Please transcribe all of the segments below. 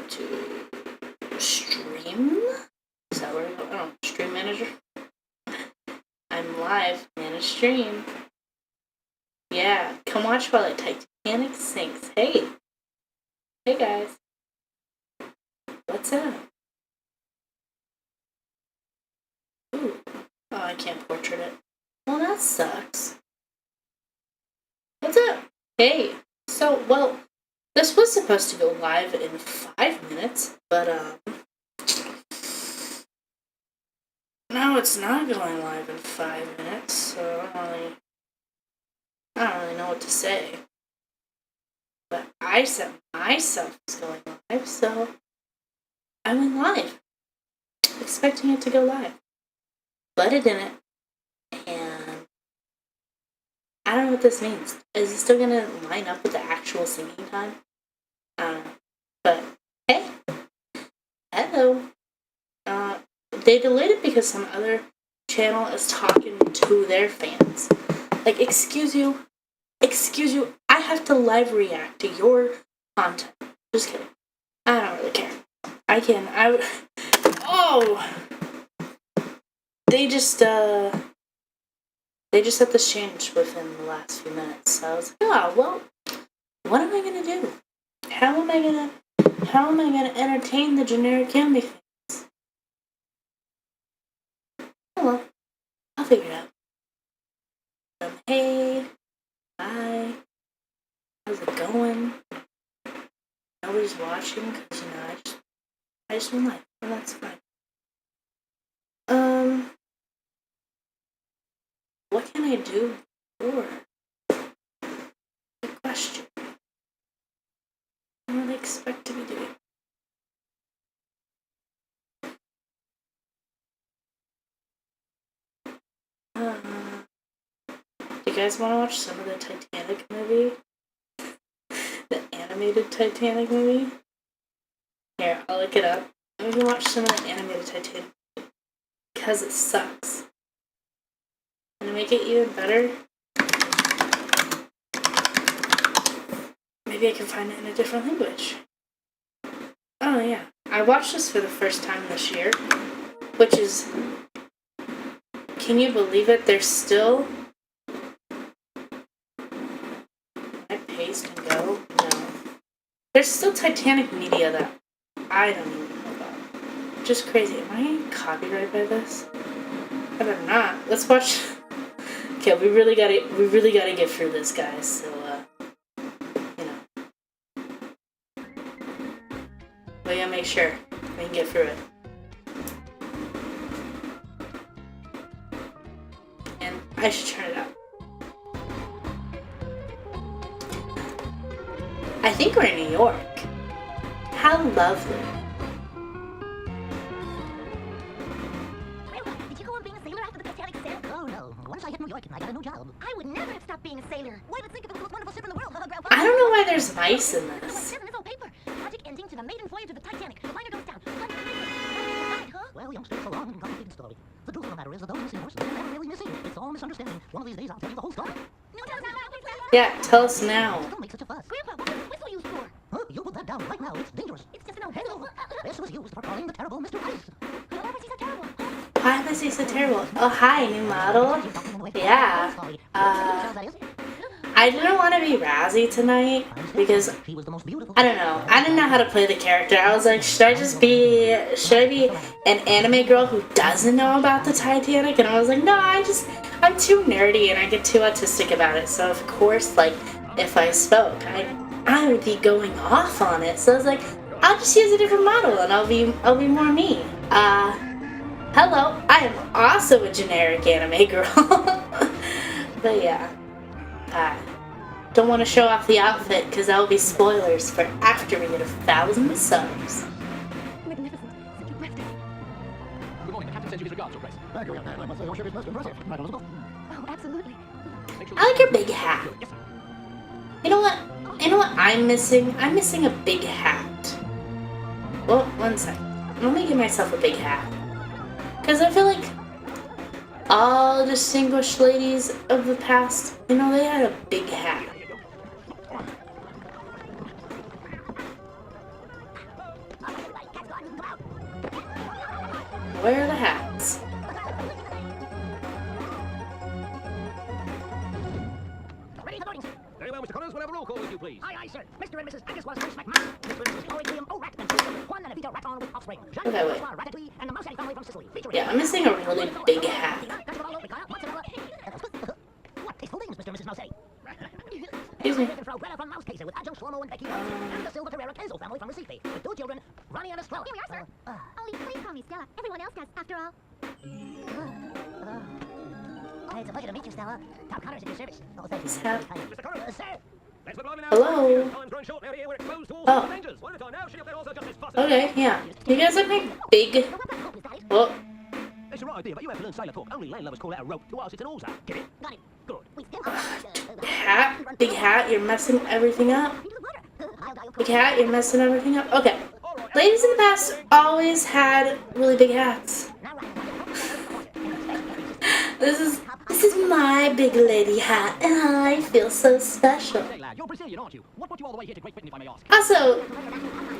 to stream. Is that where we go? Oh, stream manager. I'm live in a stream. Yeah, come watch while Titanic sinks. Hey guys, what's up? Ooh, oh, I can't portrait it. Well, that sucks. What's up? Hey, so, well, this was supposed to go live in 5 minutes, but, no, it's not going live in 5 minutes, so I don't really know what to say. But I said myself was going live, so I went live, expecting it to go live. But it didn't, and I don't know what this means. Is it still gonna line up with the actual singing time? I don't know. But, hey, hello. They delayed it because some other channel is talking to their fans. Like, excuse you, I have to live react to your content. Just kidding. I don't really care. Oh! They just had this change within the last few minutes. So I was like, oh, well, what am I gonna do? How am I gonna entertain the generic anime fans? Oh well, I'll figure it out. Hey, hi, how's it going? Nobody's watching because, I just went live, and that's fine. What can I do for? Good question. What do I expect to be doing? Do you guys want to watch some of the Titanic movie? The animated Titanic movie? Here, I'll look it up. We can watch some of the animated Titanic because it sucks. And to make it even better, maybe I can find it in a different language. Oh yeah, I watched this for the first time this year, which is, can you believe it? There's still, I paste and go? No. There's still Titanic media that I don't even know about. Just crazy. Am I copyrighted by this? I better not. Let's watch. Okay, we really gotta get through this, guys. So, we gotta make sure we can get through it. And I should turn it up. I think we're in New York. How lovely. Did you go on being a sailor after the Titanic sank? Oh no. Once I hit New York, I got a new job. I would never have stopped being a sailor. Why would think of the most wonderful ship in the world? I don't know why there's mice in this. Tragic ending to the maiden voyage of the Titanic. The liner goes down. Well, youngster, it's a long and complicated story. The truth of the matter is that those missing horses were never really missing. It's all misunderstanding. One of these days, I'll tell you the whole story. Yeah, tell us now. Don't make such a fuss. Grandpa, what's the whistle used for? Huh? You put that down right now. It's dangerous. It's just an old whistle. This was used for calling the terrible Mr. Ice. Why was he so terrible? Why was he so terrible? Oh, hi, new model. Yeah. I didn't want to be Razzie tonight because I don't know. I didn't know how to play the character. I was like, should I be an anime girl who doesn't know about the Titanic? And I was like, no, I'm too nerdy and I get too autistic about it. So of course, like, if I spoke, I would be going off on it. So I was like, I'll just use a different model and I'll be more me. Hello, I am also a generic anime girl. But yeah. Don't want to show off the outfit because that will be spoilers for after we get 1,000 subs. Magnificent. Such a breathtaking. Good morning. The captain sends you his regards, Your Grace. Thank you, I must say your ship is most impressive. Right, Elizabeth? Oh, absolutely. I like your big hat. You know what? I'm missing? I'm missing a big hat. Well, one sec. Let me give myself a big hat. Because I feel like all distinguished ladies of the past, they had a big hat. where are the hats? Ready for voting, sir. Very well, Mr. Connors. We'll have a roll call with you, please. Aye, aye, sir. Mr. and Mrs. Angus was Bruce McMahon. Mr. and Mrs. Chloe William O'Rat and children. Juan and Evita Raton with offspring. Jean Okay, wait. Francois Ratatouille and the Mousette family from Sicily. Featuring Yeah, I'm missing a really big hat. What tasteful things, Mr. and Mrs. Mousette. Excuse me. Frau Greta von Mauskaiser with adjunct Shlomo and Becky. And the Silva Ferreira Kenzo family from Recife. With 2 children, Ronnie and Estrella. Here we are, sir. Only please call me Stella. Everyone else does, after all. Hey, it's a pleasure to meet you, Stella. Tom Connor's at your service. Oh, thank you. This hat. Mr. Connors. Sir. Let's look live now. Hello. Time's growing short now here. We're exposed to all Oh. sorts of dangers. One at a time now. She up there also Justice Foster. Okay, yeah. You guys like my big... Oh, It's a right idea, but you have to learn sailor talk. Only landlubbers call out a rope. To us, it's an hawser. Get it? Got it. Good. We still hat? Big hat, you're messing everything up. Big hat, you're messing everything up. Okay. Ladies in the past always had really big hats. This is my big lady hat, and I feel so special. Hey, lad, you're Brazilian, aren't you? What brought you all the way here to Great Britain, if I may ask? Also,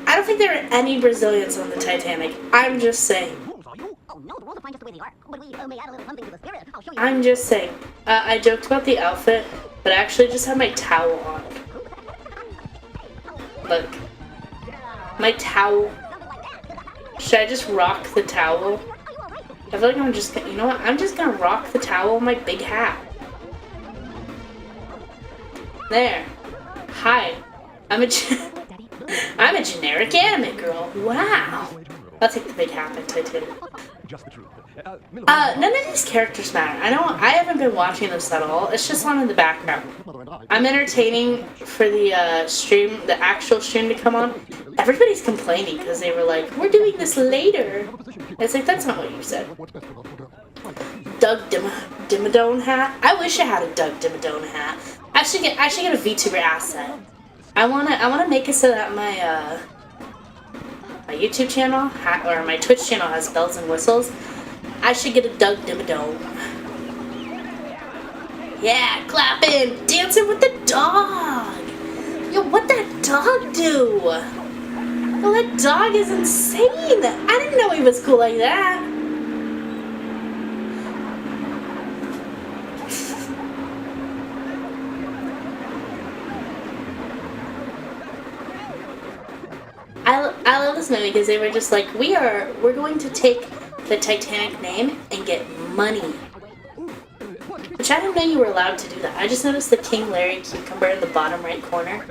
I don't think there were any Brazilians on the Titanic. I'm just saying. Rules, are you? Oh, no, the rules are fine just the way they are. But we may add a little something to the spirit. I'll show you. I'm just saying. I joked about the outfit, but I actually just had my towel on. Look. My towel. Should I just rock the towel? I feel like I'm just gonna, you know what? I'm just gonna rock the towel on my big hat. There. Hi. I'm a generic anime girl. Wow. I'll take the big hat and Titanic. Just the truth. None of these characters matter. I haven't been watching this at all. It's just on in the background. I'm entertaining for the stream, the actual stream to come on. Everybody's complaining because they were like, "We're doing this later." It's like, that's not what you said. Doug Dimmadome hat. I wish I had a Doug Dimmadome hat. I should get a VTuber asset. I wanna make it so that my YouTube channel or my Twitch channel has bells and whistles. I should get a Doug Dimmadome. Yeah, clapping, dancing with the dog. Yo, what'd that dog do? Yo, that dog is insane. I didn't know he was cool like that. I love this movie because they were just like, we're going to take the Titanic name and get money. Which I didn't know you were allowed to do that. I just noticed the King Larry cucumber in the bottom right corner.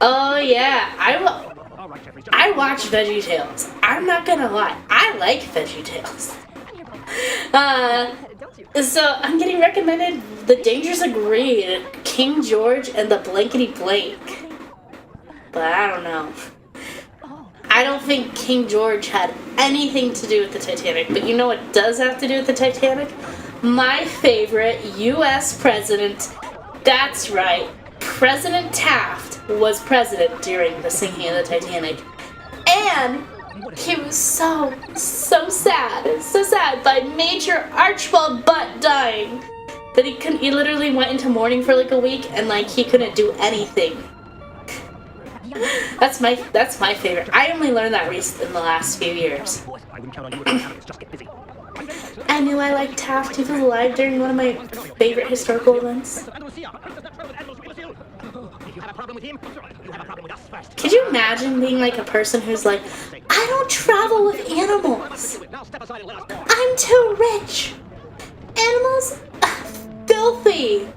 Oh yeah, I watch VeggieTales. I'm not gonna lie, I like VeggieTales. So I'm getting recommended The Dangerous Agree, King George, and the Blankety Blank. But I don't know. I don't think King George had anything to do with the Titanic, but you know what does have to do with the Titanic? My favorite U.S. president. That's right. President Taft was president during the sinking of the Titanic. And he was so sad by Major Archibald Butt dying that he literally went into mourning for like a week and like he couldn't do anything. That's my favorite. I only learned that in the last few years. I knew I liked Taft. He was alive during one of my favorite historical events. Could you imagine being like a person who's like, I don't travel with animals. I'm too rich. Animals? Filthy.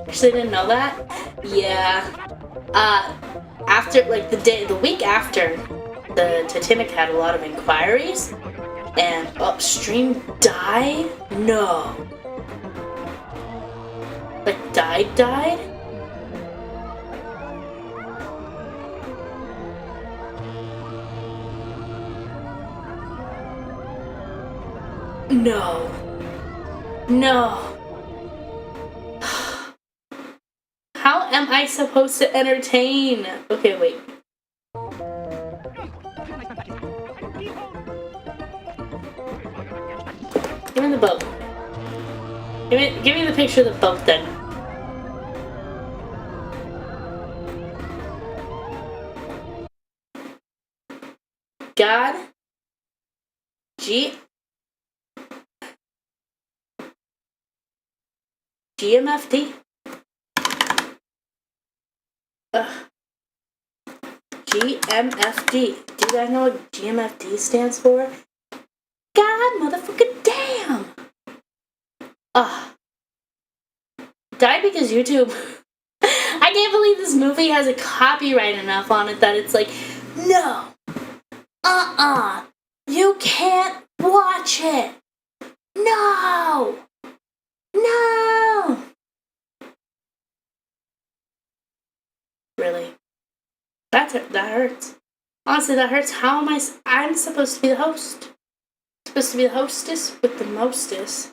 Actually, didn't know that. Yeah. After like the week after, the Titanic had a lot of inquiries, and upstream died. No. Like died. No. How am I supposed to entertain? Okay, wait. Give me the boat. Give me the picture of the boat then. God. GMFD? GMFD. Do you guys know what GMFD stands for? God motherfucking damn! Died because YouTube. I can't believe this movie has a copyright enough on it that it's like, no. You can't watch it. No. No. Really? That hurts. Honestly, that hurts. How am I'm supposed to be the host. Supposed to be the hostess with the mostest.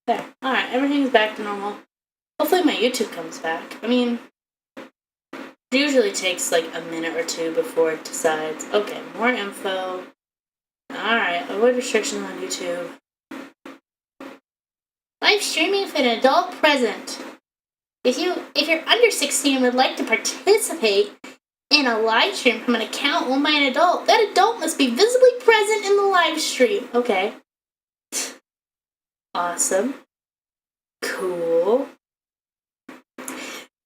There. Alright, everything's back to normal. Hopefully my YouTube comes back. I mean, it usually takes like a minute or two before it decides. Okay, more info. Alright, avoid restrictions on YouTube. Live streaming for an adult present. If you're under 16 and would like to participate in a live stream from an account owned by an adult, that adult must be visibly present in the live stream. Okay. Awesome. Cool.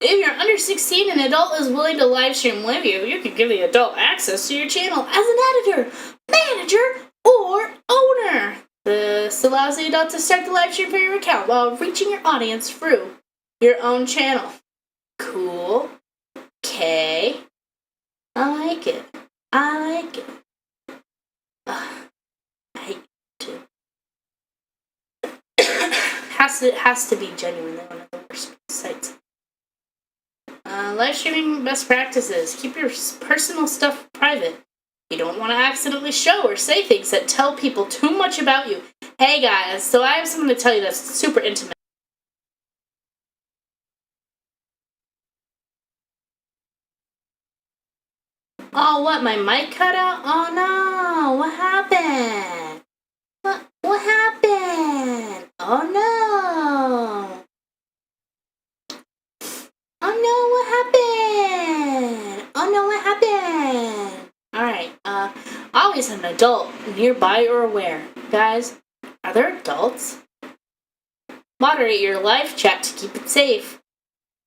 If you're under 16 and an adult is willing to live stream with you, you can give the adult access to your channel as an editor, manager, or owner. This allows the adult to start the live stream for your account while reaching your audience through your own channel. Cool. Okay. I like it. I hate YouTube. has to be genuinely one of the worst sites. Live streaming best practices. Keep your personal stuff private. You don't want to accidentally show or say things that tell people too much about you. Hey guys, so I have something to tell you that's super intimate. Oh, what? My mic cut out? Oh no! What happened? What happened? Oh no! Oh no! What happened? Oh no! What happened? All right. Always have an adult nearby or aware. Guys, are there adults? Moderate your live chat to keep it safe.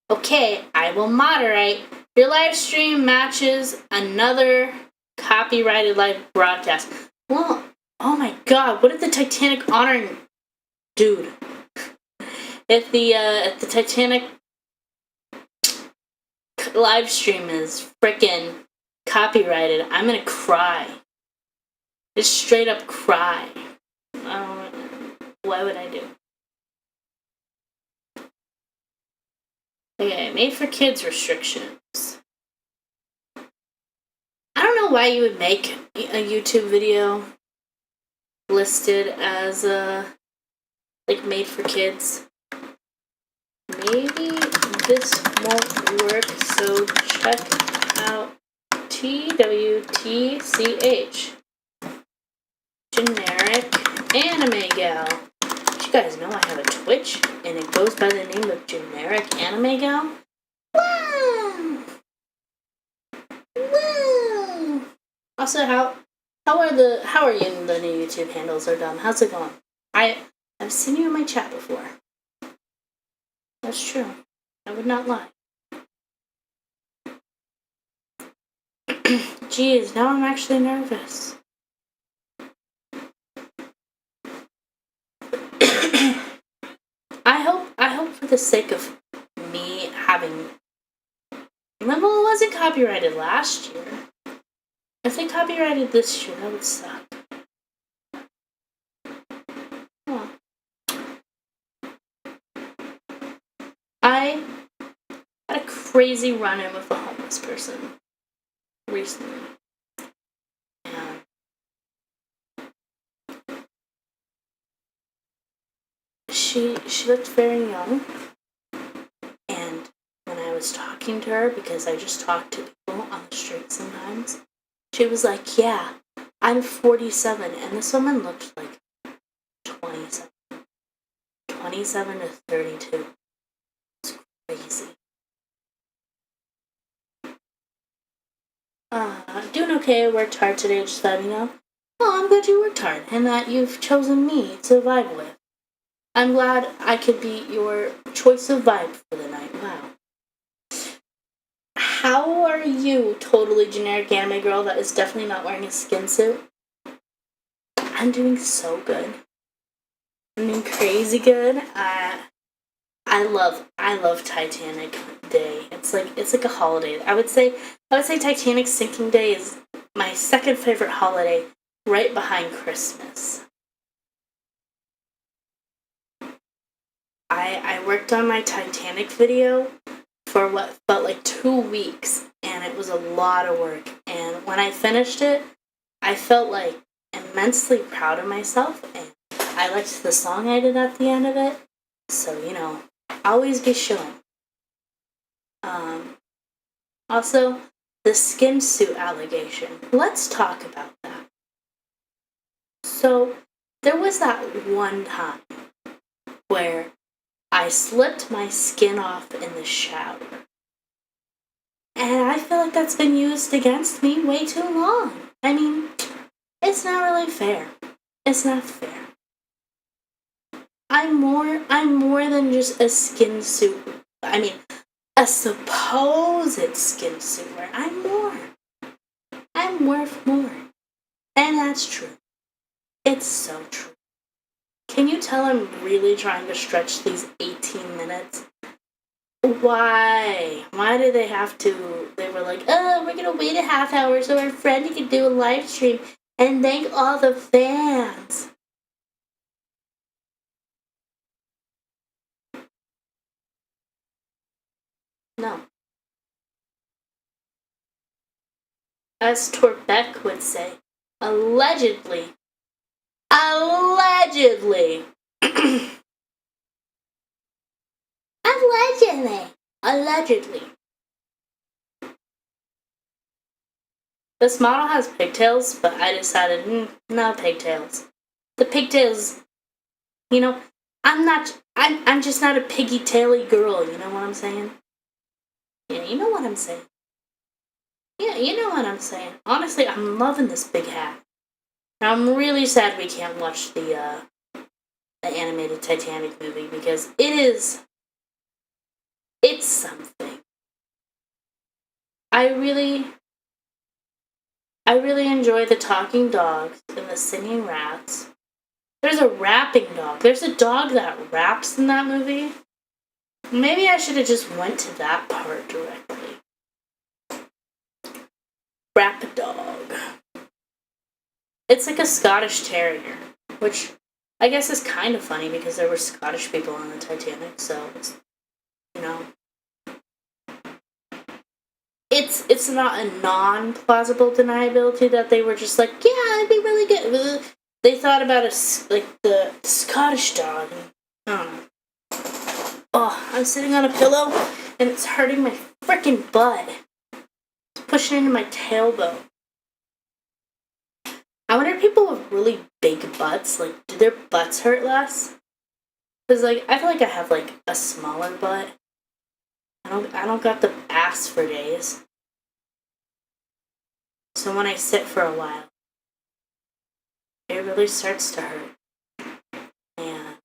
Okay, I will moderate. Your live stream matches another copyrighted live broadcast. Well, oh my god, what if the Titanic honoring dude? If the Titanic live stream is frickin' copyrighted, I'm gonna cry. Just straight up cry. What would I do? Okay, made for kids restrictions. I don't know why you would make a YouTube video listed as like made for kids. Maybe this won't work, so check out TWTCH. Generic Anime Gal. Did you guys know I have a Twitch and it goes by the name of Generic Anime Gal? Wow! Wow! Also, how are you in the new YouTube handles are done? How's it going? I've seen you in my chat before. That's true. I would not lie. Jeez, now I'm actually nervous. I hope for the sake of me having... Well, it wasn't copyrighted last year. If they copyrighted this year, that would suck. Huh. I had a crazy run-in with a homeless person recently. She looked very young, and when I was talking to her, because I just talk to people on the street sometimes, she was like, yeah, I'm 47, and this woman looked like 27. 27 to 32. It's crazy. Doing okay. I worked hard today, just letting you know. Oh, I'm glad you worked hard and that you've chosen me to vibe with. I'm glad I could be your choice of vibe for the night. Wow. How are you, totally generic anime girl that is definitely not wearing a skin suit? I'm doing so good. I'm doing crazy good. I love Titanic Day. It's like a holiday. I would say Titanic Sinking Day is my second favorite holiday, right behind Christmas. I worked on my Titanic video for what felt like 2 weeks, and it was a lot of work. And when I finished it, I felt like immensely proud of myself, and I liked the song I did at the end of it. So, always be showing. Also, the skin suit allegation. Let's talk about that. So, there was that one time where I slipped my skin off in the shower. And I feel like that's been used against me way too long. I mean, it's not really fair. It's not fair. I'm more than just a skin suit. I mean, a supposed skin suit wearer. I'm more. I'm worth more. And that's true. It's so true. Can you tell I'm really trying to stretch these 18 minutes? Why? Why did they have to? They were like, oh, we're gonna wait a half hour so our friend can do a live stream and thank all the fans. No. As Torbeck would say, allegedly. Allegedly. Allegedly. Allegedly. This model has pigtails, but I decided, no pigtails. The pigtails, I'm just not a piggy-taily girl, you know what I'm saying? Yeah, you know what I'm saying. Yeah, you know what I'm saying. Honestly, I'm loving this big hat. And I'm really sad we can't watch the animated Titanic movie because it's something. I really enjoy the talking dogs and the singing rats. There's a rapping dog. There's a dog that raps in that movie. Maybe I should have just went to that part directly. Rap dog. It's like a Scottish Terrier, which I guess is kind of funny because there were Scottish people on the Titanic, so it's not a non-plausible deniability that they were just like, yeah, it'd be really good. They thought about the Scottish dog. I don't know. Oh, I'm sitting on a pillow and it's hurting my freaking butt. It's pushing into my tailbone. I wonder if people with really big butts, do their butts hurt less? Because, I feel like I have, a smaller butt. I don't got the ass for days. So when I sit for a while, it really starts to hurt. And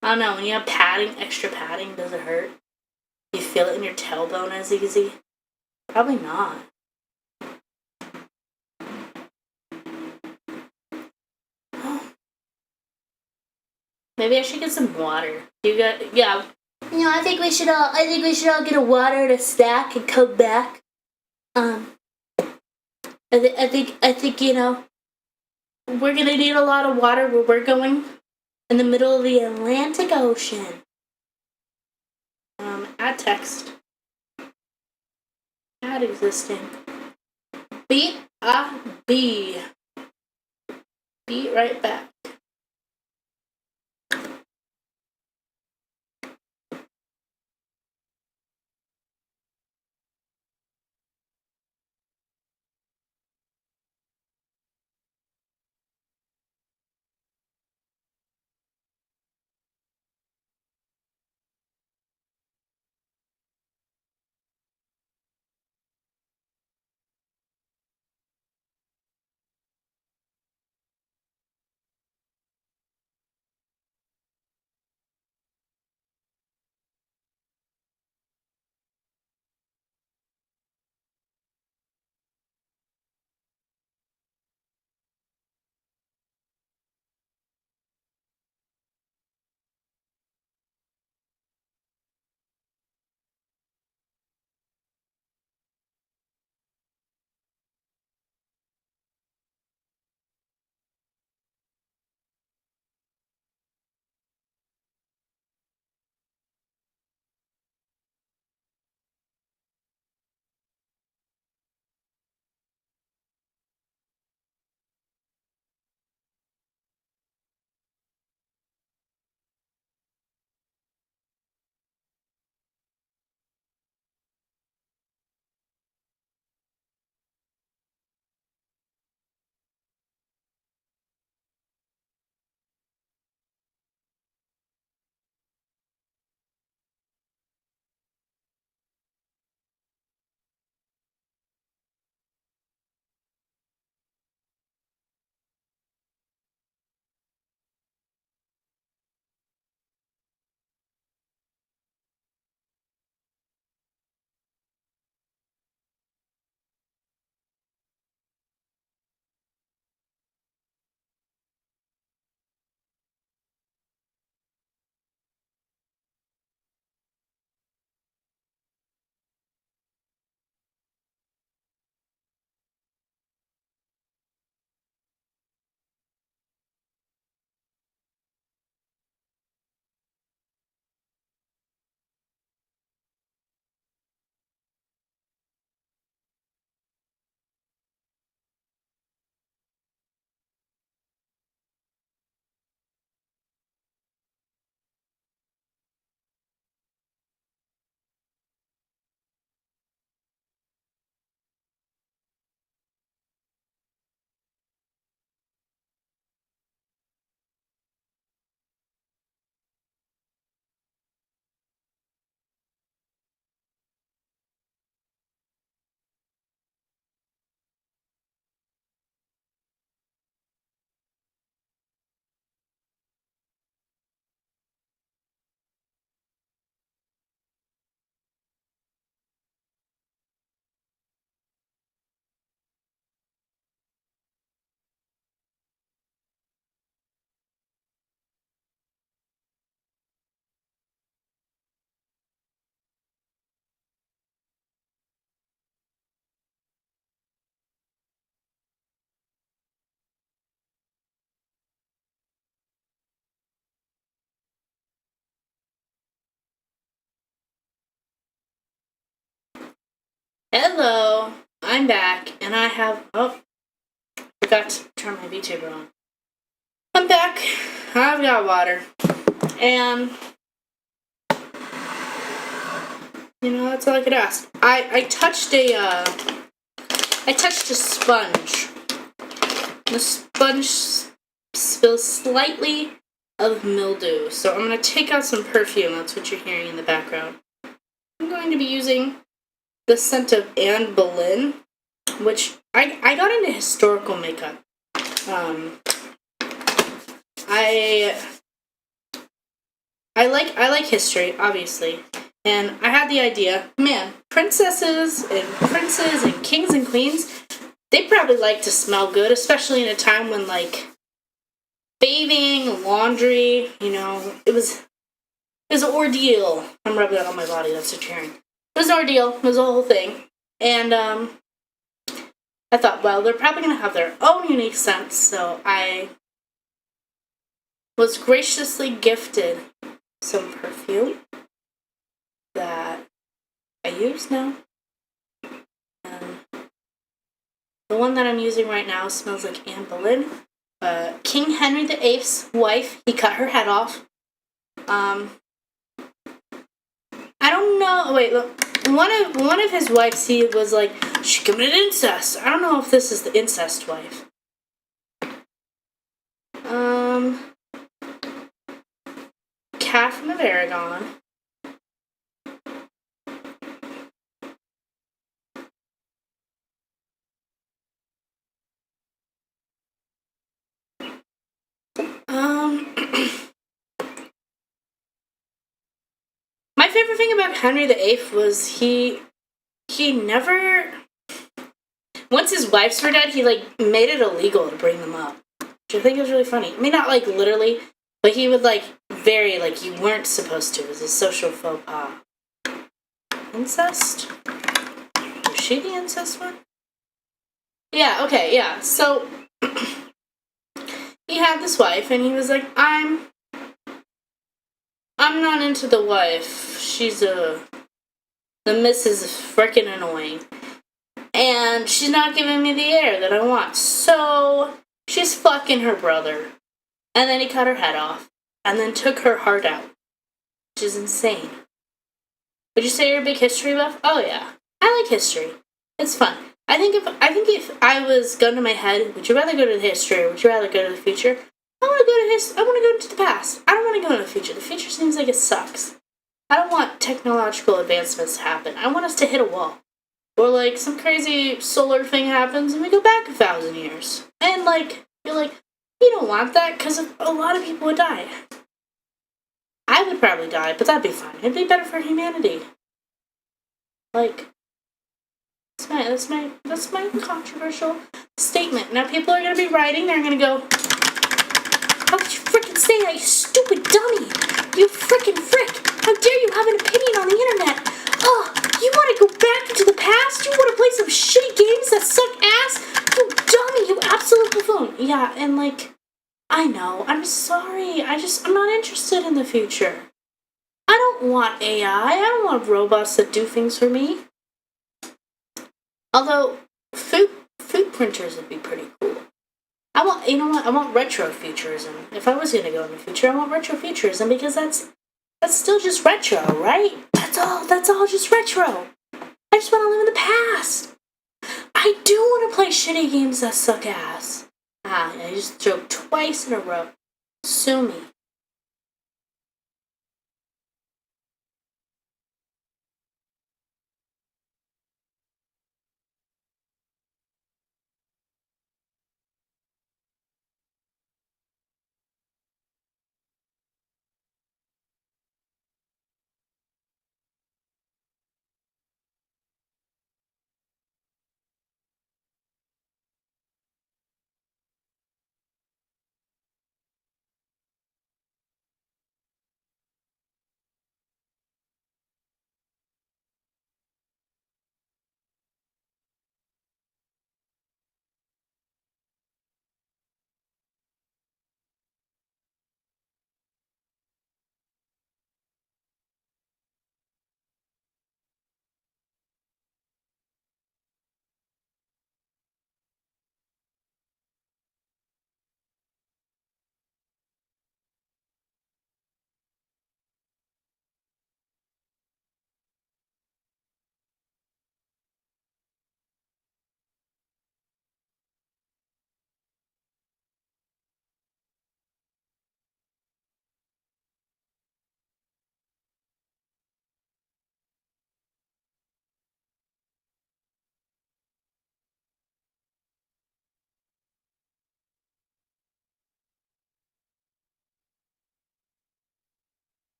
I don't know, when you have padding, extra padding, does it hurt? Do you feel it in your tailbone as easy? Probably not. Maybe I should get some water. Yeah. I think we should all get a water and a snack and come back. I think we're gonna need a lot of water where we're going in the middle of the Atlantic Ocean. Add text. Add existing. Be right back. Hello, I'm back, and I have. Oh, forgot to turn my VTuber on. I'm back. I've got water, and that's all I could ask. I touched a sponge. The sponge spills slightly of mildew, so I'm gonna take out some perfume. That's what you're hearing in the background. I'm going to be using the scent of Anne Boleyn, which I got into historical makeup. I like history, obviously, and I had the idea, man, princesses and princes and kings and queens, they probably like to smell good, especially in a time when bathing, laundry, it was an ordeal. I'm rubbing it on my body. That's what you're hearing. It was an ordeal. It was a whole thing, and I thought, well, they're probably gonna have their own unique scents, so I was graciously gifted some perfume that I use now. And the one that I'm using right now smells like Anne Boleyn. King Henry VIII's wife, he cut her head off. I don't know. Wait, look. One of his wives, he was like, she committed incest. I don't know if this is the incest wife. Catherine of Aragon. My favorite thing about Henry VIII was he never. Once his wives were dead, he made it illegal to bring them up, which I think is really funny. I mean, not literally, but he would very you weren't supposed to. It was a social faux pas. Incest? Was she the incest one? Yeah. Okay. Yeah. So he had this wife, and he was like, I'm not into the wife. She's the missus is frickin' annoying. And she's not giving me the air that I want. So she's fucking her brother. And then he cut her head off. And then took her heart out. Which is insane. Would you say you're a big history buff? Oh yeah. I like history. It's fun. I think if I was gun to my head, would you rather go to the history or would you rather go to the future? I want to go into the past. I don't want to go to the future. The future seems like it sucks. I don't want technological advancements to happen. I want us to hit a wall. Or some crazy solar thing happens and we go back 1,000 years. And you're like, you don't want that because a lot of people would die. I would probably die, but that'd be fine. It'd be better for humanity. That's my controversial statement. Now people are gonna be writing, they're gonna go, how could you frickin' say that, you stupid dummy? You frickin' frick! How dare you have an opinion on the internet? Oh, you want to go back into the past? You want to play some shitty games that suck ass? You dummy, you absolute buffoon. Yeah, and I know, I'm sorry. I'm not interested in the future. I don't want AI. I don't want robots that do things for me. Although, food printers would be pretty cool. I want retrofuturism. If I was gonna go in the future, I want retrofuturism because that's still just retro, right? That's all just retro. I just want to live in the past. I do want to play shitty games that suck ass. I just joked twice in a row. Sue me.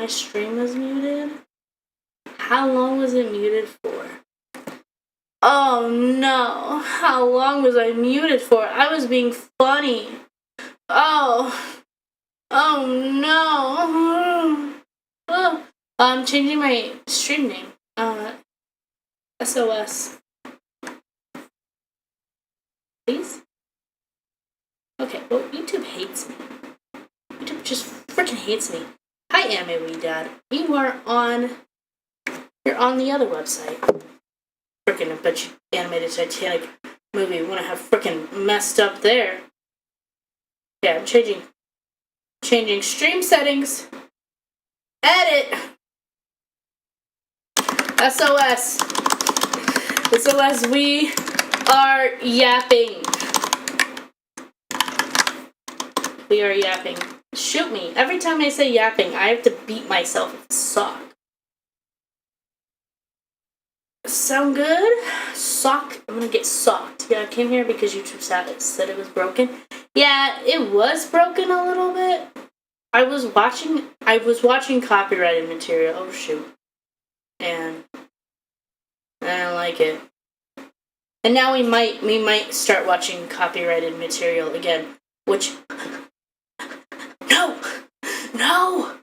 my stream was muted? How long was it muted for? Oh no, how long was I muted for? I was being funny. Oh no. Oh, I'm changing my stream name. SOS. Please? Okay, well, YouTube hates me. YouTube just freaking hates me. Hi, Anime Wee Dad. You're on the other website. Freaking, I bet you animated Titanic movie wouldn't have freaking messed up there. Yeah, I'm changing stream settings. Edit. SOS. SOS, we are yapping. We are yapping. Shoot me. Every time I say yapping, I have to beat myself with a sock. Sound good? Sock. I'm gonna get socked. Yeah, I came here because YouTube said it was broken. Yeah, it was broken a little bit. I was watching copyrighted material. Oh shoot. And I don't like it. And now we might start watching copyrighted material again, which No!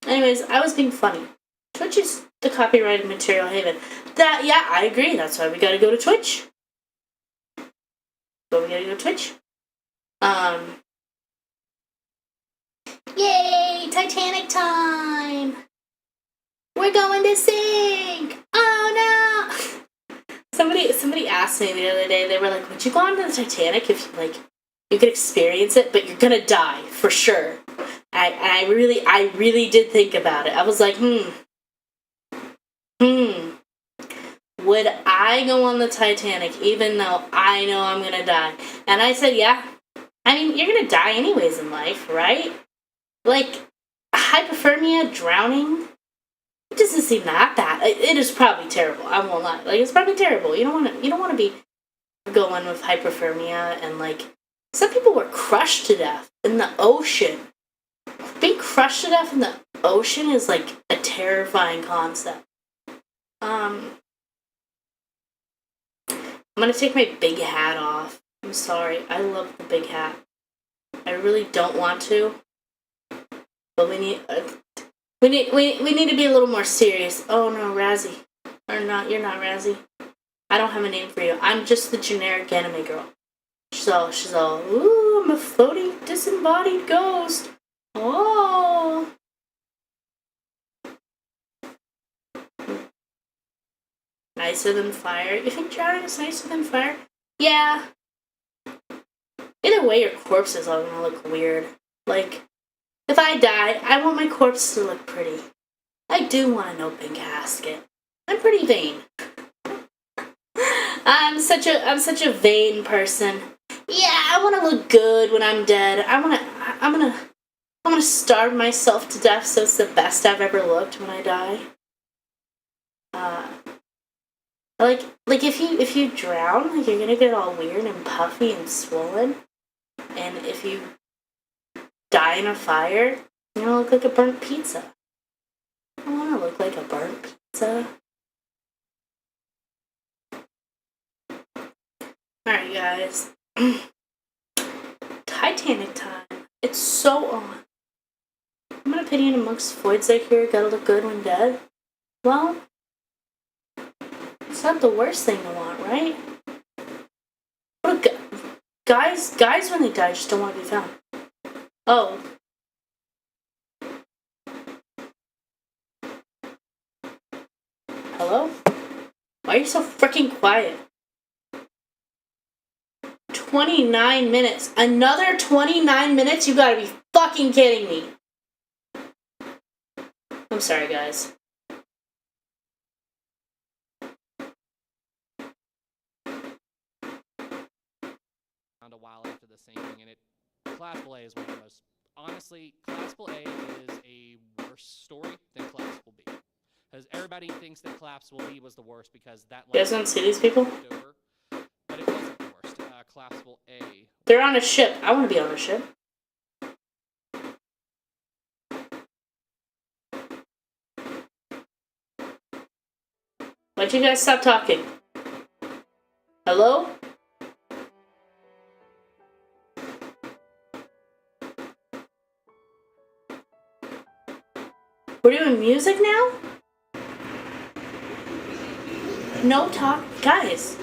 Anyways, I was being funny. Twitch is the copyrighted material haven. Yeah, I agree. That's why we gotta go to Twitch. Yay! Titanic time! We're going to sink! Oh no! Somebody asked me the other day, they were like, would you go on to the Titanic if you could experience it, but you're gonna die, for sure. I really did think about it. I was like, would I go on the Titanic even though I know I'm gonna die? And I said, yeah. I mean, you're gonna die anyways in life, right? Like, hypothermia, drowning, it doesn't seem that bad. It is probably terrible, I won't lie. Like, it's probably terrible. You don't wanna be going with hypothermia, and like, some people were crushed to death in the ocean. Being crushed to death in the ocean is like a terrifying concept. I'm gonna take my big hat off. I'm sorry. I love the big hat. I really don't want to, but we need to be a little more serious. Oh no, Razzie, or not? You're not Razzie. I don't have a name for you. I'm just the generic anime girl. She's all. Ooh, I'm a floating disembodied ghost. Oh. Nicer than fire. You think drowning is nicer than fire? Yeah. Either way, your corpse is all gonna look weird. Like, if I die, I want my corpse to look pretty. I do want an open casket. I'm pretty vain. I'm such a vain person. Yeah, I want to look good when I'm dead. I'm gonna starve myself to death so it's the best I've ever looked when I die. Like if you drown, like, you're gonna get all weird and puffy and swollen. And if you die in a fire, you're gonna look like a burnt pizza. I wanna look like a burnt pizza. Alright, guys. Titanic time. It's so on. I'm an opinion amongst voids I hear gotta look good when dead. Well, it's not the worst thing to want, right? What guys when they die just don't want to be found. Oh. Hello? Why are you so freaking quiet? 29 minutes. Another 29 minutes? You gotta be fucking kidding me. I'm sorry, guys. A while after the same thing, and Classical A is one of the most, honestly, Classical A is a worse story than Classical B, because everybody thinks that Classical B was the worst because that. You guys want to see these people? Over, but it wasn't the worst. Classical A. They're on a ship. I want to be on a ship. Would you guys stop talking? Hello? We're doing music now? No talk, guys.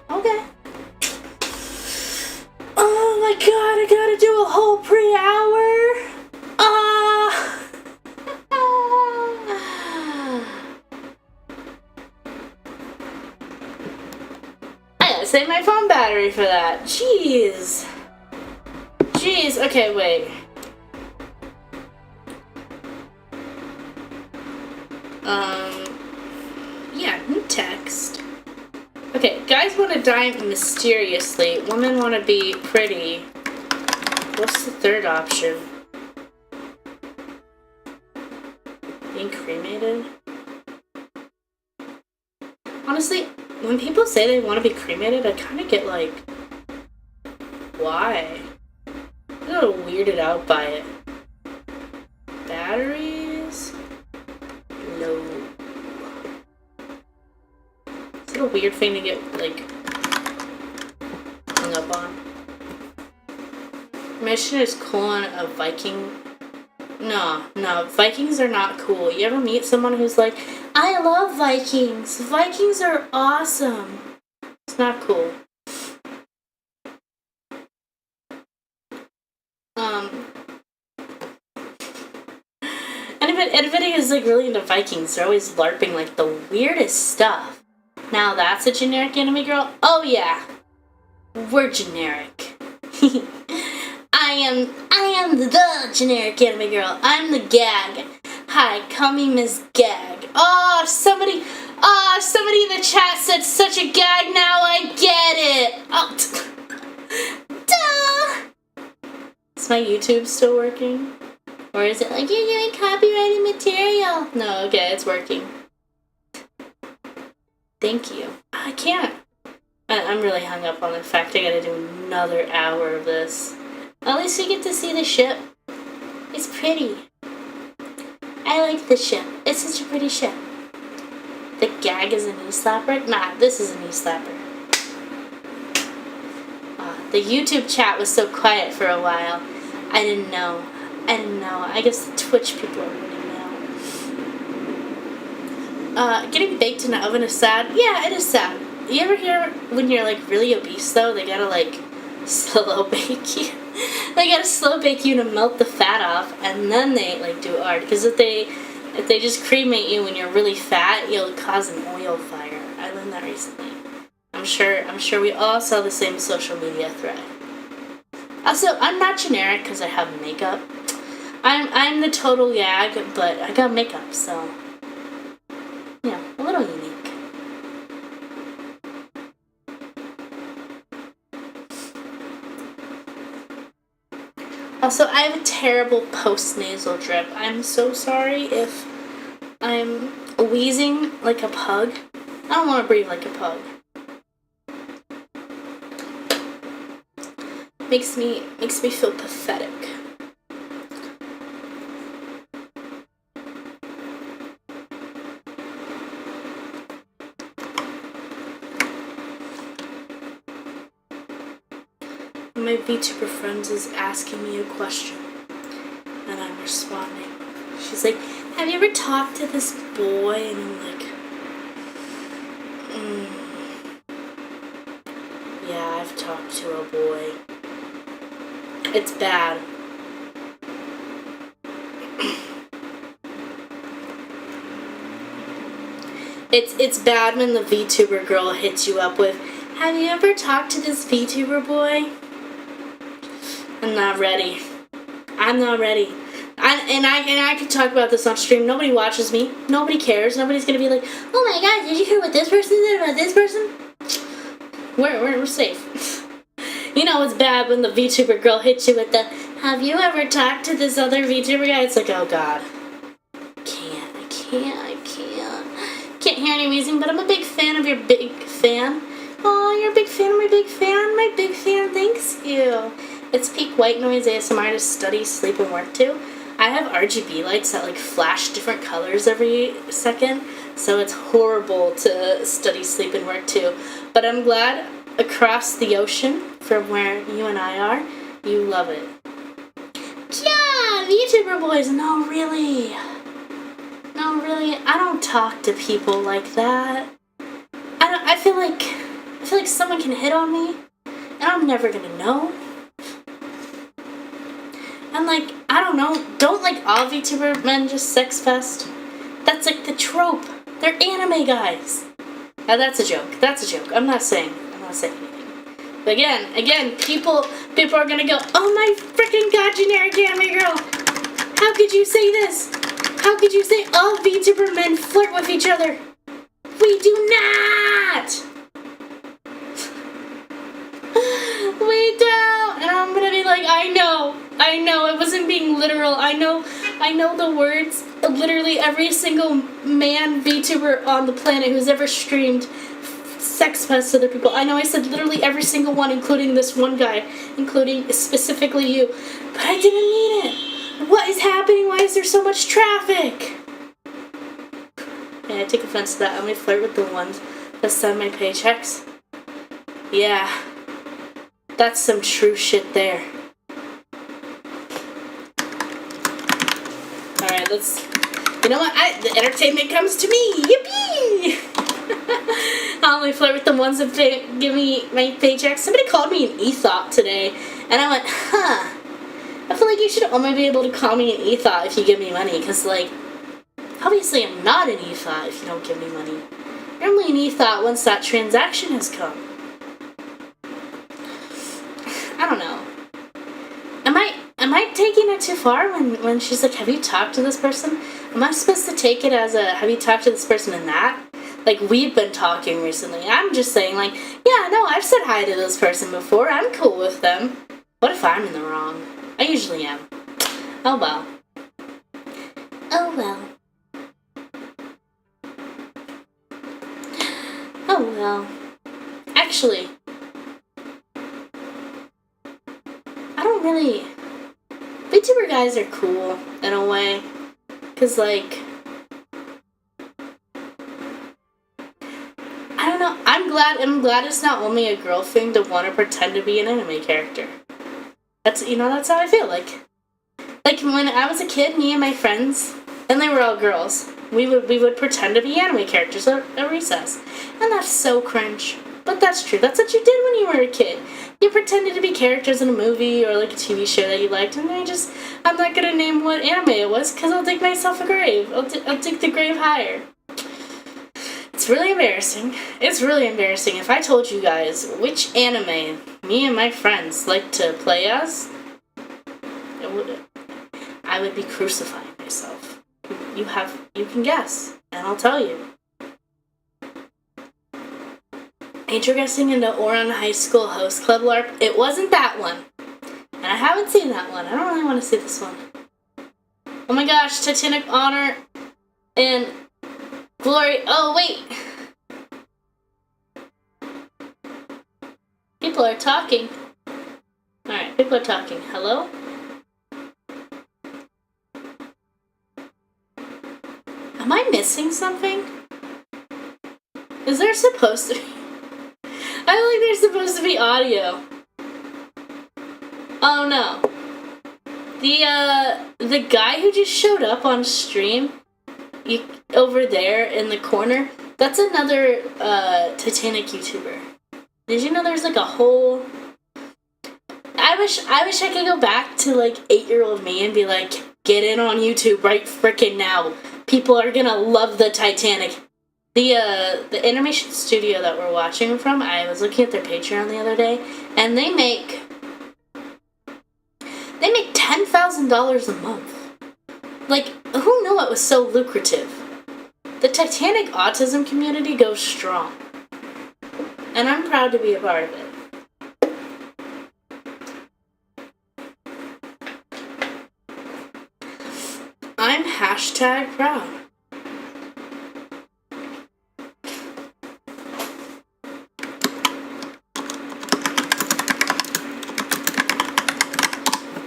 Okay. Oh my god, I gotta do a whole pre-hour. I gotta save my phone battery for that. Jeez. Jeez, okay, wait. Yeah, new text. Okay, guys want to die mysteriously. Women want to be pretty. What's the third option? Being cremated? Honestly, when people say they want to be cremated, I kind of get like, why? I'm a little weirded out by it. Batteries? No. Is it a weird thing to get, like, hung up on? Mission is colon a Viking. No, Vikings are not cool. You ever meet someone who's like, I love Vikings. Vikings are awesome. It's not cool. Anybody who's like really into Vikings, they're always LARPing like the weirdest stuff. Now that's a generic anime girl? Oh yeah. We're generic. I am the generic anime girl. I'm the gag. Hi, call me Miss Gag. Oh, somebody in the chat said such a gag, now I get it. Oh, duh. Is my YouTube still working? Or is it like, you're doing copyrighted material? No, okay, it's working. Thank you. I can't. I'm really hung up on the fact I gotta do another hour of this. At least we get to see the ship. It's pretty. I like the ship. It's such a pretty ship. The gag is a knee slapper? Nah, this is a knee slapper. The YouTube chat was so quiet for a while. I didn't know. I guess the Twitch people already know. Getting baked in an oven is sad. Yeah, it is sad. You ever hear when you're like really obese though, they gotta like slow bake you. They gotta slow bake you to melt the fat off, and then they like do art. Because if they just cremate you when you're really fat, you'll cause an oil fire. I learned that recently. I'm sure we all saw the same social media thread. Also, I'm not generic because I have makeup. I'm the total gag, but I got makeup, so yeah, a little unique. Also, I have a terrible post-nasal drip. I'm so sorry if I'm wheezing like a pug. I don't want to breathe like a pug. Makes me feel pathetic. My VTuber friends is asking me a question, and I'm responding. She's like, have you ever talked to this boy? And I'm like, yeah, I've talked to a boy. It's bad. It's bad when the VTuber girl hits you up with, have you ever talked to this VTuber boy? I'm not ready. I'm not ready. I can talk about this on stream. Nobody watches me. Nobody cares. Nobody's gonna be like, oh my god, did you hear what this person said about this person? We're safe. You know it's bad when the VTuber girl hits you with the, have you ever talked to this other VTuber guy? It's like, oh god. I can't hear any wheezing, but I'm a big fan of your big fan. Oh, you're a big fan of my big fan? My big fan, thanks you. It's peak white noise ASMR to study, sleep, and work to. I have RGB lights that like flash different colors every second, so it's horrible to study, sleep, and work too. But I'm glad across the ocean from where you and I are, you love it. Yeah, VTuber boys, no really. No really, I don't talk to people like that. I feel like someone can hit on me and I'm never gonna know. And like, I don't know, don't like all VTuber men just sex fest? That's like the trope. They're anime guys. Now that's a joke. That's a joke. I'm not saying anything. But again, people are gonna go, oh my freaking god, generic anime girl! How could you say this? How could you say all VTuber men flirt with each other? We do not! We don't! And I'm gonna be like, I know, it wasn't being literal. I know the words. Literally every single man VTuber on the planet who's ever streamed sex fest to other people. I know I said literally every single one, including this one guy, including specifically you. But I didn't mean it. What is happening? Why is there so much traffic? Yeah, I take offense to that. I only flirt with the ones that send my paychecks. Yeah. That's some true shit there. Alright, let's... You know what? The entertainment comes to me! Yippee! I only flirt with the ones that give me my paycheck. Somebody called me an ethot today, and I went, huh. I feel like you should only be able to call me an ethot if you give me money, because, like, obviously I'm not an ethot if you don't give me money. You're only an ethot once that transaction has come. I don't know. Am I taking it too far when she's like, have you talked to this person? Am I supposed to take it as a, have you talked to this person in that? Like, we've been talking recently. I'm just saying, like, yeah, no, I've said hi to this person before. I'm cool with them. What if I'm in the wrong? I usually am. Oh, well. Oh, well. Oh, well. Actually, I don't really... VTuber guys are cool, in a way. Because, like... I don't know. I'm glad it's not only a girl thing to want to pretend to be an anime character. That's how I feel. Like when I was a kid, me and my friends, and they were all girls, we would pretend to be anime characters at recess. And that's so cringe. But that's true. That's what you did when you were a kid. You pretended to be characters in a movie or like a TV show that you liked, and I'm not gonna name what anime it was because I'll dig myself a grave. I'll dig the grave higher. It's really embarrassing. It's really embarrassing. If I told you guys which anime me and my friends like to play as, I would be crucifying myself. You can guess, and I'll tell you. Introducing into Ouran High School Host Club LARP, it wasn't that one. And I haven't seen that one. I don't really want to see this one. Oh my gosh, Titanic Honor and Glory. Oh, wait. People are talking. Alright, people are talking. Hello? Am I missing something? Is there supposed to be... I feel like there's supposed to be audio. Oh no. The guy who just showed up on stream, over there in the corner, that's another Titanic YouTuber. Did you know there's like a whole... I wish I could go back to like 8-year-old me and be like, get in on YouTube right frickin' now. People are gonna love the Titanic. The animation studio that we're watching from, I was looking at their Patreon the other day, and they make $10,000 a month. Like, who knew it was so lucrative? The Titanic autism community goes strong, and I'm proud to be a part of it. I'm #proud.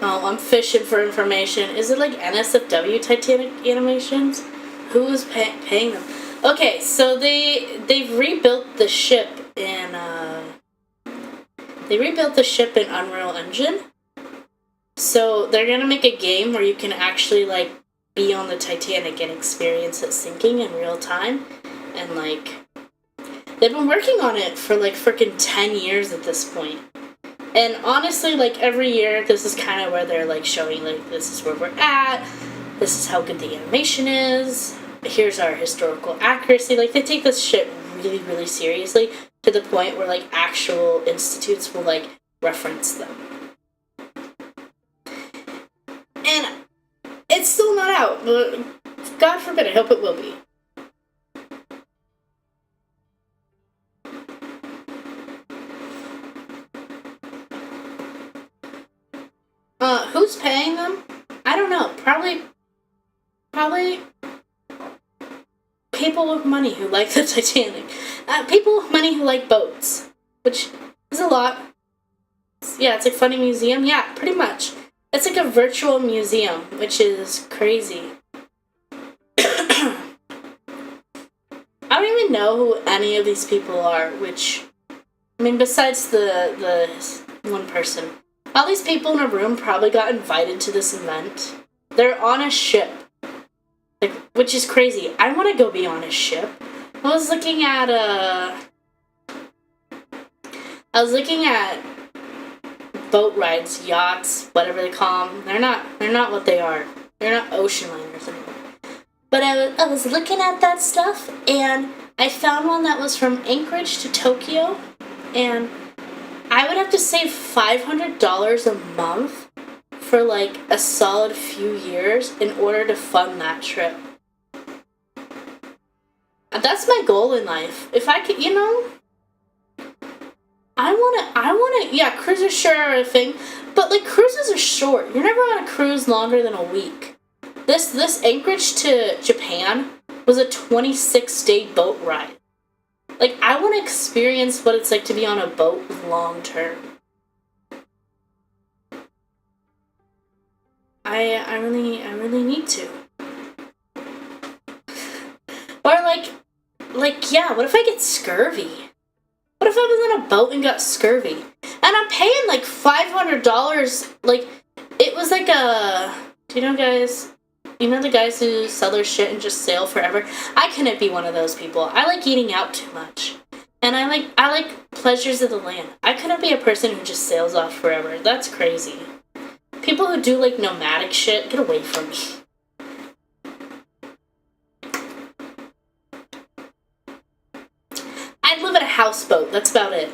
Oh, I'm fishing for information. Is it like NSFW Titanic animations? Who is paying them? Okay, so they've rebuilt the ship in Unreal Engine. So they're gonna make a game where you can actually like be on the Titanic and experience it sinking in real time, and like they've been working on it for like freaking 10 years at this point. And honestly, like every year, this is kind of where they're like showing like this is where we're at. This is how good the animation is. Here's our historical accuracy. Like they take this shit really, really seriously to the point where like actual institutes will like reference them. And it's still not out, but God forbid, I hope it will be. Who's paying them? I don't know. Probably people with money who like the Titanic. People with money who like boats, which is a lot. Yeah, it's like Funny Museum. Yeah, pretty much. It's like a virtual museum, which is crazy. I don't even know who any of these people are, which, I mean, besides the one person. All these people in a room probably got invited to this event. They're on a ship. Like, which is crazy. I want to go be on a ship. I was looking at boat rides, yachts, whatever they call them. They're not what they are. They're not ocean liners anymore. But I was looking at that stuff, and I found one that was from Anchorage to Tokyo, and I would have to save $500 a month for like a solid few years in order to fund that trip. That's my goal in life. If I could, I wanna, yeah, cruises sure are a thing, but like cruises are short. You're never on a cruise longer than a week. This Anchorage to Japan was a 26-day boat ride. Like, I want to experience what it's like to be on a boat long term. I really need to. Or like, yeah, what if I get scurvy? What if I was on a boat and got scurvy? And I'm paying like $500, like, it was like a, do you know guys, the guys who sell their shit and just sail forever? I couldn't be one of those people. I like eating out too much. And I like pleasures of the land. I couldn't be a person who just sails off forever. That's crazy. People who do like nomadic shit, get away from me. I'd live in a houseboat. That's about it.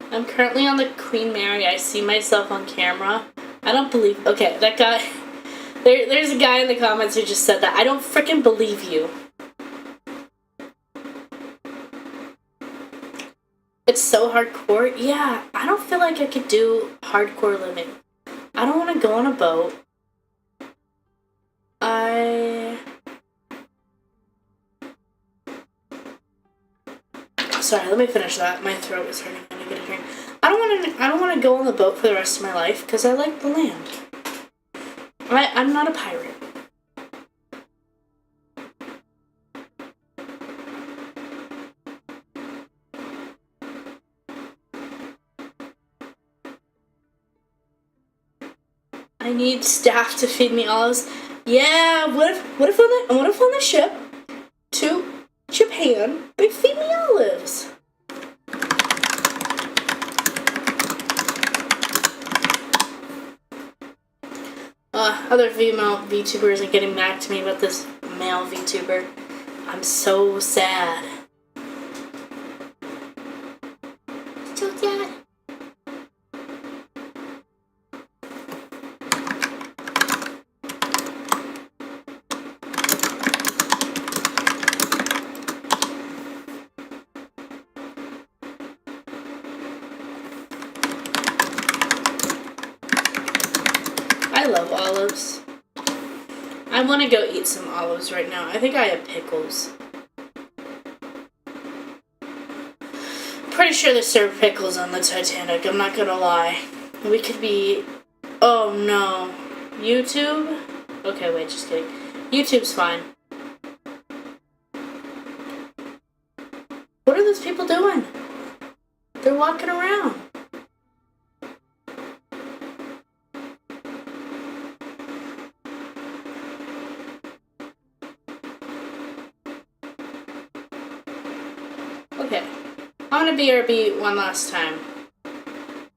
I'm currently on the Queen Mary. I see myself on camera. I don't believe... Okay, that guy... There's a guy in the comments who just said that. I don't freaking believe you. It's so hardcore. Yeah, I don't feel like I could do hardcore living. I don't want to go on a boat. Sorry, let me finish that. My throat is hurting. I need to get a drink. I don't want to go on the boat for the rest of my life because I like the land. I'm not a pirate. I need staff to feed me olives. Yeah, what if on the ship to Japan they feed me olives? Other female VTubers are getting back to me about this male VTuber. I'm so sad. So sad. I love olives. I want to go eat some olives right now. I think I have pickles. Pretty sure they serve pickles on the Titanic, I'm not gonna lie. We could be Oh no. YouTube? Okay, wait, just kidding. YouTube's fine. What are those people doing? They're walking around. Okay. I'm gonna BRB one last time.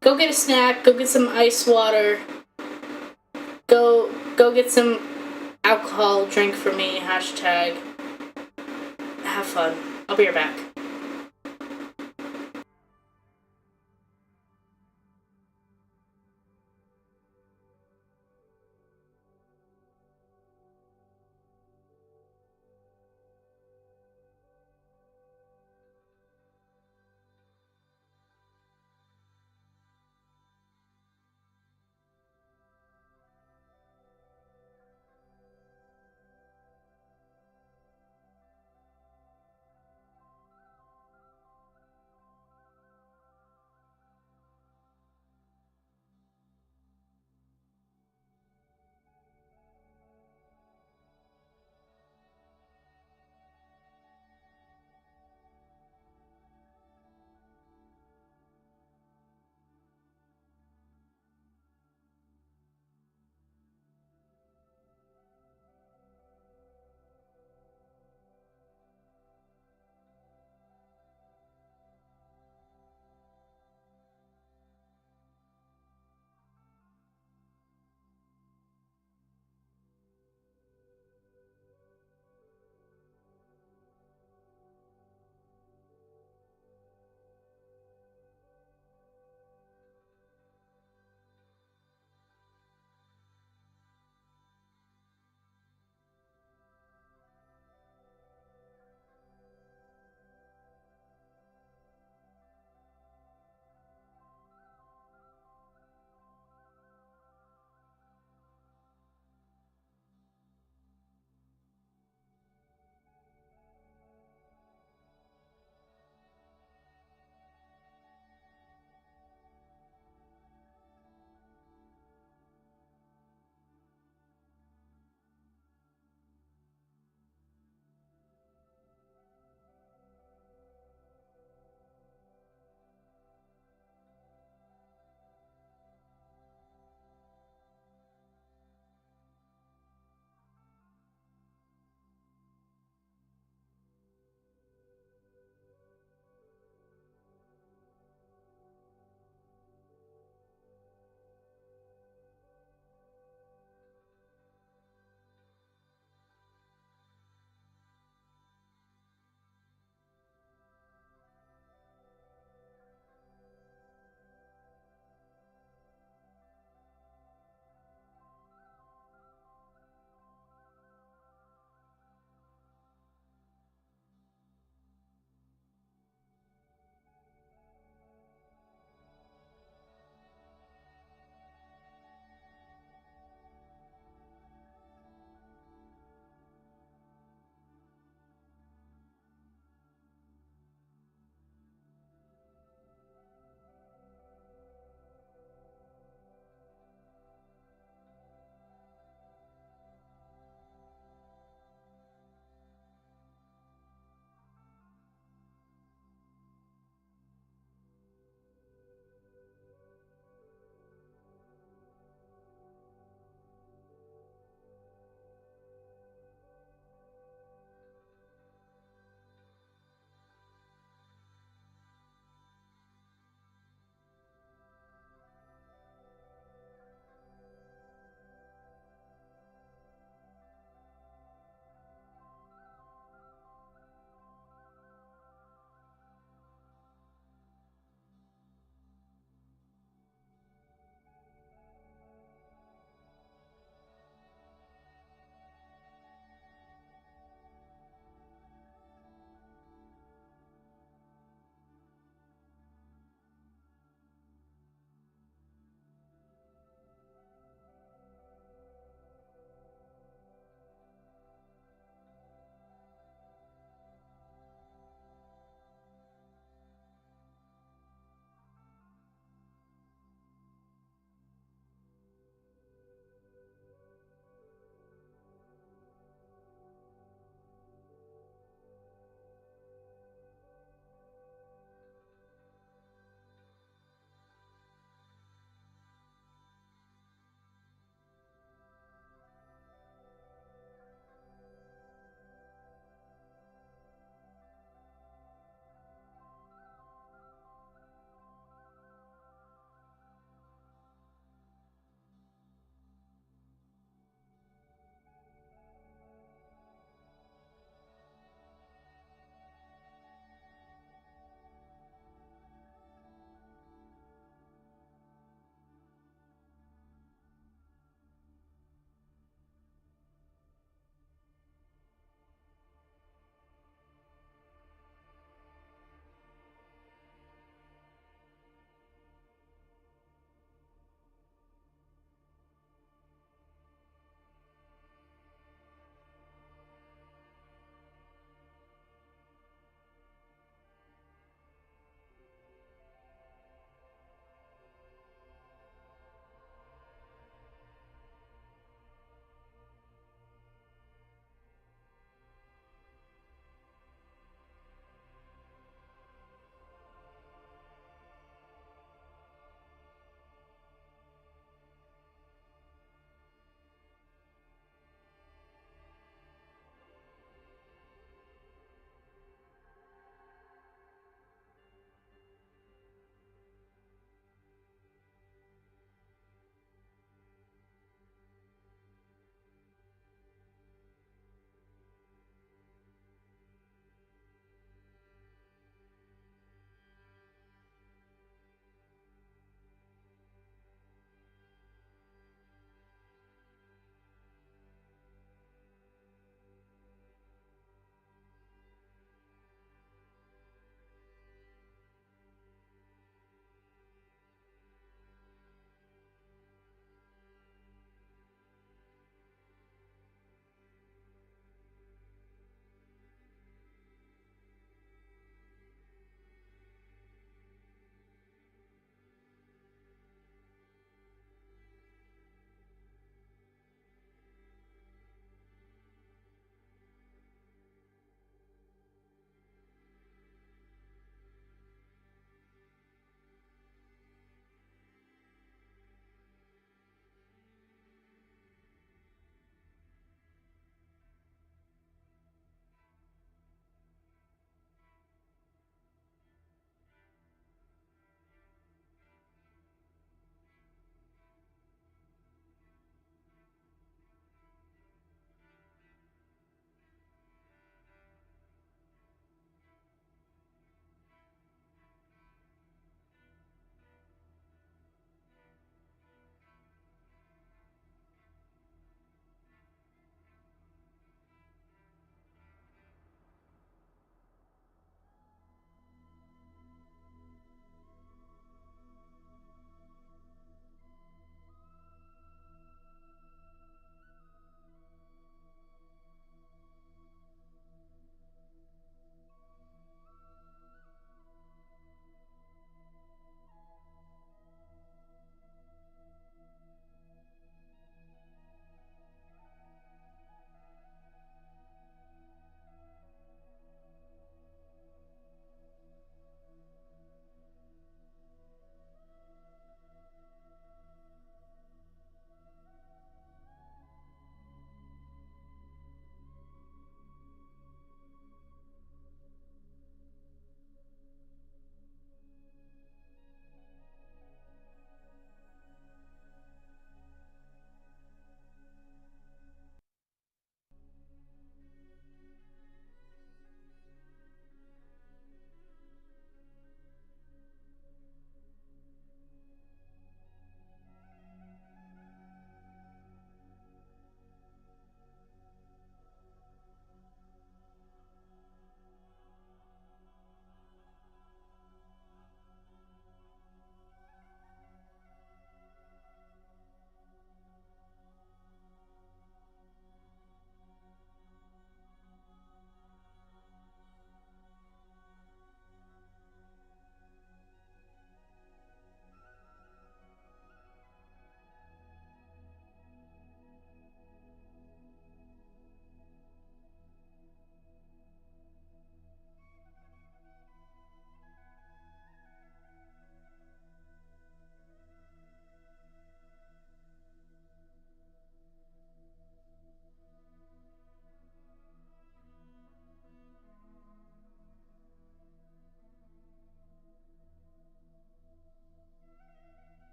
Go get a snack, go get some ice water. Go get some alcohol drink for me, hashtag. Have fun. I'll be right back.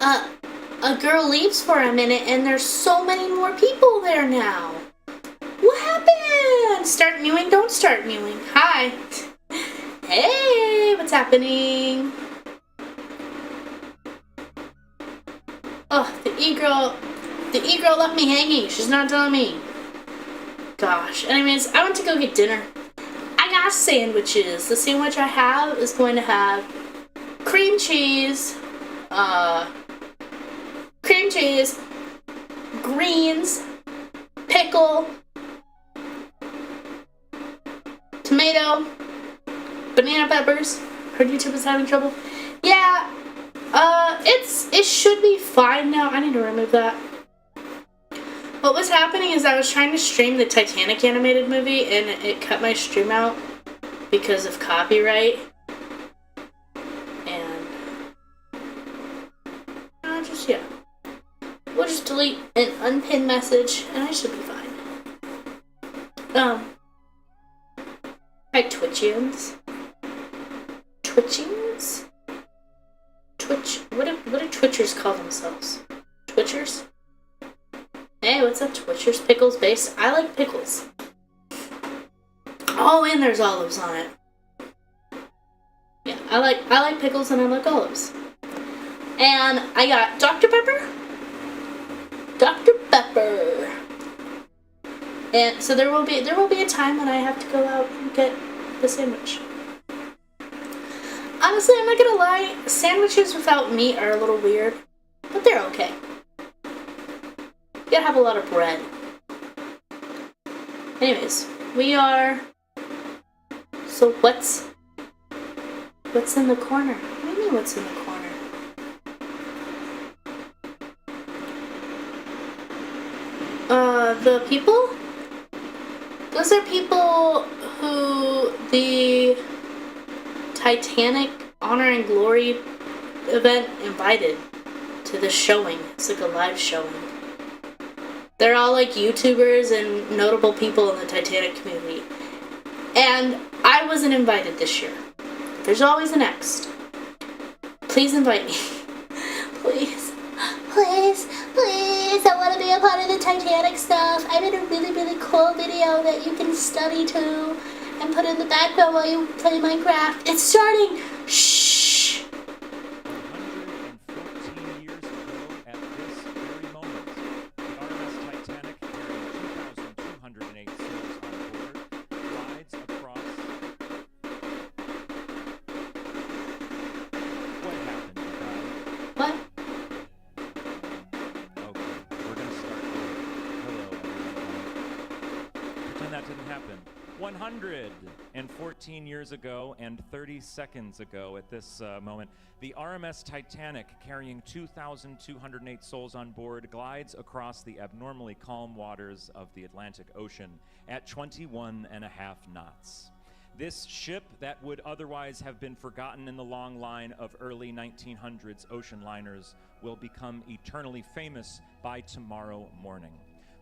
a girl leaves for a minute and there's so many more people there now. What happened? Start mewing, don't start mewing. Hi. Hey, what's happening? Oh, the e-girl left me hanging. She's not telling me. Gosh. Anyways, I went to go get dinner. I got sandwiches. The sandwich I have is going to have cream cheese, greens, pickle, tomato, banana peppers. Heard YouTube was having trouble. Yeah, it should be fine now. I need to remove that. What was happening is I was trying to stream the Titanic animated movie and it cut my stream out because of copyright. And yeah. We'll just delete an unpinned message and I should be fine. Hi Twitchians. Twitchings? What do Twitchers call themselves? Twitchers? Hey, what's up, Twitchers? Pickles based. I like pickles. Oh, and there's olives on it. Yeah, I like pickles and I like olives. And I got Dr. Pepper. Dr. Pepper. And so there will be a time when I have to go out and get the sandwich. Honestly, I'm not gonna lie, sandwiches without meat are a little weird, but they're okay. You gotta have a lot of bread. Anyways, so what's in the corner? What do you mean what's in the corner? The people? Those are people who the Titanic Honor and Glory event invited to the showing. It's like a live showing. They're all like YouTubers and notable people in the Titanic community. And I wasn't invited this year. There's always a next. Please invite me. Please. Please. Please. I want to be a part of the Titanic stuff. I made a really, really cool video that you can study to and put in the background while you play Minecraft. It's starting. Shh. 114 years ago at this very moment, the RMS Titanic, carrying 2,208 souls on board, glides across. What happened, you guys? What? Okay, we're gonna start over. Hello, everyone. Pretend that didn't happen. 114 years ago and 30 seconds ago at this moment, the RMS Titanic, carrying 2,208 souls on board, glides across the abnormally calm waters of the Atlantic Ocean at 21.5 knots. This ship that would otherwise have been forgotten in the long line of early 1900s ocean liners will become eternally famous by tomorrow morning.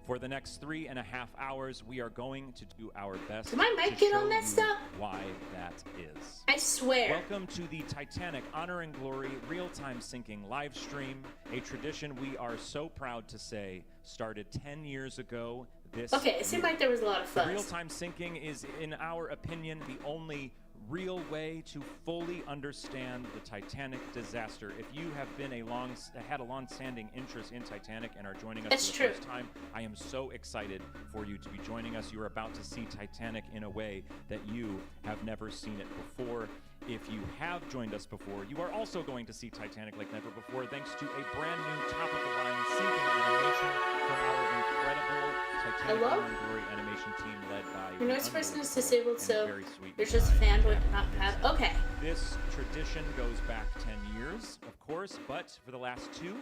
For the next 3.5 hours, we are going to do our best Did my mic to get show all messed you up? why that is. I swear. Welcome to the Titanic Honor and Glory real-time sinking live stream, a tradition we are so proud to say started 10 years ago this Okay, it seemed year. like there was a lot of fuzz. Real-time sinking is, in our opinion, the only real way to fully understand the Titanic disaster. If you have been had a long-standing interest in Titanic and are joining us That's for the true. first time, I am so excited for you to be joining us. You are about to see Titanic in a way that you have never seen it before. If you have joined us before, you are also going to see Titanic like never before, thanks to a brand new top-of-the-line sinking animation from our incredible Titanic Hello? Honor and Glory animation team led by Your noise person is unbelievable disabled, and so very sweet you're just a design, fanboy, Yapping. not have. Okay. This tradition goes back 10 years, of course, but for the last 2,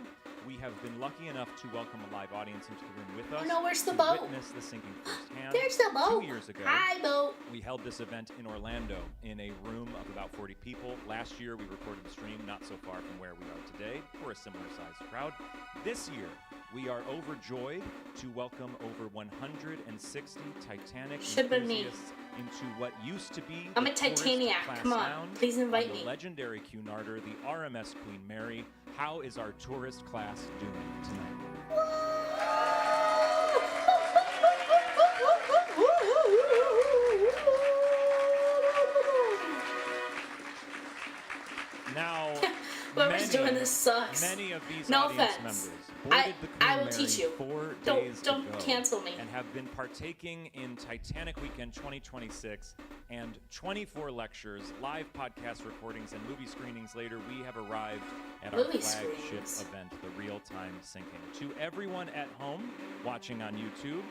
we have been lucky enough to welcome a live audience into the room with us. Oh no, where's the to boat? witness the sinking firsthand. There's the boat. 2 years ago, Hi, boat. we held this event in Orlando in a room of about 40 people. Last year, we recorded the stream not so far from where we are today for a similar sized crowd. This year, we are overjoyed to welcome over 160 Titanic Should've been me. enthusiasts into what used to be I'm the a tourist Titaniac. class Come on, lounge please invite on the me. legendary Cunarder, the RMS Queen Mary. how is our tourist class doing tonight? Now, Whoever's doing this sucks. Many of these No audience offense. members I boarded the will Queen teach Mary you. 4 Don't- days don't ago cancel me. and have been partaking in Titanic Weekend 2026 and 24 lectures, live podcast recordings, and movie screenings later, we have arrived at our Movie flagship screenings. event, the Real-Time Sinking. To everyone at home watching on YouTube,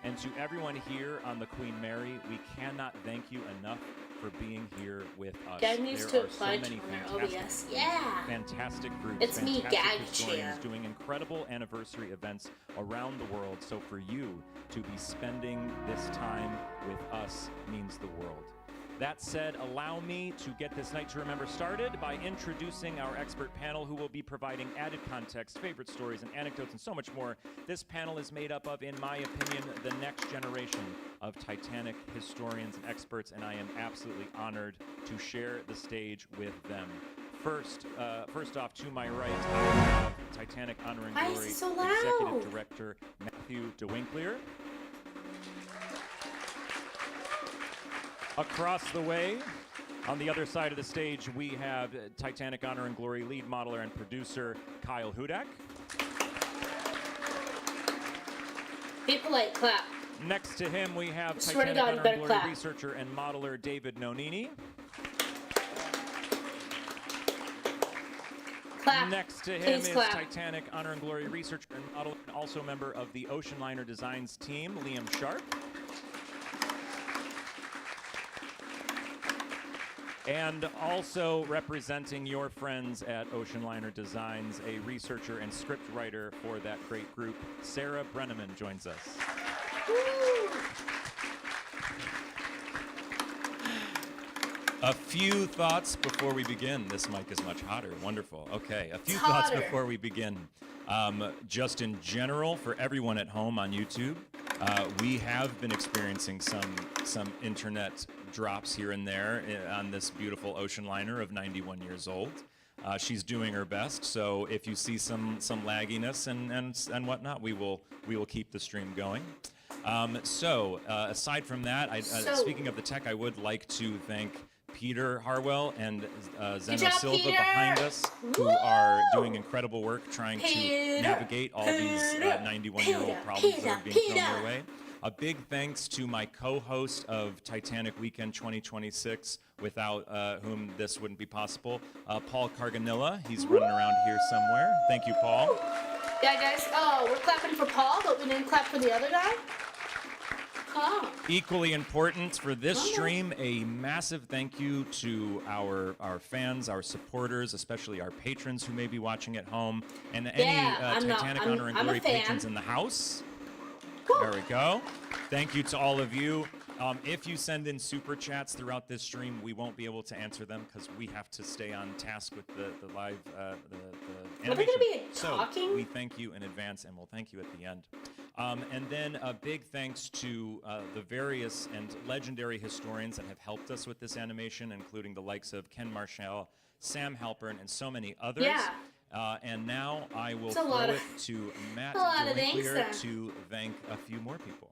and to everyone here on the Queen Mary, we cannot thank you enough for being here with us. Gag needs There to are so apply many to their fantastic OBS. Yeah. fantastic groups, It's me, fantastic Gag historians Chan. doing incredible anniversary events around the world. So for you to be spending this time with us means the world. That said, allow me to get this night to remember started by introducing our expert panel who will be providing added context, favorite stories, and anecdotes, and so much more. This panel is made up of, in my opinion, the next generation of Titanic historians and experts, and I am absolutely honored to share the stage with them. First off, to my right, I have Titanic Honor and Why is Glory it so loud? Executive Director Matthew DeWinkler. Across the way, on the other side of the stage, we have Titanic Honor and Glory lead modeler and producer Kyle Hudak. Be polite, clap. Next to him, we have Swear to Titanic God, you Honor and better Glory clap. researcher and modeler David Nonini. Clap. Next to him Please is clap. Titanic Honor and Glory researcher and modeler, and also member of the Ocean Liner Designs team, Liam Sharp. And also representing your friends at Ocean Liner Designs, a researcher and script writer for that great group, Sarah Brenneman joins us. A few thoughts before we begin. This mic is much hotter. Wonderful. Okay, a few thoughts hotter. before we begin. Just in general, for everyone at home on YouTube, we have been experiencing some internet drops here and there on this beautiful ocean liner of 91 years old. She's doing her best, so if you see some lagginess and whatnot, we will keep the stream going. Aside from that, speaking of the tech, I would like to thank Peter Harwell and Zeno job, Silva Peter! behind us, who Woo! are doing incredible work trying Peter! to navigate all these Peter! 91-year-old Peter! problems that are being thrown Peter! their way. A big thanks to my co-host of Titanic Weekend 2026, without whom this wouldn't be possible, Paul Carganilla. He's running around here somewhere. Thank you, Paul. Yeah, guys. Oh, we're clapping for Paul, but we didn't clap for the other guy? Huh. Equally important for this stream, a massive thank you to our fans, our supporters, especially our patrons who may be watching at home, and any Titanic Honor and I'm a Glory fan. patrons in the house. Woo. There we go. Thank you to all of you. If you send in super chats throughout this stream, we won't be able to answer them because we have to stay on task with the live the animation. Are they gonna be talking? So we thank you in advance, and we'll thank you at the end. And then a big thanks to the various and legendary historians that have helped us with this animation, including the likes of Ken Marshall, Sam Halpern, and so many others. Yeah. And now I will It's a throw lot it of- to Matt a lot of thanks DeWinkler then. to thank a few more people.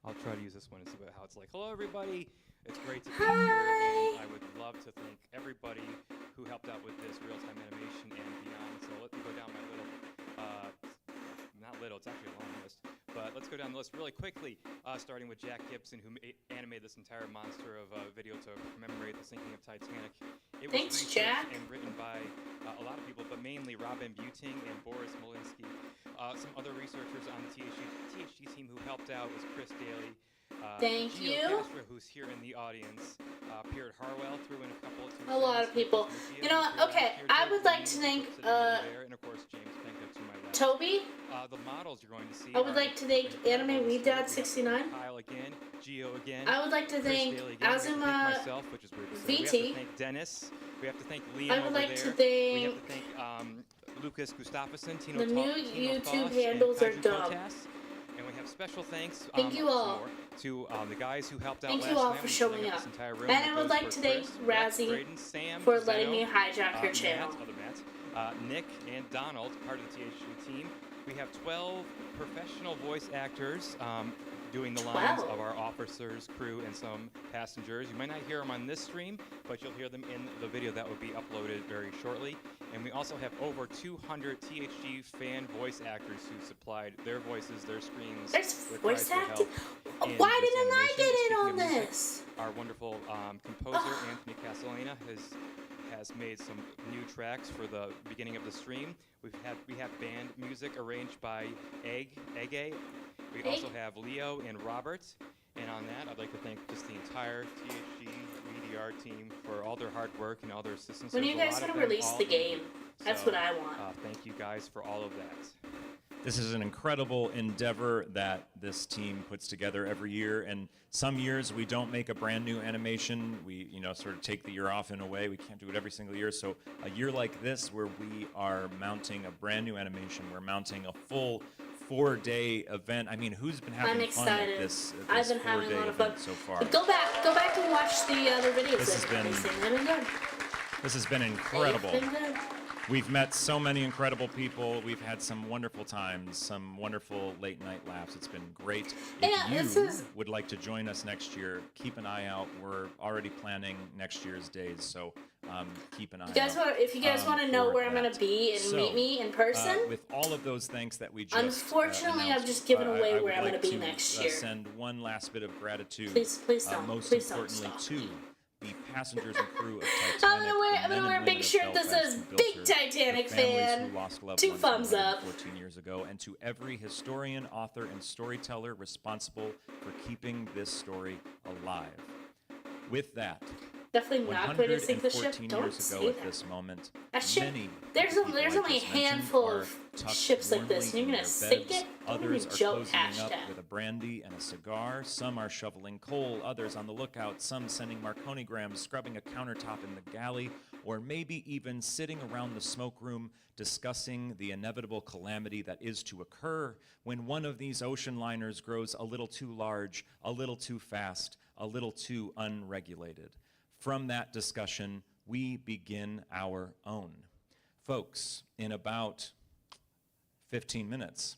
I'll try to use this one to see about how it's like. Hello, everybody. It's great to be Hi. here, and I would love to thank everybody who helped out with this real-time animation and beyond. So let me go down my little, not little, it's actually a long list. But let's go down the list really quickly, starting with Jack Gibson, who animated this entire monster of a video to commemorate the sinking of Titanic. It was Thanks, researched Jack. and written by a lot of people, but mainly Robin Buting and Boris Molinsky. Some other researchers on the THG team who helped out was Chris Daly. Thank Gio you. Castro, who's here in the audience. Pierre Harwell threw in a couple of A lot of people. You know what? Okay, I would like to thank and of course James Penko to my left. Toby. The models you're going to see. I would like to thank Anime Weed Dad 69. Kyle again, Gio again. I would like to Chris thank Daly again. We have to thank Azuma myself, which is weird to say. We have VT. to thank Dennis. We have to thank Liam I would over like there. to We have thank to thank Lucas Gustafsson, Tino the new Tino YouTube Foss, handles and are Kaiju dumb. Kotas. And we have special thanks Thank you all. to the guys who helped out Thank last you all night for when showing setting up. this entire room. And That I would goes like for to thank Chris, Rex, Razzie Braden, Sam, for letting Zeno, me hijack her Matt, channel. other Matt, Nick and Donald, part of the THG team. We have 12 professional voice actors doing the lines 12? of our officers, crew, and some passengers. You might not hear them on this stream, but you'll hear them in the video that will be uploaded very shortly. And we also have over 200 THG fan voice actors who supplied their voices, their screens, There's their voice cries for acting. help in Why this didn't I animation. get in Speaking on of music, this? our wonderful composer, Anthony Castellana, has made some new tracks for the beginning of the stream. We have band music arranged by Egg. We also have Leo and Robert. And on that, I'd like to thank just the entire THG VDR team for all their hard work and all their assistance. When are There's you a guys lot gonna of them release all the in game? here. That's So, what I want. Thank you guys for all of that. This is an incredible endeavor that this team puts together every year, and some years we don't make a brand new animation. We, sort of take the year off in a way. We can't do it every single year. So a year like this, where we are mounting a brand new animation, we're mounting a full 4-day event. I mean, who's been having I'm fun at excited. this I've been having a 4-day lot of fun. event so far? But go back and watch the other videos. This has been- They've been good. This has been incredible. They've been good. We've met so many incredible people. We've had some wonderful times, some wonderful late night laughs. It's been great. Yeah, If this you is- would like to join us next year, keep an eye out. We're already planning next year's days, so keep an eye out. If you guys want to know for where I'm that. gonna be and So, meet me in person, with all of those thanks that we just Unfortunately, I've announced, just given away I where would I'm like gonna be to, next year. Send one last bit of gratitude. Please don't. Most Please don't importantly, stop to me. the passengers and crew of Titanic. I'm gonna wear a big shirt that says Big Titanic fan. Who lost loved 2 ones thumbs up. 14 years ago, and to every historian, author, and storyteller responsible for keeping this story alive. With that, Definitely not going to sink the ship. 114 Don't years ago say at that. this moment, That ship- many there's of the there's people I only a just mentioned handful are of tucked ships like this, and you're warmly gonna in their sink beds. it? Don't Others even are joke, closing up hashtag. with a brandy and a cigar. Some are shoveling coal, others on the lookout, some sending Marconigrams, scrubbing a countertop in the galley, or maybe even sitting around the smoke room discussing the inevitable calamity that is to occur when one of these ocean liners grows a little too large, a little too fast, a little too unregulated. From that discussion, we begin our own. Folks, in about 15 minutes,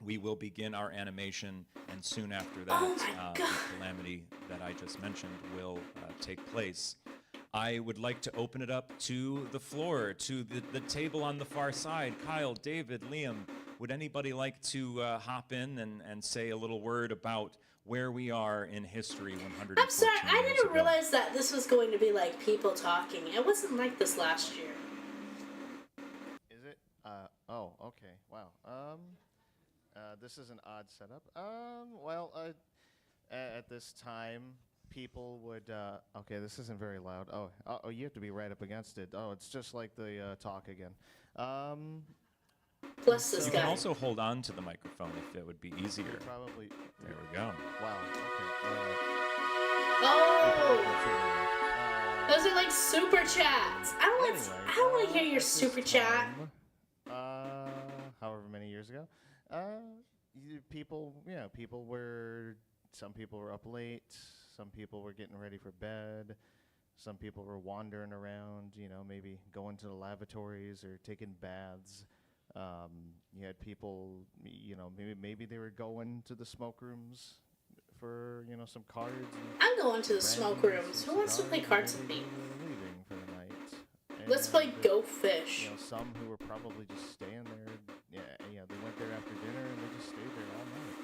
we will begin our animation, and soon after that, the calamity that I just mentioned will take place. I would like to open it up to the floor, to the table on the far side. Kyle, David, Liam, would anybody like to hop in and say a little word about where we are in history 114 I'm sorry, I years didn't ago? realize that this was going to be like people talking. It wasn't like this last year. Is it? Oh, okay. Wow. This is an odd setup. At this time, people would. Okay, this isn't very loud. Oh, you have to be right up against it. Oh, it's just like the talk again. Bless this You guy. can also hold on to the microphone if it would be easier. Probably. There we go. Wow. Okay. Oh, those are like super chats. I don't want to hear your at this super chat. time, however many years ago, people were. Some people were up late. Some people were getting ready for bed. Some people were wandering around. Maybe going to the lavatories or taking baths. You had people. Maybe they were going to the smoke rooms for some cards. And I'm going to the smoke brandy, rooms. some Who wants to play cigars, cards and with me? maybe they were leaving for the night. Let's play And, Go Fish. some who were probably just staying there. Yeah, they went there after dinner and they just stayed there all night.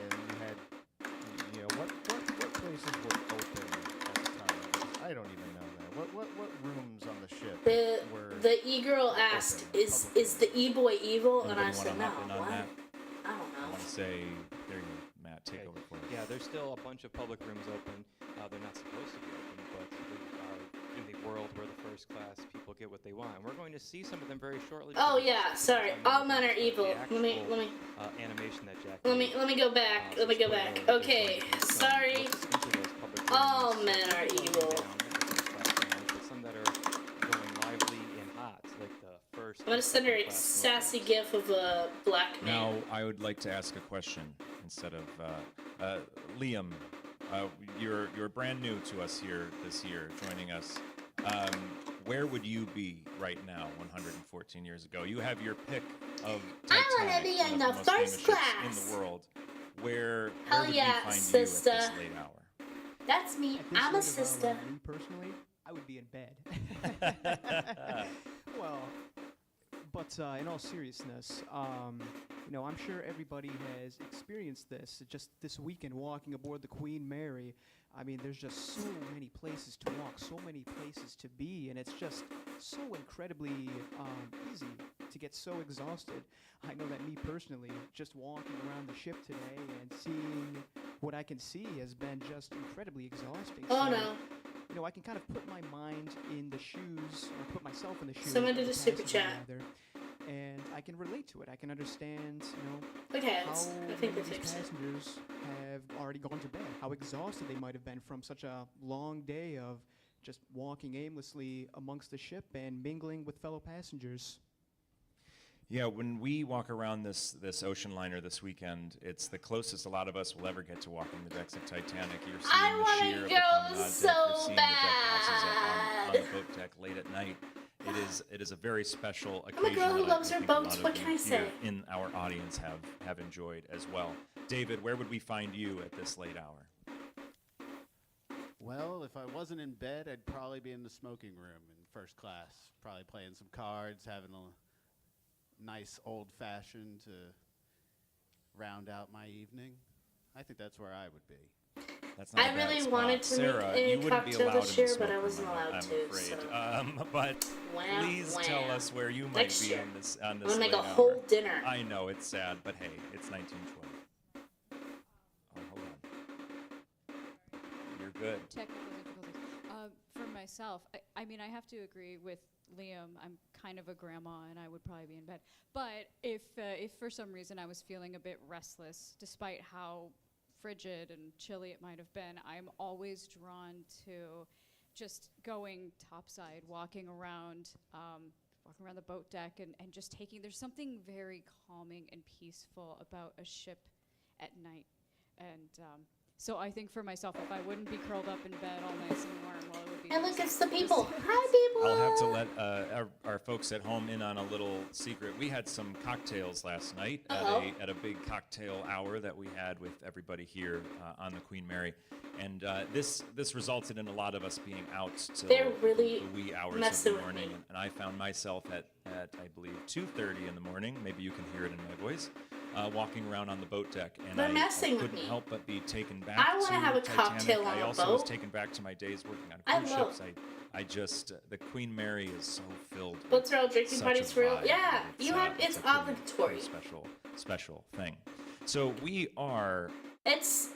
And you had, what places were open at the time? Because I don't even know that. What rooms on the ship were? The e-girl asked, open, is public the e-boy evil? And I Anybody said, wanna no. hop in on What? that? I don't I know. want to say, there you go, Matt, take Okay. over for us. Yeah, there's still a bunch of public rooms open. They're not supposed to be open, but they are in the world where the first class people get what they want. And we're going to see some of them very shortly. Oh because yeah, sorry. some of All the men are things, evil. the Let me actual, animation that Jack let made, me go back. Let me go back. spoiler, Okay, there's going to be some sorry. looks into those public All rooms, men are slowing evil. down, but some that are going lively and hot, like the first. I'm gonna and send her second a class sassy smokers. gif of a black Now, man. I would like to ask a question instead of Liam. You're brand new to us here this year, joining us. where would you be right now 114 years ago? You have your pick of I wanna Titanic, be one in of the most famous first ships class. in the world. Where Hell would yeah, we find sister. you at this late hour? That's me. At this I'm a late of hour, sister. me personally, I would be in bed. Well, but in all seriousness, I'm sure everybody has experienced this just this weekend walking aboard the Queen Mary. I mean, there's just so many places to walk, so many places to be, and it's just so incredibly easy to get so exhausted. I know that me personally, just walking around the ship today and seeing what I can see has been just incredibly exhausting. Oh So, no. I can kind of put my mind in the shoes, or put myself in the shoes. Someone of did the a super passenger, chat. rather, and I can relate to it. I can understand, Okay, how I think many they of these fixed it. passengers have already gone to bed, how exhausted they might have been from such a long day of just walking aimlessly amongst the ship and mingling with fellow passengers. Yeah, when we walk around this ocean liner this weekend, it's the closest a lot of us will ever get to walking the decks of Titanic. You're seeing I the wanna sheer of the go promenade deck. so You're seeing the deck houses on the bad. boat deck late at night. It is a very special I'm a occasion girl who that I loves her think a lot boats. of What can you I say? here in our audience have enjoyed as well. David, where would we find you at this late hour? Well, if I wasn't in bed, I'd probably be in the smoking room in first class, probably playing some cards, having a nice old-fashioned to round out my evening. I think that's where I would be. That's not I a bad really spot. wanted to Sarah, make a you wouldn't be cocktail allowed this in the year, but I smoke wasn't room, allowed I'm to, afraid. so. But Wham, please tell wham. us where you might Next be year. on this I'm late gonna make a hour. whole dinner. I know it's sad, but hey, it's 1920. Oh, hold on. You're good. Technical difficulties. For myself, I mean, I have to agree with Liam. I'm kind of a grandma, and I would probably be in bed. But if for some reason I was feeling a bit restless, despite how frigid and chilly it might have been, I'm always drawn to just going topside, walking around the boat deck, and just taking. There's something very calming and peaceful about a ship at night, and so I think for myself, if I wouldn't be curled up in bed all nice and warm, well, it would be. Hey, look, nice it's the just- people. Hi, people. I'll have to let our folks at home in on a little secret. We had some cocktails last night at a big cocktail hour that we had with everybody here on the Queen Mary, and this resulted in a lot of us being out till They're really the wee hours of messing the with morning, me. and I found myself at I believe 2:30 in the morning. Maybe you can hear it in my voice. Walking around on the boat deck, and They're I messing with couldn't me. help but be taken back I wanna to have a Titanic. cocktail on I a also was boat. taken back to my days working on I cruise love- ships. I just the Queen Mary is so filled. with Boats are all drinking such parties a for real. vibe Yeah, that it's a pretty obligatory. special thing. So we are It's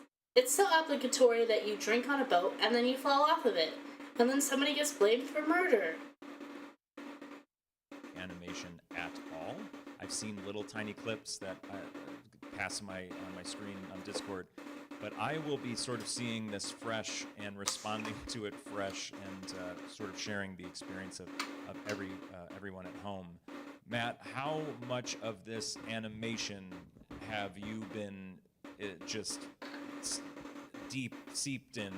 so obligatory that you drink on a boat and then you fall off of it, and then somebody gets blamed for murder. animation at all. I've seen little tiny clips that pass on my screen on Discord, but I will be sort of seeing this fresh and responding to it fresh and sort of sharing the experience of everyone at home. Matt, how much of this animation have you been just deep seeped in?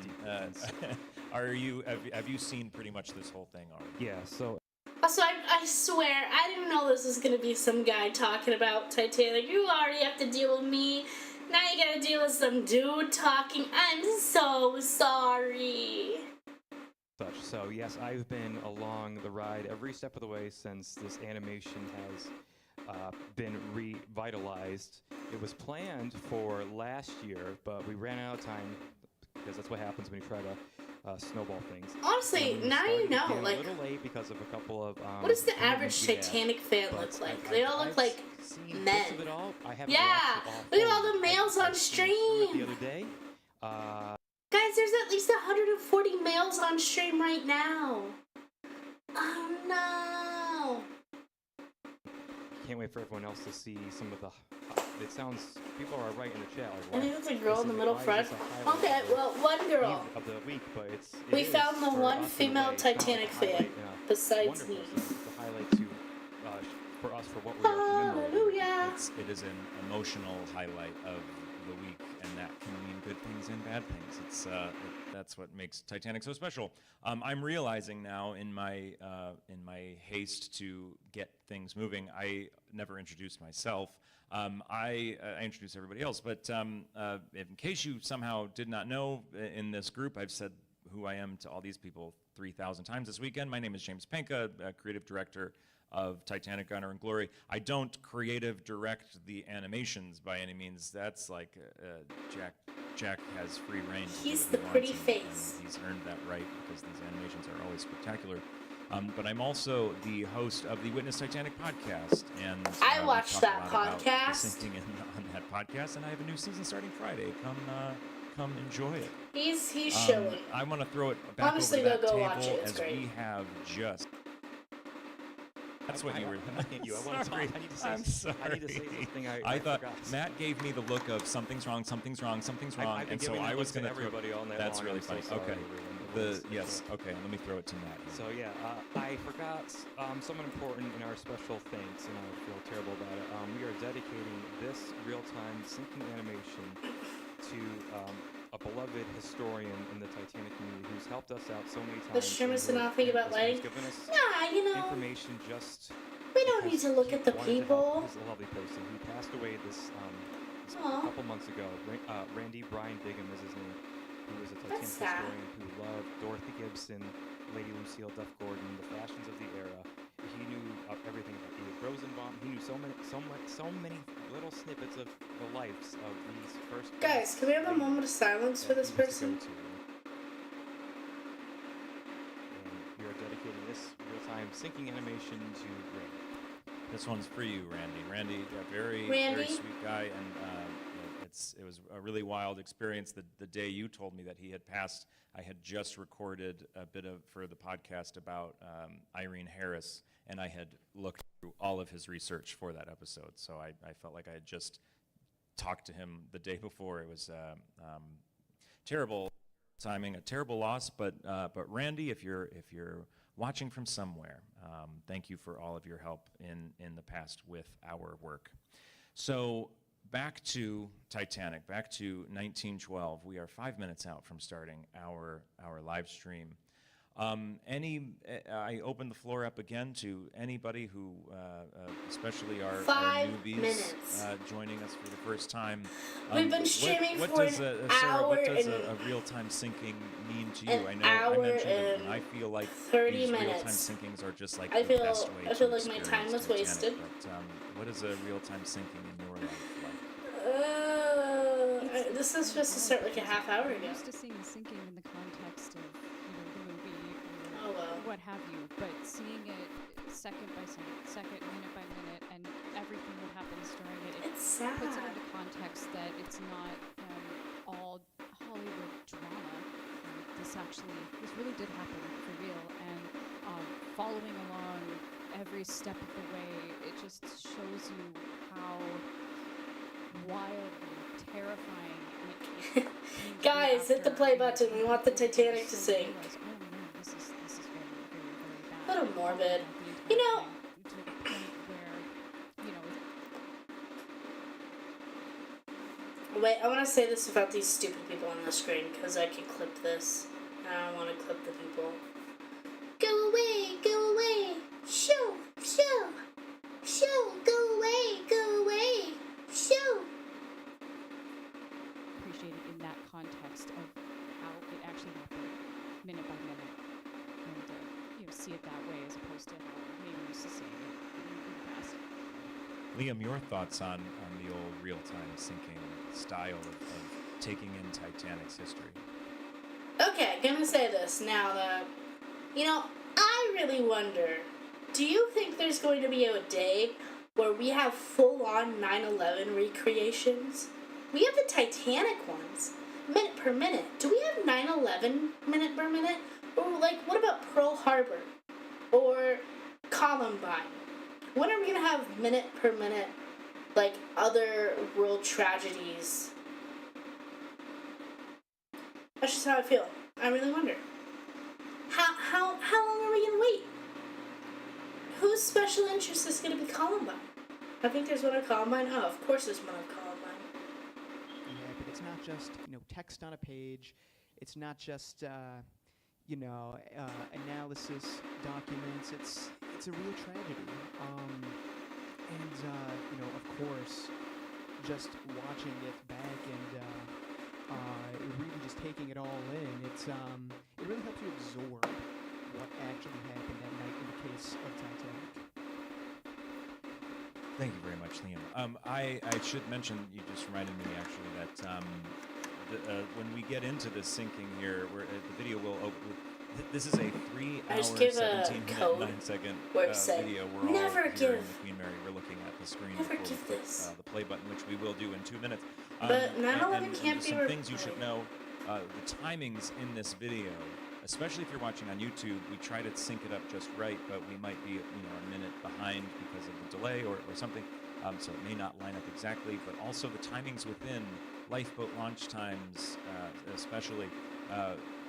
Have you seen pretty much this whole thing already? Yeah, so Also, I swear, I didn't know this was gonna be some guy talking about Titanic. You already have to deal with me. Now you gotta deal with some dude talking. I'm so sorry. such. So yes, I've been along the ride every step of the way since this animation has been revitalized. It was planned for last year, but we ran out of time because that's what happens when you try to snowball things. Honestly, And we now you started know, getting like, a little late because of a couple of what does the commitments average we had. Titanic fan But look like? I've- They all I've look like seen men. bits of it all. I haven't Yeah, watched it all look at all fully. the males on I've seen through it stream. the other day. Guys, there's at least 140 males on stream right now. Oh no. Can't wait for everyone else to see some of the. It sounds people are right in the chat. Like, I think it's a girl in the middle why is front. this a highlight Okay, of the well, one girl. eve of the week, but it We is found the for one us in a female way. It's not Titanic a fan highlight in a besides wonderful me. sense. It's a highlight to for us for what we are commemorating. Hallelujah. It is an emotional highlight of the week, and that can mean good things and bad things. That's what makes Titanic so special. I'm realizing now in my haste to get things moving, I never introduced myself. I introduced everybody else, but in case you somehow did not know, in this group, I've said who I am to all these people 3,000 times this weekend. My name is James Penka, creative director of Titanic, Honor and Glory. I don't creative direct the animations by any means. That's like Jack has free reign. He's to the do what he pretty wants, face. and he's earned that right because these animations are always spectacular. But I'm also the host of the Witness Titanic podcast, and I we watched talk that a lot about the podcast. sinking on that podcast, and I have a new season starting Friday. Come enjoy it. He's showing. I want to throw it back Honestly, over to that go table watch it. It's as great. we have just. That's what you were. You. I want to talk. I need to say. I'm sorry. I need to say something. I thought forgot. Matt gave me the look of something's wrong, something's wrong, something's wrong, I've been and so giving I that was look to going to everybody all night That's long. really I'm so funny. sorry, Okay. everyone. Yes. Okay. Let me throw it to Matt. So yeah, I forgot someone important in our special thanks, and I feel terrible about it. We are dedicating this real-time syncing animation to a beloved historian in the Titanic community who's helped us out so many times. The Sherman's and who not thinking about has lighting. given us Nah, you know, information just. we don't need because to look he at the wanted to help. people. He's a lovely person. He passed away this a Aw. couple months ago. Randy Brian Bigham is his name. He was a Titanic That's sad. historian who loved Dorothy Gibson, Lady Lucille Duff Gordon, the fashions of the era. He knew everything about Edith Rosenbaum. He knew so many little snippets of the lives of these first. Guys, can we have a ladies moment of silence for that this he used to go person? to. And we are dedicating this real-time syncing animation to Randy. This one's for you, Randy. Randy, a very Randy? sweet guy, and it was a really wild experience. The day you told me that he had passed, I had just recorded a bit for the podcast about Irene Harris, and I had looked through all of his research for that episode. So I felt like I had just talked to him the day before. It was terrible timing, a terrible loss. But Randy, if you're watching from somewhere, thank you for all of your help in the past with our work. So back to Titanic, back to 1912. We are 5 minutes out from starting our live stream. I open the floor up again to anybody who, especially our 5 newbies, minutes. joining us for the first time. We've been streaming for an Sarah, hour what does and a real-time syncing mean to an you? I know hour I mentioned it, and and I feel like 30 these real-time minutes. syncings are just like I the feel- best way I to feel like my time experience was Titanic, wasted. But what is a real-time syncing in your life like? This is supposed to start like a half hour I'm ago. used to seeing the syncing in the context of the movie or Oh, well. what have you, but seeing it second by second, minute by minute, and everything that happens during it, It's sad. puts it into context that it's not all Hollywood drama. This really did happen for real, and following along every step of the way, it just shows you how wildly terrifying it came to be Guys, hit the after, play you know, button. We want the people Titanic to slowly sink. realize, oh no, this is very, very, very bad. Little morbid. The You entire know- thing to the point where, you know, Wait, I want to say this about these stupid people on the screen because I can clip this. I don't want to clip the people. Go away, go away. Shoo, shoo, shoo, go away, go away. Shoo. appreciate it in that context of how it actually happened, minute by minute, and see it that way as opposed to how maybe we used to seeing it in the past. Liam, your thoughts on the old real-time syncing style of taking in Titanic's history? Okay, gonna say this now that, I really wonder, do you think there's going to be a day where we have full-on 9/11 recreations? We have the Titanic ones, minute per minute. Do we have 9/11 minute per minute? Or, what about Pearl Harbor? Or Columbine? When are we gonna have minute per minute, other world tragedies? That's just how I feel. I really wonder. How long are we gonna wait? Whose special interest is gonna be Columbine? I think there's one of Columbine. Oh, of course there's one of Columbine. just, text on a page. It's not just, analysis documents. It's a real tragedy. Of course, just watching it back and really just taking it all in, it really helps you absorb what actually happened that night in the case of Titanic. Thank you very much, Liam. I should mention, you just reminded me actually that when we get into the sinking here, the video will open. This is a 3-hour, 17-minute, 9-second video. We're all here in the Queen Mary. We're looking at the screen before we click the play button, which we will do in 2 minutes. But 9/11 can't be some things you should know. The timings in this video, especially if you're watching on YouTube, we try to sync it up just right, but we might be a minute behind because of the delay or something. So it may not line up exactly, but also the timings within lifeboat launch times, especially.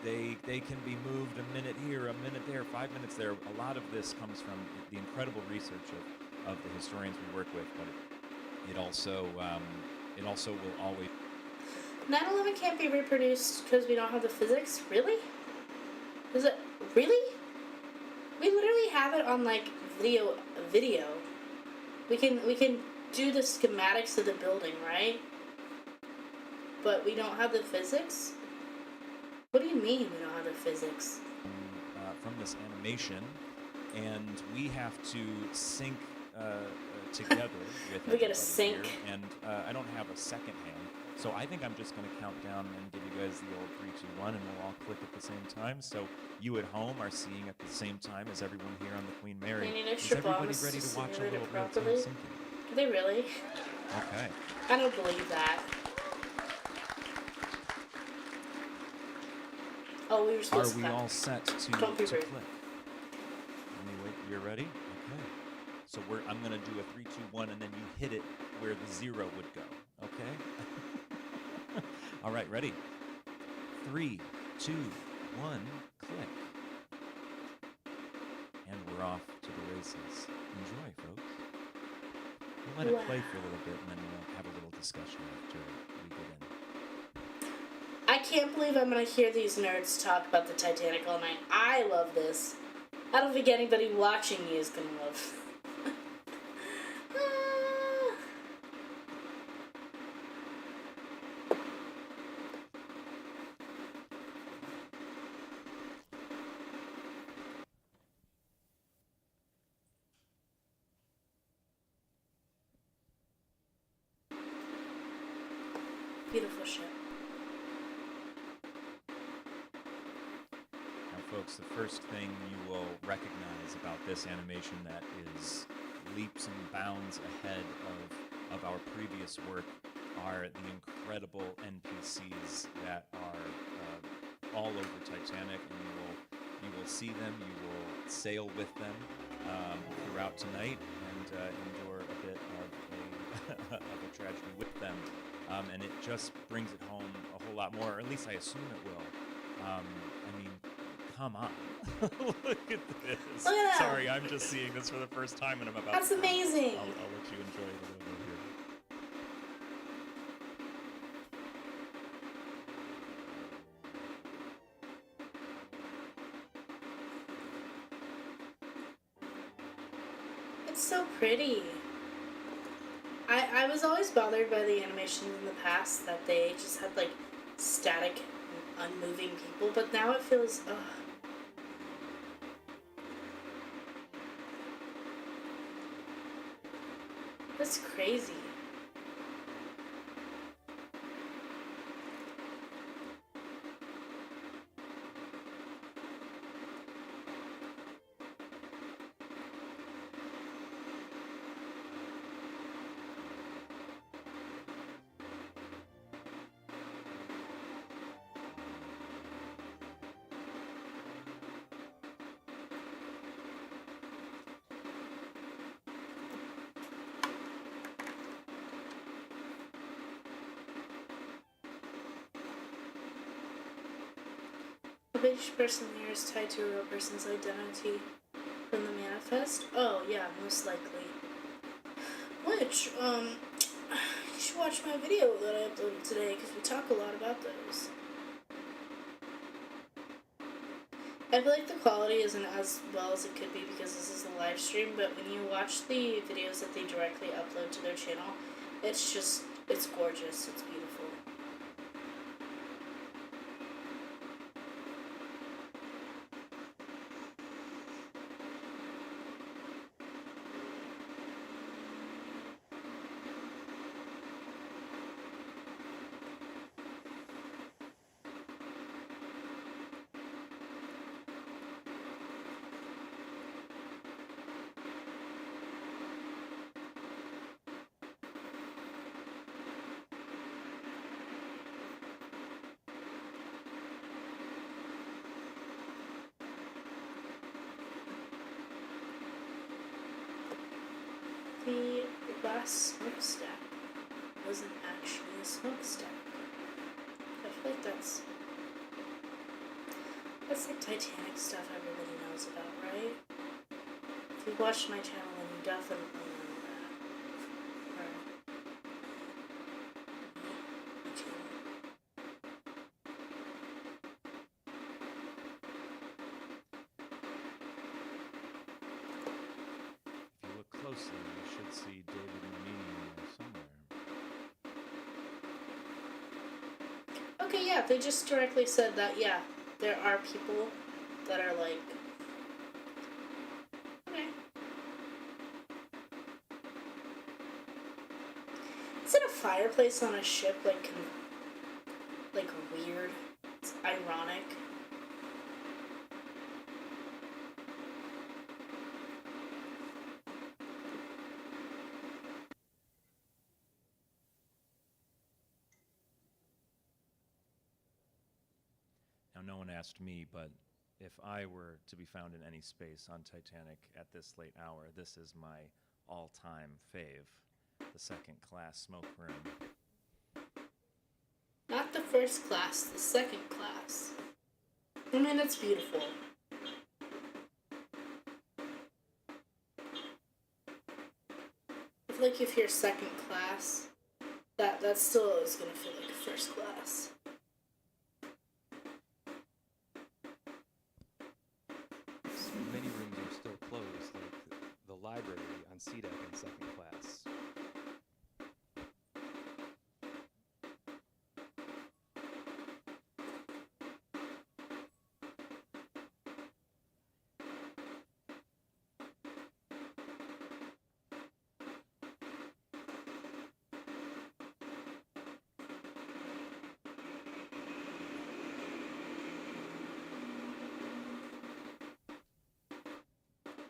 They can be moved a minute here, a minute there, 5 minutes there. A lot of this comes from the incredible research of the historians we work with, but it also will always. 9/11 can't be reproduced because we don't have the physics. Really? Is it really? We literally have it on like video. We can do the schematics of the building, right? But we don't have the physics? What do you mean we don't have the physics? From this animation, and we have to sync together with we get a sync. Here, and I don't have a second hand, so I think I'm just going to count down and give you guys the old 3, 2, 1, and we'll all click at the same time. So you at home are seeing at the same time as everyone here on the Queen Mary. They need Is extra everybody bombs ready to watch a simulate little it real-time properly? syncing? Do they really? Okay. I don't believe that. Oh, we were supposed to. Are we all set to Don't be rude. click? Anyway, you're ready? Okay. So I'm going to do a 3, 2, 1, and then you hit it where the 0 would go. Okay? All right, ready? 3, 2, 1, click. And we're off to the races. Enjoy, folks. We'll let it play for a little bit, and then we'll have a little discussion after we get in. I can't believe I'm gonna hear these nerds talk about the Titanic all night. I love this. I don't think anybody watching me is gonna love. Beautiful ship. Folks, the first thing you will recognize about this animation that is leaps and bounds ahead of our previous work are the incredible NPCs that are all over Titanic, and you will see them, you will sail with them throughout tonight and endure a bit of a tragedy with them, and it just brings it home a whole lot more, or at least I assume it will. I mean, come on. Look at this. Look at that. Sorry, I'm just seeing this for the first time and I'm about That's to. amazing. I'll let you enjoy it a little bit here. It's so pretty. I was always bothered by the animations in the past that they just had like static, unmoving people, but now it feels, ugh. That's crazy. Each person here is tied to a real person's identity from the manifest? Oh, yeah, most likely. Which, You should watch my video that I uploaded today because we talk a lot about those. I feel like the quality isn't as well as it could be because this is a live stream, but when you watch the videos that they directly upload to their channel, it's gorgeous, it's beautiful. The last smokestack wasn't actually a smokestack. I feel like that's like Titanic stuff everybody knows about, right? If you watched my channel, then you definitely know that. Right. My channel. If you look closely, you should see David Manini in there somewhere. Okay, yeah, they just directly said that, yeah, there are people that are like, okay. Isn't a fireplace on a ship like weird? It's ironic. Now, no one asked me, but if I were to be found in any space on Titanic at this late hour, this is my all-time fave, the second class smoke room. Not the first class, the second class. I mean, it's beautiful. I feel like if you're second class, that still is gonna feel like first class. Many rooms are still closed, like the library on C deck in second class.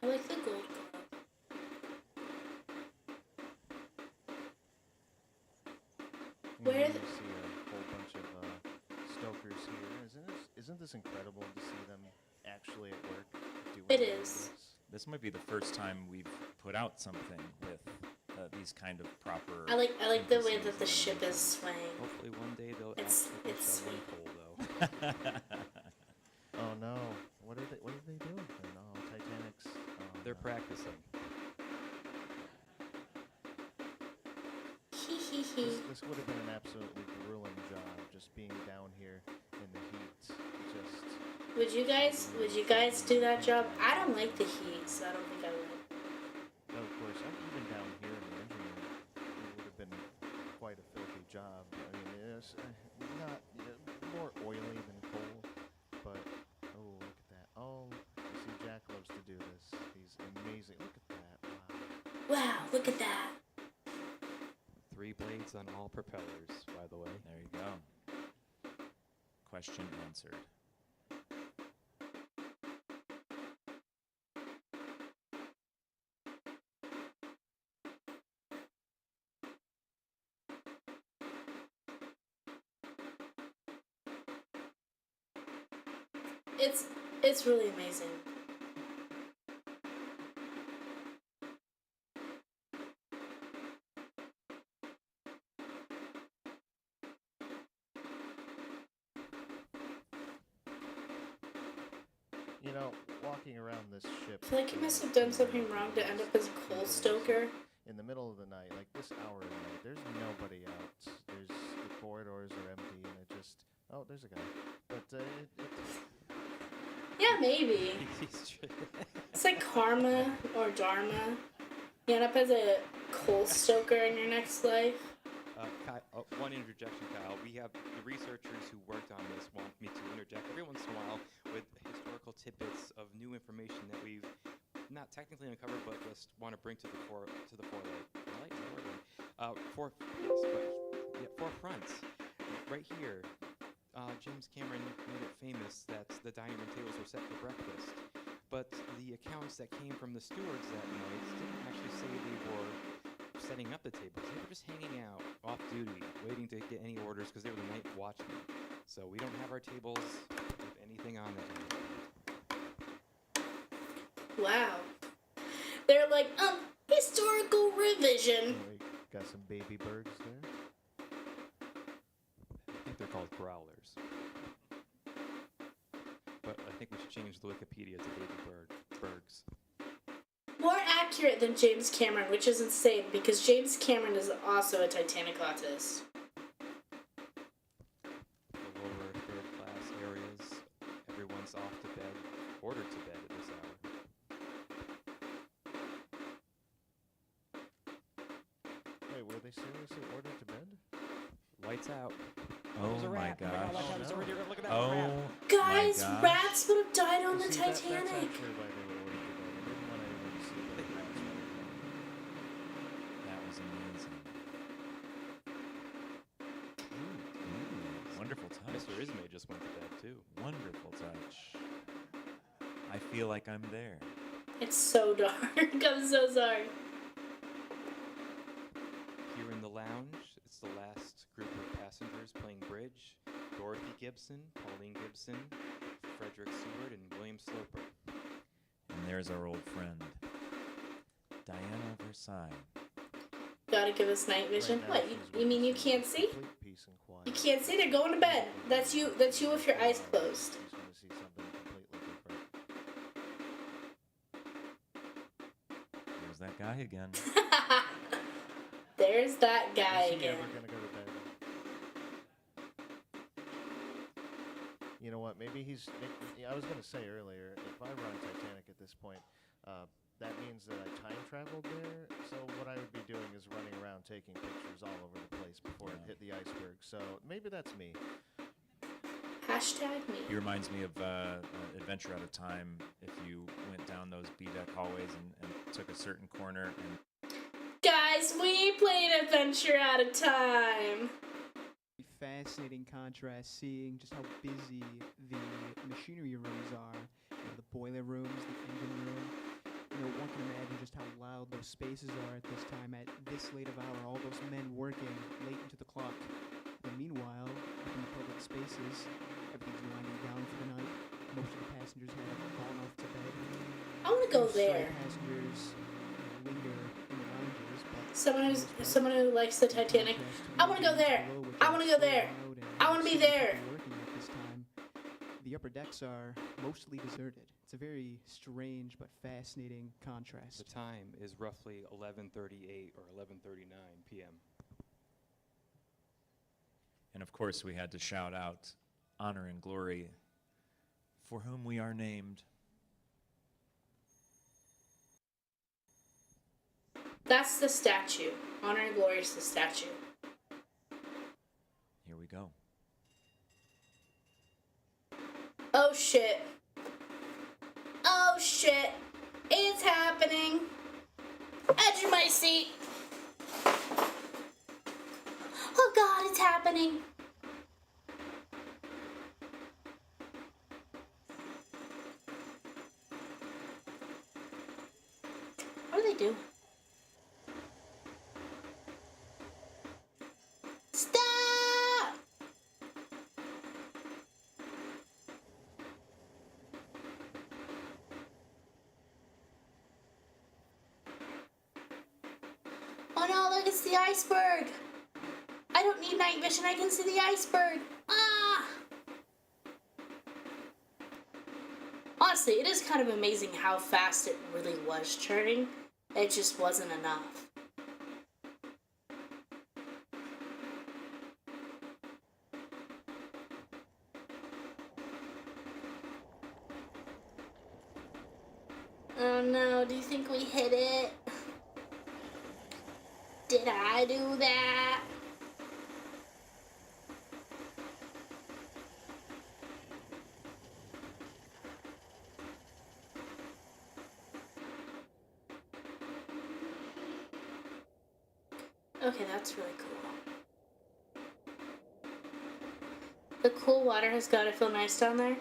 I like the gold club. Where You the- see a whole bunch of stokers here. Isn't this incredible to see them actually at work doing It all of is. this? This might be the first time we've put out something with these kind of proper. I like the way emphases that the and ship is animations. swaying. Hopefully one day they'll It's actually put shoveling sweet. coal, though. Oh no! What are they doing? No, Titanic's. They're practicing. Hee hee hee. This would have been an absolutely grueling job, just being down here in the heat. Would you guys do that job? I don't like the heat, so I don't think I would. Of course, even down here in the engine room, it would have been quite a filthy job. I mean, it's not more oily than coal, but oh, look at that! Oh, you see, Jack loves to do this. He's amazing. Look at that! Wow. Wow, look at that. 3 blades on all propellers, by the way. There you go. Question answered. It's really amazing. You know, walking around this ship. I feel like you must have done something wrong to end up as a coal stoker. in the middle of the night, like this hour of the night, there's nobody out. The corridors are empty, and it just, oh, there's a guy. But Yeah, maybe. It's like karma or dharma. You end up as a coal stoker in your next life. Kyle, one interjection, Kyle. We have the researchers who worked on this want me to interject every once in a while with historical tidbits of new information that we've not technically uncovered, but just want to bring to the forelight. Forefronts. Right here, James Cameron made it famous that the dining room tables were set for breakfast. But the accounts that came from the stewards that night didn't actually say they were setting up the tables. They were just hanging out, off duty, waiting to get any orders because they were the night watchmen. So we don't have our tables with anything on them. Wow. They're like, historical revision. got some baby birds there. I think they're called growlers. But I think we should change the Wikipedia to baby bergs. More accurate than James Cameron, which is insane because James Cameron is also a Titanic artist. The lower third class areas, everyone's off to bed, ordered to bed at this hour. Wait, were they seriously ordered to bed? Lights out. Oh my gosh. Oh, Guys, my gosh. rats would have died on the That's Titanic. actually why they were ordered to bed. I didn't want anyone to see the rats running. That was amazing. Ooh, wonderful touch. Mr. Ismay just went to bed too. Wonderful touch. I feel like I'm there. It's so dark. I'm so sorry. Here in the lounge, it's the last group of passengers playing bridge. Dorothy Gibson, Pauline Gibson, Frederick Seward, and William Sloper. And there's our old friend, Diana Versailles. Gotta give us night vision. Right now, What? she's You mean you witnessing can't see? complete peace and quiet. You can't see. They're going to bed. That's you. That's you with your eyes closed. She's going to see something completely different. There's that guy again. There's that guy Is he again. ever going to go to bed? You know what? Maybe he's. I was going to say earlier, if I were on Titanic at this point, that means that I time traveled there. So what I would be doing is running around taking pictures all over the place before it hit the iceberg. So maybe that's me. Hashtag me. He reminds me of Adventure Out of Time. If you went down those B-deck hallways and took a certain corner and Guys, we played Adventure Out of Time. Fascinating contrast seeing just how busy the machinery rooms are. You know, the boiler rooms, the engine room. You know, one can imagine just how loud those spaces are at this time, at this late of hour, all those men working late into the clock. And meanwhile, up in the public spaces, everything's winding down for the night. Most of the passengers have gone off to bed. I want to go Some there. passengers linger in the lounges, but Someone who likes the Titanic. I want to go there. I want to go there. I want to be there. Working at this time. The upper decks are mostly deserted. It's a very strange but fascinating contrast. The time is roughly 11:38 or 11:39 p.m. of course we had to shout out honor and glory for whom we are named. That's the statue. Honor and Glory is the statue. Here we go. Oh shit. Oh shit. It's happening. Edge of my seat. Oh god, it's happening. What do they do? Stop! Oh no, look, it's the iceberg! I don't need night vision, I can see the iceberg! Ah! Honestly, it is kind of amazing how fast it really was churning. It just wasn't enough. Oh no, do you think we hit it? Did I do that? Okay, that's really cool. The cool water has got to feel nice down there.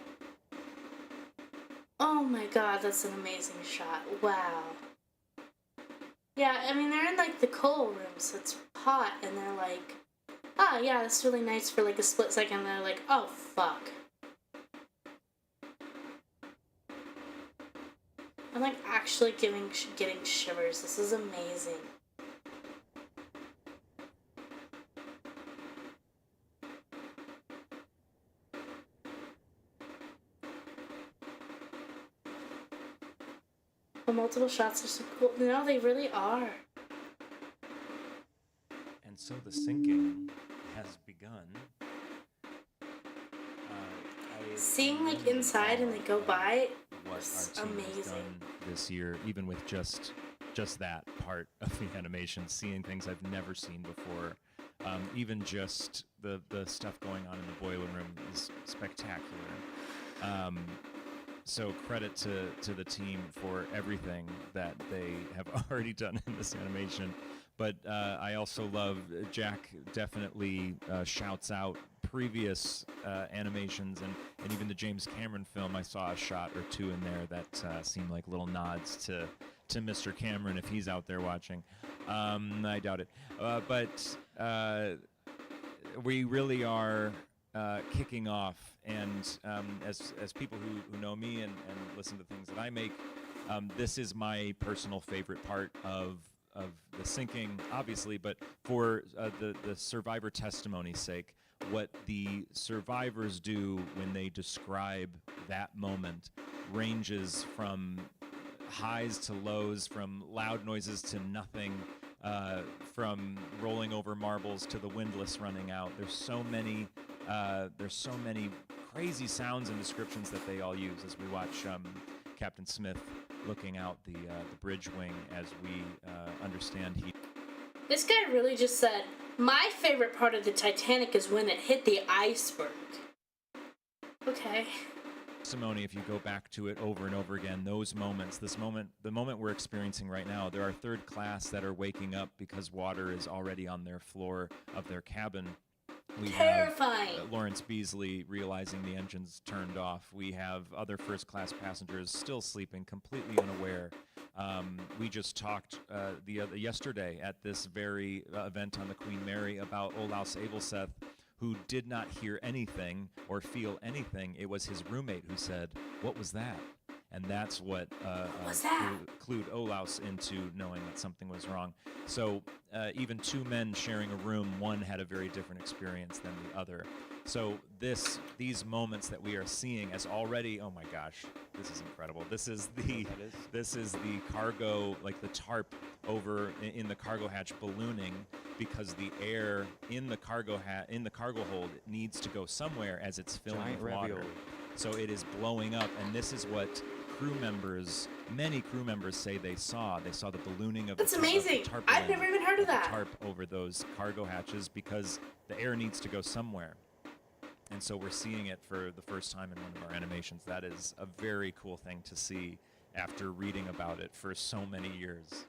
Oh my god, that's an amazing shot. Wow. Yeah, I mean, they're in like the coal room, so it's hot, and they're like, oh yeah, that's really nice for like a split second, and they're like, oh fuck. I'm like actually getting shivers. This is amazing. The multiple shots are so cool. No, they really are. And so the sinking has begun. Seeing like inside and they go by, what it's our team has amazing. done this year, even with just that part of the animation, seeing things I've never seen before. Even just the stuff going on in the boiler room is spectacular. So credit to the team for everything that they have already done in this animation. But I also love, Jack definitely shouts out previous animations and even the James Cameron film. I saw a shot or two in there that seemed like little nods to Mr. Cameron if he's out there watching. I doubt it. But we really are kicking off, and as people who know me and listen to things that I make, this is my personal favorite part of the sinking, obviously, but for the survivor testimony's sake, what the survivors do when they describe that moment ranges from highs to lows, from loud noises to nothing, from rolling over marbles to the windlass running out. There's so many crazy sounds and descriptions that they all use as we watch Captain Smith looking out the bridge wing as we understand he. This guy really just said, my favorite part of the Titanic is when it hit the iceberg. Okay. Testimony, if you go back to it over and over again, those moments, the moment we're experiencing right now, there are third class that are waking up because water is already on their floor of their cabin. We Terrifying. have Lawrence Beasley realizing the engine's turned off. We have other first-class passengers still sleeping, completely unaware. We just talked yesterday at this very event on the Queen Mary about Olaus Abelseth, who did not hear anything or feel anything. It was his roommate who said, "What was that?" And that's what clued Olaus into knowing that something was wrong. So even two men sharing a room, one had a very different experience than the other. So these moments that we are seeing as already, oh my gosh, this is incredible. This is the cargo, like the tarp over in the cargo hatch ballooning, because the air in the cargo hold needs to go somewhere as it's filling with water. So it is blowing up, and this is what many crew members say they saw. They saw the ballooning of That's the amazing. tarp. I've never even heard of that. The tarp over those cargo hatches because the air needs to go somewhere. And so we're seeing it for the first time in one of our animations. That is a very cool thing to see after reading about it for so many years.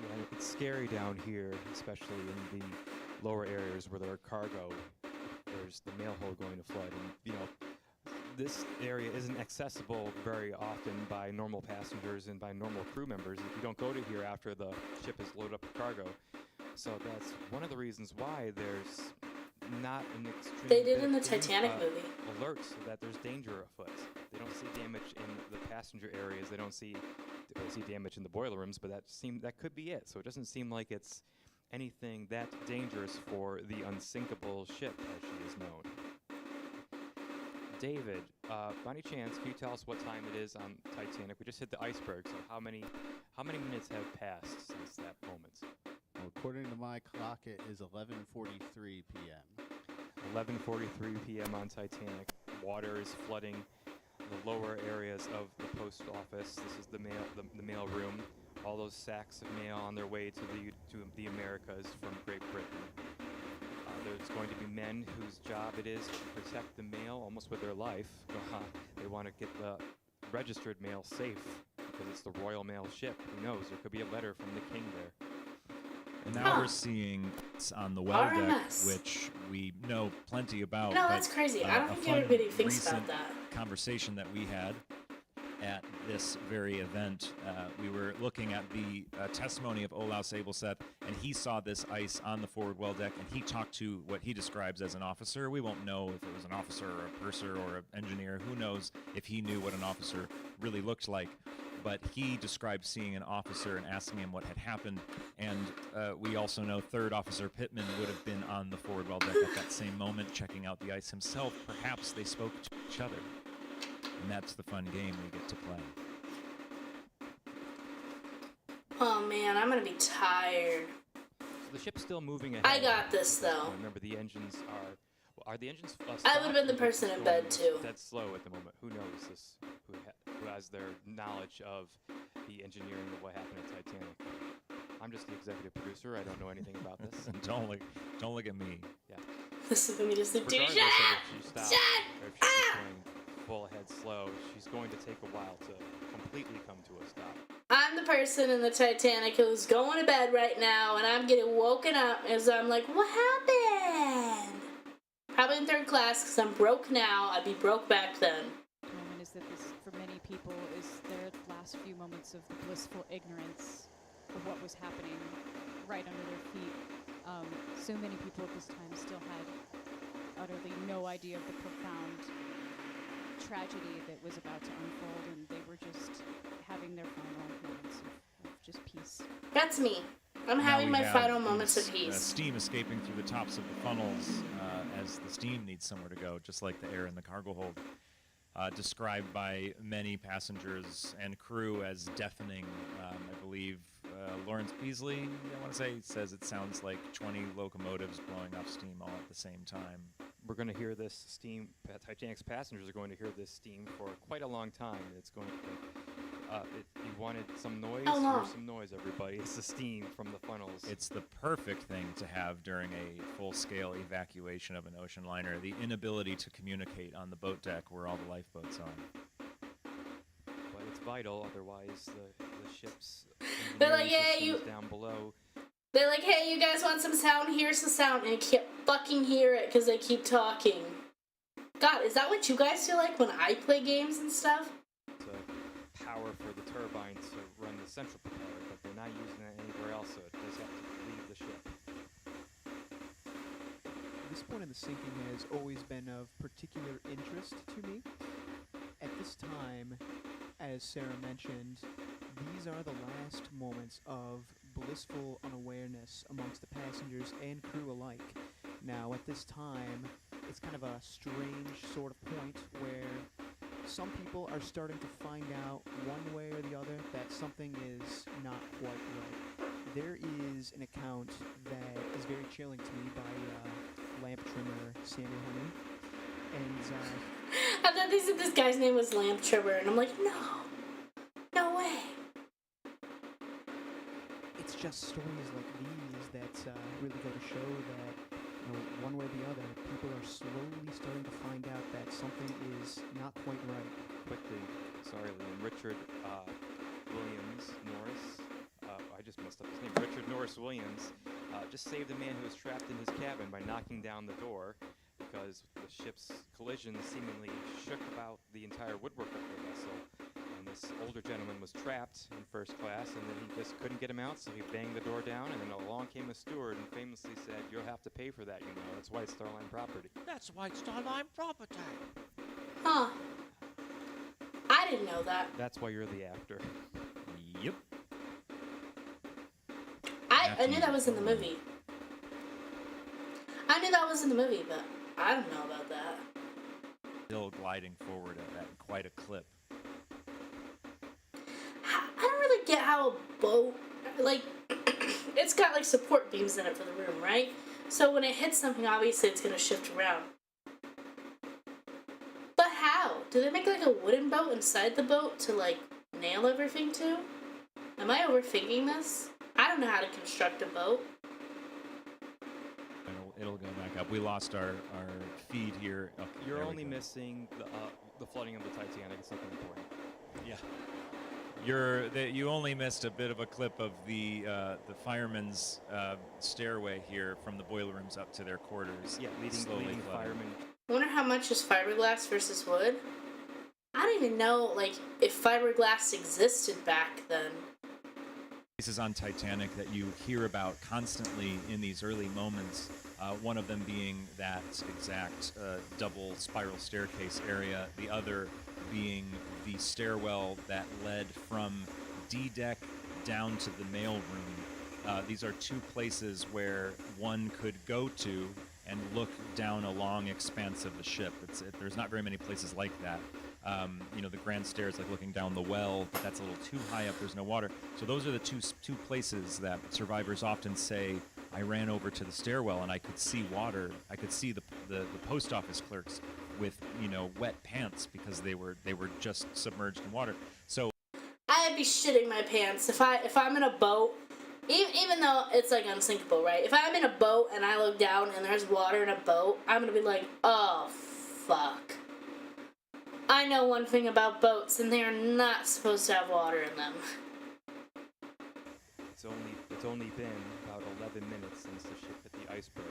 Yeah, it's scary down here, especially in the lower areas where there are cargo. There's the mail hold going to flood, and this area isn't accessible very often by normal passengers and by normal crew members. You don't go to here after the ship is loaded up with cargo. So that's one of the reasons why there's not an extreme. They did in the Titanic movie. Alerts that there's danger afoot. They don't see damage in the passenger areas. They see damage in the boiler rooms, but that could be it. So it doesn't seem like it's anything that dangerous for the unsinkable ship, as she is known. David, by any chance, can you tell us what time it is on Titanic? We just hit the iceberg, so how many minutes have passed since that moment? Well, according to my clock, it is 11:43 p.m. 11:43 p.m. on Titanic. Water is flooding the lower areas of the post office. This is the mail room. All those sacks of mail on their way to the Americas from Great Britain. There's going to be men whose job it is to protect the mail almost with their life. They want to get the registered mail safe because it's the Royal Mail ship. Who knows? There could be a letter from the king there. And now we're seeing it's on the well deck, which we know plenty about. No, that's crazy. I don't think everybody thinks about that. Conversation that we had at this very event, we were looking at the testimony of Olaus Abelseth, and he saw this ice on the forward well deck, and he talked to what he describes as an officer. We won't know if it was an officer or a purser or an engineer. Who knows if he knew what an officer really looked like. But he described seeing an officer and asking him what had happened. And we also know Third Officer Pittman would have been on the forward well deck at that same moment, checking out the ice himself. Perhaps they spoke to each other. And that's the fun game we get to play. Oh man, I'm gonna be tired. So the ship's still moving ahead. I got this though. Remember, the engines are the engines? I would have been the person in bed too. Dead slow at the moment. Who knows this? Who has their knowledge of the engineering of what happened at Titanic? I'm just the executive producer. I don't know anything about this. Don't look at me. Yeah. This is gonna be just a Regardless of if she stops or if she's going full ahead slow, she's going to take a while to completely come to a stop. I'm the person in the Titanic who's going to bed right now, and I'm getting woken up as I'm like, what happened? Probably in third class because I'm broke now. I'd be broke back then. The moment is that this, for many people, is their last few moments of blissful ignorance of what was happening right under their feet. So many people at this time still had utterly no idea of the profound tragedy that was about to unfold, and they were just having their final moments of just peace. That's me. I'm having my final moments of peace. Steam escaping through the tops of the funnels as the steam needs somewhere to go, just like the air in the cargo hold. Described by many passengers and crew as deafening. I believe Lawrence Beasley, I want to say, says it sounds like 20 locomotives blowing off steam all at the same time. We're going to hear this steam. Titanic's passengers are going to hear this steam for quite a long time. It's going to be, you wanted some noise? Here's some noise, everybody. It's the steam from the funnels. It's the perfect thing to have during a full-scale evacuation of an ocean liner, the inability to communicate on the boat deck where all the lifeboats are. But it's vital, otherwise the ship's They're like, engineering systems down below. They're like, hey, you guys want some sound? Here's the sound. And I can't fucking hear it because they keep talking. God, is that what you guys feel like when I play games and stuff? To power for the turbine to run the central propeller, but they're not using that anywhere else, so it does have to leave the ship. This point in the sinking has always been of particular interest to me. At this time, as Sarah mentioned, these are the last moments of blissful unawareness amongst the passengers and crew alike. Now, at this time, it's kind of a strange sort of point where some people are starting to find out one way or the other that something is not quite right. There is an account that is very chilling to me by lamp trimmer Samuel Honey. And I thought they said this guy's name was Lamp Trimmer, and I'm like, no way. It's just stories like these that really go to show that, one way or the other, people are slowly starting to find out that something is not quite right. Quickly, sorry, Liam. Richard Williams Norris. I just messed up his name. Richard Norris Williams just saved a man who was trapped in his cabin by knocking down the door because the ship's collision seemingly shook about the entire woodwork of the vessel. And this older gentleman was trapped in first class, and then he just couldn't get him out, so he banged the door down, and then along came a steward and famously said, "You'll have to pay for that, That's White Star Line property." That's White Star Line property. Huh. I didn't know that. That's why you're the actor. Yep. I knew that was in the movie. I knew that was in the movie, but I don't know about that. Still gliding forward at quite a clip. I don't really get how a boat, it's got support beams in it for the room, right? So when it hits something, obviously it's going to shift around. But how? Do they make like a wooden boat inside the boat to like nail everything to? Am I overthinking this? I don't know how to construct a boat. It'll go back up. We lost our feed here. Okay, You're there we only go. missing the flooding of the Titanic. It's nothing important. Yeah. You only missed a bit of a clip of the firemen's stairway here from the boiler rooms up to their quarters. Yeah, leading flooding. firemen. I wonder how much is fiberglass versus wood? I don't even know, like, if fiberglass existed back then. Places on Titanic that you hear about constantly in these early moments. One of them being that exact double spiral staircase area. The other being the stairwell that led from D deck down to the mail room. These are two places where one could go to and look down a long expanse of the ship. There's not very many places like that. The grand stairs, like looking down the well, but that's a little too high up. There's no water. So those are the two places that survivors often say, I ran over to the stairwell and I could see water. I could see the post office clerks with, wet pants because they were just submerged in water. So I'd be shitting my pants if I'm in a boat, even though it's like unsinkable, right? If I'm in a boat and I look down and there's water in a boat, I'm gonna be like, oh fuck. I know one thing about boats, and they are not supposed to have water in them. It's only been about 11 minutes since the ship hit the iceberg.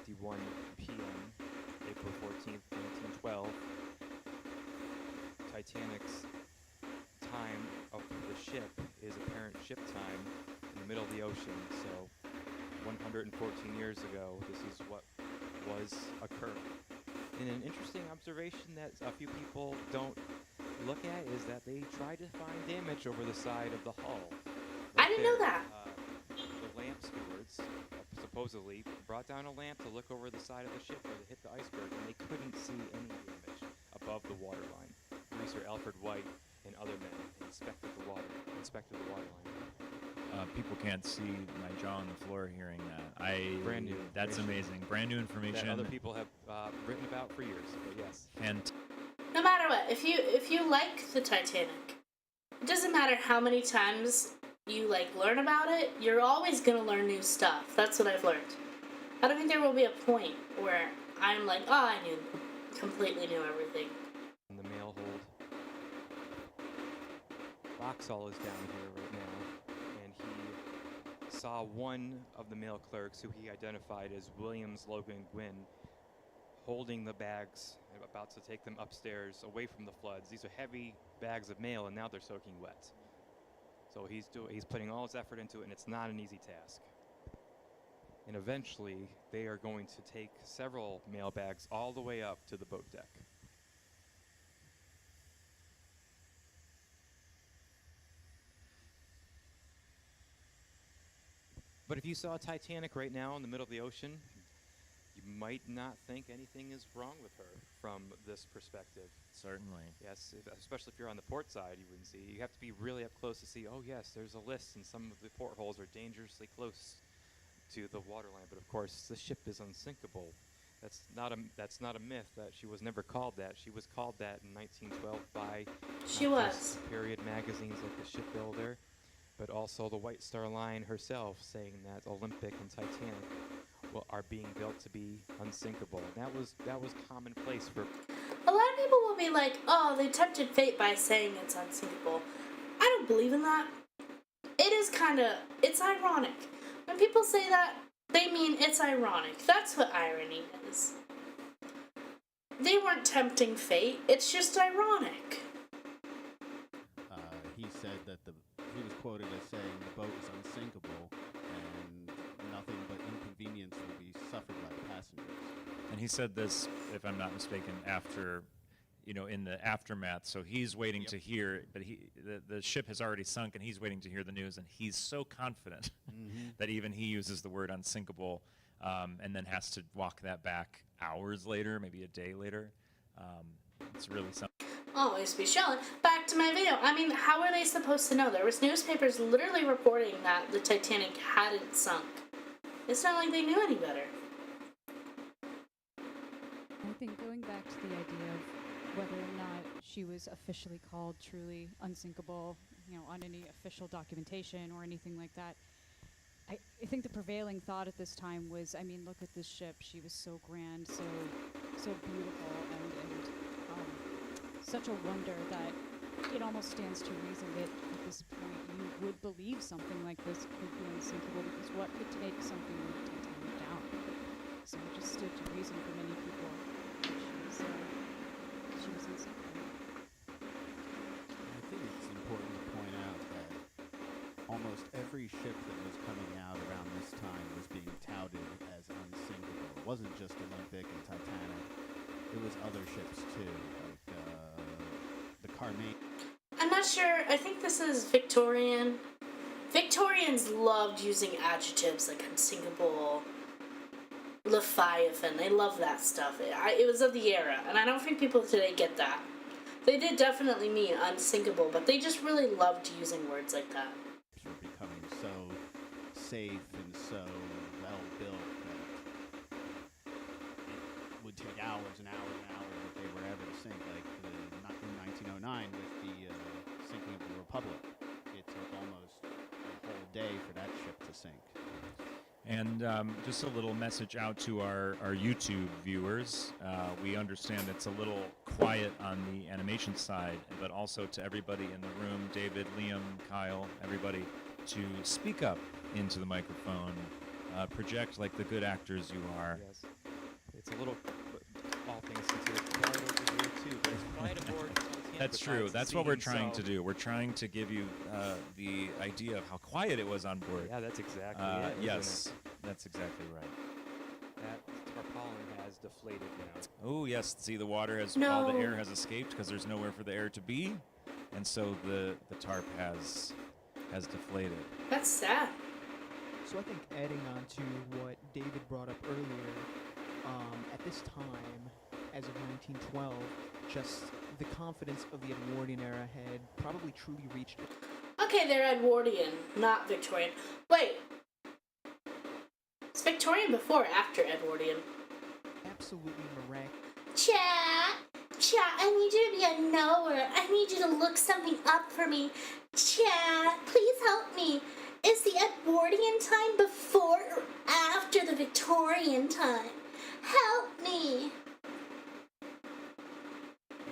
11:51 p.m. April 14th, 1912. Titanic's time of the ship is apparent ship time in the middle of the ocean. So 114 years ago, this is what was occurring. And an interesting observation that a few people don't look at is that they tried to find damage over the side of the hull. I didn't know that. The lamp stewards supposedly brought down a lamp to look over the side of the ship where they hit the iceberg, and they couldn't see any damage above the waterline. Producer Alfred White and other men inspected the waterline. People can't see my jaw on the floor hearing that. Brand new. That's amazing. Brand new information. That other people have written about for years. But yes. And No matter what, if you like the Titanic, it doesn't matter how many times you learn about it, you're always gonna learn new stuff. That's what I've learned. I don't think there will be a point where I'm like, oh, I completely knew everything. In the mail hold. Boxall is down here right now, and he saw one of the mail clerks, who he identified as Williams Logan Gwynn, holding the bags and about to take them upstairs away from the floods. These are heavy bags of mail, and now they're soaking wet. So he's putting all his effort into it, and it's not an easy task. And eventually, they are going to take several mail bags all the way up to the boat deck. But if you saw Titanic right now in the middle of the ocean, you might not think anything is wrong with her from this perspective. certainly. Yes, especially if you're on the port side, you wouldn't see. You have to be really up close to see, oh yes, there's a list, and some of the portholes are dangerously close to the waterline. But of course, the ship is unsinkable. That's not a myth. That she was never called that. She was called that in 1912 by period magazines like the Shipbuilder, but also the White Star Line herself, saying that Olympic and Titanic are being built to be unsinkable. And that was commonplace for. A lot of people will be like, oh, they tempted fate by saying it's unsinkable. I don't believe in that. It is it's ironic. When people say that, they mean it's ironic. That's what irony is. They weren't tempting fate. It's just ironic. He said that he was quoted as saying the boat is unsinkable and nothing but inconvenience will be suffered by the passengers. And he said this, if I'm not mistaken, after, in the aftermath. So he's waiting to hear, but the ship has already sunk, and he's waiting to hear the news, and he's so confident that even he uses the word unsinkable, and then has to walk that back hours later, maybe a day later. It's really something. Always be shown. Back to my video. I mean, how are they supposed to know? There was newspapers literally reporting that the Titanic hadn't sunk. It's not like they knew any better. I think going she was officially called truly unsinkable, on any official documentation or anything like that. I think the prevailing thought at this time was, look at this ship. She was so grand, so beautiful, and such a wonder that it almost stands to reason that at this point you would believe something like this could be unsinkable, because what could take something like Titanic down? So it just stood to reason for many people that she was unsinkable. I think it's important to point out that almost every ship that was coming out around this time was being touted as unsinkable. It wasn't just Olympic and Titanic. It was other ships too, like the Carmane. I'm not sure. I think this is Victorian. Victorians loved using adjectives like unsinkable, Leviathan. They love that stuff. It was of the era, and I don't think people today get that. They did definitely mean unsinkable, but they just really loved using words like that. Were becoming so safe and so well built that it would take hours and hours and hours if they were ever to sink. Like in 1909 with the sinking of the Republic, it took almost a whole day for that ship to sink. And just a little message out to our YouTube viewers. We understand it's a little quiet on the animation side, but also to everybody in the room, David, Liam, Kyle, everybody, to speak up into the microphone, project like the good actors you are. Yes. It's a little, all things considered, quiet over here too, but it's quiet aboard Titanic. That's true. That's what we're trying to do. We're trying to give you the idea of how quiet it was on board. Yeah, that's exactly it. Yes, that's exactly right. That tarpaulin has deflated now. Oh, yes. See, the water has, No. all the air has escaped because there's nowhere for the air to be. And so the tarp has deflated. That's sad. So I think adding on to what David brought up earlier, at this time, as of 1912, just the confidence of the Edwardian era had probably truly reached it. Okay, they're Edwardian, not Victorian. Wait. Is Victorian before or after Edwardian? Absolutely miraculous. Chat, I need you to be a knower. I need you to look something up for me. Chat, please help me. Is the Edwardian time before or after the Victorian time? Help me.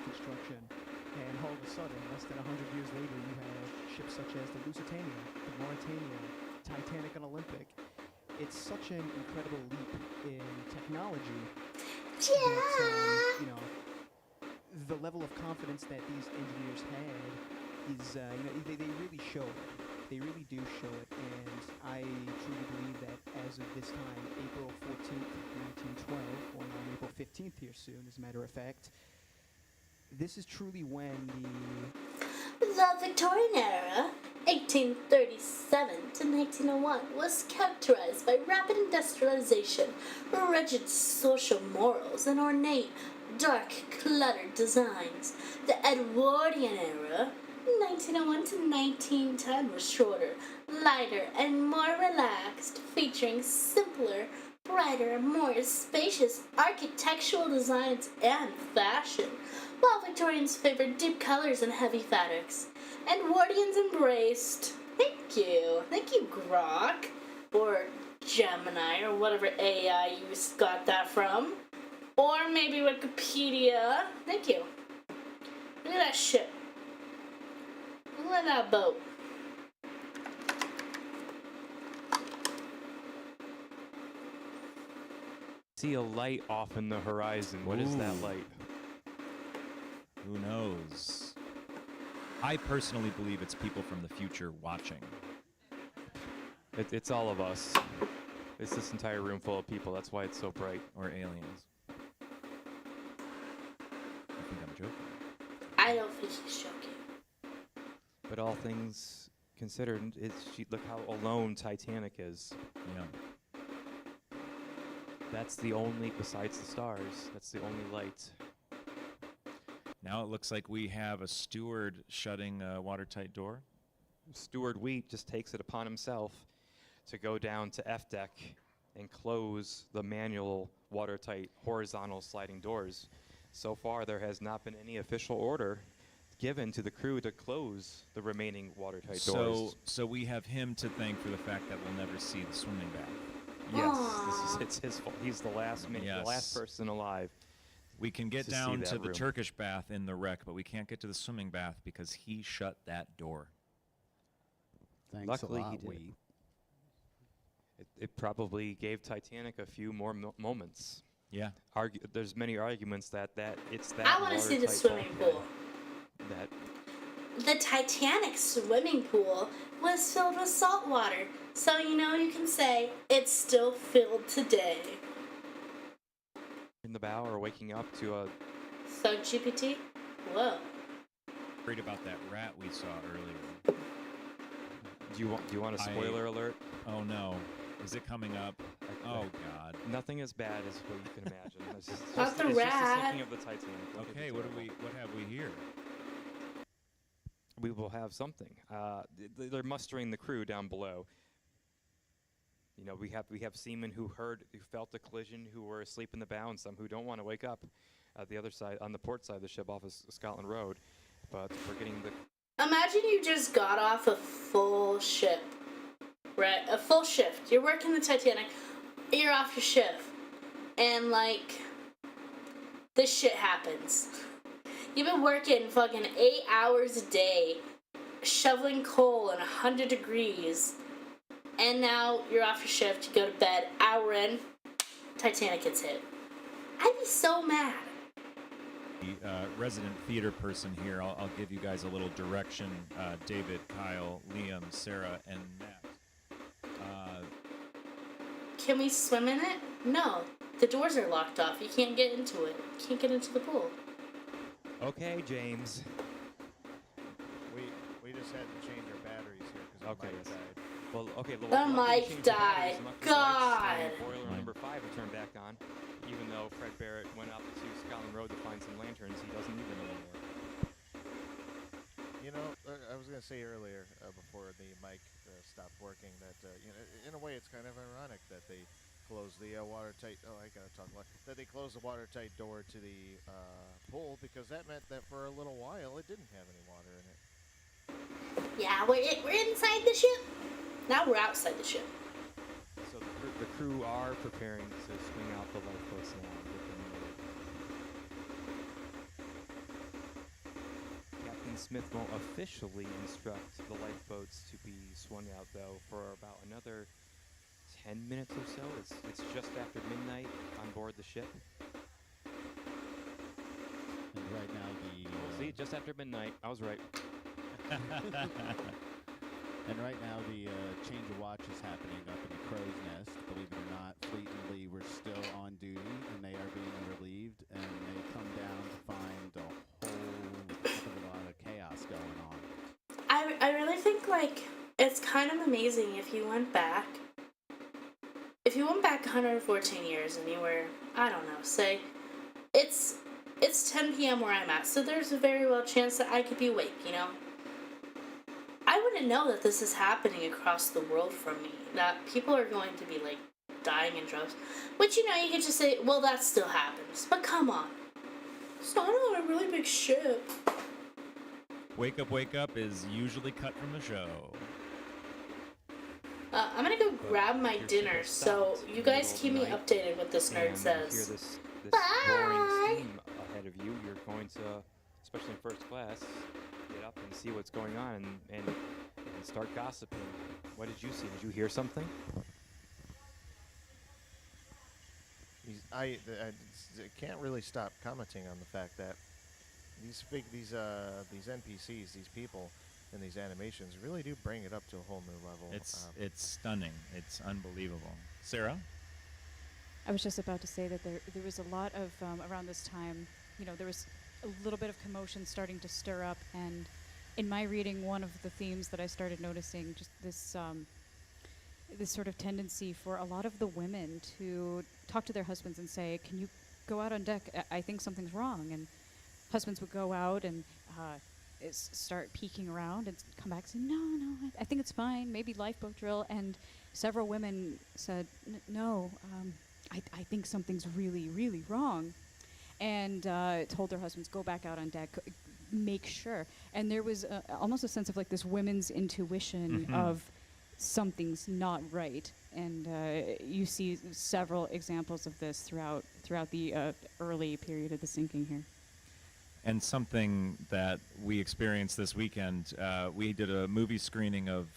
Construction. And all of a sudden, less than 100 years later, you have ships such as the Lusitania, the Mauritania, Titanic, and Olympic. It's such an incredible leap in technology that, the level of confidence that these engineers had is, they really show it. They really do show it, and I truly believe that as of this time, April 14th, 1912, or on April 15th here soon, as a matter of fact, this is truly when The Victorian era, 1837 to 1901, was characterized by rapid industrialization, rigid social morals, and ornate, dark, cluttered designs. The Edwardian era, 1901 to 1910, was shorter, lighter, and more relaxed, featuring simpler, brighter, more spacious architectural designs and fashion, while Victorians favored deep colors and heavy fabrics. Edwardians embraced, thank you, Grok, or Gemini, or whatever AI you got that from, or maybe Wikipedia, thank you. Look at that ship. Look at that boat. See a light off in the horizon. What is that Ooh. light? Who knows? I personally believe it's people from the future watching. It's all of us. It's this entire room full of people. That's why it's so bright. Or aliens. I think I'm joking. I don't think he's joking. But all things considered, look how alone Titanic is. Yeah. That's the only, besides the stars, that's the only light. Now it looks like we have a steward shutting a watertight door. Steward Wheat just takes it upon himself to go down to F deck and close the manual watertight horizontal sliding doors. So far, there has not been any official order given to the crew to close the remaining watertight doors. So we have him to thank for the fact that we'll never see the swimming bath. Yes, it's his fault. He's the last the last Yes. person alive. We can get to see down that to the room. Turkish bath in the wreck, but we can't get to the swimming bath because he shut that door. Thanks Luckily, a lot, he did. we. It probably gave Titanic a few more moments. Yeah. There's many arguments that it's that. I want to see the watertight swimming bulkhead pool. That The Titanic swimming pool was filled with salt water, so you can say it's still filled today. in the bow or waking up to a. So GPT? Whoa. Worried about that rat we saw earlier. Do you want a spoiler alert? Oh no. Is it coming up? Oh God. Nothing as bad as what you can imagine. It's just, Not the it's just rat. the sinking of the Titanic. Look at Okay, the what terrible. have we here? We will have something. They're mustering the crew down below. We have seamen who felt the collision, who were asleep in the bow, and some who don't want to wake up at the other side, on the port side of the ship off of Scotland Road. But we're getting the. Imagine you just got off a full ship, right? A full shift. You're working the Titanic, you're off your shift, and this shit happens. You've been working fucking 8 hours a day, shoveling coal in 100 degrees, and now you're off your shift, you go to bed, hour in, Titanic gets hit. I'd be so mad. The resident theater person here, I'll give you guys a little direction. David, Kyle, Liam, Sarah, and Matt. Can we swim in it? No. The doors are locked off. You can't get into it. You can't get into the pool. Okay, James. We just had to change our batteries here because Okay, the mic yes. died. Well, okay. The luckily mic changed the batteries, died. and luckily the lights God. and boiler number 5 were turned back on. Even though Fred Barrett went up to Scotland Road to find some lanterns, he doesn't need them anymore. I was going to say earlier, before the mic stopped working, that in a way it's kind of ironic that they closed the watertight. Oh, I gotta talk about that. They closed the watertight door to the pool because that meant that for a little while it didn't have any water in it. Yeah, we're inside the ship. Now we're outside the ship. So the crew are preparing to swing out the lifeboats now. Captain Smith won't officially instruct the lifeboats to be swung out, though, for about another 10 minutes or so. It's just after midnight on board the ship. And right now See, just after midnight. I was right. And right now the change of watch is happening up in the crow's nest. Believe it or not, Fleet and Lee were still on duty, and they are being relieved, and they come down to find a whole heck of a lot of chaos going on. I really think it's kind of amazing if you went back 114 years and you were, I don't know, say it's 10 p.m. where I'm at, so there's a very well chance that I could be awake, I wouldn't know that this is happening across the world from me, that people are going to be dying in droves, which you could just say, well, that still happens, but come on, it's not on a really big ship. Wake Up is usually cut from the show. I'm gonna go grab my dinner, so you guys keep me updated what this nerd And says. hear this Bye. roaring steam ahead of you. You're going to, especially in first class, get up and see what's going on and start gossiping. What did you see? Did you hear something? I can't really stop commenting on the fact that these NPCs, these people in these animations really do bring it up to a whole new level. It's stunning. It's unbelievable. Sarah? I was just about to say that there was a lot of, around this time, there was a little bit of commotion starting to stir up, and in my reading, one of the themes that I started noticing, just this sort of tendency for a lot of the women to talk to their husbands and say, can you go out on deck? I think something's wrong. And husbands would go out and start peeking around and come back and say, no, I think it's fine, maybe lifeboat drill. And several women said, no, I think something's really, really wrong. and told their husbands, go back out on deck, make sure. And there was almost a sense of like this women's intuition of something's not right. And you see several examples of this throughout the early period of the sinking here. And something that we experienced this weekend, we did a movie screening of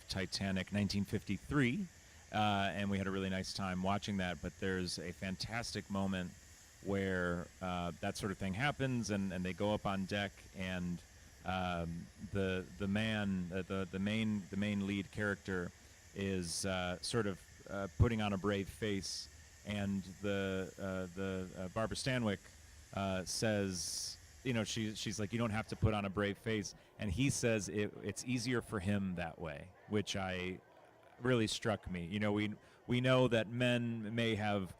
Titanic 1953, and we had a really nice time watching that. But there's a fantastic moment where that sort of thing happens, and they go up on deck, and the main lead character is sort of putting on a brave face, and the Barbara Stanwyck says, you know, she's like, you don't have to put on a brave face, and he says it's easier for him that way, which really struck me. You know, we know that men may have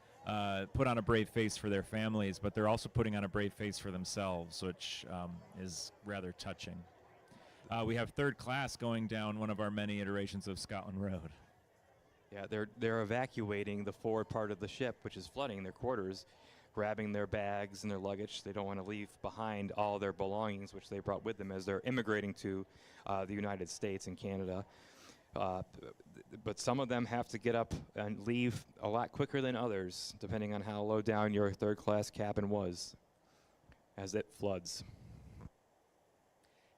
put on a brave face for their families, but they're also putting on a brave face for themselves, which is rather touching. We have third class going down one of our many iterations of Scotland Road. Yeah, they're evacuating the forward part of the ship, which is flooding their quarters, grabbing their bags and their luggage. They don't want to leave behind all their belongings, which they brought with them as they're immigrating to the United States and Canada. But some of them have to get up and leave a lot quicker than others, depending on how low down your third-class cabin was, as it floods.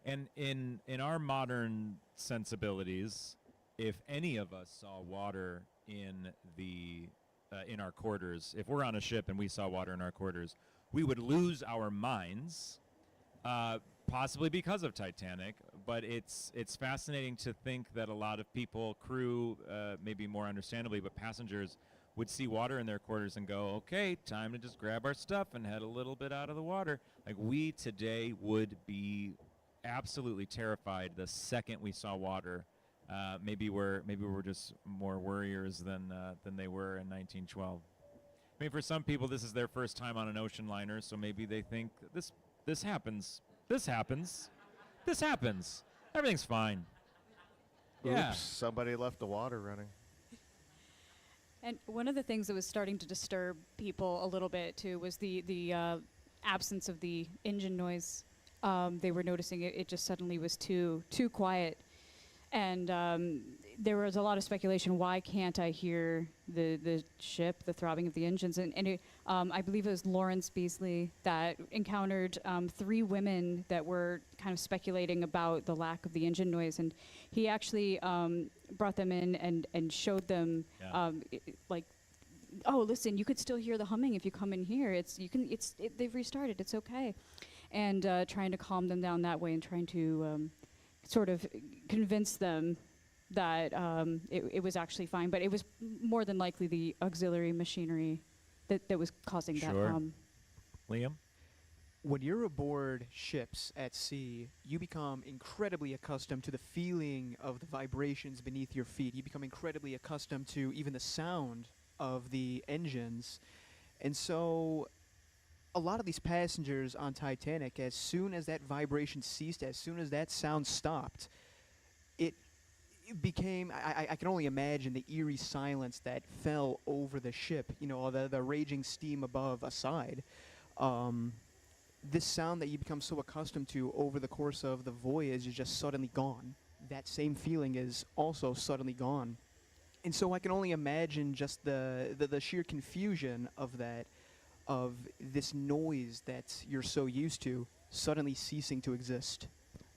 And in our modern sensibilities, if any of us saw water in our quarters, if we're on a ship and we saw water in our quarters, we would lose our minds, possibly because of Titanic. But it's fascinating to think that a lot of people, crew, maybe more understandably, but passengers would see water in their quarters and go, okay, time to just grab our stuff and head a little bit out of the water. Like, we today would be absolutely terrified the second we saw water. Maybe we're just more worriers than they were in 1912. I mean, for some people, this is their first time on an ocean liner, so maybe they think this happens. This happens. This happens. Everything's fine. Yeah. Oops, somebody left the water running. And one of the things that was starting to disturb people a little bit too was the absence of the engine noise. They were noticing it just suddenly was too quiet. And there was a lot of speculation, why can't I hear the ship, the throbbing of the engines? And I believe it was Lawrence Beasley that encountered 3 women that were kind of speculating about the lack of the engine noise. And he actually brought them in and showed them, like, oh, listen, you could still hear the humming if you come in here. They've restarted, it's okay. And trying to calm them down that way and trying to sort of convince them that it was actually fine, but it was more than likely the auxiliary machinery that was causing that hum. Liam? When you're aboard ships at sea, you become incredibly accustomed to the feeling of the vibrations beneath your feet. You become incredibly accustomed to even the sound of the engines. And so a lot of these passengers on Titanic, as soon as that vibration ceased, as soon as that sound stopped, it became, I can only imagine the eerie silence that fell over the ship, you know, the raging steam above aside. This sound that you become so accustomed to over the course of the voyage is just suddenly gone. That same feeling is also suddenly gone. And so I can only imagine just the sheer confusion of that, of this noise that you're so used to suddenly ceasing to exist.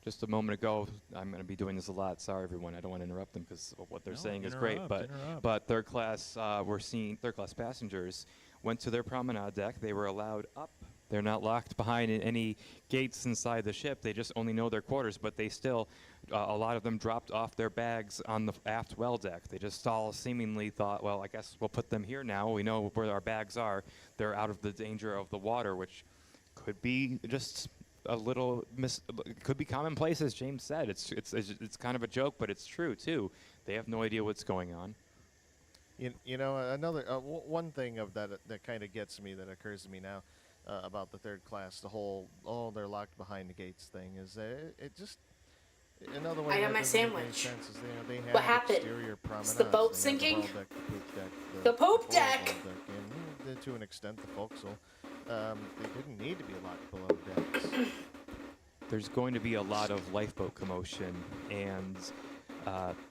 Just a moment ago, I'm going to be doing this a lot. Sorry, everyone. I don't want to interrupt them because what they're saying is great. But third class, we're seeing third class passengers went to their promenade deck. They were allowed up. They're not locked behind any gates inside the ship. They just only know their quarters, but they still, a lot of them dropped off their bags on the aft well deck. They just all seemingly thought, well, I guess we'll put them here now. We know where our bags are. They're out of the danger of the water, which could be just a little could be commonplace, as James said. It's kind of a joke, but it's true too. They have no idea what's going on. You know, another one thing of that kind of gets me, that occurs to me now about the third class, the whole they're locked behind the gates thing, is it just another way. I got my sandwich. What happened? Is the boat sinking? The poop deck. And to an extent, the forecastle. they didn't need to be locked below decks. There's going to be a lot of lifeboat commotion, and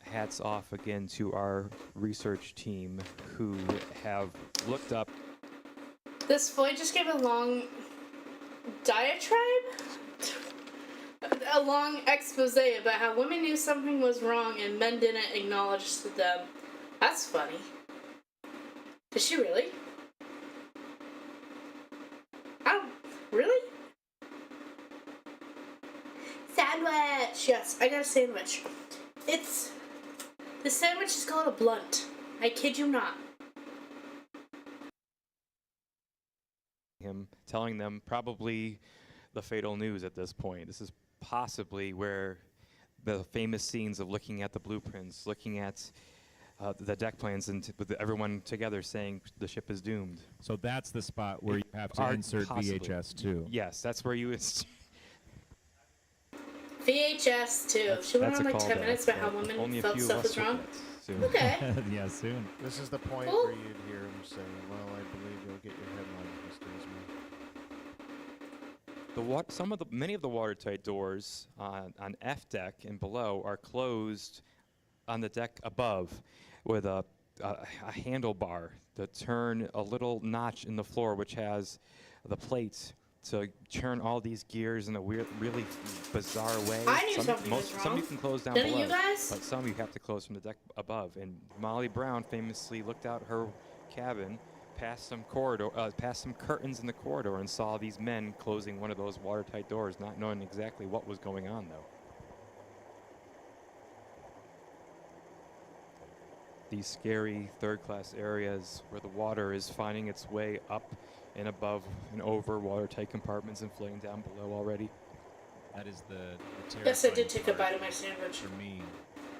hats off again to our research team who have looked up. This boy just gave a long diatribe? A long expose about how women knew something was wrong and men didn't acknowledge to them. That's funny. Did she really? Oh, really? Sandwich! Yes, I got a sandwich. The sandwich is called a blunt. I kid you not. Him telling them probably the fatal news at this point. This is possibly where the famous scenes of looking at the blueprints, looking at the deck plans, and with everyone together saying the ship is doomed. So that's the spot where you have to Are insert possibly. VHS too. Yes, that's where you. VHS too. She went That's on a like 10 callback, minutes about how but women only a felt few stuff of was us wrong. will get soon. Okay. Yeah, soon. This is the point Cool. where you'd hear him say, "Well, I believe you'll get your headline, Mr. Ismay." Many of the watertight doors on F deck and below are closed on the deck above with a handlebar to turn a little notch in the floor, which has the plates to turn all these gears in a weird, really bizarre way. I knew something was Some wrong. you can close down Didn't below, you guys? but some you have to close from the deck above. And Molly Brown famously looked out her cabin past some curtains in the corridor and saw these men closing one of those watertight doors, not knowing exactly what was going on, though. These scary third-class areas where the water is finding its way up and above and over watertight compartments and flooding down below already. That is the Yes, I terrifying did take a part bite of my sandwich. for me.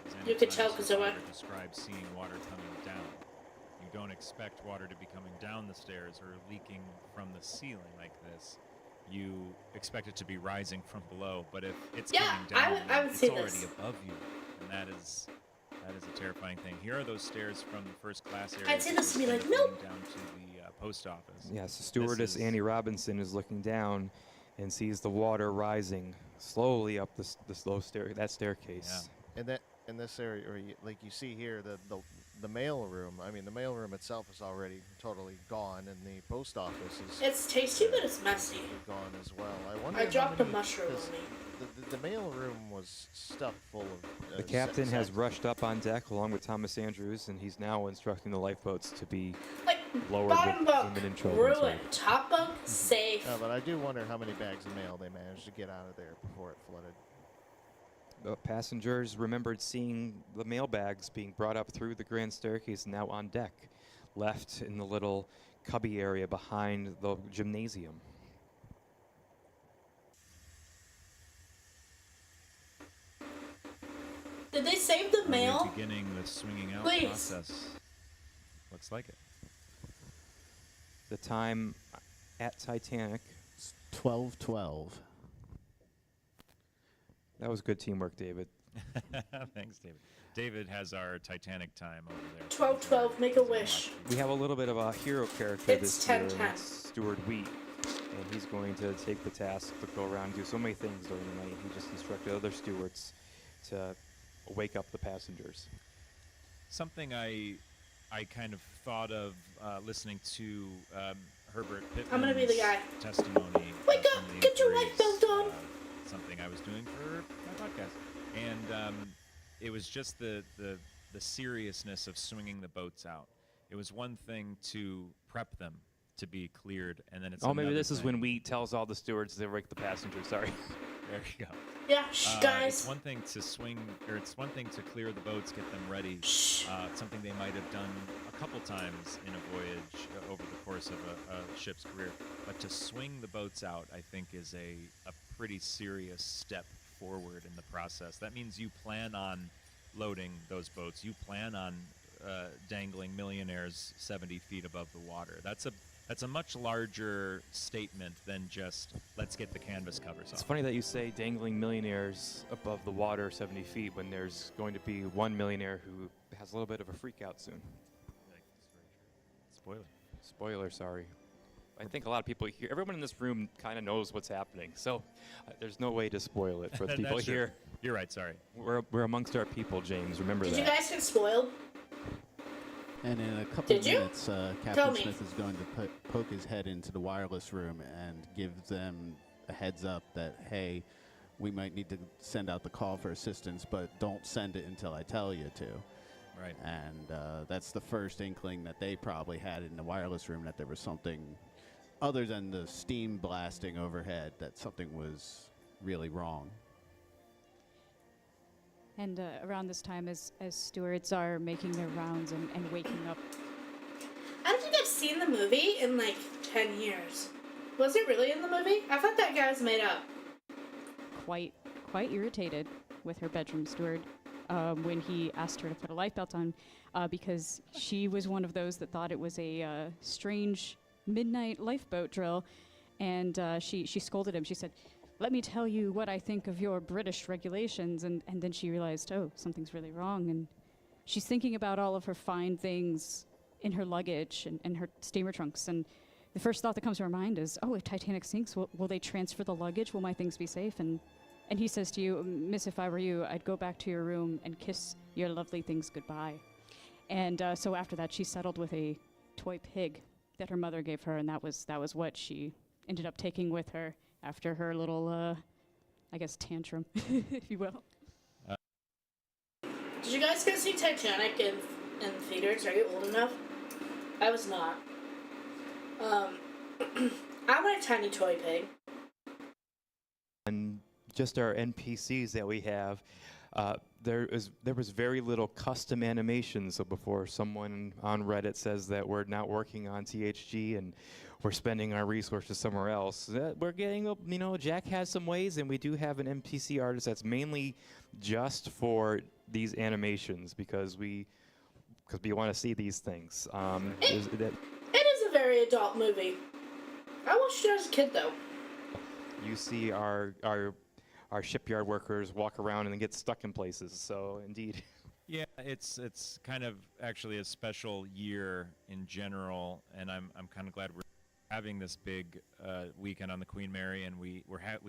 is You could anytime tell 'cause I somebody went- describes seeing water coming down. You don't expect water to be coming down the stairs or leaking from the ceiling like this. You expect it to be rising from below, but if it's coming down, I would it's see already this. above you, and that is a terrifying thing. Here are those stairs from the first class area. I'd say this to be like, nope. Down to the post office. Yes, stewardess is- Annie Robinson is looking down and sees the water rising slowly up the staircase. And that in this area, or like you see here, the mail room. I mean, the mail room itself is already totally gone, and the post office is. It's tasty, but it's messy. Gone as well. I wonder. I how dropped a many- mushroom 'cause on me. The mail room was stuffed full of. The captain has rushed up on deck along with Thomas Andrews, and he's now instructing the lifeboats to be lowered Bottom with bunk, women and children. ruined. Top bunk, safe. But I do wonder how many bags of mail they managed to get out of there before it flooded. Passengers remembered seeing the mail bags being brought up through the grand staircase and now on deck, left in the little cubby area behind the gymnasium. Did they save the Are we mail? beginning the swinging out Please. process. Looks like it. The time at Titanic. 12:12. That was good teamwork, David. Thanks, David. David has our Titanic time over there. 12:12. Make a wish. We have a little bit of a hero character It's this year, and 10:10. it's Stuart Wheat, and he's going to take the task to go around and do so many things during the night. He just instructed other stewards to wake up the passengers. Something I kind of thought of listening to Herbert Pittman's I'm gonna be the guy. testimony. Wake up! from the Get your inquiries, lifebelt on! Something I was doing for my podcast, and it was just the seriousness of swinging the boats out. It was one thing to prep them to be cleared, and then it's Oh, maybe another this is thing- when Wheat tells all the stewards to wake the passengers. Sorry. There you go. Yeah, guys. It's one thing to swing, or it's one thing to clear the boats, get them ready. Something they might have done a couple times in a voyage over the course of a ship's career. But to swing the boats out, I think, is a pretty serious step forward in the process. That means you plan on loading those boats. You plan on dangling millionaires 70 feet above the water. That's a much larger statement than just let's get the canvas covers It's off. funny that you say dangling millionaires above the water 70 feet when there's going to be one millionaire who has a little bit of a freak out soon. Spoiler. Spoiler, sorry. I think a lot of people here, everyone in this room kind of knows what's happening. So there's no way to spoil it for the people That's true. here. You're right. Sorry. We're amongst our people, James. Remember Did that. you guys get spoiled? And in a couple Did of you? minutes, Tell Captain me. Smith is going to poke his head into the wireless room and give them a heads up that, hey, we might need to send out the call for assistance, but don't send it until I tell you to. Right. And that's the first inkling that they probably had in the wireless room, that there was something other than the steam blasting overhead, that something was really wrong. And around this time, as stewards are making their rounds and waking up, I don't think I've seen the movie in like 10 years. Was it really in the movie? I thought that guy was made up. quite irritated with her bedroom steward when he asked her to put a life belt on because she was one of those that thought it was a strange midnight lifeboat drill, and she scolded him. She said, "Let me tell you what I think of your British regulations," and then she realized, oh, something's really wrong, and she's thinking about all of her fine things in her luggage and her steamer trunks, and the first thought that comes to her mind is, oh, if Titanic sinks, will they transfer the luggage? Will my things be safe? And he says to you, "Miss, if I were you, I'd go back to your room and kiss your lovely things goodbye." And so after that, she settled with a toy pig that her mother gave her, and that was what she ended up taking with her after her little, I guess, tantrum, if you will. Did you guys go see Titanic in theaters? Are you old enough? I was not. I want a tiny toy pig. And just our NPCs that we have, there was very little custom animation. So before someone on Reddit says that we're not working on THG and we're spending our resources somewhere else, we're getting, Jack has some ways, and we do have an NPC artist that's mainly just for these animations because we want to see these things. It is a very adult movie. I watched it as a kid, though. You see our shipyard workers walk around and get stuck in places. So indeed. Yeah, it's kind of actually a special year in general, and I'm kind of glad we're having this big weekend on the Queen Mary, and we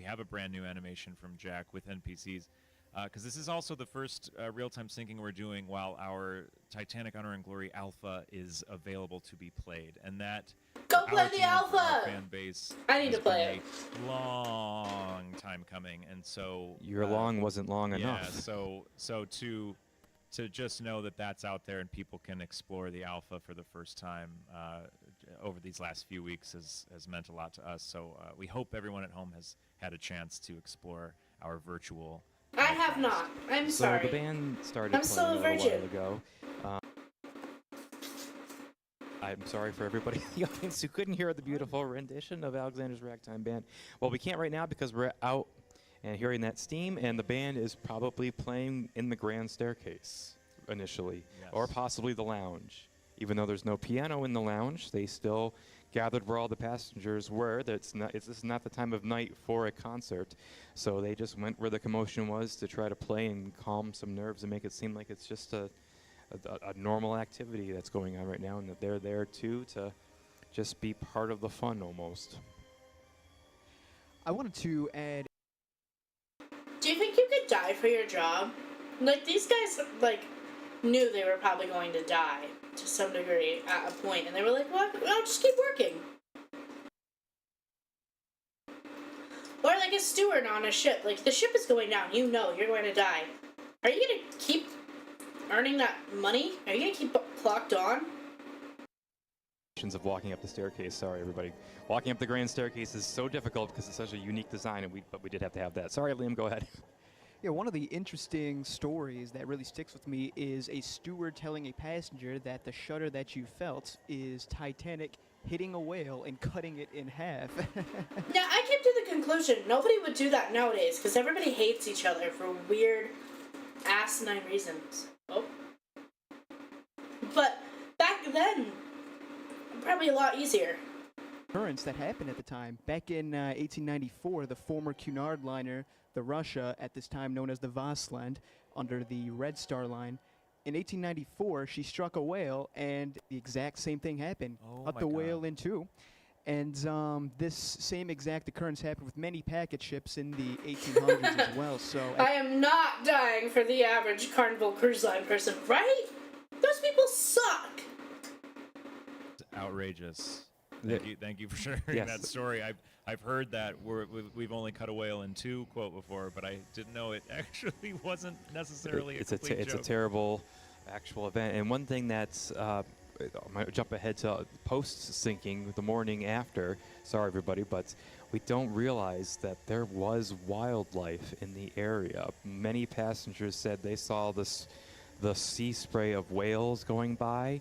have a brand new animation from Jack with NPCs. Because this is also the first real-time syncing we're doing while our Titanic Honor and Glory Alpha is available to be played, and that Go our play the team, Alpha! our fan base, I need has to play been a long time coming, and so Your long wasn't long yeah, enough. so to just know that that's out there and people can explore the Alpha for the first time over these last few weeks has meant a lot to us. So we hope everyone at home has had a chance to explore our virtual. I have not. I'm So sorry. the band started I'm playing still a a little virgin. while ago. I'm sorry for everybody in the audience who couldn't hear the beautiful rendition of Alexander's Ragtime Band. Well, we can't right now because we're out and hearing that steam, and the band is probably playing in the grand staircase initially, or possibly the lounge. Even though there's no piano in the lounge, they still gathered where all the passengers were. This is not the time of night for a concert, so they just went where the commotion was to try to play and calm some nerves and make it seem like it's just a normal activity that's going on right now, and that they're there too to just be part of the fun almost. I wanted to add. Do you think you could die for your job? Like, these guys, knew they were probably going to die to some degree at a point, and they were like, well, just keep working. Or like a steward on a ship. Like, the ship is going down. You know you're going to die. Are you going to keep earning that money? Are you going to keep clocked on? Of walking up the staircase. Sorry, everybody. Walking up the grand staircase is so difficult because it's such a unique design, but we did have to have that. Sorry, Liam, go ahead. Yeah, one of the interesting stories that really sticks with me is a steward telling a passenger that the shudder that you felt is Titanic hitting a whale and cutting it in half. Now, I came to the conclusion nobody would do that nowadays because everybody hates each other for weird, asinine reasons. Oh. But back then, probably a lot easier. Occurrence that happened at the time. Back in 1894, the former Cunard liner, the Russia, at this time known as the Vasland, under the Red Star Line. In 1894, she struck a whale, and the exact same thing happened. Oh Cut my the God. whale in two. And this same exact occurrence happened with many packet ships in the 1800s as well. So I am not dying for the average Carnival Cruise Line person, right? Those people suck. Outrageous. Yeah. Thank you for sharing Yes. that story. I've heard that we've only cut a whale in two quote before, but I didn't know it actually wasn't necessarily it's a complete it's a joke. terrible actual event. And one thing that's I might jump ahead to post sinking the morning after. Sorry, everybody, but we don't realize that there was wildlife in the area. Many passengers said they saw the sea spray of whales going by.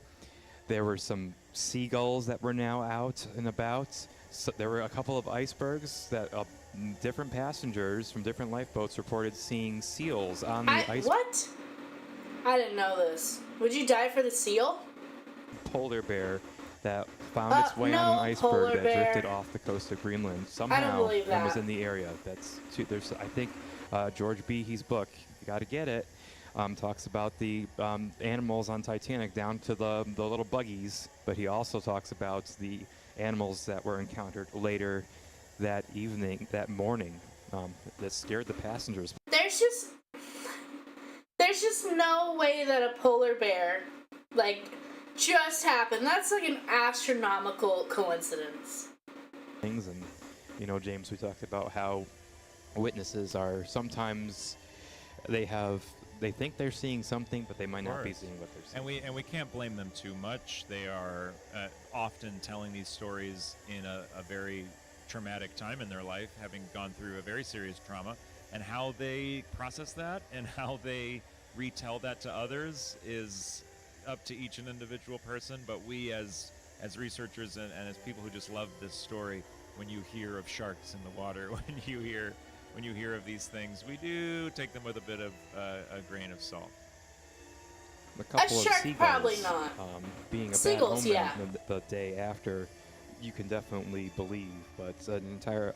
There were some seagulls that were now out and about. So there were a couple of icebergs that different passengers from different lifeboats reported seeing seals on the ice. What? I didn't know this. Would you die for the seal? Polar bear that found its way no on an iceberg polar that bear. drifted off the coast of Greenland somehow believe and was that. in the area. There's I think George Behe's book, you got to get it, talks about the animals on Titanic down to the little buggies, but he also talks about the animals that were encountered later that morning that scared the passengers. There's just no way that a polar bear, just happened. That's like an astronomical coincidence. Things. And James, we talked about how witnesses are sometimes they think they're seeing something, but they might not be seeing what they're seeing. And we can't blame them too much. They are often telling these stories in a very traumatic time in their life, having gone through a very serious trauma, and how they process that and how they retell that to others is up to each an individual person. But we as researchers and as people who just love this story, when you hear of sharks in the water, when you hear of these things, we do take them with a bit of a grain of salt. A couple of shark, seagulls, probably not. Being a Seagulls, bad yeah. omen the day after, you can definitely believe. But an entire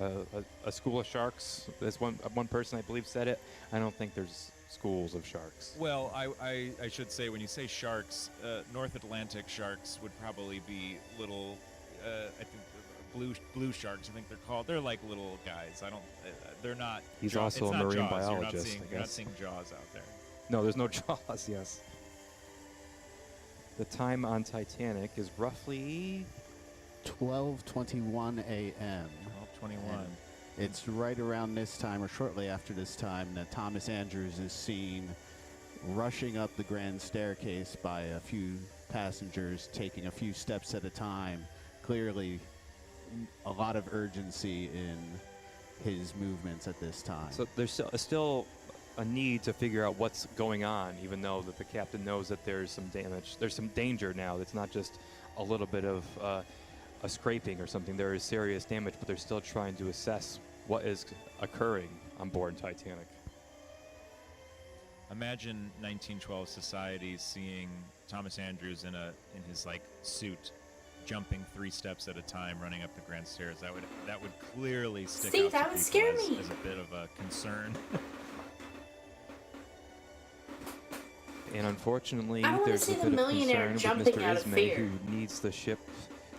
a school of sharks, as one person I believe said it. I don't think there's schools of sharks. Well, I should say, when you say sharks, North Atlantic sharks would probably be little, I think blue sharks, I think they're called. They're like little guys. They're not. He's jaw- also it's a not marine Jaws. biologist, I You're not guess. seeing Jaws out there. No, there's no Jaws, yes. The time on Titanic is roughly 12:21 a.m. 12:21. It's right around this time, or shortly after this time, that Thomas Andrews is seen rushing up the grand staircase by a few passengers, taking a few steps at a time. Clearly, a lot of urgency in his movements at this time. So there's still a need to figure out what's going on, even though that the captain knows that there's some damage. There's some danger now. It's not just a little bit of a scraping or something. There is serious damage, but they're still trying to assess what is occurring on board Titanic. Imagine 1912 society seeing Thomas Andrews in his suit, jumping 3 steps at a time, running up the grand stairs. That would clearly stick See, out that to would people scare as, me. as a bit of a concern. And unfortunately, I wanna there's see a the bit of millionaire concern with jumping Mr. out of Ismay, fear. who needs the ship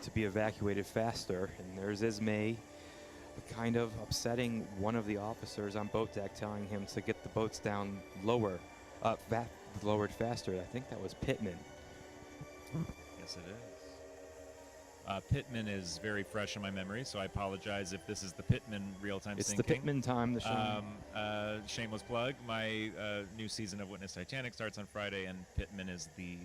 to be evacuated faster. And there's Ismay kind of upsetting one of the officers on boat deck, telling him to get the boats down lowered faster. I think that was Pittman. Yes, it is. Pittman is very fresh in my memory, so I apologize if this is the Pittman real-time It's sinking. the Pittman time. The Shane. Shameless plug. My new season of Witness Titanic starts on Friday, and Pittman is the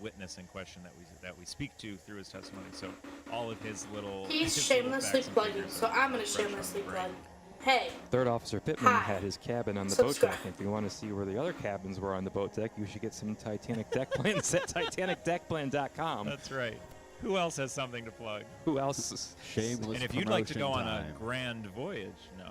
witness in question that we speak to through his testimony. So all of his little He's his little shamelessly facts and plugging, figures so are I'm gonna fresh on shamelessly the brain. plug. Hey, Third Officer Pittman Hi. had his cabin on the Subscribe. boat deck. If you want to see where the other cabins were on the boat deck, you should get some Titanic deck plans at TitanicDeckPlan.com. That's right. Who else has something to plug? Who else? Shameless And if you'd like to go promotion on a time. grand voyage, no,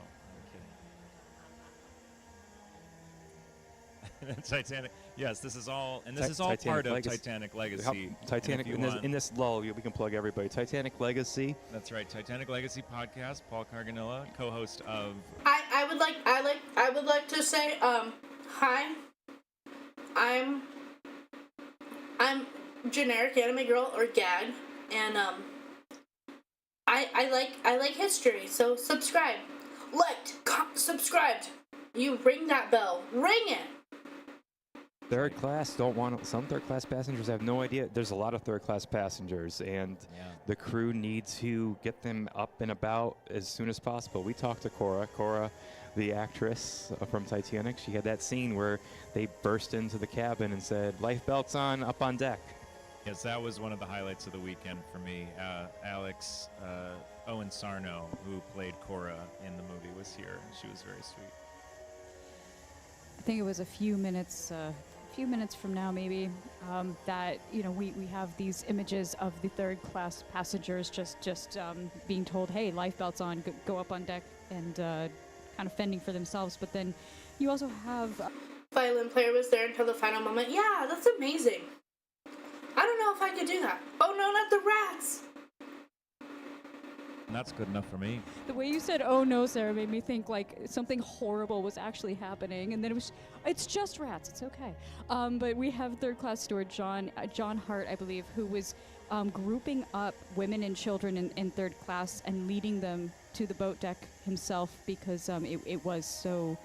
I'm kidding. Titanic. Yes, this is all, and this is all Titanic part of Legacy. Titanic Legacy. And Titanic. if you In this, want- in this lull, we can plug everybody. Titanic Legacy. That's right, Titanic Legacy podcast. Paul Carganilla, co-host of. I would like to say hi. I'm generic anime girl or gag, and I like history, so subscribe. Liked, subscribed. You ring that bell. Ring it. Third class don't want some third class passengers have no idea. There's a lot of third class passengers, and the crew need to get them up and about as soon as possible. We talked to Cora, the actress from Titanic. She had that scene where they burst into the cabin and said, "Life belts on, up on deck." Yes, that was one of the highlights of the weekend for me. Alex Owen Sarno, who played Cora in the movie, was here, and she was very sweet. I think it was a few minutes from now, maybe, that we have these images of the third class passengers just being told, "Hey, life belts on, go up on deck," and kind of fending for themselves. But then you also have Violin player was there until the final moment. Yeah, that's amazing. I don't know if I could do that. Oh no, not the rats. And that's good enough for me. the way you said "oh no, Sarah" made me think like something horrible was actually happening, and then it's just rats, it's okay. But we have third class steward John Hart, I believe, who was grouping up women and children in third class and leading them to the boat deck himself, because it was so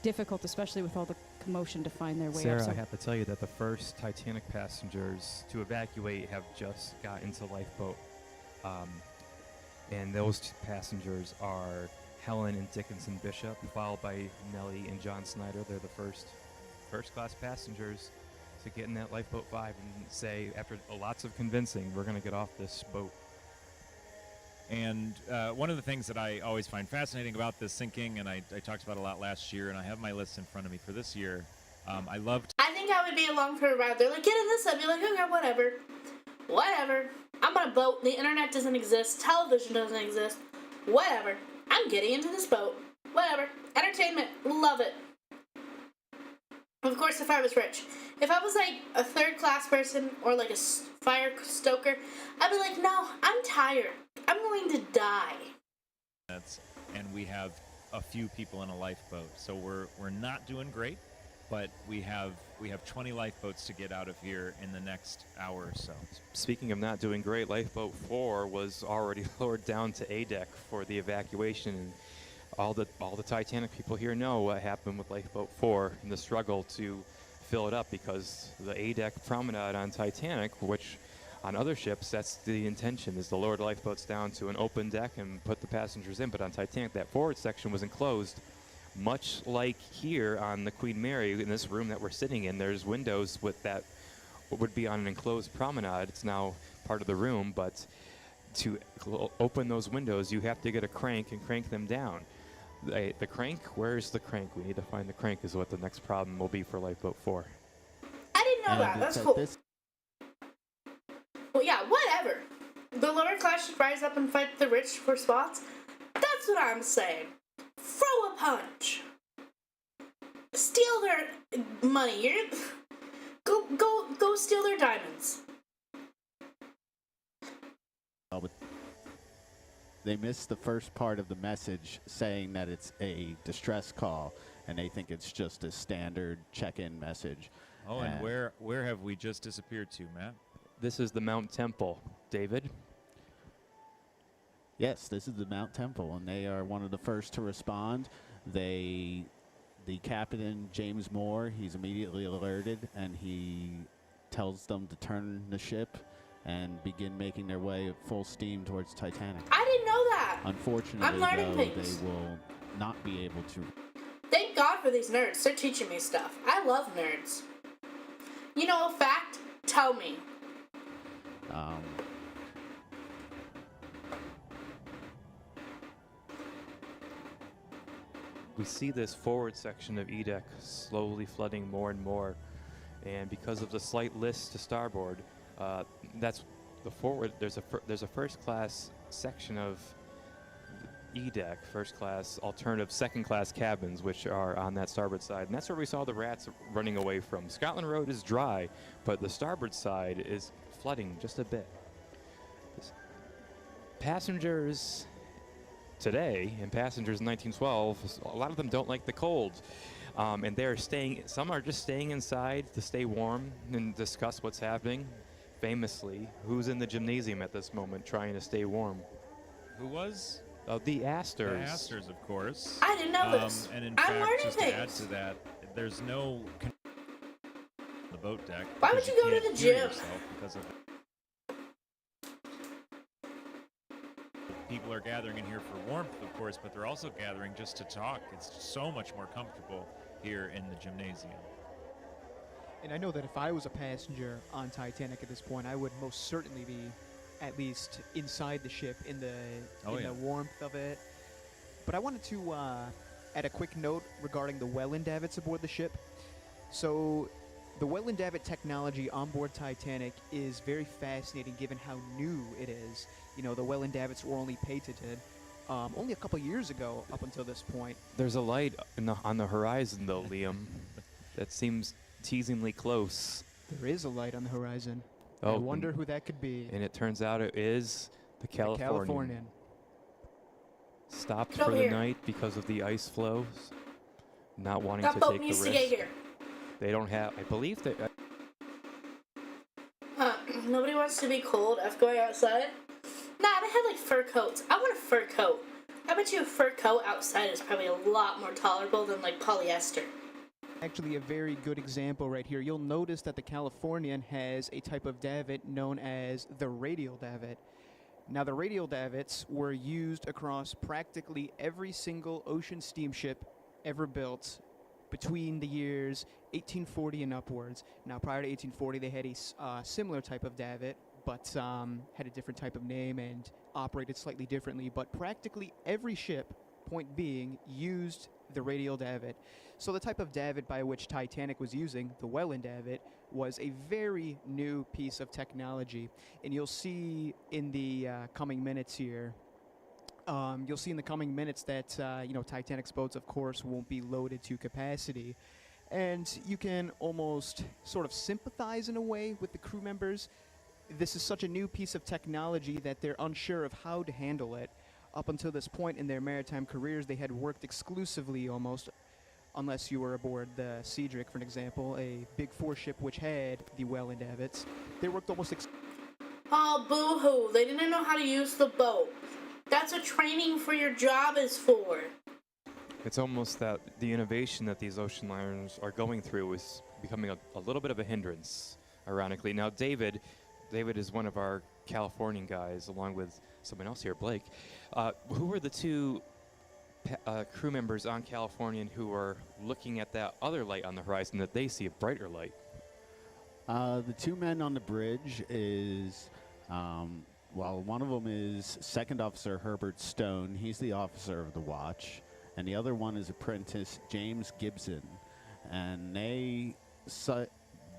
difficult, especially with all the commotion, to find their way Sarah, up. So I have to tell you that the first Titanic passengers to evacuate have just got into lifeboat. And those passengers are Helen and Dickinson Bishop, followed by Nellie and John Snyder. They're the first class passengers to get in that lifeboat 5 and say, after lots of convincing, we're going to get off this boat. And one of the things that I always find fascinating about this sinking, and I talked about a lot last year, and I have my list in front of me for this year, I think I would be along for a ride. They're like, get in this. I'd be like, okay, whatever. I'm on a boat. The internet doesn't exist. Television doesn't exist. Whatever. I'm getting into this boat. Whatever. Entertainment. Love it. Of course, if I was rich. If I was like a third class person or like a fire stoker, I'd be like, no, I'm tired. I'm going to die. And we have a few people in a lifeboat, so we're not doing great, but we have 20 lifeboats to get out of here in the next hour or so. Speaking of not doing great, Lifeboat 4 was already lowered down to A deck for the evacuation. And all the Titanic people here know what happened with Lifeboat 4 and the struggle to fill it up, because the A deck promenade on Titanic, which on other ships, that's the intention, is to lower the lifeboats down to an open deck and put the passengers in. But on Titanic, that forward section was enclosed. Much like here on the Queen Mary, in this room that we're sitting in, there's windows with that what would be on an enclosed promenade. It's now part of the room, but to open those windows, you have to get a crank and crank them down. The crank? Where's the crank? We need to find the crank is what the next problem will be for Lifeboat 4. I didn't know that. That's cool. Well, yeah, whatever. The lower class should rise up and fight the rich for spots. That's what I'm saying. Throw a punch. Steal their money. Go steal their diamonds. Oh, but they missed the first part of the message saying that it's a distress call, and they think it's just a standard check-in message. Oh, and where have we just disappeared to, Matt? This is the Mount Temple, David. Yes, this is the Mount Temple, and they are one of the first to respond. The captain, James Moore, he's immediately alerted, and he tells them to turn the ship and begin making their way at full steam towards Titanic. I didn't know that. Unfortunately, I'm learning though, things. they will not be able to. Thank God for these nerds. They're teaching me stuff. I love nerds. You know a fact? Tell me. We see this forward section of E-deck slowly flooding more and more, and because of the slight list to starboard, that's the forward. There's a first class section of E-deck, first class alternative second class cabins, which are on that starboard side, and that's where we saw the rats running away from. Scotland Road is dry, but the starboard side is flooding just a bit. Passengers today and passengers in 1912, a lot of them don't like the cold, and they're staying. Some are just staying inside to stay warm and discuss what's happening. Famously, who's in the gymnasium at this moment trying to stay warm? Who was? The Astors. The Astors, of course. I didn't know this. And in I'm fact, learning just to add things. to that, there's no the boat deck. Why would because you go to can't the hear gym? yourself because of people are gathering in here for warmth, of course, but they're also gathering just to talk. It's so much more comfortable here in the gymnasium. And I know that if I was a passenger on Titanic at this point, I would most certainly be at least inside the ship in the the warmth of it. But I wanted to add a quick note regarding the Welland davits aboard the ship. So the Welland davit technology on board Titanic is very fascinating given how new it is. You know, the Welland davits were only patented only a couple years ago up until this point. There's a light on the horizon, though, Liam. That seems teasingly close. There is a light on the horizon. Oh, I wonder who that could be. And it turns out it is the Californian. Californian. Stopped Get for over the here. night because of the ice flows. Not wanting That to boat take the needs risk. to get here. They don't have, I believe that. Nobody wants to be cold after going outside. Nah, they have like fur coats. I want a fur coat. I bet you a fur coat outside is probably a lot more tolerable than like polyester. Actually, a very good example right here. You'll notice that the Californian has a type of davit known as the radial davit. Now, the radial davits were used across practically every single ocean steamship ever built between the years 1840 and upwards. Now, prior to 1840, they had a similar type of davit, but had a different type of name and operated slightly differently. But practically every ship, point being, used the radial davit. So the type of davit by which Titanic was using, the Welland davit, was a very new piece of technology. And you'll see in the coming minutes here, that, Titanic's boats, of course, won't be loaded to capacity. And you can almost sort of sympathize in a way with the crew members. This is such a new piece of technology that they're unsure of how to handle it. Up until this point in their maritime careers, they had worked exclusively almost, unless you were aboard the Cedric, for an example, a big four ship which had the Welland davits. They worked almost Oh, boo-hoo. They didn't know how to use the boat. That's what training for your job is for. It's almost that the innovation that these ocean liners are going through is becoming a little bit of a hindrance, ironically. Now, David is one of our Californian guys, along with someone else here, Blake. Who were the two crew members on Californian who are looking at that other light on the horizon that they see a brighter light? The two men on the bridge is, one of them is Second Officer Herbert Stone. He's the officer of the watch. And the other one is Apprentice James Gibson. And they...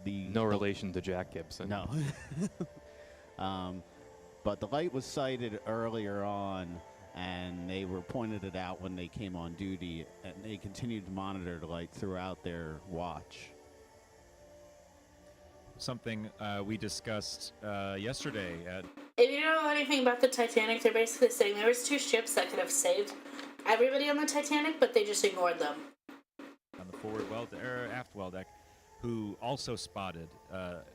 No relation to Jack Gibson. No. But the light was sighted earlier on, and they were pointed it out when they came on duty, and they continued to monitor the light throughout their watch. Something we discussed yesterday at... If you don't know anything about the Titanic, they're basically saying there was two ships that could have saved everybody on the Titanic, but they just ignored them. On the forward aft well deck, who also spotted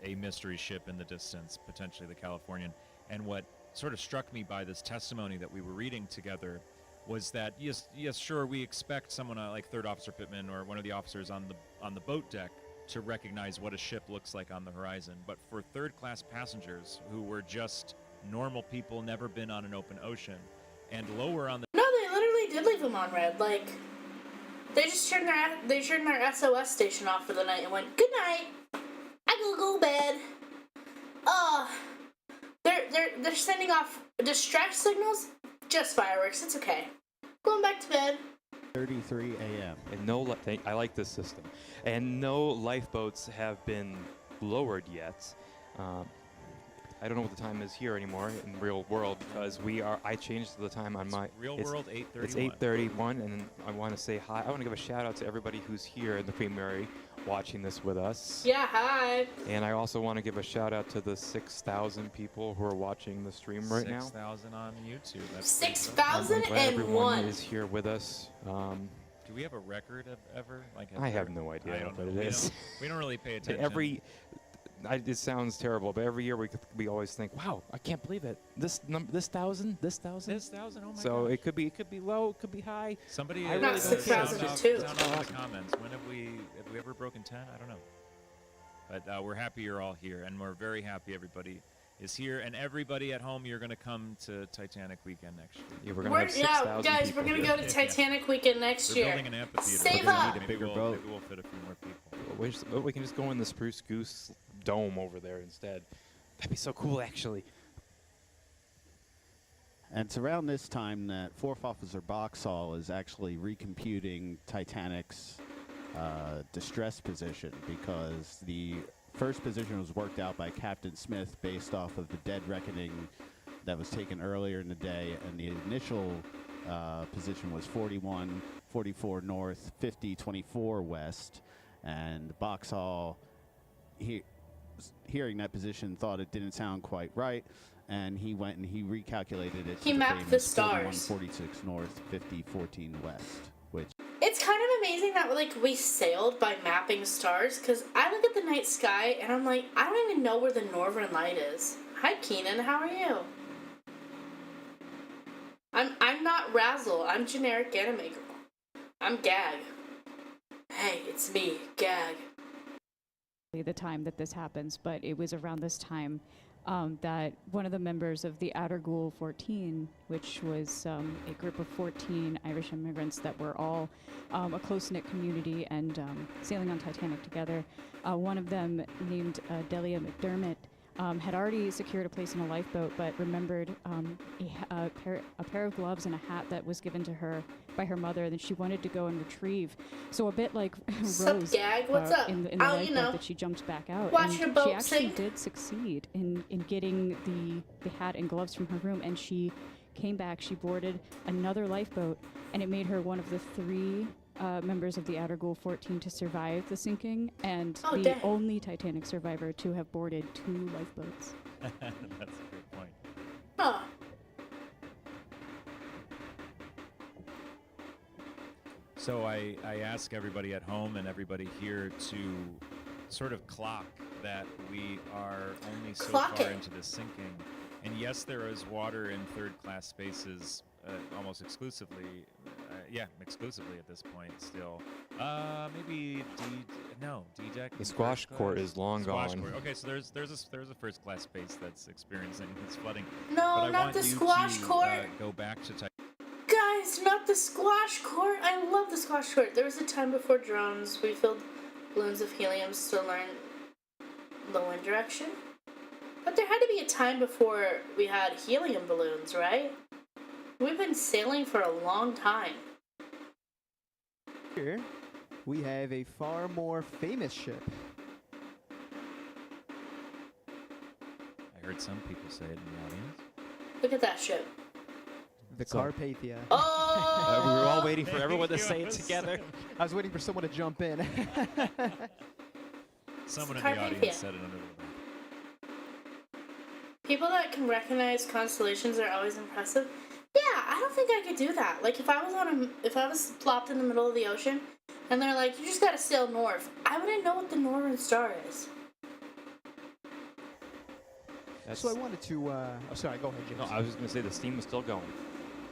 a mystery ship in the distance, potentially the Californian. And what sort of struck me by this testimony that we were reading together was that yes, sure, we expect someone like Third Officer Pittman or one of the officers on the boat deck to recognize what a ship looks like on the horizon. But for third-class passengers who were just normal people, never been on an open ocean, and lower on the... No, they literally did leave them on red. Like, they just turned their SOS station off for the night and went, "Good night. I go bed." They're sending off distress signals. Just fireworks. It's okay. Going back to bed. 33 a.m. And I like this system. And no lifeboats have been lowered yet. I don't know what the time is here anymore in real world because I changed the time on my... Real world, 8:31. It's 8:31, and I want to say hi. I want to give a shout out to everybody who's here in the Creamery watching this with us. Yeah, hi. And I also want to give a shout out to the 6,000 people who are watching the stream right now. 6,000 on YouTube. That's 6,001. Everyone is here with us. Do we have a record of ever? I have no idea what it is. We don't really pay attention. It sounds terrible, but every year we always think, wow, I can't believe it. This 1,000. This 1,000, oh my So gosh. it could be low, it could be high. Somebody I Not really don't 6,002. Sound off in the comments. When have we ever broken 10? I don't know. But we're happy you're all here, and we're very happy everybody is here, and everybody at home, you're going to come to Titanic weekend next year. Yeah, we're gonna have 6,000 guys, people we're gonna here. go to Titanic weekend next We're year. building an amphitheater. Save We're gonna up. need a Bigger maybe boat. we'll fit a few more people. We can just go in the Spruce Goose Dome over there instead. That'd be so cool, actually. And it's around this time that Fourth Officer Boxall is actually recomputing Titanic's distress position, because the first position was worked out by Captain Smith based off of the dead reckoning that was taken earlier in the day, and the initial position was 41, 44 north, 50, 24 west, and Boxall, hearing that position, thought it didn't sound quite right, and he went and he recalculated it. He to mapped the famous 41, stars. 46 north, 50, 14 west, which It's kind of amazing that we sailed by mapping stars, because I look at the night sky and I'm like, I don't even know where the Northern Light is. Hi Keenan, how are you? I'm not Razzle, I'm generic anime girl. I'm Gag. Hey, it's me, Gag. The time that this happens, but it was around this time that one of the members of the Outer Ghoul 14, which was a group of 14 Irish immigrants that were all a close-knit community and sailing on Titanic together. One of them, named Delia McDermott, had already secured a place in a lifeboat, but remembered a pair of gloves and a hat that was given to her by her mother that she wanted to go and retrieve. So a bit like Sup, Rose Gag? What's up? in the Oh, lifeboat you know. that she jumped back out. Watch and your boat she actually sink. did succeed in getting the hat and gloves from her room, and she came back, she boarded another lifeboat, and it made her one of the 3 members of the Outer Ghoul 14 to survive the sinking, and Oh, the dang. only Titanic survivor to have boarded 2 lifeboats. That's a good point. Huh. So I ask everybody at home and everybody here to sort of clock that we are only so Clock far it. into the sinking. And yes, there is water in third-class spaces almost exclusively. Exclusively at this point still. Maybe D deck. The squash court is long Squash gone. court. Okay, so there's a first-class space that's experiencing this flooding. No, but I not want the you squash to, court. go back to Guys, not the squash court. I love the squash court. There was a time before drones we filled balloons of helium to learn the wind direction. But there had to be a time before we had helium balloons, right? We've been sailing for a long time. Here, we have a far more famous ship. I heard some people say it in the audience. Look at that ship. The Carpathia. Oh! We were all waiting for everyone to say it together. I was waiting for someone to jump in. Someone in Carpathia. the audience said it under the mic. People that can recognize constellations are always impressive. Yeah, I don't think I could do that. Like if I was plopped in the middle of the ocean and they're like, you just gotta sail north, I wouldn't know what the Northern Star is. So I wanted to. Sorry, go ahead, James. No, I was just going to say the steam was still going.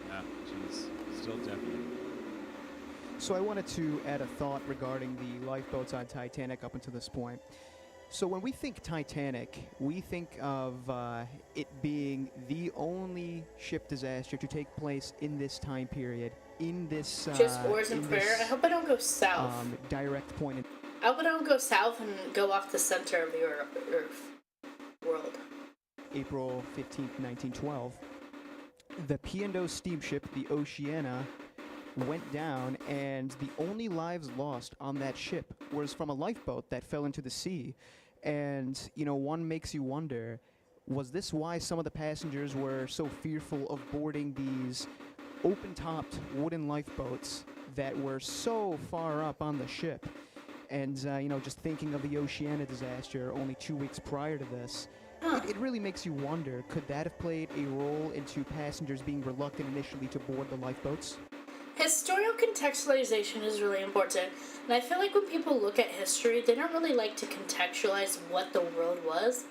Yeah, she's still definitely. So I wanted to add a thought regarding the lifeboats on Titanic up until this point. So when we think Titanic, we think of it being the only ship disaster to take place in this time period, in this Just oars and in prayer. this, I hope I don't go south. direct point. I hope I don't go south and go off the center of the Earth world. April 15th, 1912, the P&O steamship, the Oceana, went down, and the only lives lost on that ship was from a lifeboat that fell into the sea. And, one makes you wonder, was this why some of the passengers were so fearful of boarding these open-topped wooden lifeboats that were so far up on the ship? And, just thinking of the Oceana disaster only 2 weeks prior to this, it really makes you wonder, could that have played a role into passengers being reluctant initially to board the lifeboats? Historical contextualization is really important, and I feel like when people look at history, they don't really like to contextualize what the world was,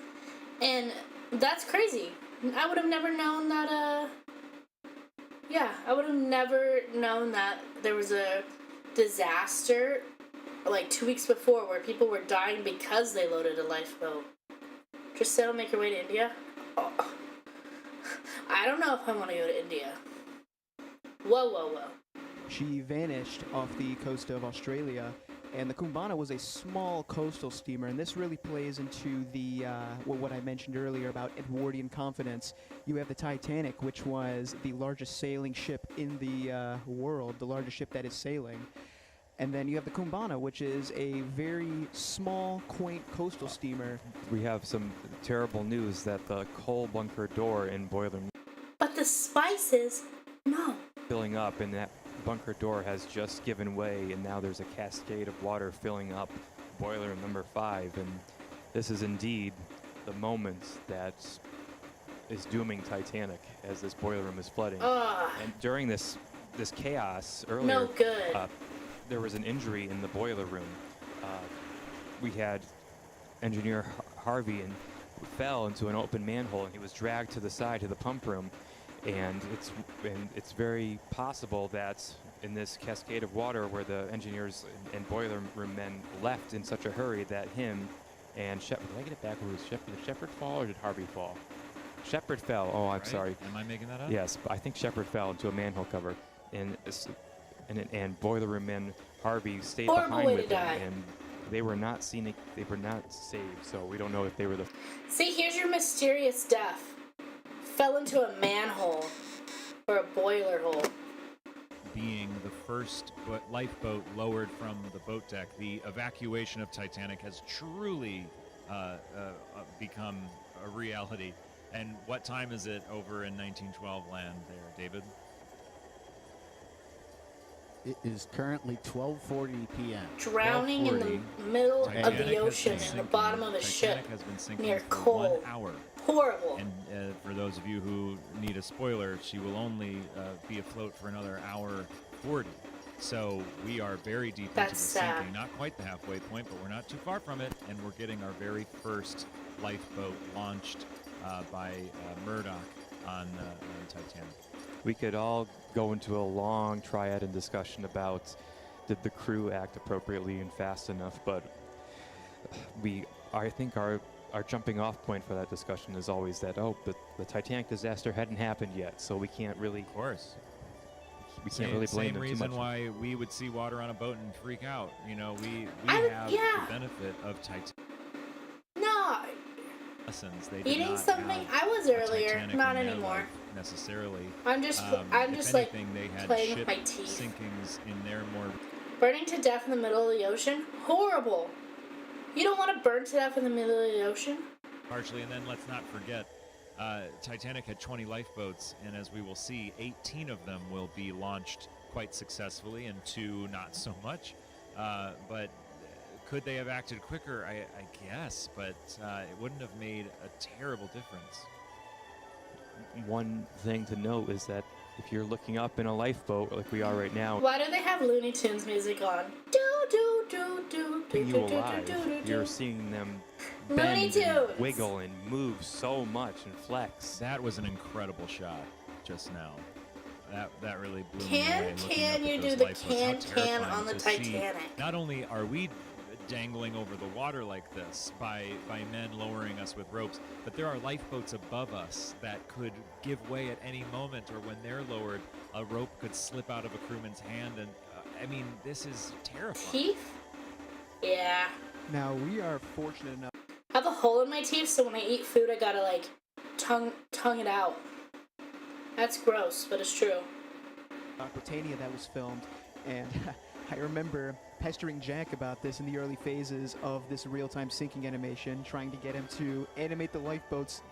and that's crazy. I would have never known that, I would have never known that there was a disaster like 2 weeks before where people were dying because they loaded a lifeboat. Just sail, make your way to India? Oh. I don't know if I want to go to India. Whoa, whoa, whoa. She vanished off the coast of Australia, and the Kumbana was a small coastal steamer, and this really plays into the what I mentioned earlier about Edwardian confidence. You have the Titanic, which was the largest sailing ship in the world, the largest ship that is sailing. And then you have the Kumbana, which is a very small, quaint coastal steamer. We have some terrible news that the coal bunker door in Boiler But the spices, no. filling up, and that bunker door has just given way, and now there's a cascade of water filling up boiler number 5, and this is indeed the moment that is dooming Titanic as this boiler room is flooding. And during this chaos earlier, No good. There was an injury in the boiler room. We had engineer Harvey and fell into an open manhole, and he was dragged to the side to the pump room. And it's very possible that in this cascade of water where the engineers and boiler room men left in such a hurry that him and Shepard, did I get it backwards? Did Shepard fall or did Harvey fall? Shepard fell. Oh, I'm sorry. Am I making that up? Yes, but I think Shepard fell into a manhole cover, and boiler room men Harvey stayed Horrible behind way with to him, die. and they were not seen. They were not saved. So we don't know if they were the. See, here's your mysterious death. Fell into a manhole. Or a boiler hole. Being the first lifeboat lowered from the boat deck, the evacuation of Titanic has truly become a reality. And what time is it over in 1912 land there, David? It is currently 12:40 p.m. Drowning in the middle of the ocean at the bottom of a ship Titanic has been sinking near for coal. 1 hour. Horrible. And for those of you who need a spoiler, she will only be afloat for another hour 40. So we are very deep into the sinking. Not quite the halfway point, but we're not too far from it. And we're getting our very first lifeboat launched by Murdoch on Titanic. We could all go into a long triad and discussion about did the crew act appropriately and fast enough, but I think our jumping off point for that discussion is always that, the Titanic disaster hadn't happened yet, so we can't really. Of course. We can't really blame them too much. Same reason why we would see water on a boat and freak out. You know, we have the benefit of Titanic. No. Lessons. They Eating did something? have I was a earlier. Titanic Not in their anymore. life necessarily. I'm just If like anything, they had playing ship with my teeth. sinkings in their more. Burning to death in the middle of the ocean? Horrible. You don't want to burn to death in the middle of the ocean? Partially, and then let's not forget, Titanic had 20 lifeboats, and as we will see, 18 of them will be launched quite successfully, and 2 not so much. But could they have acted quicker? I guess, but it wouldn't have made a terrible difference. One thing to note is that if you're looking up in a lifeboat like we are right now, Why do they have Looney Tunes music on? Do do do do do keeping do you do alive, do do you're do. seeing them Looney bend and Tunes. wiggle and move so much and flex. That was an incredible shot just now. That really blew me Can away. looking up you at do those the lifeboats. How can terrifying on the to see. Titanic? Not only are we dangling over the water like this by men lowering us with ropes, but there are lifeboats above us that could give way at any moment, or when they're lowered, a rope could slip out of a crewman's hand, and I mean, this is terrifying. Teeth? Yeah. Now, we are fortunate enough. I have a hole in my teeth, so when I eat food, I gotta like tongue it out. That's gross, but it's true. Britannia that was filmed, and I remember pestering Jack about this in the early phases of this real-time sinking animation, trying to get him to animate the lifeboats,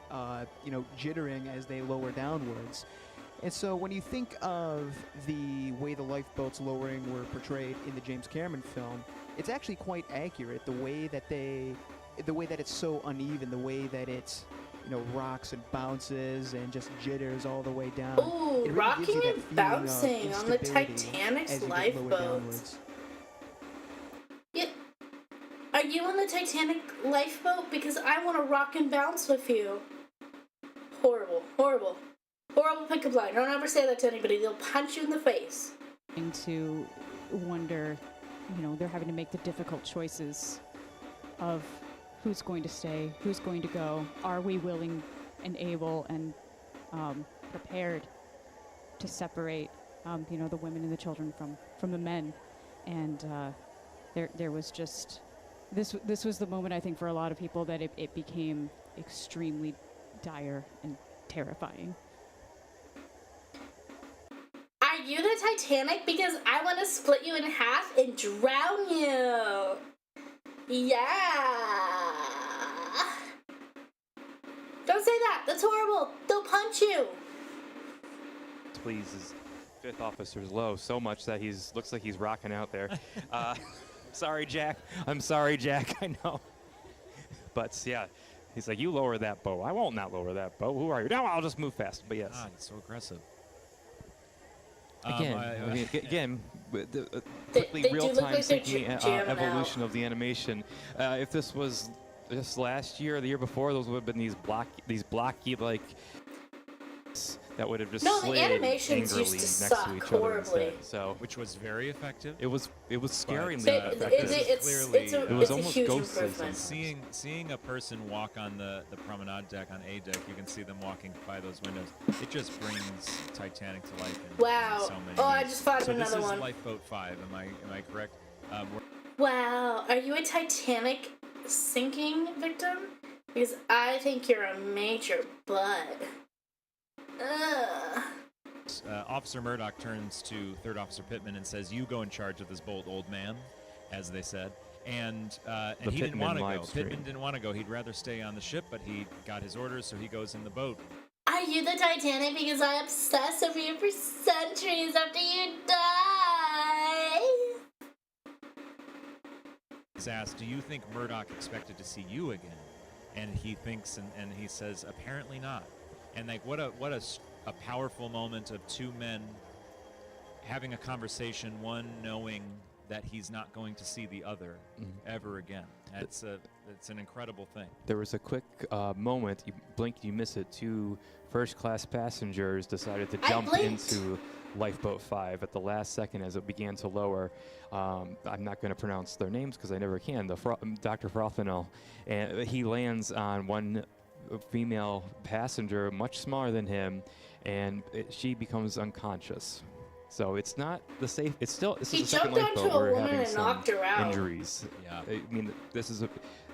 jittering as they lower downwards. And so when you think of the way the lifeboats lowering were portrayed in the James Cameron film, it's actually quite accurate. The way that it's so uneven, the way that it's rocks and bounces and just jitters all the way down. Ooh, It really gives rocking you that and feeling of bouncing on the instability Titanic's as you get lower lifeboat. downwards. Yeah. Are you on the Titanic lifeboat? Because I want to rock and bounce with you. Horrible, horrible, horrible pickup line. Don't ever say that to anybody. They'll punch you in the face. To wonder, they're having to make the difficult choices of who's going to stay, who's going to go. Are we willing and able and prepared to separate, the women and the children from the men? And there was just this was the moment, I think, for a lot of people that it became extremely dire and terrifying. Are you the Titanic? Because I want to split you in half and drown you. Yeah. Don't say that. That's horrible. They'll punch you. Please, his fifth officer's low so much that looks like he's rocking out there. Sorry, Jack. I'm sorry, Jack. I know. But yeah, he's like, you lower that boat. I won't not lower that boat. Who are you? No, I'll just move fast. But yes. God, it's so aggressive. Again, quickly they do real-time look like they're syncing jamming evolution of the animation. If this was just last year or the year before, those would have been these blocky like that would have just No, the slid animations angrily used to next suck to each other horribly. instead. So which was very effective. it was scaringly It- effective. it was it's a almost huge ghostly. improvement. Seeing a person walk on the promenade deck on A deck, you can see them walking by those windows. It just brings Titanic to life. Wow. In so many Oh, I ways. just thought of so another this one. is Lifeboat 5. Am I correct? Wow, are you a Titanic sinking victim? Because I think you're a major bud. Ugh. Officer Murdoch turns to Third Officer Pittman and says, "You go in charge of this bold old man," as they said. And he didn't want to go. Pittman didn't want to go. He'd rather stay on the ship, but he got his orders, so he goes in the boat. Are you the Titanic? Because I obsess over you for centuries after you die. He's asked, "Do you think Murdoch expected to see you again?" And he thinks, and he says, "Apparently not." And like, what a powerful moment of two men having a conversation, one knowing that he's not going to see the other ever again. It's an incredible thing. There was a quick moment, you blink, you miss it, two first-class passengers decided to jump into Lifeboat 5 at the last second as it began to lower. I'm not going to pronounce their names because I never can. Dr. Frothinel, and he lands on one female passenger much smaller than him, and she becomes unconscious. So it's not the safe. It's still this He is the second jumped onto lifeboat a where we're woman having and some knocked her out. injuries. Yeah. I mean,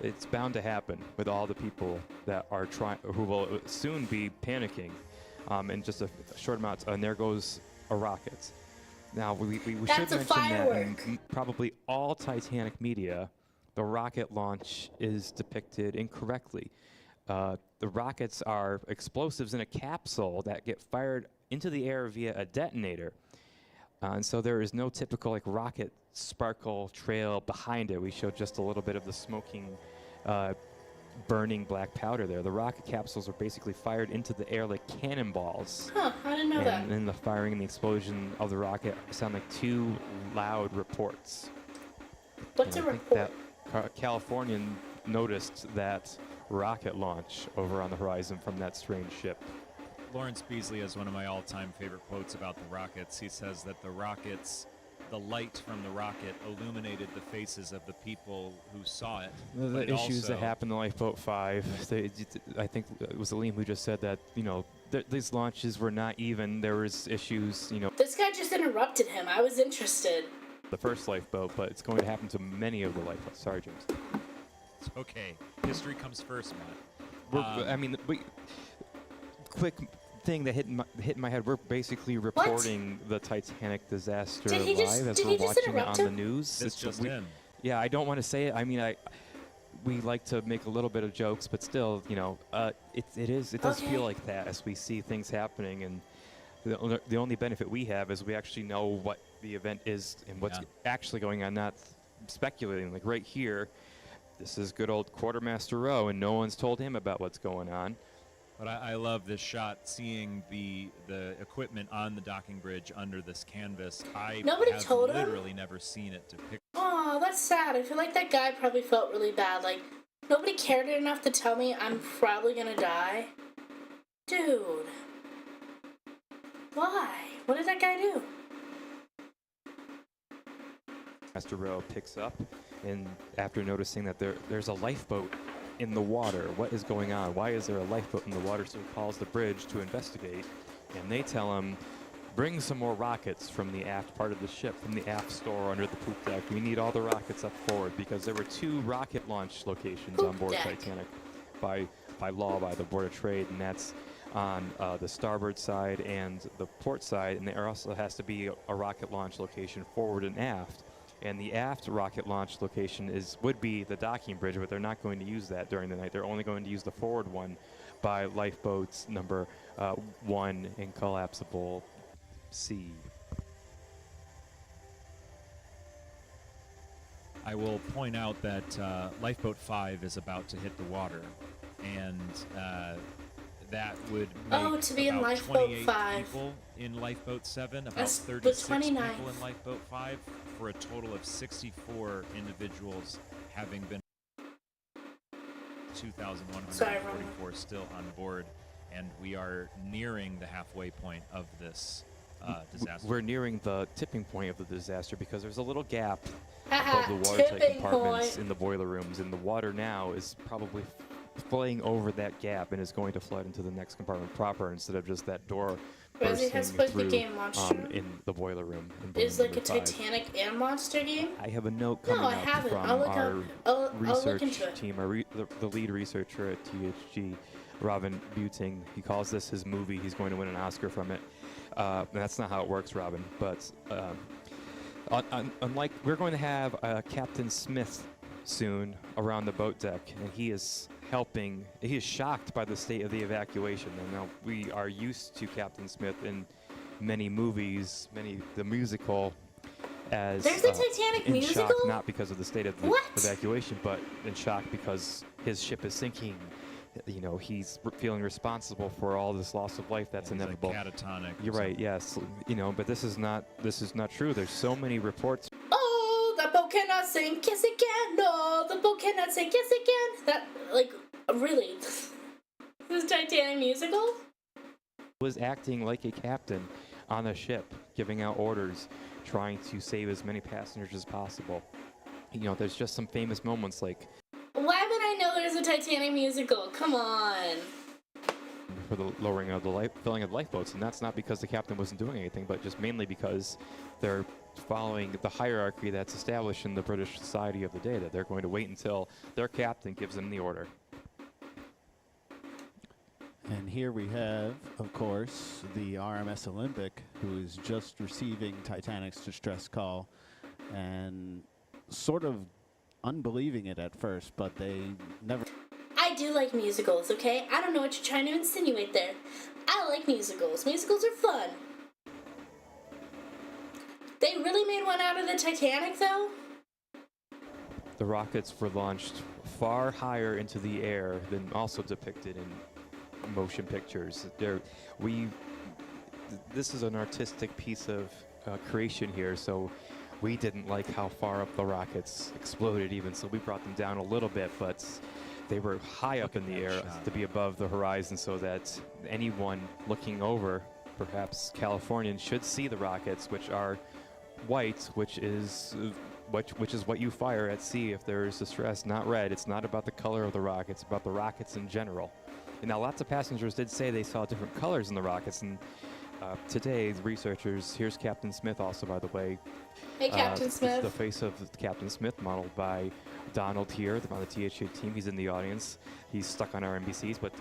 it's bound to happen with all the people that are who will soon be panicking, in just a short amount. And there goes a rocket. Now we should That's a mention that firework. in probably all Titanic media, the rocket launch is depicted incorrectly. The rockets are explosives in a capsule that get fired into the air via a detonator. And so there is no typical rocket sparkle trail behind it. We showed just a little bit of the smoking, burning black powder there. The rocket capsules are basically fired into the air like cannonballs. Huh, I didn't know that. And then the firing and the explosion of the rocket sound like two loud reports. What's And a I think report? that Californian noticed that rocket launch over on the horizon from that strange ship. Lawrence Beasley has one of my all-time favorite quotes about the rockets. He says that the light from the rocket illuminated the faces of the people who saw it. The but it issues that also- happened in Lifeboat 5, I think it was Aleem who just said that, these launches were not even. There was issues, This guy just interrupted him. I was interested. the first lifeboat, but it's going to happen to many of the lifeboats. Sorry, James. It's okay. History comes first, Matt. Quick thing that hit in my head. We're basically reporting the Titanic disaster Did he just- live as did we're he just watching it interrupt on the him? news. That's just him. Yeah, I don't want to say it. We like to make a little bit of jokes, but still, it does Okay. feel like that as we see things happening, and the only benefit we have is we actually know what the event is and what's actually going on, not speculating. Like right here, this is good old Quartermaster Rowe, and no one's told him about what's going on. But I love this shot, seeing the equipment on the docking bridge under this canvas. I Nobody have told him? literally never seen it depicted. Oh, that's sad. I feel like that guy probably felt really bad. Like, nobody cared enough to tell me I'm probably gonna die. Dude. Why? What did that guy do? Master Row picks up, and after noticing that there's a lifeboat in the water, what is going on? Why is there a lifeboat in the water? So he calls the bridge to investigate, and they tell him, bring some more rockets from the aft part of the ship, from the aft store under the poop deck. We need all the rockets up forward, because there were 2 rocket launch locations on board Titanic by law, by the Board of Trade, and that's on the starboard side and the port side, and there also has to be a rocket launch location forward and aft. And the aft rocket launch location would be the docking bridge, but they're not going to use that during the night. They're only going to use the forward one by lifeboats number 1 in collapsible C. I will point out that Lifeboat 5 is about to hit the water, and that would make to be in about Lifeboat 28 5. people in Lifeboat 7, about That's the 36 people 29th. in Lifeboat 5, for a total of 64 individuals having been 2,144 still on board, and we are nearing the halfway point of this disaster. We're nearing the tipping point of the disaster, because there's a little gap above the watertight Tipping compartments point. in the boiler rooms, and the water now is probably flowing over that gap and is going to flood into the next compartment proper, instead of just that door Rosie bursting has played the through game Monster. in the boiler room. In boiler Is like a number 5. Titanic and Monster game? I have a note No, coming I up haven't. from I'll look our up. I'll look research into it. team, the lead researcher at THG, Robin Buting. He calls this his movie. He's going to win an Oscar from it. And that's not how it works, Robin. But unlike, we're going to have Captain Smith soon around the boat deck, and he is helping. He is shocked by the state of the evacuation. And now we are used to Captain Smith in many movies, the musical, as There's a Titanic in musical? shock, not because of the state of the What? evacuation, but in shock because his ship is sinking. You know, he's feeling responsible for all this loss of life that's He's like inevitable. catatonic or You're right. something. Yes. You know, but this is not true. There's so many reports. Oh, the boat cannot sink, yes it can. No, the boat cannot sink, yes it can. That, like, really? This Titanic musical? Was acting like a captain on a ship, giving out orders, trying to save as many passengers as possible. You know, there's just some famous moments like Why would I know there's a Titanic musical? Come on. for the lowering of the filling of lifeboats, and that's not because the captain wasn't doing anything, but just mainly because they're following the hierarchy that's established in the British society of the day, that they're going to wait until their captain gives them the order. And here we have, of course, the RMS Olympic, who is just receiving Titanic's distress call and sort of unbelieving it at first, but they never... I do like musicals, okay? I don't know what you're trying to insinuate there. I like musicals. Musicals are fun. They really made one out of the Titanic, though? The rockets were launched far higher into the air than also depicted in motion pictures. This is an artistic piece of creation here, so we didn't like how far up the rockets exploded even, so we brought them down a little bit, but they were high up in the air to be above the horizon, so that anyone looking over, perhaps Californians, should see the rockets, which are white, which is what you fire at sea if there is distress, not red. It's not about the color of the rocket, it's about the rockets in general. And now lots of passengers did say they saw different colors in the rockets, and today the researchers, here's Captain Smith also, by the way. Hey, Captain Smith. The face of Captain Smith, modeled by Donald here on the THA team. He's in the audience. He's stuck on our NBCs, but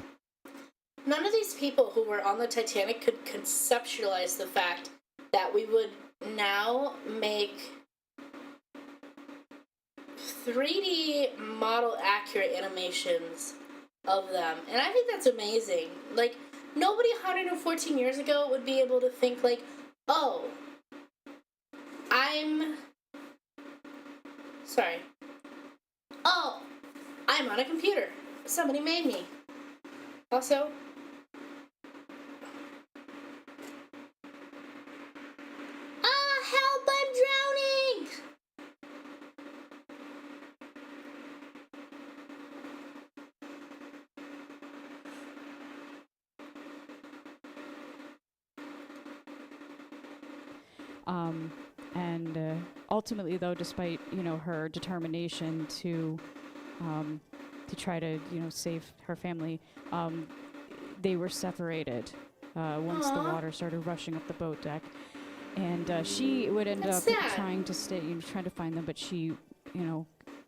None of these people who were on the Titanic could conceptualize the fact that we would now make 3D model accurate animations of them. And I think that's amazing. Like, nobody 114 years ago would be able to think like, oh, I'm on a computer. Somebody made me. Also, And ultimately, though, despite her determination to try to save her family, they were separated once the water started rushing up the boat deck. And she would end That's up sad. trying to trying to find them, but she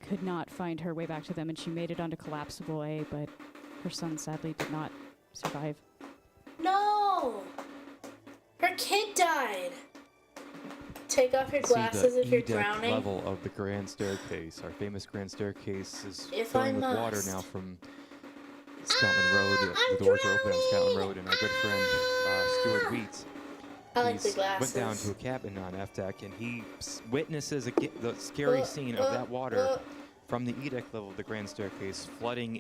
could not find her way back to them, and she made it onto Collapsible A, but her son sadly did not survive. No! Her kid died. Take off your See glasses the if you're E-deck drowning. level of the grand staircase. Our famous grand staircase is If filling I with water must. now from Scotland Road. I'm The doors are open on Scotland drowning. Road, and our good friend Stuart Wheat. I like the He's went down glasses. to a cabin on F-deck, and he witnesses the scary scene of that water from the E-deck level of the grand staircase flooding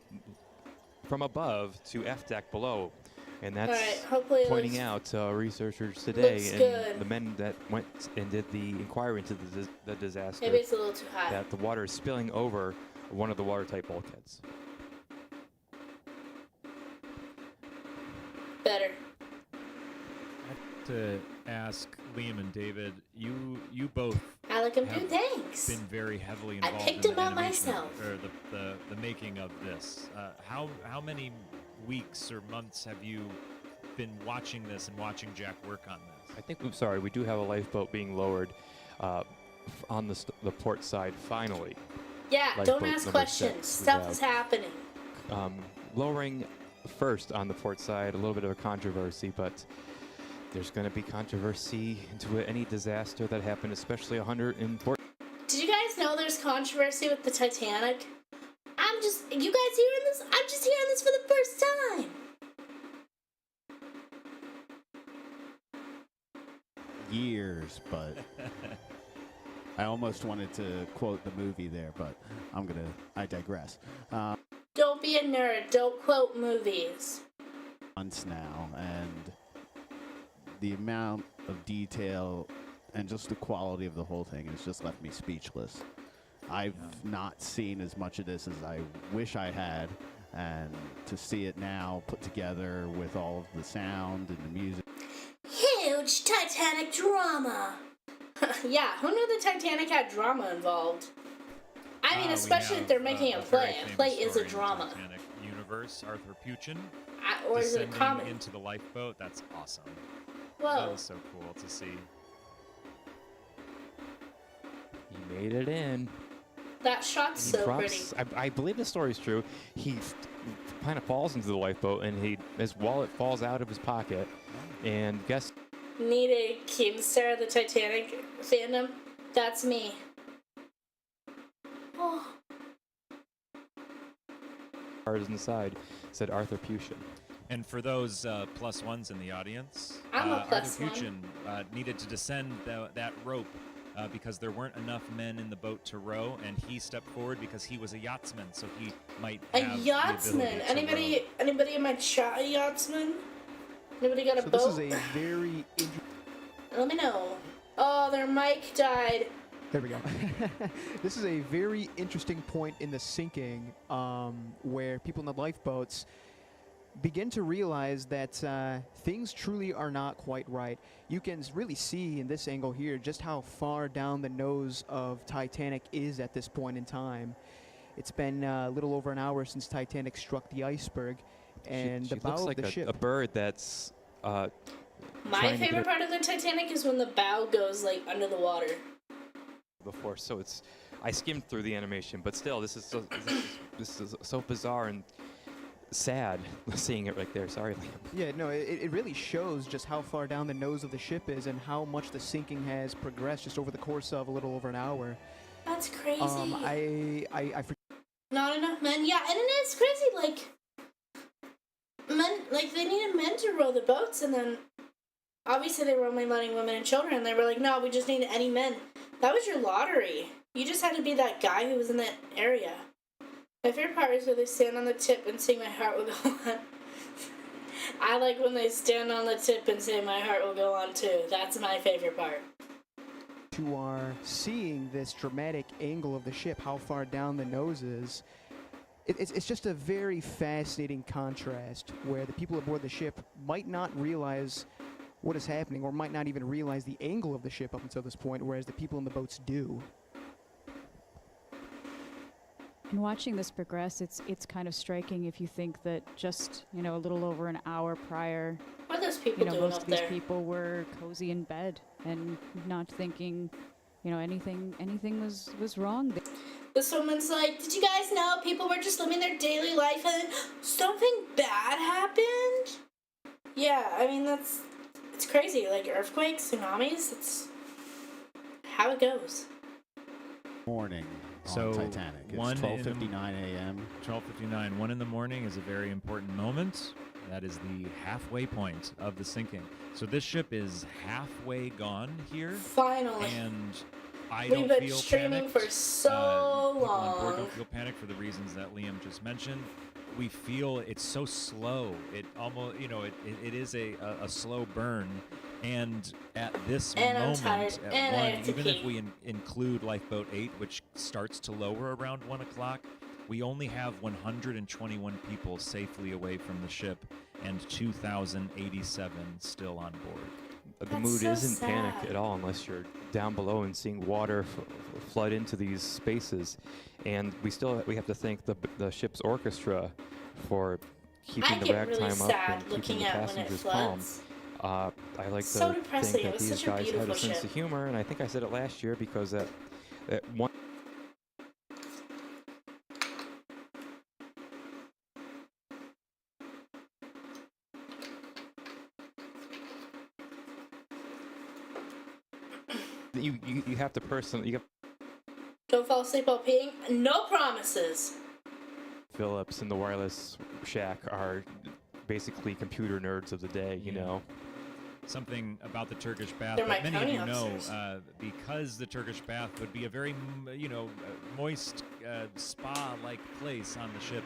from above to F-deck below. And that's Alright, hopefully it pointing looks- out researchers today looks and good. the men that went and did the inquiry into the disaster Maybe it's a little too high. that the water is spilling over one of the watertight bulkheads. Better. To ask Liam and David, you both I like him have too, thanks. been very heavily I involved picked in him the out animation of- myself. or the making of this. How many weeks or months have you been watching this and watching Jack work on this? I think, I'm sorry, we do have a lifeboat being lowered on the port side finally. Yeah, don't Lifeboat ask number questions. 6. We Stuff have, is happening. lowering first on the port side, a little bit of a controversy, but there's going to be controversy into any disaster that happened, especially 140. Did you guys know there's controversy with the Titanic? You guys hearing this? I'm just hearing this for the first time. Years, but I almost wanted to quote the movie there, but I digress. Don't be a nerd. Don't quote movies. Months now, and the amount of detail and just the quality of the whole thing has just left me speechless. I've not seen as much of this as I wish I had, and to see it now put together with all of the sound and the music. Huge Titanic drama. Yeah, who knew the Titanic had drama involved? I mean, especially if they're making a play. A play is a drama. Titanic universe, Arthur Puchin Or is it a descending comedy? into the lifeboat. That's awesome. Whoa. That was so cool to see. He made it in. That shot's He so drops, pretty. I believe the story's true. He kind of falls into the lifeboat, and his wallet falls out of his pocket. And guess Need a Keemstar of the Titanic fandom? That's me. Oh. cards inside said Arthur Puchin. And for those plus ones in the audience, I'm a plus Arthur one. Puchin needed to descend that rope because there weren't enough men in the boat to row, and he stepped forward because he was a yachtsman, so he might A have the ability yachtsman. to Anybody in my chat a yachtsman? Anybody got a So boat? this is a very Let me know. Oh, their mic died. There we go. This is a very interesting point in the sinking where people in the lifeboats begin to realize that things truly are not quite right. You can really see in this angle here just how far down the nose of Titanic is at this point in time. It's been a little over an hour since Titanic struck the iceberg, and she the bow looks like of the ship. a bird that's My trying to favorite get part of the Titanic is when the bow goes like under the water. before, so I skimmed through the animation, but still, this is so bizarre and sad seeing it right there. Sorry, Liam. Yeah, no, it really shows just how far down the nose of the ship is and how much the sinking has progressed just over the course of a little over an hour. That's crazy. I Not enough men. Yeah, and it's crazy. Men, they needed men to row the boats, and then obviously they were only letting women and children. And they were like, no, we just need any men. That was your lottery. You just had to be that guy who was in that area. My favorite part is when they stand on the tip and sing "My Heart Will Go On." I like when they stand on the tip and say "My Heart Will Go On" too. That's my favorite part. who are seeing this dramatic angle of the ship, how far down the nose is. It's just a very fascinating contrast where the people aboard the ship might not realize what is happening, or might not even realize the angle of the ship up until this point, whereas the people in the boats do. And watching this progress, it's kind of striking if you think that just, a little over an hour prior, What are those people doing most up of these there? people were cozy in bed and not thinking, anything was wrong. This woman's like, did you guys know people were just living their daily life and then something bad happened? Yeah, I mean, it's crazy. Like earthquakes, tsunamis, it's how it goes. Morning So on Titanic. It's 12:59 a.m. 12:59. 1 in the morning is a very important moment. That is the halfway point of the sinking. So this ship is halfway gone here. Finally. And I We've don't been feel streaming panicked. for so People on board long. don't feel panicked for the reasons that Liam just mentioned. We feel it's so slow. It almost, it is a slow burn. And at this And I'm moment, tired, at and I 1, have to even if pee. we include Lifeboat 8, which starts to lower around 1 o'clock, we only have 121 people safely away from the ship and 2,087 still on board. The That's mood so isn't panic sad. at all unless you're down below and seeing water flood into these spaces. And we have to thank the ship's orchestra for keeping I the get really ragtime up sad and keeping looking the at when it passengers calm. floods. I like So to depressing. think It that was these such a guys had beautiful a sense ship. of humor, and I think I said it last year because that one. You have to personally. Don't fall asleep while peeing. No promises. Phillips and the wireless shack are basically computer nerds of the day, you know. Something about the Turkish bath They're that my many of you pony know, officers. because the Turkish bath would be a very, moist spa-like place on the ship.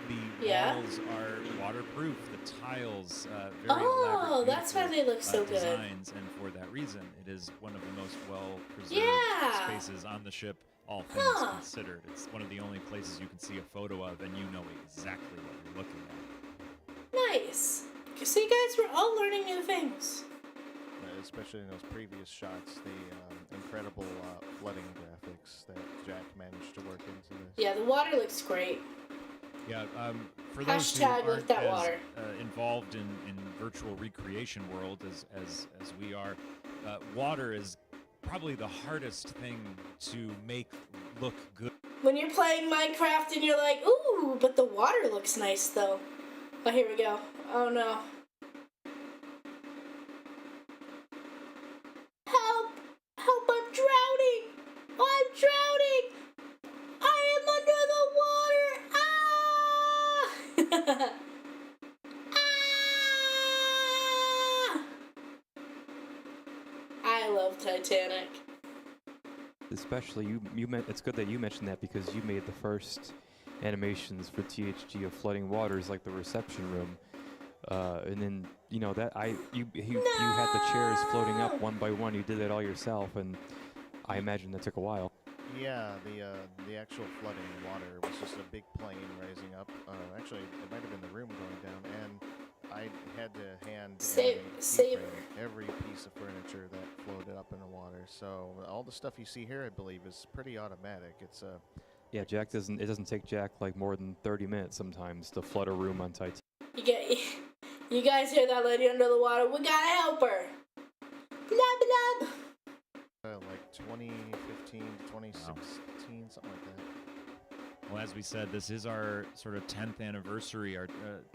The Yeah? walls are waterproof. The tiles, very Oh, elaborate, that's why beautiful, they look so good. designs, and for that reason, it is one of the most well-preserved Yeah. spaces on the ship. All things Huh. considered, it's one of the only places you can see a photo of, and you know exactly what you're looking at. Nice. So you guys were all learning new things. Especially in those previous shots, the incredible flooding graphics that Jack managed to work into this. Yeah, the water looks great. Yeah, for those who Hashtag aren't lift that as water. involved in virtual recreation world as we are, water is probably the hardest thing to make look good. When you're playing Minecraft and you're like, ooh, but the water looks nice though. Oh, here we go. Oh no. Help! Help, I'm drowning! I'm drowning! I am under the water! Ah! I love Titanic. Especially it's good that you mentioned that because you made the first animations for THG of flooding waters, like the reception room, and then you had the chairs floating up one by one. You did that all yourself, and I imagine that took a while. Yeah, the actual flooding water was just a big plane rising up. Actually, it might have been the room going down, and I had to hand Save- keyframe every piece of furniture that floated up in the water. So all the stuff you see here, I believe, is pretty automatic. It's Yeah, It doesn't take Jack like more than 30 minutes sometimes to flood a room on Titanic. You guys hear that lady under the water? We gotta help her. Blah, blah. like 2015 to 2016, something like that. Well, as we said, this is our sort of 10th anniversary, our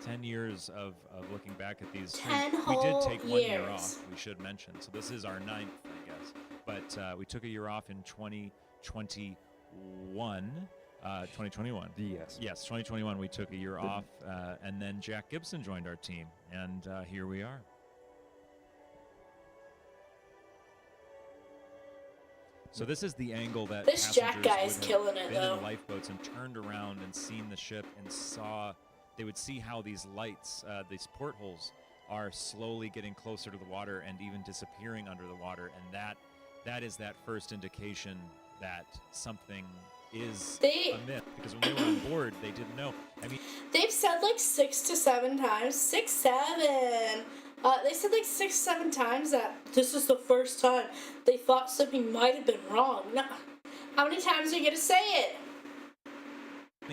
10 years of looking back at these. 10 we did whole take 1 year years. off, we should mention. So this is our 9th, I guess. But we took a year off in 2021. 2021. Yes. Yes, 2021 we took a year off, and then Jack Gibson joined our team, and here we are. So this is the angle that This Jack passengers guy is would have killing it, been though. in lifeboats and turned around and seen the ship and they would see how these lights, these portholes, are slowly getting closer to the water and even disappearing under the water, and that is that first indication that something is a myth, because when they were on board, they didn't know. I mean, They've said like 6 to 7 times. 6, 7. They said like 6, 7 times that this is the first time they thought something might have been wrong. No, how many times are you gonna say it?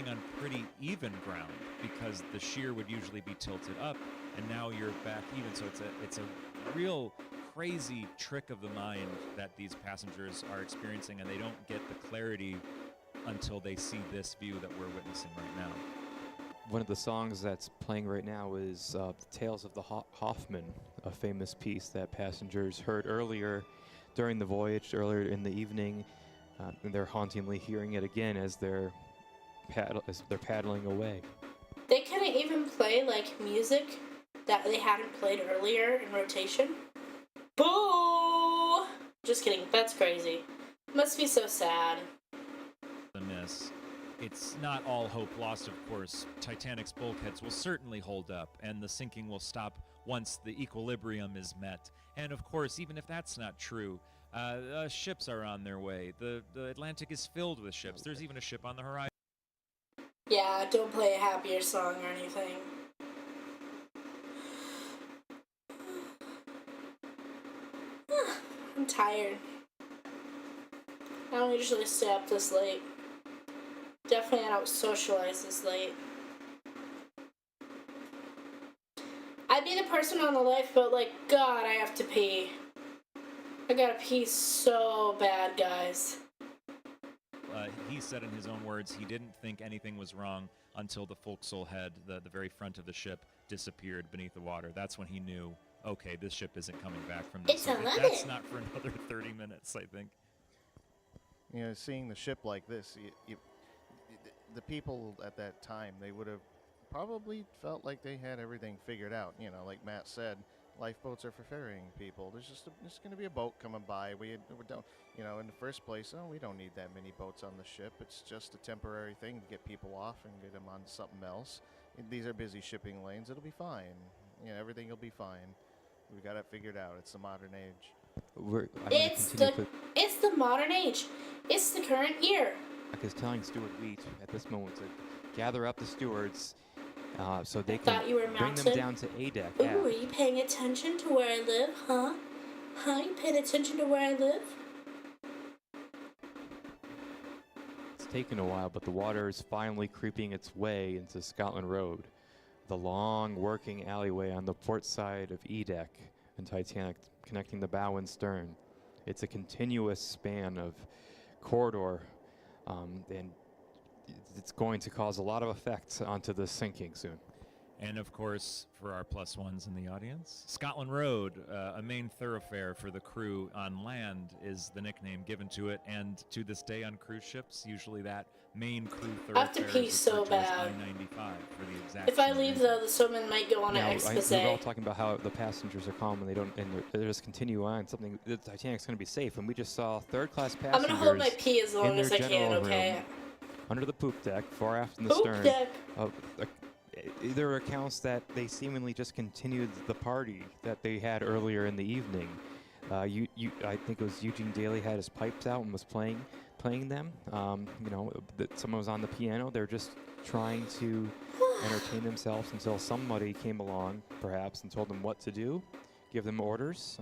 On pretty even ground because the shear would usually be tilted up, and now you're back even. So it's a real crazy trick of the mind that these passengers are experiencing, and they don't get the clarity until they see this view that we're witnessing right now. One of the songs that's playing right now is Tales of the Hoffman, a famous piece that passengers heard earlier during the voyage, earlier in the evening, and they're hauntingly hearing it again as they're paddling away. They couldn't even play like music that they hadn't played earlier in rotation. Boo! Just kidding. That's crazy. Must be so sad. The miss. It's not all hope lost, of course. Titanic's bulkheads will certainly hold up, and the sinking will stop once the equilibrium is met. And of course, even if that's not true, ships are on their way. The Atlantic is filled with ships. There's even a ship on the horizon. Yeah, don't play a happier song or anything. I'm tired. I don't usually stay up this late. Definitely I don't socialize this late. I'd be the person on the lifeboat like, God, I have to pee. I gotta pee so bad, guys. He said in his own words he didn't think anything was wrong until the forecastle head, the very front of the ship, disappeared beneath the water. That's when he knew, okay, this ship isn't coming back from this. It's So 11. that's not for another 30 minutes, I think. You know, seeing the ship like this, the people at that time, they would have probably felt like they had everything figured out. You know, like Matt said, lifeboats are for ferrying people. There's going to be a boat coming by. We don't, you know, in the first place, we don't need that many boats on the ship. It's just a temporary thing to get people off and get them on something else. These are busy shipping lanes. It'll be fine. You know, everything will be fine. We've got it figured out. It's the modern age. It's the modern age. It's the current year. Is telling Steward Wheat at this moment to gather up the stewards so they can bring them down to A deck. Ooh, are you paying attention to where I live, huh? Huh? You paying attention to where I live? It's taken a while, but the water is finally creeping its way into Scotland Road, the long working alleyway on the port side of E deck and Titanic, connecting the bow and stern. It's a continuous span of corridor, and it's going to cause a lot of effects onto the sinking soon. And of course, for our plus ones in the audience, Scotland Road, a main thoroughfare for the crew on land, is the nickname given to it. And to this day on cruise ships, usually that main crew thoroughfare I have to pee is so referred to as bad. I-95 for the exact If I same leave, reason. though, the Swimman might go on an expose. We're all talking about how the passengers are calm and they just continue on. The Titanic's going to be safe, and we just saw third-class passengers. I'm gonna hold my pee as long in their as I can, general okay? room, under the poop deck, far aft in the Poop stern. deck. There are accounts that they seemingly just continued the party that they had earlier in the evening. I think it was Eugene Daly had his pipes out and was playing them. Someone was on the piano. They're just trying to entertain themselves until somebody came along, perhaps, and told them what to do, give them orders.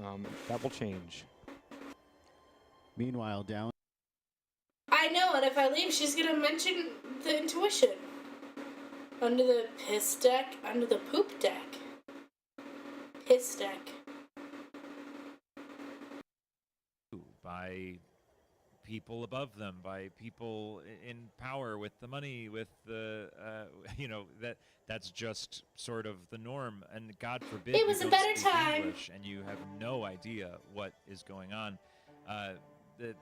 That will change. Meanwhile, down. I know, and if I leave, she's gonna mention the intuition. Under the piss deck, under the poop deck. Piss deck. By people above them, by people in power with the money, with the, that's just sort of the norm. And God forbid It was you a don't better speak time. English and you have no idea what is going on.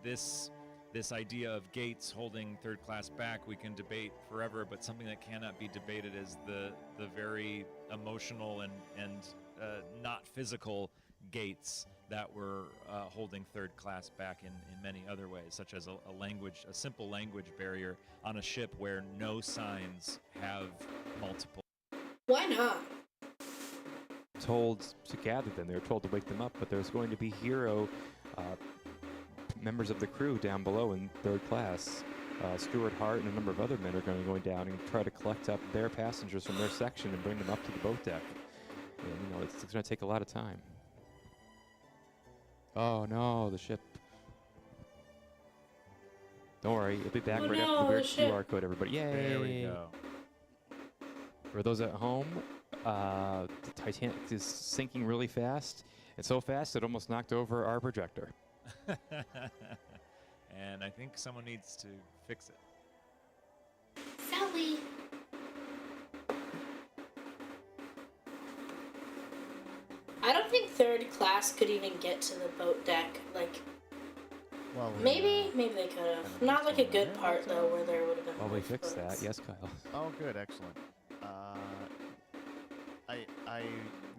This idea of gates holding third class back, we can debate forever, but something that cannot be debated is the very emotional and not physical gates that were holding third class back in many other ways, such as a simple language barrier on a ship where no signs have multiple. Why not? Told to gather them. They were told to wake them up, but there's going to be hero members of the crew down below in third class. Stuart Hart and a number of other men are going to go down and try to collect up their passengers from their section and bring them up to the boat deck. And, it's going to take a lot of time. Oh no, the ship. Don't worry, it'll be back Oh right no, after the the weird ship. QR code, everybody. Yay! There we go. For those at home, the Titanic is sinking really fast. It's so fast it almost knocked over our projector. And I think someone needs to fix it. Sally. I don't think third class could even get to the boat deck. Like, Well, maybe they could have. Not like a good part though, where there would have been. Oh, we lifeboats. fixed that. Yes, Kyle. Oh, good, excellent.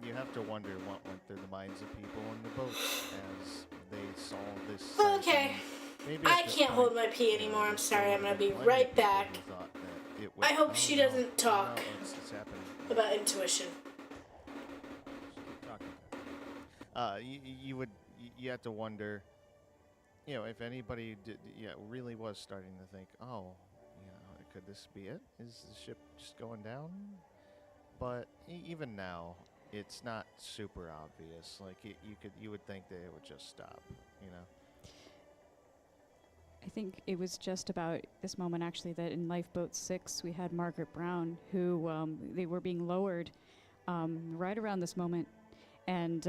You have to wonder what went through the minds of people on the boat as they saw this. sight, Okay. and maybe I at this can't hold point, my pee anymore. I'm sorry. I'm gonna be plenty of right people back. who thought that it I went, hope "Oh, she no, doesn't oh, talk no, it's happening." about intuition. You have to wonder, if anybody really was starting to think, oh, could this be it? Is the ship just going down? But even now, it's not super obvious. Like you would think that it would just stop, I think it was just about this moment, actually, that in Lifeboat 6, we had Margaret Brown, who they were being lowered right around this moment. And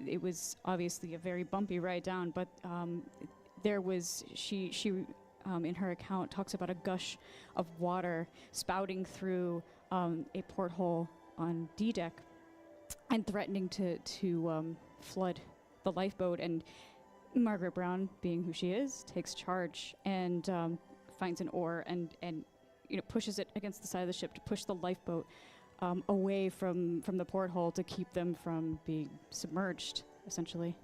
it was obviously a very bumpy ride down, but there was, she in her account talks about a gush of water spouting through a porthole on D deck and threatening to flood the lifeboat. And Margaret Brown, being who she is, takes charge and finds an oar and pushes it against the side of the ship to push the lifeboat away from the porthole to keep them from being submerged, essentially.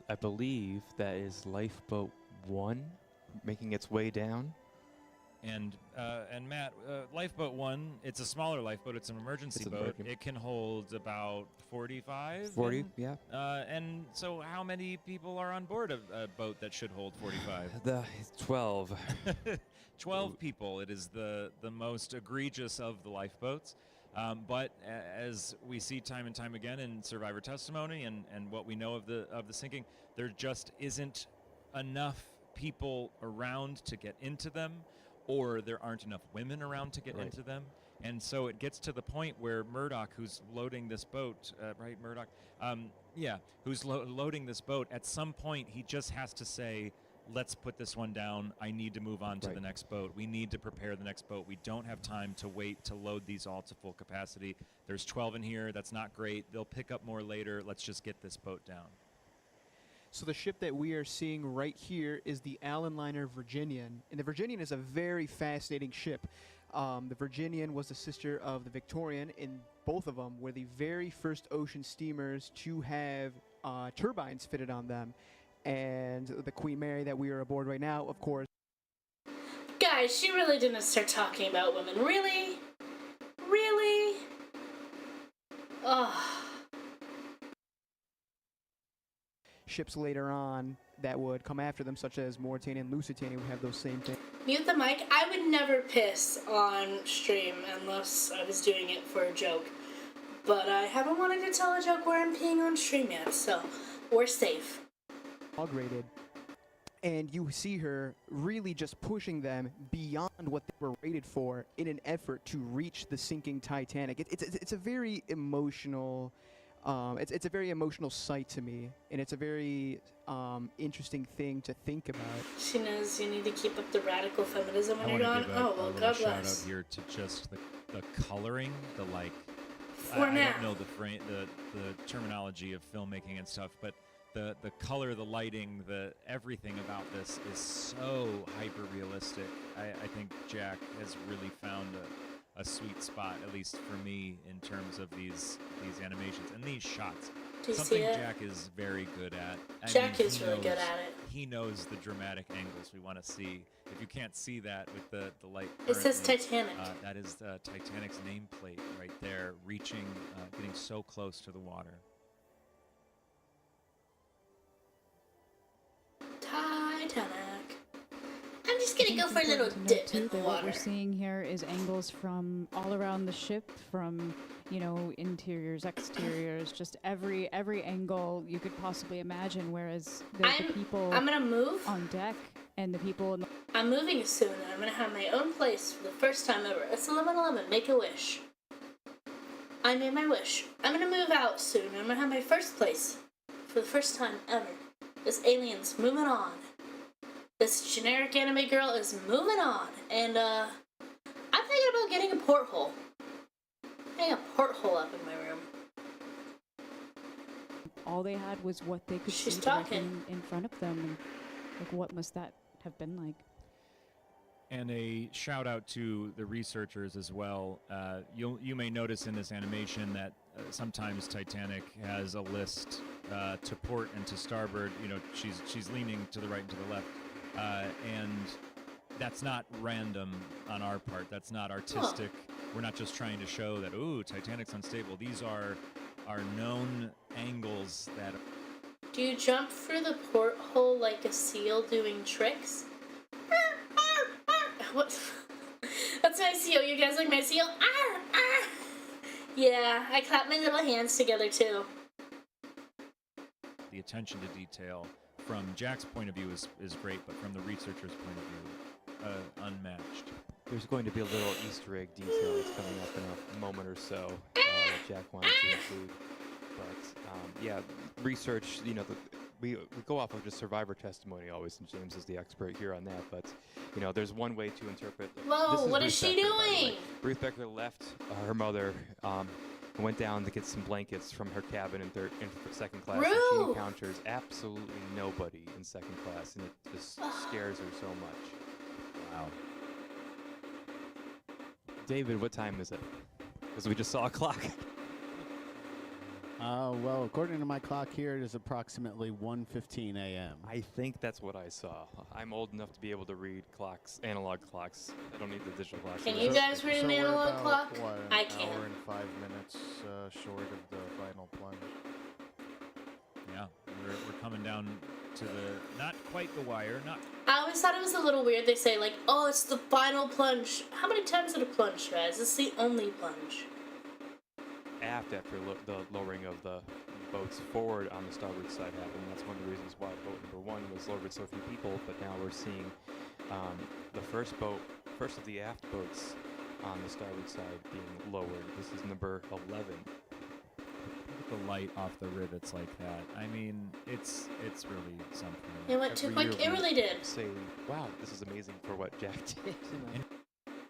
I believe that is Lifeboat 1 making its way down. And Matt, Lifeboat 1, it's a smaller lifeboat. It's an emergency It's an boat. emergency. It can hold about 45. 40, yeah. And so how many people are on board a boat that should hold 45? 12. 12 people. It is the most egregious of the lifeboats. But as we see time and time again in survivor testimony and what we know of the sinking, there just isn't enough people around to get into them, or there aren't enough women around to get into them. And so it gets to the point where Murdoch, who's loading this boat, right, Murdoch? Who's loading this boat, at some point he just has to say, let's put this one down. I need to move on to the next boat. We need to prepare the next boat. We don't have time to wait to load these all to full capacity. There's 12 in here. That's not great. They'll pick up more later. Let's just get this boat down. So the ship that we are seeing right here is the Allen liner Virginian. And the Virginian is a very fascinating ship. The Virginian was the sister of the Victorian, and both of them were the very first ocean steamers to have turbines fitted on them. And the Queen Mary that we are aboard right now, of course. Guys, she really didn't start talking about women. Really? Really? Ugh. Ships later on that would come after them, such as Mauritania and Lusitania, would have those same things. Mute the mic. I would never piss on stream unless I was doing it for a joke. But I haven't wanted to tell a joke where I'm peeing on stream yet, so we're safe. Graded, and you see her really just pushing them beyond what they were rated for in an effort to reach the sinking Titanic. It's a very emotional, it's a very emotional sight to me, and it's a very interesting thing to think about. She knows you need to keep up the radical feminism when I you're gone. give a Oh well, little God shout bless. out here to just the coloring, the like. For I now. don't know the terminology of filmmaking and stuff, but the color, the lighting, the everything about this is so hyper realistic. I think Jack has really found a sweet spot, at least for me, in terms of these animations and these shots. Do you Something see it? Jack is very good at. Jack is he really good knows- at it. He knows the dramatic angles we want to see. If you can't see that with the light, It says currently, Titanic. that is Titanic's nameplate right there, reaching, getting so close to the water. Titanic. I I'm just gonna go for a little dip in the What we're water. seeing here is angles from all around the ship, from interiors, exteriors, just every angle you could possibly imagine. Whereas the people I'm gonna move. on deck and the people in the I'm moving soon, and I'm gonna have my own place for the first time ever. It's 11:11. Make a wish. I made my wish. I'm gonna move out soon, and I'm gonna have my first place for the first time ever. This alien's moving on. This generic anime girl is moving on, and I'm thinking about getting a porthole. Getting a porthole up in my room. all they had was what they could She's see talking. directly in front of them, and like what must that have been like? And a shout out to the researchers as well. You may notice in this animation that sometimes Titanic has a list to port and to starboard. She's leaning to the right and to the left, and that's not random on our part. That's not artistic. We're not just trying to show that Titanic's unstable. These are known angles that. Do you jump through the porthole like a seal doing tricks? What? That's my seal. You guys like my seal? Arr, arr. Yeah, I clap my little hands together too. The attention to detail from Jack's point of view is great, but from the researcher's point of view, unmatched. There's going to be a little Easter egg detail that's coming up in a moment or so that Jack wanted to include. But yeah, research. We go off of just survivor testimony always, and James is the expert here on that. But there's one way to interpret. Whoa, what Ruth is she Becker, by the way. doing? Ruth Becker left her mother and went down to get some blankets from her cabin in second class. And she Ruth! encounters absolutely nobody in second class, and it just scares her so much. Wow. David, what time is it? Because we just saw a clock. Well, according to my clock here, it is approximately 1:15 a.m. I think that's what I saw. I'm old enough to be able to read clocks, analog clocks. I don't need the digital clocks. Can you guys read an we're analog about, clock? What, I an can. hour and 5 minutes short of the final plunge. Yeah, we're coming down to not quite the wire, not. I always thought it was a little weird. They say like, "Oh, it's the final plunge." How many times did it plunge, guys? It's the only plunge. Aft after the lowering of the boats forward on the starboard side happened. That's one of the reasons why boat number 1 was lowered with so few people. But now we're seeing the first of the aft boats on the starboard side being lowered. This is number 11. Look at the light off the rivets like that. I mean, it's really something. It went too quick. It really did. Say, wow, this is amazing for what Jack did.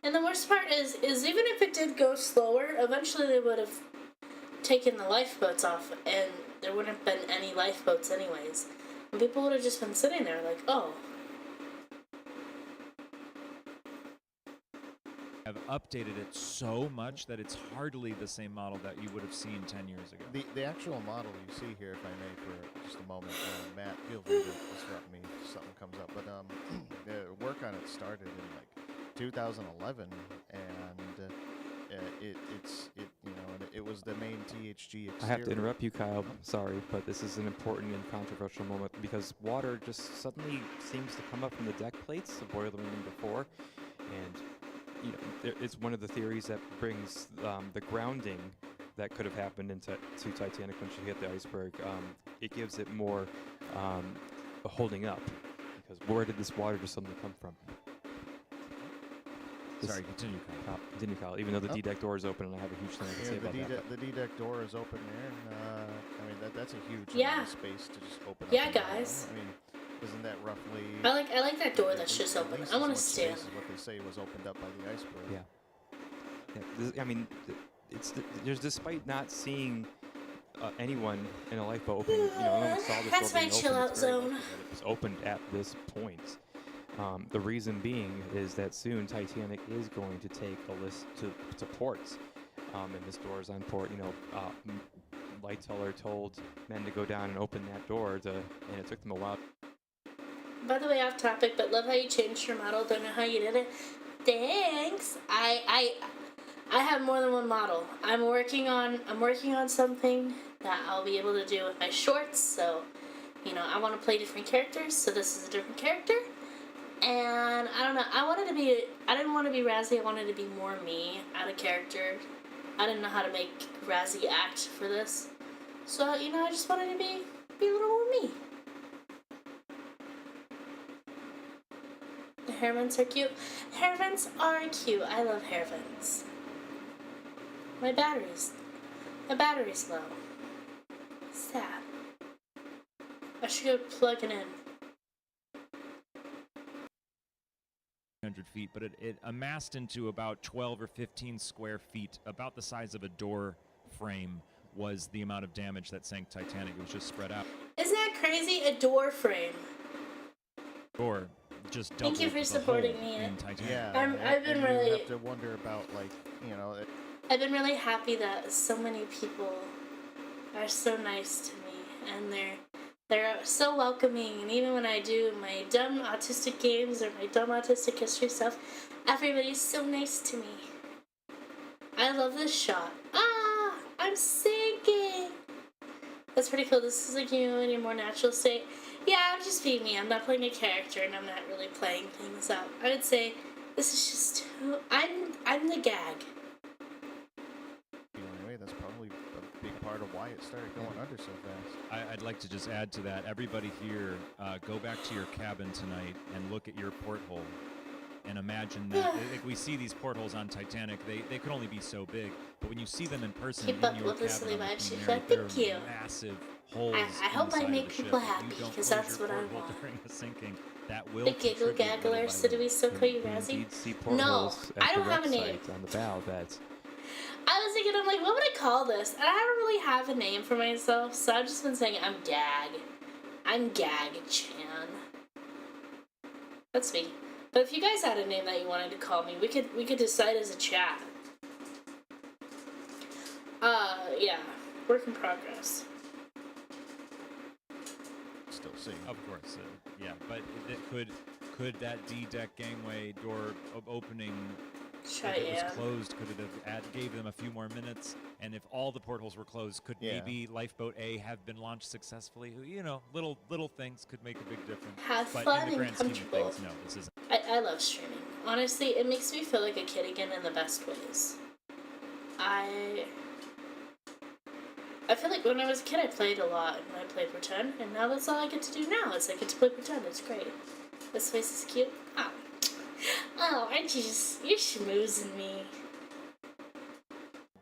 And the worst part is even if it did go slower, eventually they would have taken the lifeboats off, and there wouldn't have been any lifeboats anyways. And people would have just been sitting there like, oh. Have updated it so much that it's hardly the same model that you would have seen 10 years ago. The actual model you see here, if I may, for just a moment, Matt, feel free to disrupt me if something comes up. But the work on it started in like 2011, and it was the main THG exterior. I have to interrupt you, Kyle. Sorry, but this is an important and controversial moment because water just suddenly seems to come up from the deck plates, the boiler room number 4, and it's one of the theories that brings the grounding that could have happened into Titanic when she hit the iceberg. It gives it more holding up because where did this water just suddenly come from? Sorry, continue, Kyle. Continue, Kyle. Even though the D-deck door is open, and I have a huge thing I can say about that. The D-deck door is open there, and I mean that's a huge amount of space to just open up. Yeah, and down. guys. I mean, isn't that roughly? I like that door that's just open. I want to stand. This is what they say was opened up by the iceberg. Yeah. I mean, there's despite not seeing anyone in a lifeboat open. No one saw this That's door my being chill opened. out It's very zone. likely that it was opened at this point. The reason being is that soon Titanic is going to take a list to ports, and this door is on port. Lightoller told men to go down and open that door, and it took them a while. By the way, off topic, but love how you changed your model. Don't know how you did it. Thanks. I have more than one model. I'm working on something that I'll be able to do with my shorts. So, I want to play different characters. So this is a different character. And I don't know. I didn't want to be Razzie. I wanted to be more me, out of character. I didn't know how to make Razzie act for this. So, I just wanted to be a little more me. The hair vents are cute. Hair vents are cute. I love hair vents. My battery's low. Sad. I should go plug it in. 100 feet, but it amassed into about 12 or 15 square feet, about the size of a door frame, was the amount of damage that sank Titanic. It was just spread out. Isn't that crazy? A door frame. Door just Thank you doubled for the supporting hole me. in Titanic. Yeah, I've been and really- You have to wonder about, like, I've been really happy that so many people are so nice to me, and they're so welcoming. And even when I do my dumb autistic games or my dumb autistic history stuff, everybody's so nice to me. I love this shot. Ah, I'm sinking. That's pretty cool. This is like you in your more natural state. Yeah, I'm just being me. I'm not playing a character, and I'm not really playing things out. I would say this is just I'm the gag. Anyway, that's probably a big part of why it started going under so fast. I'd like to just add to that. Everybody here, go back to your cabin tonight and look at your porthole. And imagine that like we see these portholes on Titanic, they could only be so big, but when you see them in person Keep in up your with this cabin, silly on the vibe, Queen Chief. Mary, Thank they're you. massive holes. I hope I inside make of the people ship. If happy, you don't 'cause close that's your what I porthole want. during the sinking, that will The giggle contribute little gaggler, by so do little. we still call you We Razzie? indeed see No, portholes I at don't the have wreck a name. site on the bow that I was thinking, I'm like, what would I call this? And I don't really have a name for myself, so I've just been saying I'm Gag. I'm Gag-chan. That's me. But if you guys had a name that you wanted to call me, we could decide as a chat. Yeah. Work in progress. Still see. Of course, yeah. But could that D-deck gangway door opening, if it was closed, could it have gave them a few more minutes? And if all the portholes were closed, could maybe Lifeboat A have been launched successfully? Little things could make a big difference. Have but fun in the and grand scheme of comfortable. things, no, this isn't. I love streaming. Honestly, it makes me feel like a kid again in the best ways. I feel like when I was a kid, I played a lot, and I played pretend, and now that's all I get to do now. Is I get to play pretend. It's great. This face is cute. Oh, aren't you you're schmoozing me.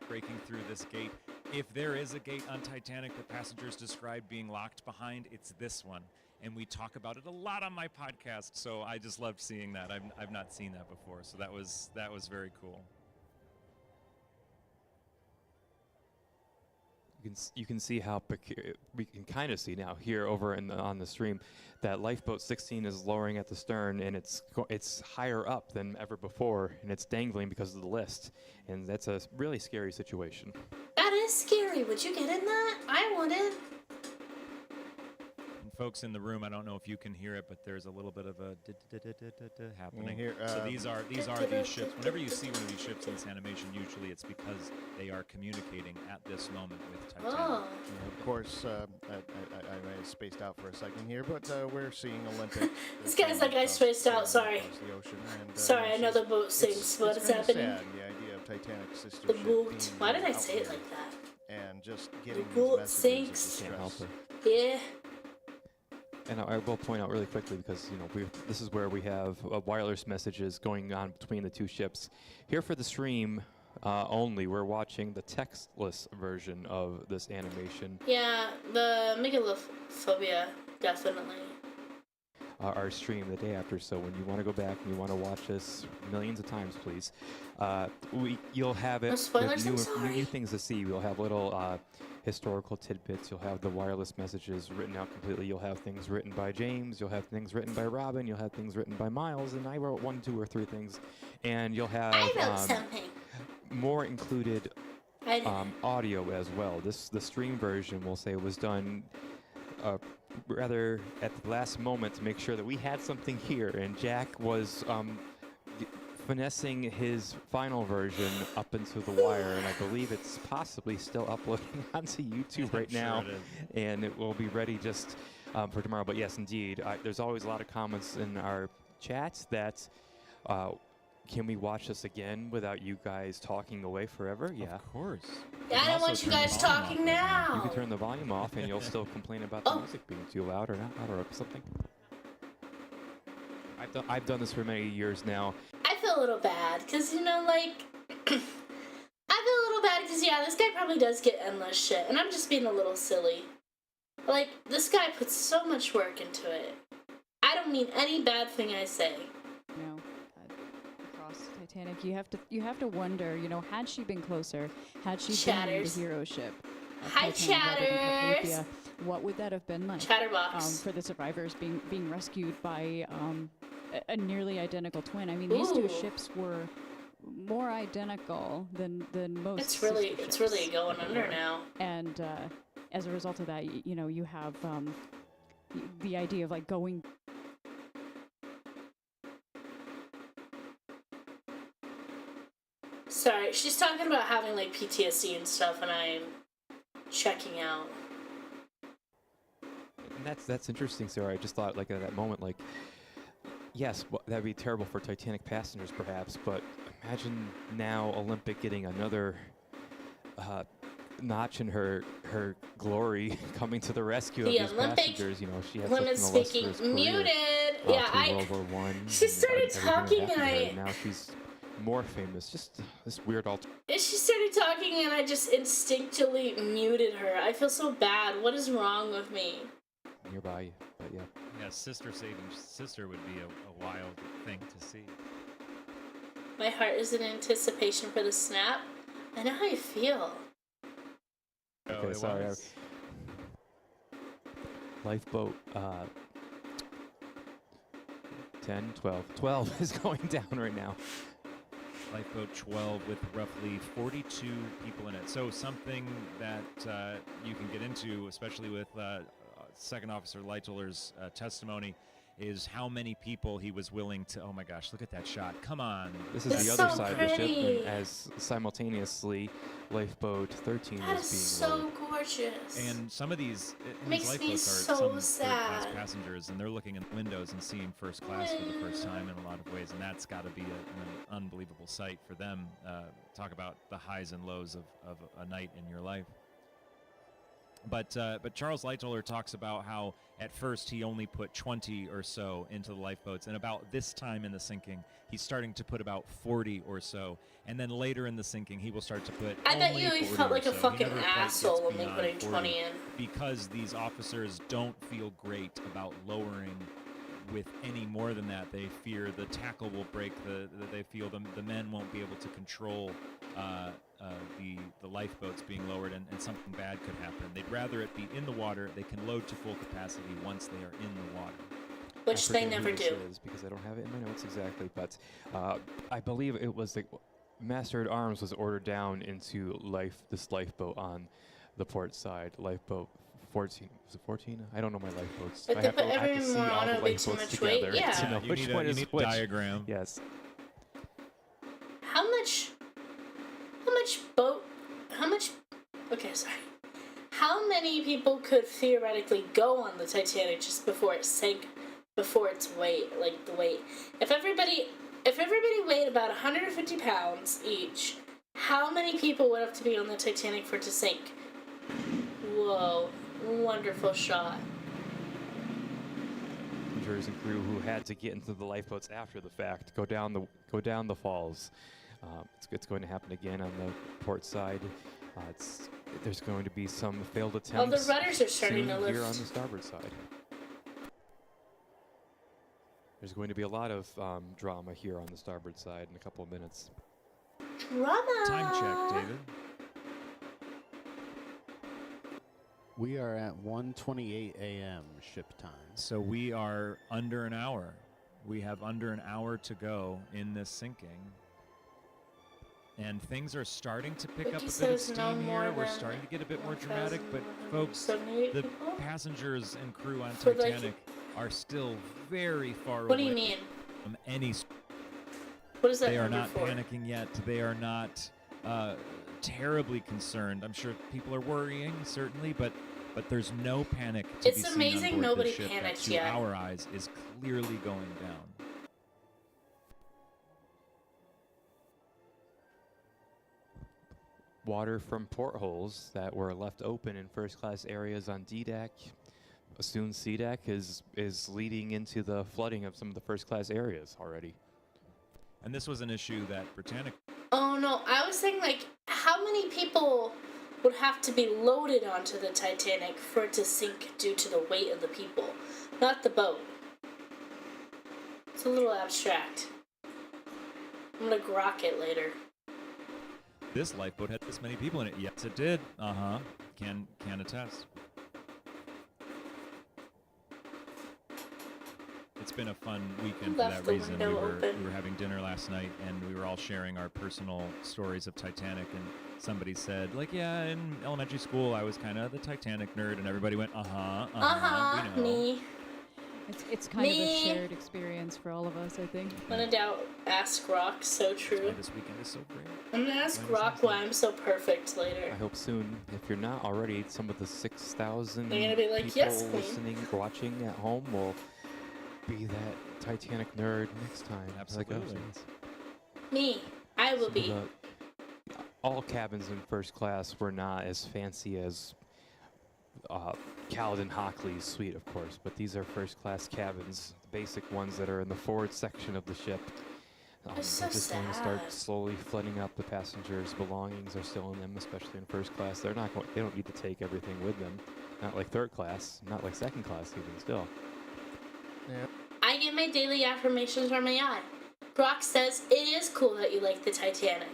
Breaking through this gate. If there is a gate on Titanic that passengers describe being locked behind, it's this one. And we talk about it a lot on my podcast, so I just loved seeing that. I've not seen that before, so that was very cool. you can see how we can kind of see now here over on the stream that lifeboat 16 is lowering at the stern, and it's higher up than ever before, and it's dangling because of the list, and that's a really scary situation. That is scary. Would you get in that? I wouldn't. And folks in the room, I don't know if you can hear it, but there's a little bit of a happening. So these are these ships. Whenever you see one of these ships in this animation, usually it's because they are communicating at this moment with Titanic. Oh. Of course, I may have spaced out for a second here, but we're seeing Olympic. This guy's like, I spaced out, sorry. The ocean, and, Sorry, I know the boat sinks. What is kinda happening? Sad, the idea of Titanic's sister The ship boat. being Why did I out say it there like that? and just The getting boat these sinks. messages of Can't help distress. her. Yeah. And I will point out really quickly, because this is where we have wireless messages going on between the two ships. Here for the stream only, we're watching the textless version of this animation. Yeah, the megalophobia, definitely. Our stream the day after, so when you want to go back and you want to watch this millions of times, please, you'll have it No spoilers, I'm with sorry. new things to see. You'll have little historical tidbits. You'll have the wireless messages written out completely. You'll have things written by James. You'll have things written by Robin. You'll have things written by Miles. And I wrote 1, 2, or 3 things. And you'll have I wrote something. more included I did. audio as well. The stream version, we'll say, was done rather at the last moment to make sure that we had something here. And Jack was finessing his final version up into the wire, and I believe it's possibly still uploading onto YouTube right now, and it will be ready just for tomorrow. But yes, indeed, there's always a lot of comments in our chat that can we watch this again without you guys talking away forever? Yeah. Of course. Yeah, I don't want you guys talking now. You can turn the volume off and you'll still complain about the music being too loud or not loud or something. I've done this for many years now. I feel a little bad because, you know, like, I feel a little bad because, yeah, this guy probably does get endless shit, and I'm just being a little silly. Like, this guy puts so much work into it. I don't mean any bad thing I say. You know, across Titanic, you have to wonder, you know, had she been closer, had she been in the hero ship, Hi, Titanic rather than Chatters. Carpathia, what would that have been like? Chatterbox. For the survivors being rescued by a nearly identical twin. I mean, these two ships were more identical than most. It's really going under now. And as a result of that, you know, you have the idea of like going. Sorry, she's talking about having like PTSD and stuff, and I'm checking out. And that's interesting, Sarah. I just thought, like, at that moment, like, yes, that'd be terrible for Titanic passengers, perhaps, but imagine now Olympic getting another notch in her glory, coming to the rescue of these passengers. You know, she had such an illustrious career, muted. Yeah, World War I. She started talking, and now she's more famous. Just this weird She started talking, and I just instinctively muted her. I feel so bad. What is wrong with me? nearby, but yeah. Yeah, sister saving sister would be a wild thing to see. My heart is in anticipation for the snap. I know how you feel. Okay, sorry. Lifeboat 10, 12. 12 is going down right now. Lifeboat 12 with roughly 42 people in it. So something that you can get into, especially with Second Officer Leitoller's testimony, is how many people he was willing to... Oh my gosh, look at that shot. Come on. This is the other side of the ship, and as simultaneously Lifeboat 13 that is is being so lowered. gorgeous. And some of these makes me lifeboats so are some sad. third-class passengers, and they're looking in windows and seeing first class for the first time in a lot of ways, and that's got to be an unbelievable sight for them. Talk about the highs and lows of a night in your life. But Charles Lightoller talks about how at first he only put 20 or so into the lifeboats, and about this time in the sinking, he's starting to put about 40 or so, and then later in the sinking, he will start to put. I bet you he felt like a fucking asshole when they putting 20 in. Because these officers don't feel great about lowering with any more than that. They fear the tackle will break. They feel the men won't be able to control the lifeboats being lowered, and something bad could happen. They'd rather it be in the water. They can load to full capacity once they are in the water. Which they never do. Is because I don't have it in my notes exactly, but I believe it was the Master at Arms was ordered down into this lifeboat on the port side. Lifeboat 14. Was it 14? I don't know my lifeboats. But I they have put to every see all Morano the way too lifeboats much weight. together Yeah. to know You which need one you is need which. diagram. Yes. How much okay, sorry. How many people could theoretically go on the Titanic just before it sank, before its weight, like the weight? If everybody weighed about 150 pounds each, how many people would have to be on the Titanic for it to sink? Whoa, wonderful shot. Passengers and crew who had to get into the lifeboats after the fact go down the falls. It's going to happen again on the port side. There's going to be some failed attempts. Oh, the rudders are starting to lift. Here on the starboard side. There's going to be a lot of drama here on the starboard side in a couple of minutes. Drama. Time check, David. We are at 1:28 a.m. ship time. So we are under an hour. We have under an hour to go in this sinking. And things are starting to pick up a bit of steam here. We're starting to get a bit more dramatic, but folks, the passengers and crew on Titanic are still very far away. What do you mean? From any. What is that? They are number not for? panicking yet. They are not terribly concerned. I'm sure people are worrying, certainly, but there's no panic to It's be seen amazing on board nobody this ship panicked that, to yet. our eyes, is clearly going down. water from portholes that were left open in first class areas on D deck, soon C deck, is leading into the flooding of some of the first class areas already. And this was an issue that Britannic. Oh no, I was saying like how many people would have to be loaded onto the Titanic for it to sink due to the weight of the people, not the boat. It's a little abstract. I'm gonna grok it later. This lifeboat had this many people in it. Yes, it did. Can attest. It's been a fun weekend for Left that the reason. We window were open. having dinner last night, and we were all sharing our personal stories of Titanic. And somebody said, like, yeah, in elementary school, I was kind of the Titanic nerd, and everybody went, we know. Me. It's kind of a shared experience for all of us, I think. When in doubt, ask Rock. So true. This weekend is so great. I'm gonna ask Rock why I'm so perfect later. I hope soon, if you're not already, some of the 6,000 They're gonna be like, people "Yes, Queen." listening, watching at home will be that Titanic nerd next time. Absolutely. Like us. Me. I will Some of be. all cabins in first class were not as fancy as Caledon Hockley's suite, of course, but these are first class cabins, the basic ones that are in the forward section of the ship. It's so they're just going to start sad. slowly flooding up. The passengers' belongings are still in them, especially in first class. They're not going. They don't need to take everything with them. Not like third class, not like second class even. Still. Yeah. I get my daily affirmations from AI. Brock says it is cool that you like the Titanic.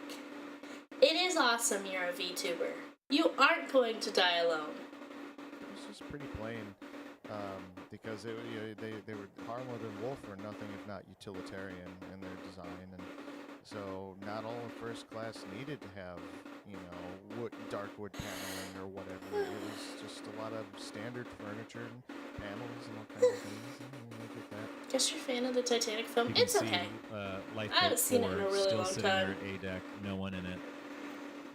It is awesome you're a VTuber. You aren't going to die alone. It was just pretty plain, because they were Harlow and Wolf were nothing if not utilitarian in their design, and so not all of first class needed to have dark wood paneling or whatever. It was just a lot of standard furniture and panels and all kinds of things. And I get that. Guess you're a fan of the Titanic film. You can It's see, okay. Lifeboat I haven't seen it in a 4 really still long sitting time. there at A deck, no one in it.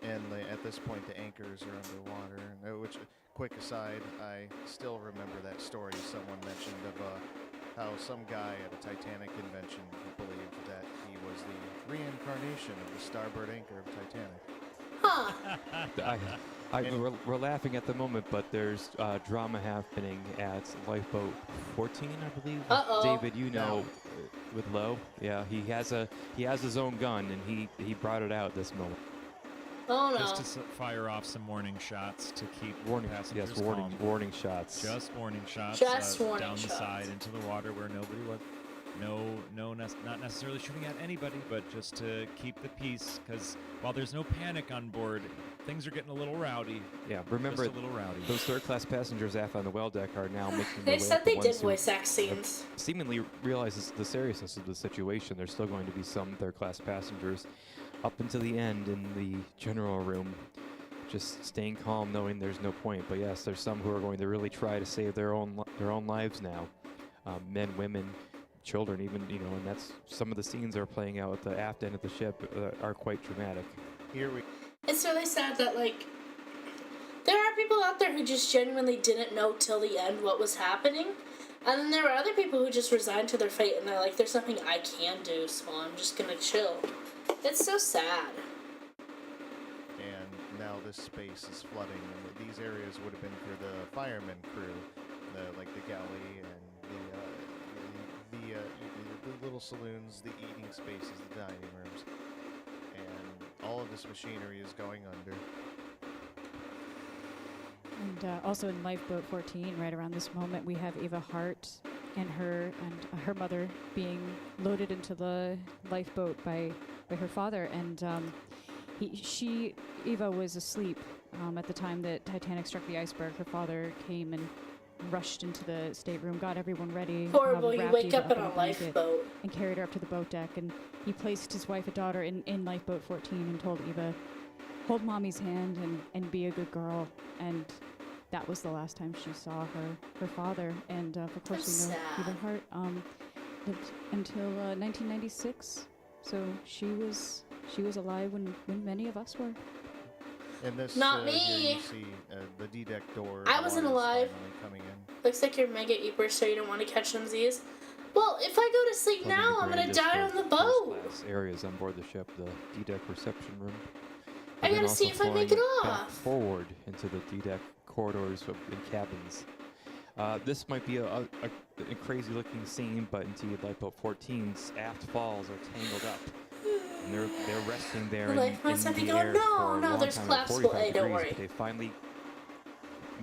And at this point, the anchors are underwater. Which, quick aside, I still remember that story someone mentioned of how some guy at a Titanic convention believed that he was the reincarnation of the starboard anchor of Titanic. Huh. We're laughing at the moment, but there's drama happening at Lifeboat 14, I believe. Uh-oh. David, you know, with Lowe. Yeah, he has his own gun, and he brought it out this moment. Oh no. Just to fire off some warning shots to keep passengers Yes, calm. warning shots. Just warning shots. Just warning down shots. the side into the water where nobody was. Not necessarily shooting at anybody, but just to keep the peace. Because while there's no panic on board, things are getting a little rowdy. Yeah, remember Just a little rowdy. those third-class passengers aft on the well deck are now making their They way said up. they The did ones who voice act scenes. seemingly realizes the seriousness of the situation. There's still going to be some third-class passengers up until the end in the general room, just staying calm, knowing there's no point. But yes, there's some who are going to really try to save their own lives now. Men, women, children, even, and that's some of the scenes that are playing out at the aft end of the ship are quite dramatic. It's really sad that, there are people out there who just genuinely didn't know till the end what was happening. And then there were other people who just resigned to their fate and they're like, there's nothing I can do, so I'm just gonna chill. It's so sad. And now this space is flooding, and these areas would have been for the firemen crew, the galley and the little saloons, the eating spaces, the dining rooms, and all of this machinery is going under. And also in Lifeboat 14, right around this moment, we have Eva Hart and her mother being loaded into the lifeboat by her father, and Eva was asleep at the time that Titanic struck the iceberg. Her father came and rushed into the stateroom, got everyone ready. Horrible, you wrapped wake Eva up in in a blanket, lifeboat. and carried her up to the boat deck, and he placed his wife and daughter in Lifeboat 14 and told Eva, hold mommy's hand and be a good girl. And that was the last time she saw her father. And of course we know Eva Hart lived until 1996, so she was alive when many of us were. And this, Not here me. you see the D-deck door. I wasn't water's alive. finally coming in. Looks like you're mega eaper, so you don't want to catch some Z's. Well, if I go to sleep One of now, the I'm gonna grandest die of on the boat. first-class areas on board the ship, the D-deck reception room. I but then gotta see also if I make flowing it back off. forward into the D-deck corridors and cabins. This might be a crazy looking scene, but indeed Lifeboat 14's aft falls are tangled up. And they're resting there in Lifeboats have to the go, air no, for a no, long there's time, at collapsible 45 A, don't degrees, worry. but they finally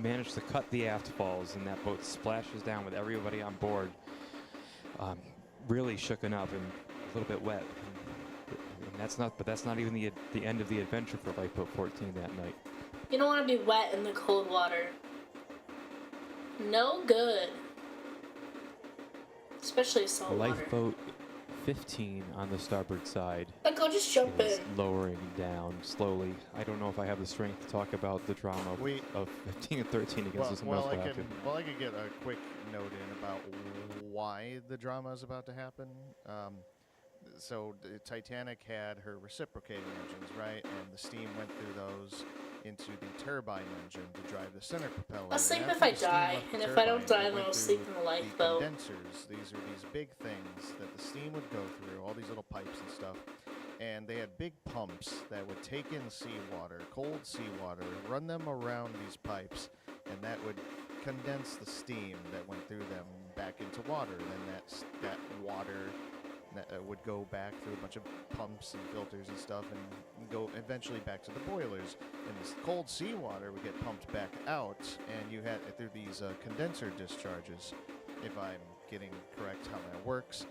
managed to cut the aft falls, and that boat splashes down with everybody on board, really shooken up and a little bit wet. And that's not even the end of the adventure for Lifeboat 14 that night. You don't want to be wet in the cold water. No good. Especially salt water. Lifeboat 15 on the starboard side Like, I'll just jump is in. lowering down slowly. I don't know if I have the strength to talk about the drama of 15 and 13 against this Well, I have to. could get a quick note in about why the drama is about to happen. So the Titanic had her reciprocating engines, right? And the steam went through those into the turbine engine to drive the center propeller. I'll sleep And if after I the steam die, left the and if I don't turbine, die, it then went I'll through sleep in the lifeboat. condensers. These are these big things that the steam would go through, all these little pipes and stuff. And they had big pumps that would take in seawater, cold seawater, run them around these pipes, and that would condense the steam that went through them back into water. And then that water would go back through a bunch of pumps and filters and stuff and go eventually back to the boilers. And this cold seawater would get pumped back out, and you had through these condenser discharges, if I'm getting correct how that works.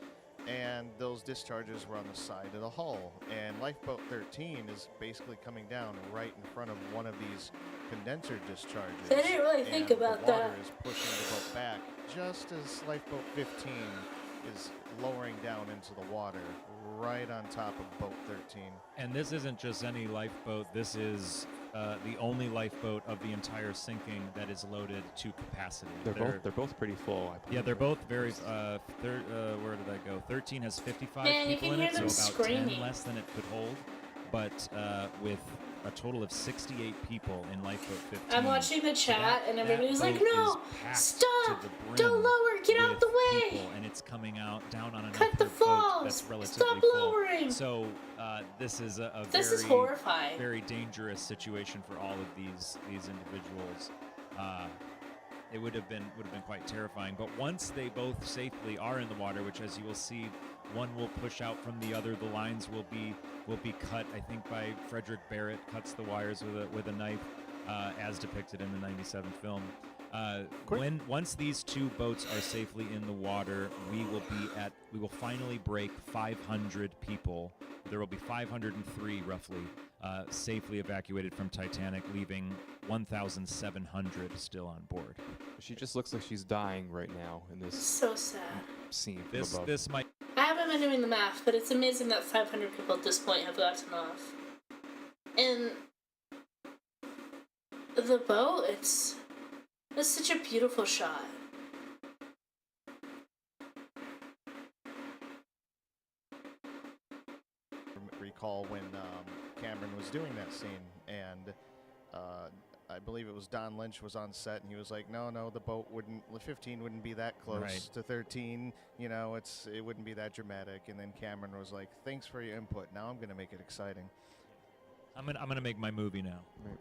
And those discharges were on the side of the hull. And Lifeboat 13 is basically coming down right in front of one of these condenser discharges. I didn't really think about the water that. is pushing the boat back just as Lifeboat 15 is lowering down into the water right on top of boat 13. And this isn't just any lifeboat. This is the only lifeboat of the entire sinking that is loaded to capacity. They're both pretty full. I believe. Yeah, they're both very. Where did I go? 13 has 55 Man, you people can in hear it, so them about screaming. 10 less than it could hold. But with a total of 68 people in Lifeboat 15. I'm watching the chat, and everybody's like, boat no, is packed stop, to the brim don't lower, get out with the way. people, and it's coming out down on Cut the another boat falls, that's relatively stop full. lowering. So this is a This very, is horrifying. very dangerous situation for all of these individuals. It would have been quite terrifying. But once they both safely are in the water, which, as you will see, one will push out from the other. The lines will be cut. I think by Frederick Barrett cuts the wires with a knife, as depicted in the '97 film. Once these two boats are safely in the water, we will finally break 500 people. There will be 503 roughly safely evacuated from Titanic, leaving 1,700 still on board. She just looks like she's dying right now in this So sad. scene from above. This might. I haven't been doing the math, but it's amazing that 500 people at this point have gotten off. And the boat, it's such a beautiful shot. Recall when Cameron was doing that scene, and I believe it was Don Lynch was on set, and he was like, no, the boat wouldn't, 15 wouldn't be that close Right. to 13, it wouldn't be that dramatic. And then Cameron was like, thanks for your input, now I'm gonna make it exciting. I'm gonna make my movie now. Right.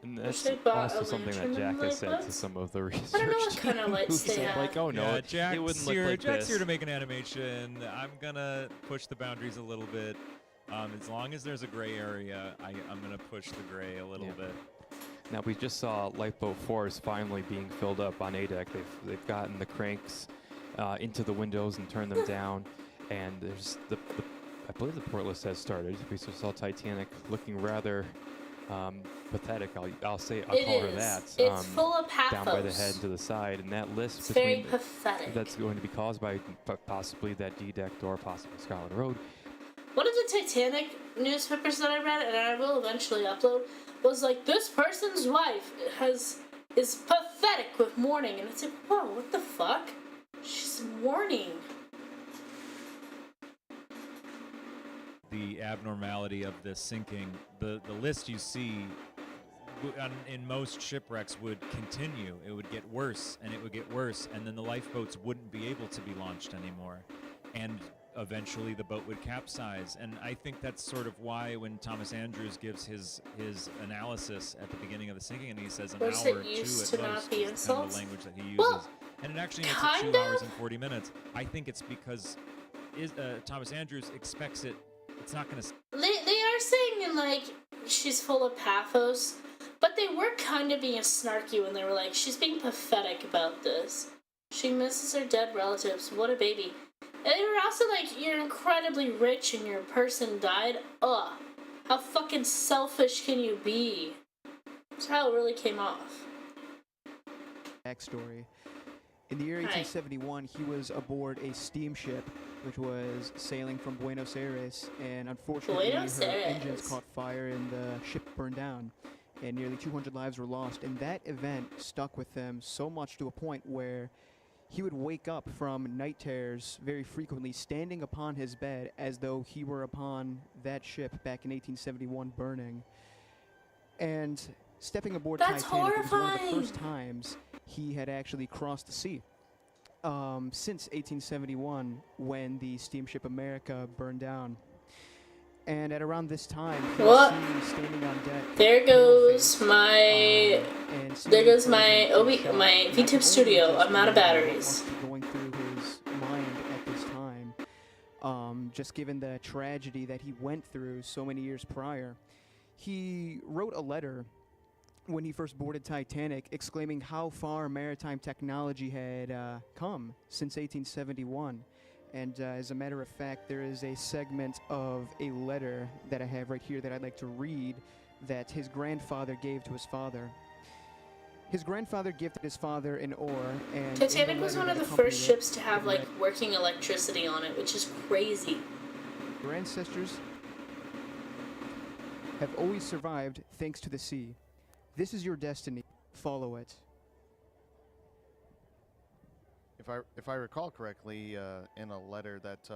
And that's they bought also a something lantern that Jack and has said to lights? some of the research. I don't know what kind of lights Who they said, have. like, oh no, Yeah, it wouldn't look like Jack's this. here to make an animation. I'm gonna push the boundaries a little bit. As long as there's a gray area, I'm gonna push the gray a little bit. Now we just saw Lifeboat 4 is finally being filled up on A deck. They've gotten the cranks into the windows and turned them down, and there's I believe the portless has started. We just saw Titanic looking rather pathetic. I'll call her that. It's full of down by the pathos. head to the side, and that list It's very between pathetic. that's going to be caused by possibly that D deck door, possibly Scotland Road. One of the Titanic newspapers that I read, and I will eventually upload, was like, this person's wife is pathetic with mourning. And it's like, whoa, what the fuck? She's mourning. The abnormality of this sinking, the list you see in most shipwrecks would continue. It would get worse, and it would get worse, and then the lifeboats wouldn't be able to be launched anymore. And eventually the boat would capsize. And I think that's sort of why when Thomas Andrews gives his analysis at the beginning of the sinking, and he says an Was hour or it two used at to not most be is kind of insults? the language that he uses. Well, And it actually makes it kind 2 hours of. and 40 minutes. I think it's because Thomas Andrews expects it's not going to... They are saying like she's full of pathos, but they were kind of being snarky when they were like, she's being pathetic about this. She misses her dead relatives. What a baby. And they were also like, you're incredibly rich and your person died. Ugh. How fucking selfish can you be? That's how it really came off. Backstory. In the year 1871, he was aboard a steamship which was sailing from Buenos Aires, and unfortunately Buenos her Aires. engines caught fire and the ship burned down, and nearly 200 lives were lost. And that event stuck with him so much to a point where he would wake up from night terrors very frequently, standing upon his bed as though he were upon that ship back in 1871 burning. And stepping aboard That's Titanic was one of the horrifying. first times he had actually crossed the sea. Since 1871, when the steamship America burned down. And at around this time, he was seen standing on deck. There goes pale-faced, my. and There goes seemingly my frozen in shock. my And I can VTube only studio. just I'm out of imagine batteries. what must be going through his mind at this time. Just given the tragedy that he went through so many years prior. He wrote a letter when he first boarded Titanic, exclaiming how far maritime technology had come since 1871. And as a matter of fact, there is a segment of a letter that I have right here that I'd like to read that his grandfather gave to his father. His grandfather gifted his father an oar, and Titanic was one of the first ships to have like working electricity on it, which is crazy. Your ancestors have always survived thanks to the sea. This is your destiny. Follow it. If I recall correctly, in a letter that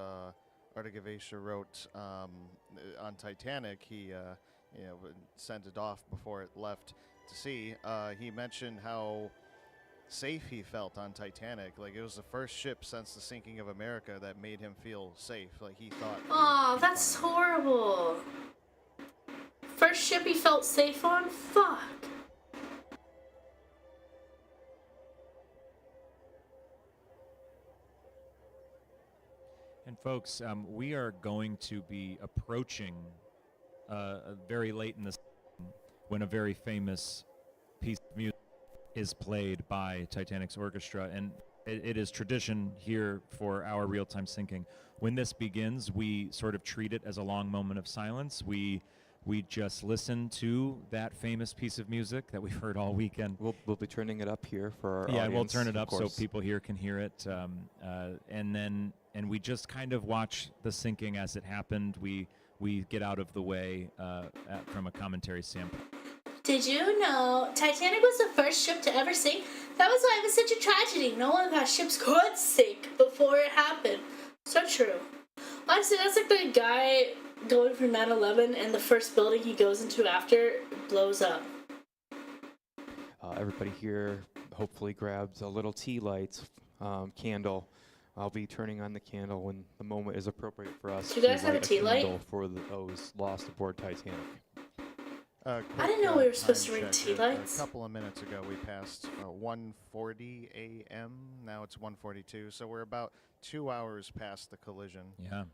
Artigavesha wrote on Titanic, he sent it off before it left to sea. He mentioned how safe he felt on Titanic. Like it was the first ship since the sinking of America that made him feel safe. Like he thought. Aw, that's horrible. First ship he felt safe on? Fuck. And folks, we are going to be approaching very late in the season when a very famous piece of music is played by Titanic's orchestra, and it is tradition here for our real-time syncing. When this begins, we sort of treat it as a long moment of silence. We just listen to that famous piece of music that we've heard all weekend. We'll be turning it up here for our yeah, audience, we'll turn it of up so course. people here can hear it, and we just kind of watch the syncing as it happened. We get out of the way from a commentary standpoint. Did you know Titanic was the first ship to ever sink? That was why it was such a tragedy. No one thought ships could sink before it happened. So true. Honestly, that's like the guy going from 9/11 and the first building he goes into after blows up. Everybody here hopefully grabs a little tea light candle. I'll be turning on the candle when the moment is appropriate for us. Do you guys to have a light tea light? candle for those lost aboard Titanic. I didn't know we were supposed to time ring check. tea A lights. couple of minutes ago, we passed 1:40 a.m. Now it's 1:42, so we're about 2 hours past the collision. Yeah.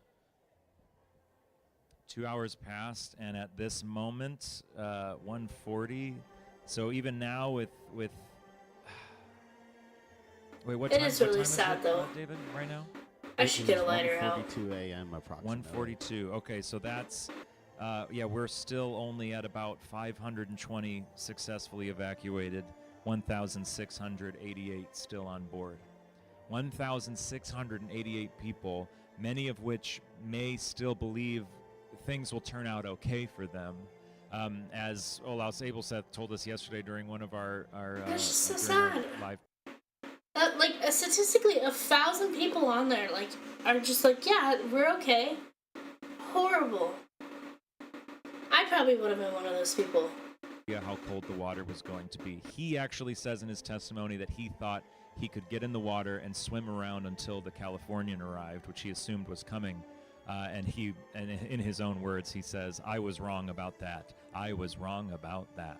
2 hours passed, and at this moment, 1:40. So even now, with wait, what It time? is what really time sad, is it, though. David, right now? I should get a lighter out. 1:42 a.m. approximately. 1:42. Okay, so that's yeah, we're still only at about 520 successfully evacuated, 1,688 still on board. 1,688 people, many of which may still believe things will turn out okay for them. As Olaus Abelseth told us yesterday during one of our That's just so during our sad. live. Statistically, 1,000 people on there, like, are just like, yeah, we're okay. Horrible. I probably would have been one of those people. How cold the water was going to be. He actually says in his testimony that he thought he could get in the water and swim around until the Californian arrived, which he assumed was coming. And in his own words, he says, "I was wrong about that. I was wrong about that."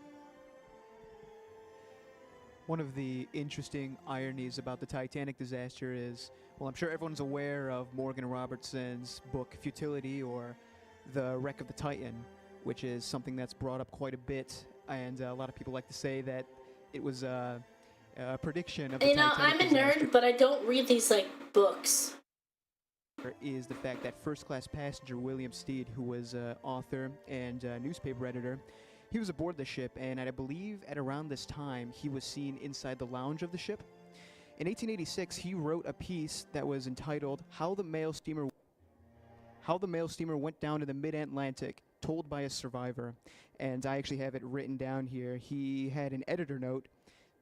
One of the interesting ironies about the Titanic disaster is, well, I'm sure everyone's aware of Morgan Robertson's book Futility, or The Wreck of the Titan, which is something that's brought up quite a bit, and a lot of people like to say that it was a prediction of the Titanic I'm a disaster. nerd, but I don't read these, like, books. Is the fact that first-class passenger William Stead, who was an author and newspaper editor, he was aboard the ship, and I believe at around this time he was seen inside the lounge of the ship. In 1886, he wrote a piece that was entitled How the Mail Steamer Went Down in the Mid-Atlantic, told by a survivor. And I actually have it written down here. He had an editor note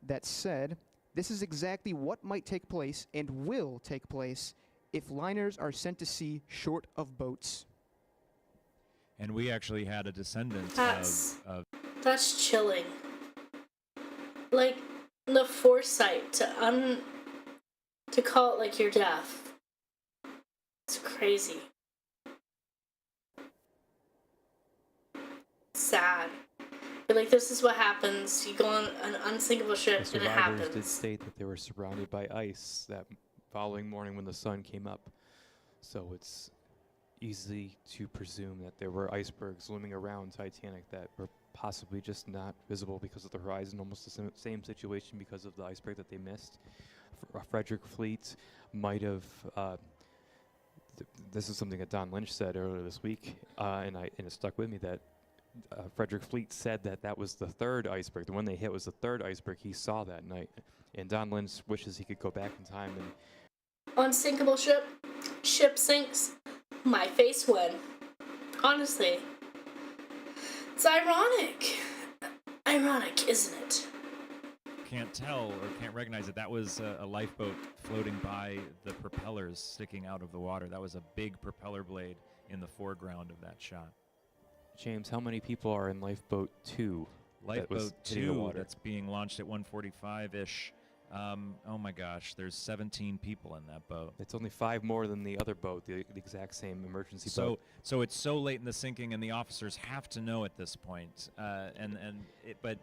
that said, "This is exactly what might take place and will take place if liners are sent to sea short of boats." And we actually had a descendant of That's chilling. Like, the foresight to call it like your death. It's crazy. Sad. But like, this is what happens. You go on an unsinkable ship The and it survivors happens. did state that they were surrounded by ice that following morning when the sun came up. So it's easy to presume that there were icebergs looming around Titanic that were possibly just not visible because of the horizon. Almost the same situation because of the iceberg that they missed. Frederick Fleet might have. This is something that Don Lynch said earlier this week, and it stuck with me that Frederick Fleet said that was the third iceberg. The one they hit was the third iceberg he saw that night. And Don Lynch wishes he could go back in time and. Unsinkable ship sinks, my face win. Honestly. It's ironic. Ironic, isn't it? can't tell or can't recognize it. That was a lifeboat floating by the propellers sticking out of the water. That was a big propeller blade in the foreground of that shot. James, how many people are in Lifeboat 2? Lifeboat 2 that's being launched at 1:45-ish. Oh my gosh, there's 17 people in that boat. It's only 5 more than the other boat, the exact same emergency boat. So it's so late in the sinking, and the officers have to know at this point. But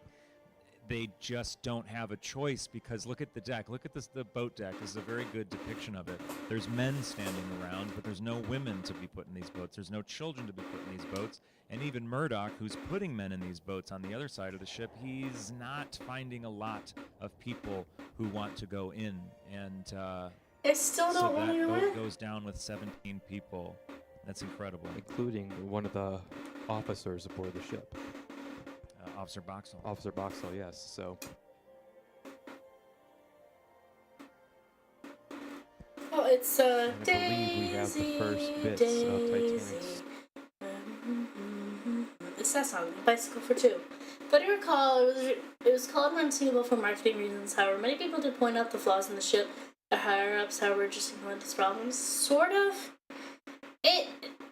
they just don't have a choice, because look at the deck. Look at the boat deck. This is a very good depiction of it. There's men standing around, but there's no women to be put in these boats. There's no children to be put in these boats. And even Murdoch, who's putting men in these boats on the other side of the ship, he's not finding a lot of people who want to go in. And I still don't want to so go that in. boat goes down with 17 people. That's incredible. Including one of the officers aboard the ship. Officer Boxall. Officer Boxall, yes. So. Oh, it's I believe we have the first bits of Titanic's. It's that song, Bicycle for Two. But I recall it was called Unsinkable for marketing reasons. However, many people did point out the flaws in the ship. The higher ups, however, just ignored these problems. Sort of.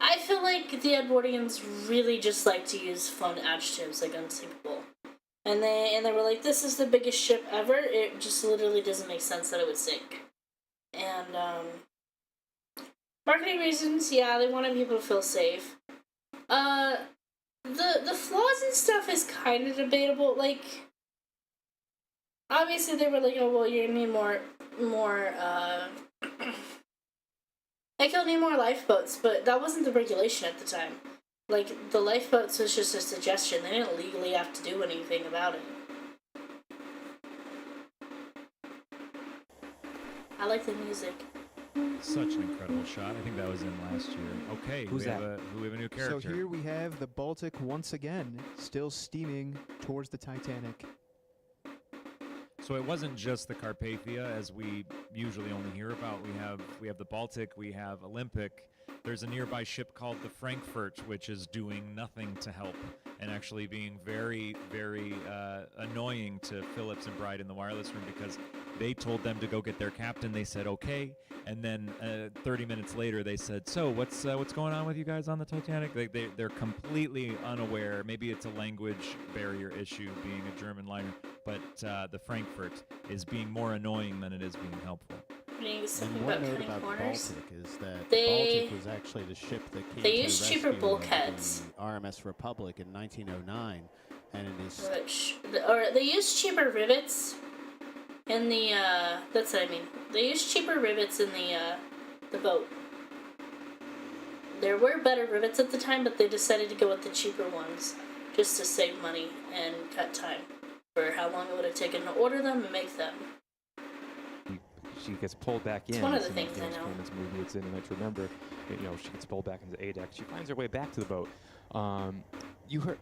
I feel like the Edwardians really just like to use fun adjectives like unsinkable. And they were like, this is the biggest ship ever. It just literally doesn't make sense that it would sink. And marketing reasons, yeah, they wanted people to feel safe. The flaws and stuff is kind of debatable. Like, obviously they were like, oh well, you're gonna need more like you'll need more lifeboats, but that wasn't the regulation at the time. Like, the lifeboats was just a suggestion. They didn't legally have to do anything about it. I like the music. Such an incredible shot. I think that was in last year. Okay, Who's we have that? we have a new character. So here we have the Baltic once again, still steaming towards the Titanic. So it wasn't just the Carpathia, as we usually only hear about. We have the Baltic, we have Olympic. There's a nearby ship called the Frankfurt, which is doing nothing to help. and actually being very, very annoying to Phillips and Bride in the wireless room because they told them to go get their captain. They said okay, and then 30 minutes later they said, "So what's going on with you guys on the Titanic?" They're completely unaware. Maybe it's a language barrier issue, being a German liner, but the Frankfurt is being more annoying than it is being helpful. And one note about the Baltic is that They- the Baltic was actually the ship that came they to use the cheaper rescue bulkheads. of the RMS Republic in 1909, and it is Or they use cheaper rivets in the that's what I mean. They use cheaper rivets in the boat. There were better rivets at the time, but they decided to go with the cheaper ones just to save money and cut time for how long it would have taken to order them and make them. She gets pulled back in. It's one of the in things I James know. Cameron's movie it's in, and I remember, she gets pulled back into the A deck. She finds her way back to the boat. You heard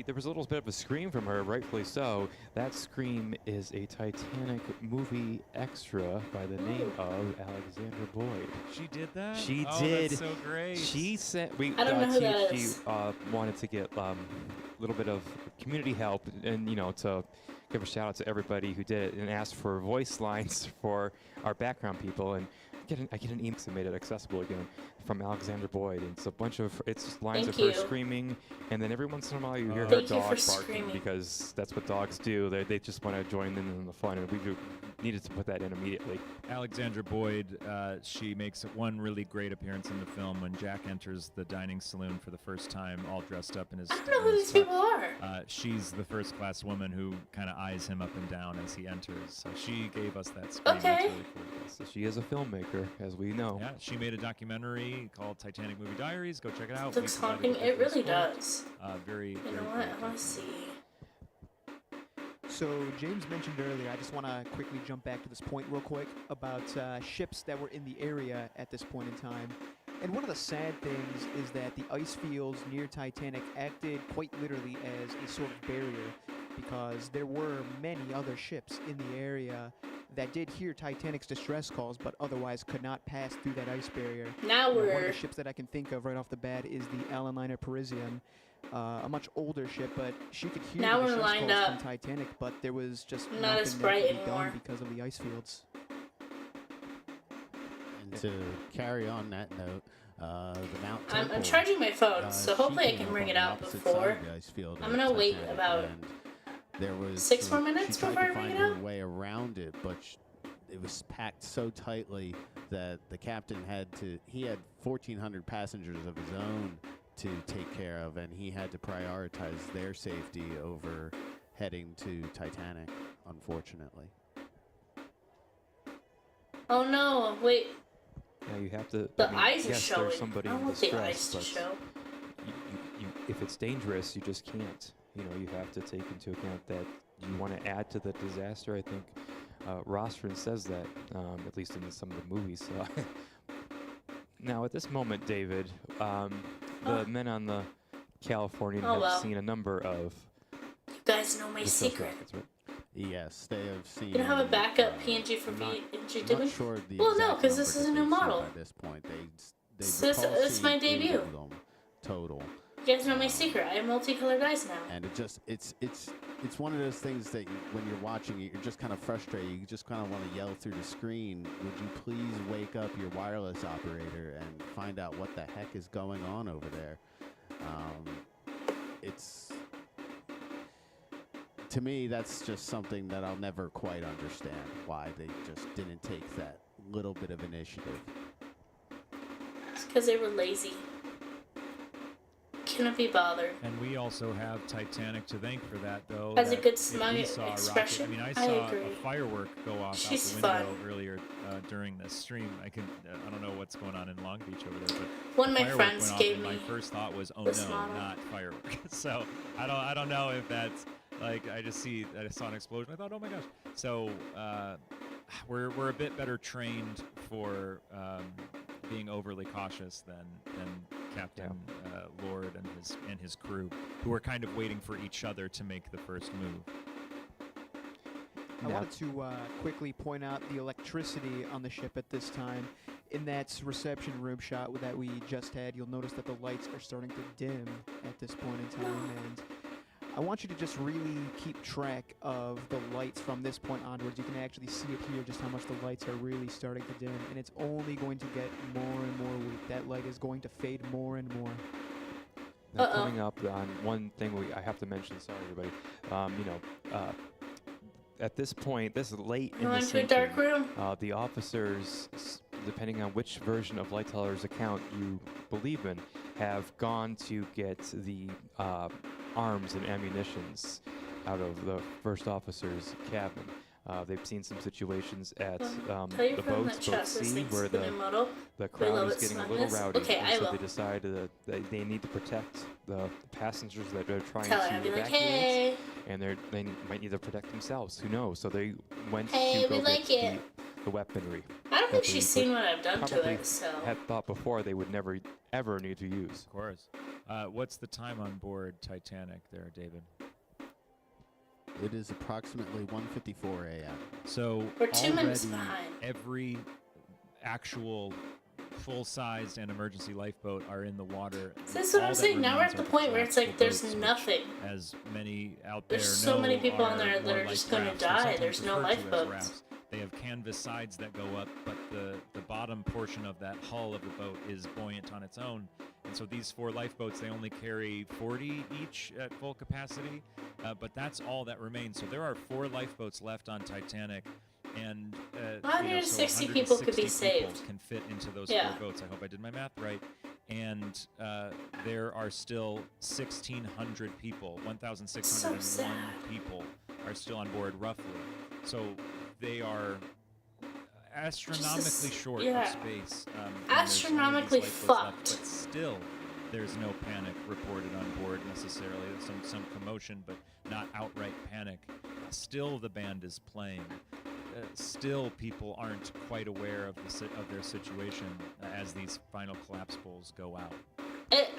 there was a little bit of a scream from her, rightfully so. That scream is a Titanic movie extra by the name of Alexandra Boyd. She did that? She Oh, did. that's so great. She sent. I don't know who that THG is. wanted to get a little bit of community help, and to give a shout out to everybody who did it, and asked for voice lines for our background people. And I get an email that made it accessible again from Alexandra Boyd. It's a bunch of lines Thank of her you. screaming, and then every once in a while you hear her Thank you dog for barking screaming. because that's what dogs do. They just want to join in the fun, and we needed to put that in immediately. Alexandra Boyd, she makes one really great appearance in the film when Jack enters the dining saloon for the first time, all dressed up in his. I don't know who these people are. She's the first-class woman who kind of eyes him up and down as he enters. So she gave us that screen. Okay. That's really cool. So she is a filmmaker, as we know. Yeah, she made a documentary called Titanic Movie Diaries. Go check it out. Looks We provided haunting. a It really support. does. Very. You very know what? great I want to see. So James mentioned earlier, I just want to quickly jump back to this point real quick about ships that were in the area at this point in time. And one of the sad things is that the ice fields near Titanic acted quite literally as a sort of barrier, because there were many other ships in the area that did hear Titanic's distress calls, but otherwise could not pass through that ice barrier. Now One of we're- the ships that I can think of right off the bat is the Allen liner Parisian, a much older ship, but she could hear Now the we're distress lined calls up. from Titanic, but there was just Not nothing as that bright could be anymore. done because of the ice fields. And to carry on that note, the Mount I'm Temple. charging my phone, so she hopefully I came can up bring on it the out opposite before. side of the ice field I'm of gonna wait Titanic, about and there was 6 more minutes she tried before I to bring find it her out. way around it, but it was packed so tightly that the captain had 1,400 passengers of his own to take care of, and he had to prioritize their safety over heading to Titanic, unfortunately. Oh no! Wait, Yeah, you have to. the I mean, eyes are yes, showing. there's somebody I don't in want the distress, eyes to but show. if it's dangerous, you just can't. You have to take into account that you want to add to the disaster. I think Rostron says that, at least in some of the movies. Now, at this moment, David, the men on the Californian Oh, have well. seen a number of. You guys know my distress secret. rockets, right? Yes, they have seen. You don't have a backup PNG for I'm not- PNG I'm doing? not sure the Well, no, exact because this number is a that new they've seen model. By this point, they So this is my seen 80 debut. of them total. You guys know my secret. I have multicolored eyes now. And it's one of those things that when you're watching it, you're just kind of frustrated. You just kind of want to yell through the screen, "Would you please wake up your wireless operator and find out what the heck is going on over there?" It's to me, that's just something that I'll never quite understand why they just didn't take that little bit of initiative. It's because they were lazy. Couldn't be bothered. And we also have Titanic to thank for that, though. Has a that good if smug we saw a rocket- expression. I mean, I I saw agree. a firework go off She's out the window fun. earlier during this stream. I don't know what's going on in Long Beach over there, but One of the my firework friends went off, gave and my me first thought was, "Oh this no, model. not firework." So I don't know if that's like I saw an explosion. I thought, "Oh my gosh!" So we're a bit better trained for being overly cautious than Captain Lord and his crew, who are kind of waiting for each other to make the first move. I wanted to quickly point out the electricity on the ship at this time. In that reception room shot that we just had, you'll notice that the lights are starting to dim at this point in time, and I want you to just really keep track of the lights from this point onwards. You can actually see it here, just how much the lights are really starting to dim, and it's only going to get more and more weak. That light is going to fade more and more. Now, coming up on one thing I have to mention, sorry everybody, at this point, this is late in the Going to a sinking, dark room. the officers, depending on which version of Light Teller's account you believe in, have gone to get the arms and ammunitions out of the first officer's cabin. They've seen some situations at the boats, boat C, where the crowd is getting a little rowdy, and so they decide that they need to protect the passengers that they're trying to evacuate, and they might need to protect themselves. Who knows? So they went to go get the weaponry. I don't think she's seen what I've done to it, so. Had thought before they would never, ever need to use. Of course. What's the time on board Titanic there, David? It is approximately 1:54 a.m. So we're 2 minutes behind. Every actual full-sized and emergency lifeboat are in the water. That's what I'm saying. Now we're at the point where it's like there's nothing. As many out there There's so many people on there that are just going to die. There's no lifeboats. They have canvas sides that go up, but the bottom portion of that hull of the boat is buoyant on its own. And so these 4 lifeboats, they only carry 40 each at full capacity, but that's all that remains. So there are 4 lifeboats left on Titanic, and 160 people could be saved. Can fit into those 4 boats. I hope I did my math right. And there are still 1,600 people, 1,601 people are still on board roughly. So they are astronomically short of space. Astronomically fucked. But still, there's no panic reported on board necessarily. There's some commotion, but not outright panic. Still, the band is playing. Still, people aren't quite aware of their situation as these final collapse poles go out.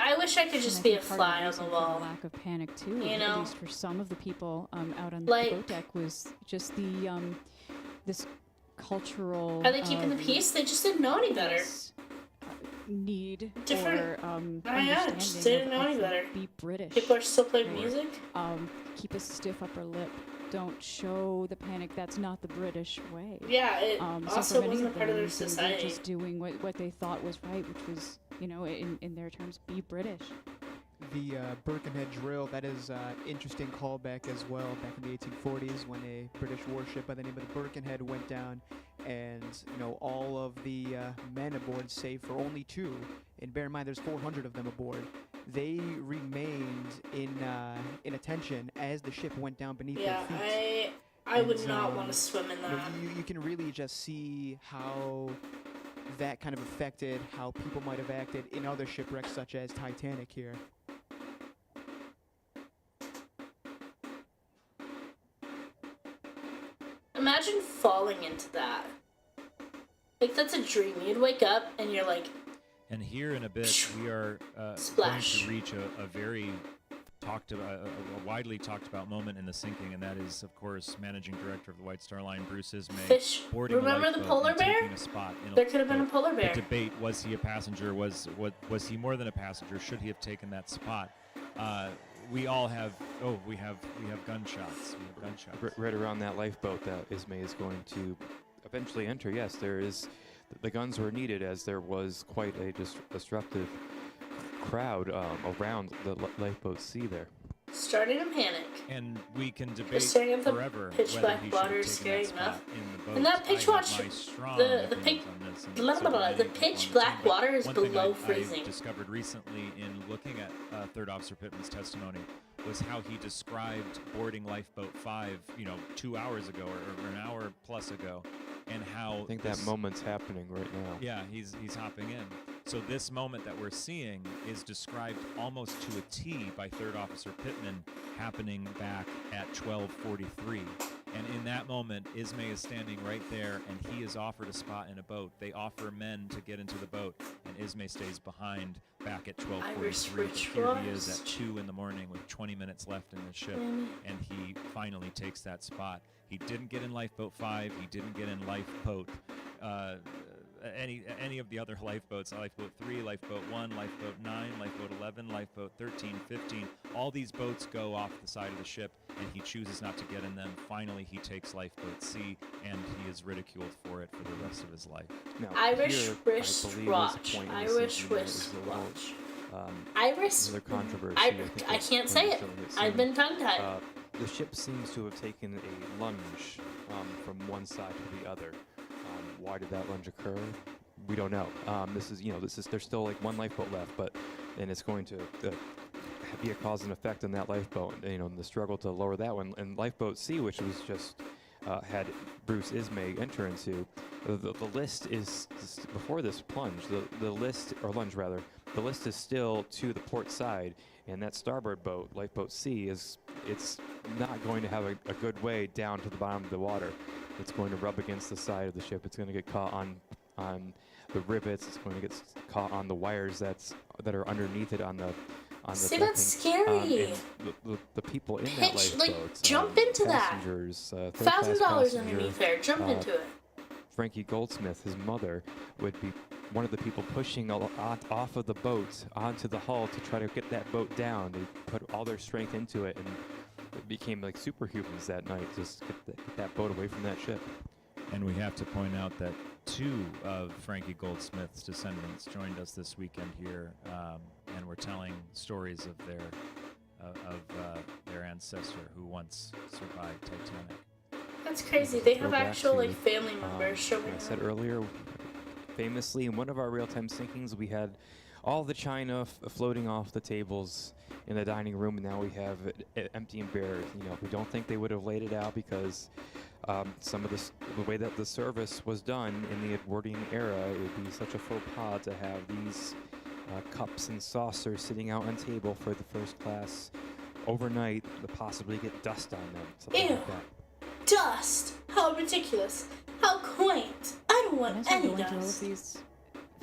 I wish I could just be a fly on the wall. Lack of panic too, you know? at least for some of the people out on the boat deck, was just the this cultural. Are they keeping the peace? They just didn't know any better. Need different. Understanding just didn't know any better. Be British. People are still playing music. Keep a stiff upper lip. Don't show the panic. That's not the British way. Yeah, it also wasn't part of their They society. were just doing what they thought was right, which was, in their terms, be British. The Birkenhead drill, that is interesting callback as well, back in the 1840s when a British warship by the name of the Birkenhead went down, and all of the men aboard, save for only 2, and bear in mind there's 400 of them aboard, they remained in attention as the ship went down beneath their feet. I would not want to swim in that. You can really just see how that kind of affected how people might have acted in other shipwrecks such as Titanic here. Imagine falling into that. Like, that's a dream. You'd wake up and you're like... And here in a bit, we are going to reach a very a widely talked about moment in the sinking, and that is, of course, managing director of the White Star Line, Bruce Ismay, boarding Remember the polar bear? A spot in There could have been a polar bear. The debate, was he a passenger? Was he more than a passenger? Should he have taken that spot? We all have. Oh, we have gunshots. We have gunshots. Right around that lifeboat that Ismay is going to eventually enter. Yes, there is. The guns were needed as there was quite a disruptive crowd around the lifeboat C there. Starting to panic. And we can debate forever whether pitch he black should water have is taken scary that enough. spot in the boat. And that pitch the pitch black water is below freezing. I discovered recently in looking at Third Officer Pittman's testimony was how he described boarding lifeboat 5, 2 hours ago or an hour plus ago, and how I think that moment's happening right now. Yeah, he's hopping in. So this moment that we're seeing is described almost to a T by Third Officer Pittman, happening back at 12:43. And in that moment, Ismay is standing right there, and he is offered a spot in a boat. They offer men to get into the boat, and Ismay stays behind back at 12:43. Here he is at 2 in the morning with 20 minutes left in the ship, and he finally takes that spot. He didn't get in lifeboat 5. He didn't get in lifeboat any of the other lifeboats, Lifeboat 3, Lifeboat 1, Lifeboat 9, Lifeboat 11, Lifeboat 13, 15. All these boats go off the side of the ship, and he chooses not to get in them. Finally, he takes Lifeboat C, and he is ridiculed for it for the rest of his life. Now, Irish here, wristwatch. I believe Irish is a little, wristwatch. Irish. Another controversy. I can't say it. I've been tongue-tied. The ship seems to have taken a lunge from one side to the other. Why did that lunge occur? We don't know. There's still like one lifeboat left, and it's going to be a cause and effect on that lifeboat. The struggle to lower that one. And lifeboat C, which was just had Bruce Ismay enter into, the list is before this plunge. The list or lunge rather. The list is still to the port side, and that starboard boat, lifeboat C, it's not going to have a good way down to the bottom of the water. It's going to rub against the side of the ship. It's going to get caught on the rivets. It's going to get caught on the wires that are underneath it on the See, decking. that's scary. The people in that lifeboat, jump into that. passengers, $1,000 underneath there. Jump into it. Frankie Goldsmith, his mother, would be one of the people pushing off of the boat onto the hull to try to get that boat down. They put all their strength into it, and it became like superhumans that night, just get that boat away from that ship. And we have to point out that 2 of Frankie Goldsmith's descendants joined us this weekend here, and were telling stories of their ancestor who once survived Titanic. That's crazy. They have Throwback actual to, like family members showing like I up. said earlier, famously in one of our real-time sinkings, we had all the china floating off the tables in the dining room, and now we have it empty and bare. We don't think they would have laid it out because some of the way that the service was done in the Edwardian era, it would be such a faux pas to have these cups and saucers sitting out on table for the first class overnight, to possibly get dust on them. Something Ew. like that. Dust! How ridiculous! How quaint! I don't want also any going to all of dust. these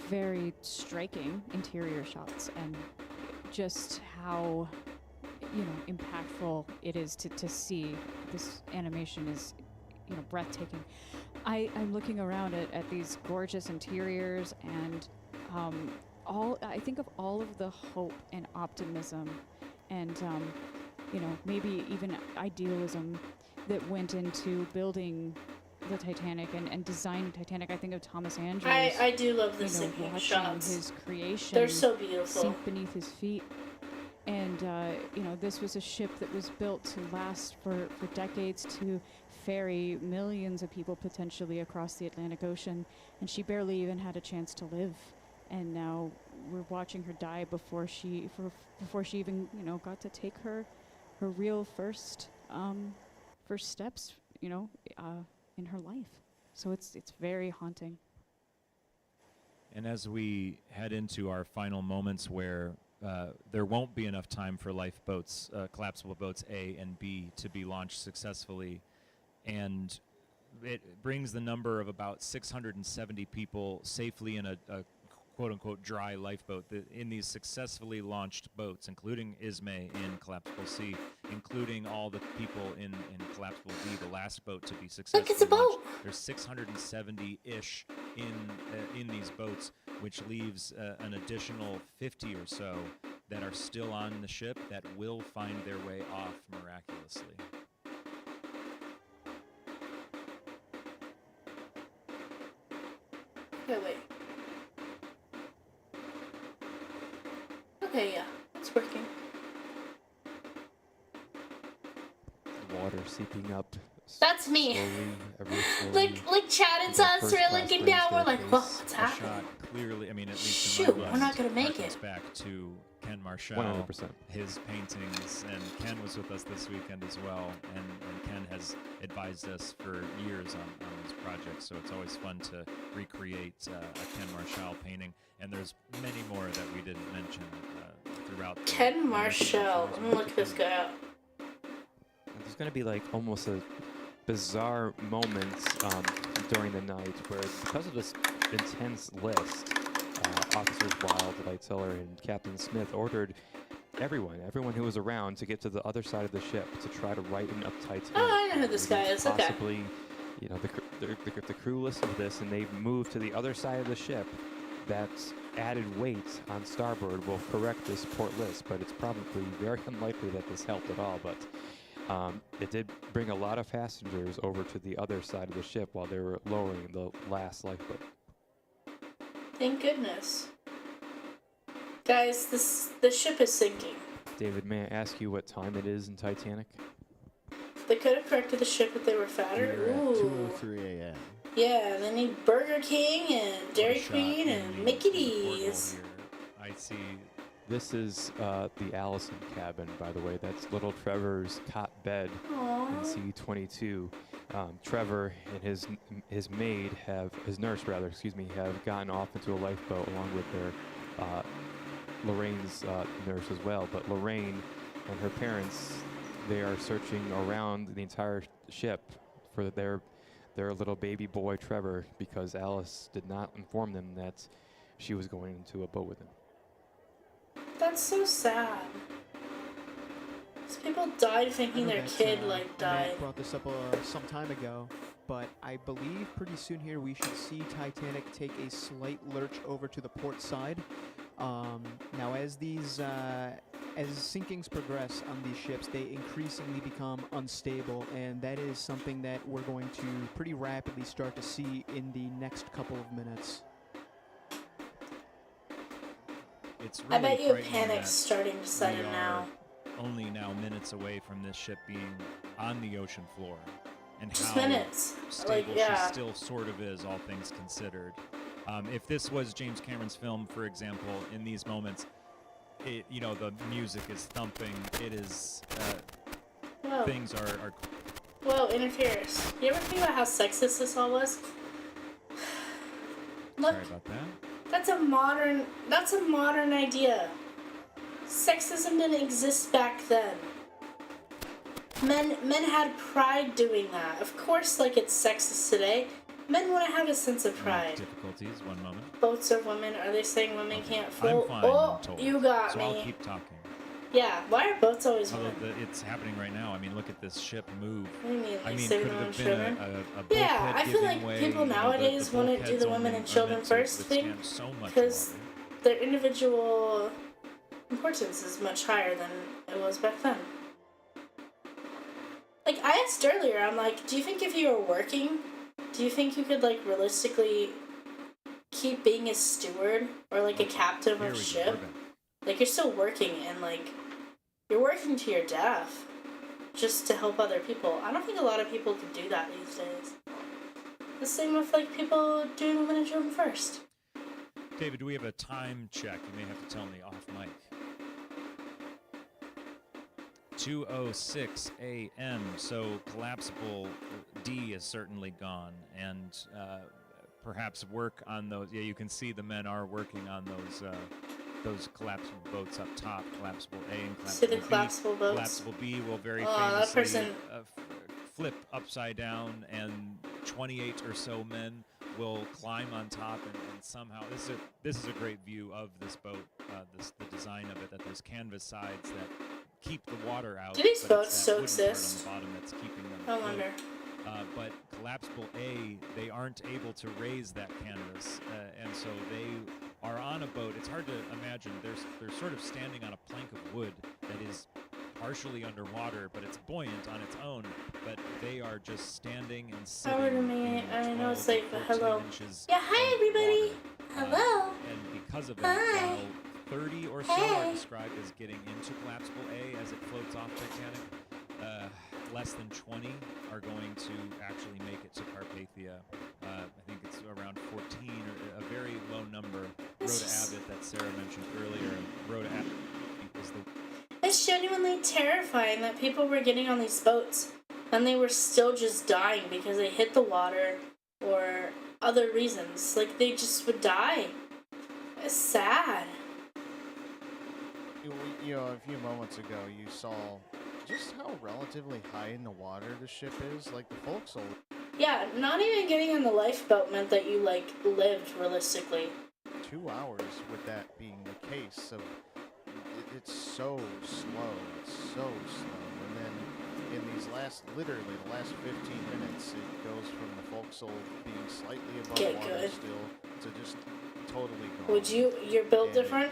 very striking interior shots, and just how impactful it is to see this animation is breathtaking. I'm looking around at these gorgeous interiors, and I think of all of the hope and optimism and maybe even idealism that went into building the Titanic and designing Titanic. I think of Thomas Andrews. I do love the sinking watching shots. his creation. They're so beautiful. Sink beneath his feet. And, this was a ship that was built to last for decades, to ferry millions of people potentially across the Atlantic Ocean. And she barely even had a chance to live. And now we're watching her die before she even, got to take her real first steps, in her life. So it's very haunting. And as we head into our final moments where there won't be enough time for lifeboats, collapsible boats A and B to be launched successfully, and it brings the number of about 670 people safely in a quote-unquote dry lifeboat in these successfully launched boats, including Ismay in Collapsible C, including all the people in Collapsible D, the last boat to be successfully Look, it's a boat. launched. There's 670-ish in these boats, which leaves an additional 50 or so that are still on the ship that will find their way off miraculously. Okay, wait. Okay, yeah, it's working. The water seeping up. That's me. Slowly, ever slowly. Like Chad and Sus, we're looking down. We're like, whoa, what's A happening? shot clearly, I mean, at least Shoot, in my we're mind, not gonna make harkens it. back to Ken Marshall, 100%. his paintings, and Ken was with us this weekend as well, and Ken has advised us for years on this project, so it's always fun to recreate a Ken Marshall painting, and there's many more that we didn't mention throughout. Ken Marshall. I'm gonna look this guy up. There's going to be like almost a bizarre moment during the night where, because of this intense list, Officers Wild, Lightseller, and Captain Smith ordered everyone who was around to get to the other side of the ship to try to lighten up Titanic. Oh, I know who this guy is. Okay. Possibly You know, the crew listened to this and they moved to the other side of the ship. That added weight on starboard will correct this port list, but it's probably very unlikely that this helped at all. But it did bring a lot of passengers over to the other side of the ship while they were lowering the last lifeboat. Thank goodness. Guys, the ship is sinking. David, may I ask you what time it is in Titanic? They could have corrected the ship if they were fatter. Ooh. 2:03 a.m. Yeah, they need Burger King and Dairy Shot Queen in and the- Mickey in the porthole D's. here. I see. This is the Allison cabin, by the way. That's little Trevor's cot bed in C-22. Trevor and his maid his nurse rather, have gotten off into a lifeboat along with their Lorraine's nurse as well. But Lorraine and her parents, they are searching around the entire ship for their little baby boy Trevor, because Alice did not inform them that she was going into a boat with him. That's so sad. These people died thinking their kid died. Matt brought this up some time ago, but I believe pretty soon here we should see Titanic take a slight lurch over to the port side. Now, as sinkings progress on these ships, they increasingly become unstable, and that is something that we're going to pretty rapidly start to see in the next couple of minutes. It's I really bet you a frightening panic's that starting to set we in are now. Only now minutes away from this ship being on the ocean floor, and Just how minutes. stable yeah. she still sort of is, all things considered. If this was James Cameron's film, for example, in these moments, the music is thumping. It is things are. Whoa, interferes. You ever think about how sexist this all was? Look, Sorry about that. that's a modern idea. Sexism didn't exist back then. Men had pride doing that. Of course, it's sexist today. Men want to have a sense of pride. Difficulties. One moment. Boats are women. Are they saying women can't I'm float? fine. Oh, I'm told. you got so me. I'll keep talking. Yeah, why are boats always Although women? it's happening right now. I mean, look at this ship move. What do you mean, I mean, saving could it women have and been children? a bulkhead Yeah, I feel giving like way? people nowadays want to do bulkheads the women only and are children meant to first thing withstand so much because water. their individual importance is much higher than it was back then. I asked earlier, I'm like, do you think if you were working, do you think you could realistically keep being a steward or a captain of a ship? You're still working and you're working to your death just to help other people. I don't think a lot of people could do that these days. The same with people doing women and children first. David, do we have a time check? You may have to tell me off mic. 2:06 a.m. So collapsible D is certainly gone, and perhaps work on those. Yeah, you can see the men are working on those collapsible boats up top. Collapsible A and collapsible See the B. collapsible boats? Collapsible B will very that famously person- flip upside down, and 28 or so men will climb on top, and somehow this is a great view of this boat. The design of it, that there's canvas sides that keep the water out. Do these but boats it's that still wooden part exist? on the bottom that's keeping them I afloat. wonder. But collapsible A, they aren't able to raise that canvas, and so they are on a boat. It's hard to imagine. They're sort of standing on a plank of wood that is partially underwater, but it's buoyant on its own. But they are just standing and sitting. Over to me. in I know 12 it's to like 14 hello. inches Yeah, hi of everybody. water. Hello. And because of it, Hi. while 30 or so Hey. are described as getting into collapsible A as it floats off Titanic, less than 20 are going to actually make it to Carpathia. I think it's around 14, or a very low number. Rhoda Abbott, that Sarah mentioned earlier, Rhoda Abbott is the... It's genuinely terrifying that people were getting on these boats and they were still just dying because they hit the water or other reasons. They just would die. It's sad. A few moments ago, you saw just how relatively high in the water the ship is. The folks Yeah, not even getting on the lifeboat meant that you lived realistically. 2 hours with that being the case. So it's so slow. It's so slow. And then in these literally the last 15 minutes, it goes from the forecastle being slightly above Get water good. still to just totally gone. Would you're built And different?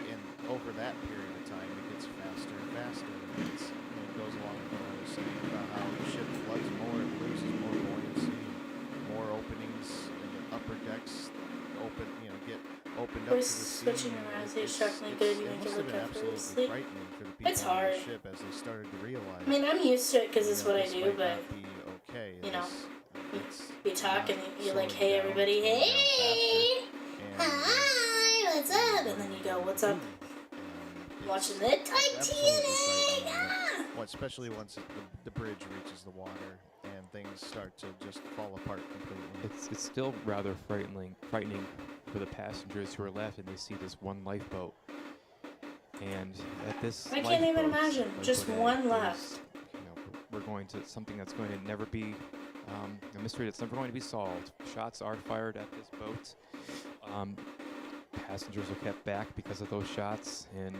over that period of time, it gets faster and faster. And it goes along with what I was saying about how the ship floods more, it loses more buoyancy, more openings in the upper decks get opened up We're to the sea. switching around. So you're shuffling good. You It make must it have look been effortlessly. absolutely frightening for the people It's on hard. the ship as they started to realize. I mean, I'm used to it because it's what I this do, might but not be okay. you know, It's you talk not and you're like, slowing "Hey, down, everybody, it's going down hey, faster, and, hi, what's up?" And then you go, "What's up?" Watching the Titanic. Ah! Well, especially once the bridge reaches the water and things start to just fall apart completely. It's still rather frightening for the passengers who are left, and they see this one lifeboat. And at this I can't even lifeboat, imagine. Just lifeboat one is, left. We're going to something that's going to never be a mystery that's never going to be solved. Shots are fired at this boat. Passengers are kept back because of those shots. And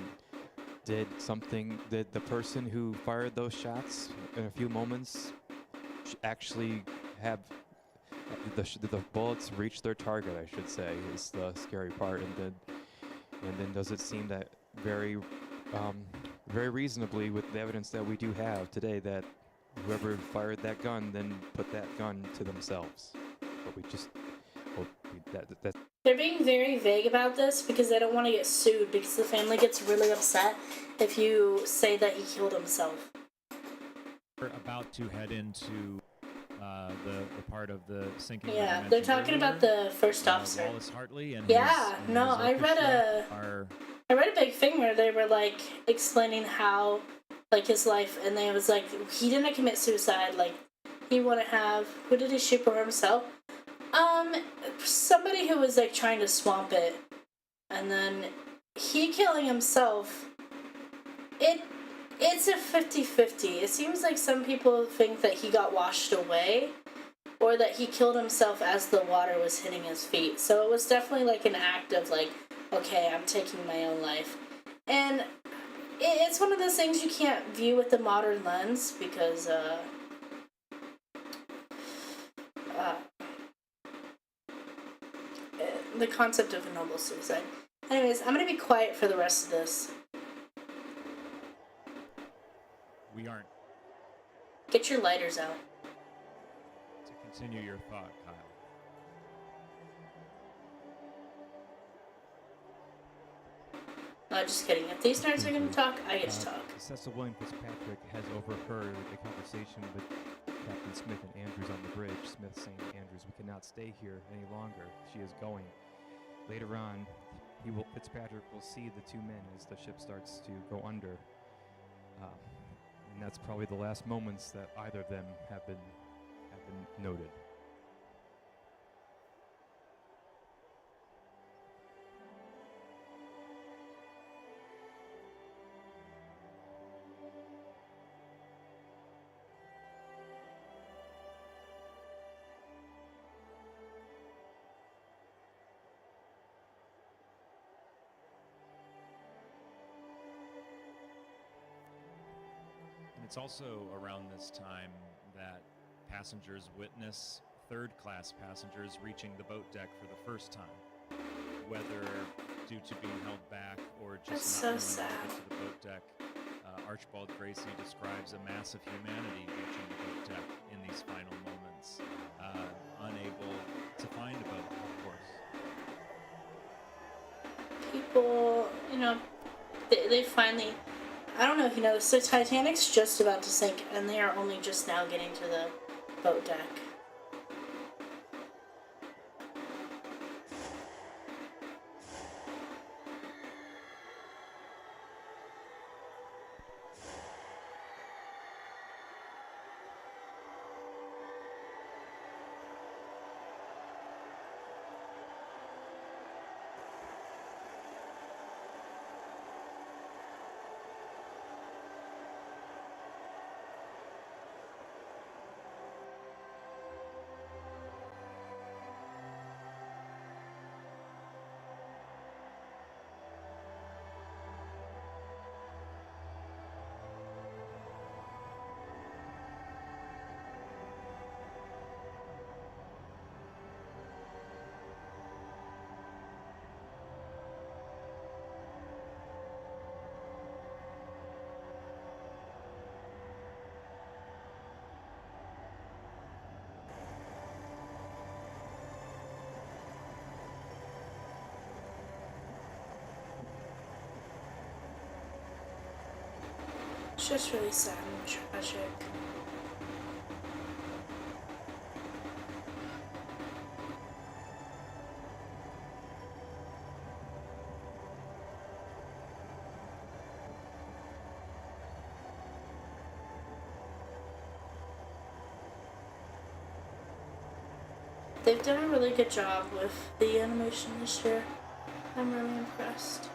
did the person who fired those shots in a few moments actually have the bullets reach their target? I should say is the scary part. And then does it seem that very reasonably with the evidence that we do have today that whoever fired that gun then put that gun to themselves? But we just hope that They're being very vague about this because they don't want to get sued because the family gets really upset if you say that he killed himself. We're about to head into the part of the sinking. that I Yeah, they're mentioned talking earlier. about the first officer. Wallace Hartley and Yeah, his, no, his I read orchestra I read a big thing where they were like explaining how like his life, and they was like he didn't commit suicide. Like he wouldn't have. Who did he shoot for himself? Somebody who was like trying to swamp it, and then he killing himself. It's a 50-50. It seems like some people think that he got washed away, or that he killed himself as the water was hitting his feet. So it was definitely like an act of like, okay, I'm taking my own life. And it's one of those things you can't view with the modern lens because the concept of a noble suicide. Anyways, I'm gonna be quiet for the rest of this. We aren't. Get your lighters out. To continue your thought, Kyle. Just kidding. If these nerds are gonna talk, I get to talk. Cecil William Fitzpatrick has overheard a conversation with Captain Smith and Andrews on the bridge. Smith saying to Andrews, "We cannot stay here any longer. She is going." Later on, Fitzpatrick will see the two men as the ship starts to go under. And that's probably the last moments that either of them have been noted. And it's also around this time that passengers witness third-class passengers reaching the boat deck for the first time, whether due to being held back or just That's not so knowing how to sad. get to the boat deck. Archibald Gracie describes a mass of humanity reaching the boat deck in these final moments, unable to find a boat, of course. People, they finally, I don't know if you know, so Titanic's just about to sink, and they are only just now getting to the boat deck. It's just really sad and tragic. They've done a really good job with the animation this year. I'm really impressed.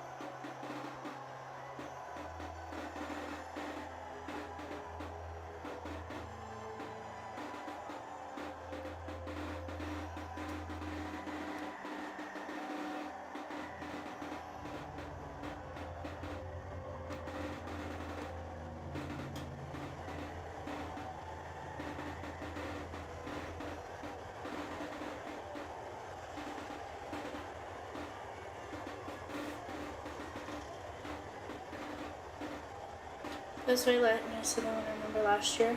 This way nicer than what I remember last year.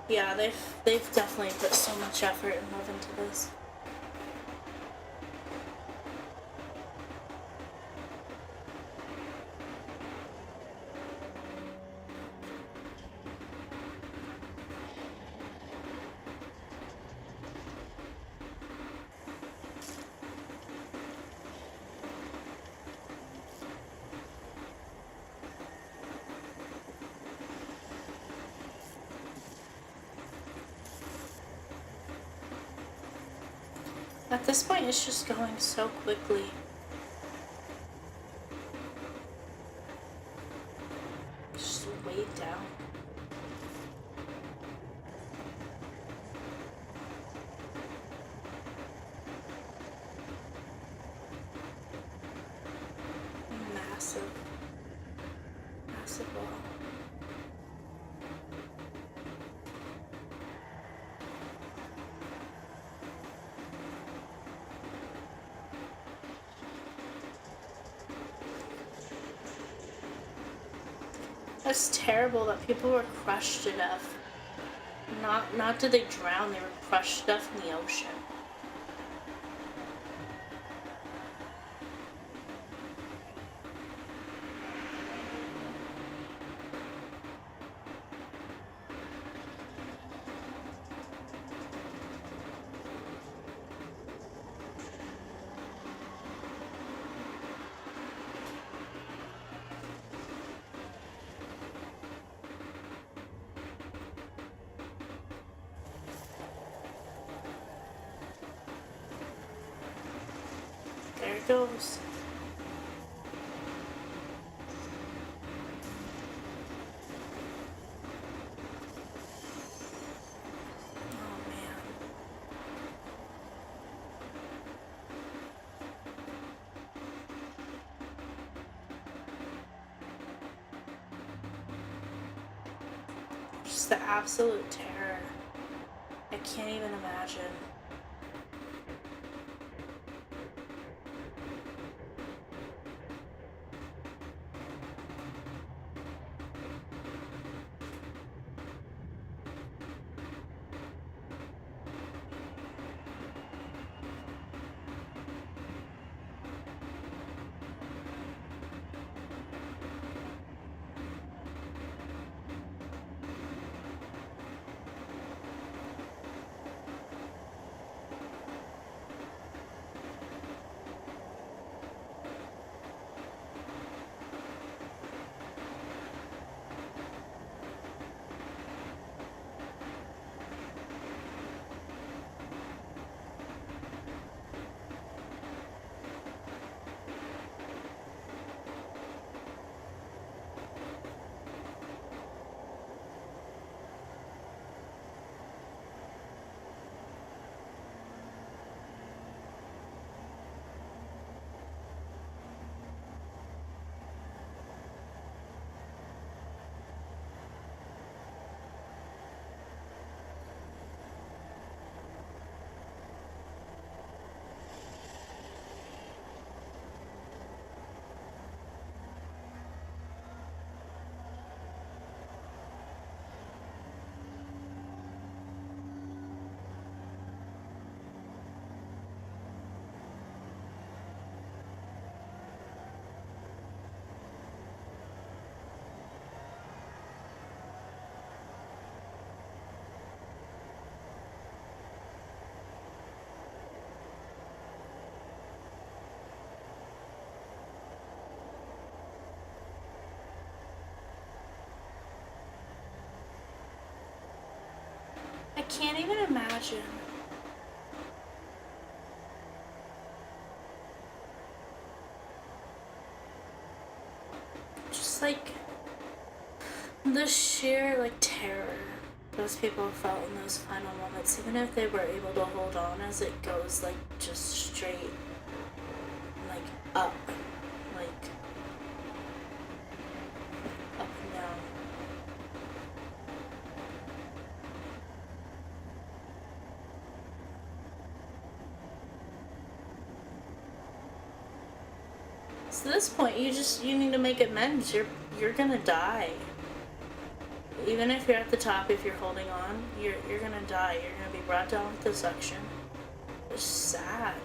Yeah, they've definitely put so much effort and love into this. At this point, it's just going so quickly. Just weighed down. Massive. Massive wall. That's terrible that people were crushed to death. Not did they drown, they were crushed to death in the ocean. There it goes. Oh man. Just the absolute terror. I can't even imagine. can't even imagine. Just like the sheer like terror those people felt in those final moments, even if they were able to hold on as it goes like just straight like up, like up and down. So at this point you need to make amends. You're gonna die. Even if you're at the top, if you're holding on, you're gonna die. You're gonna be brought down with the suction. It's sad.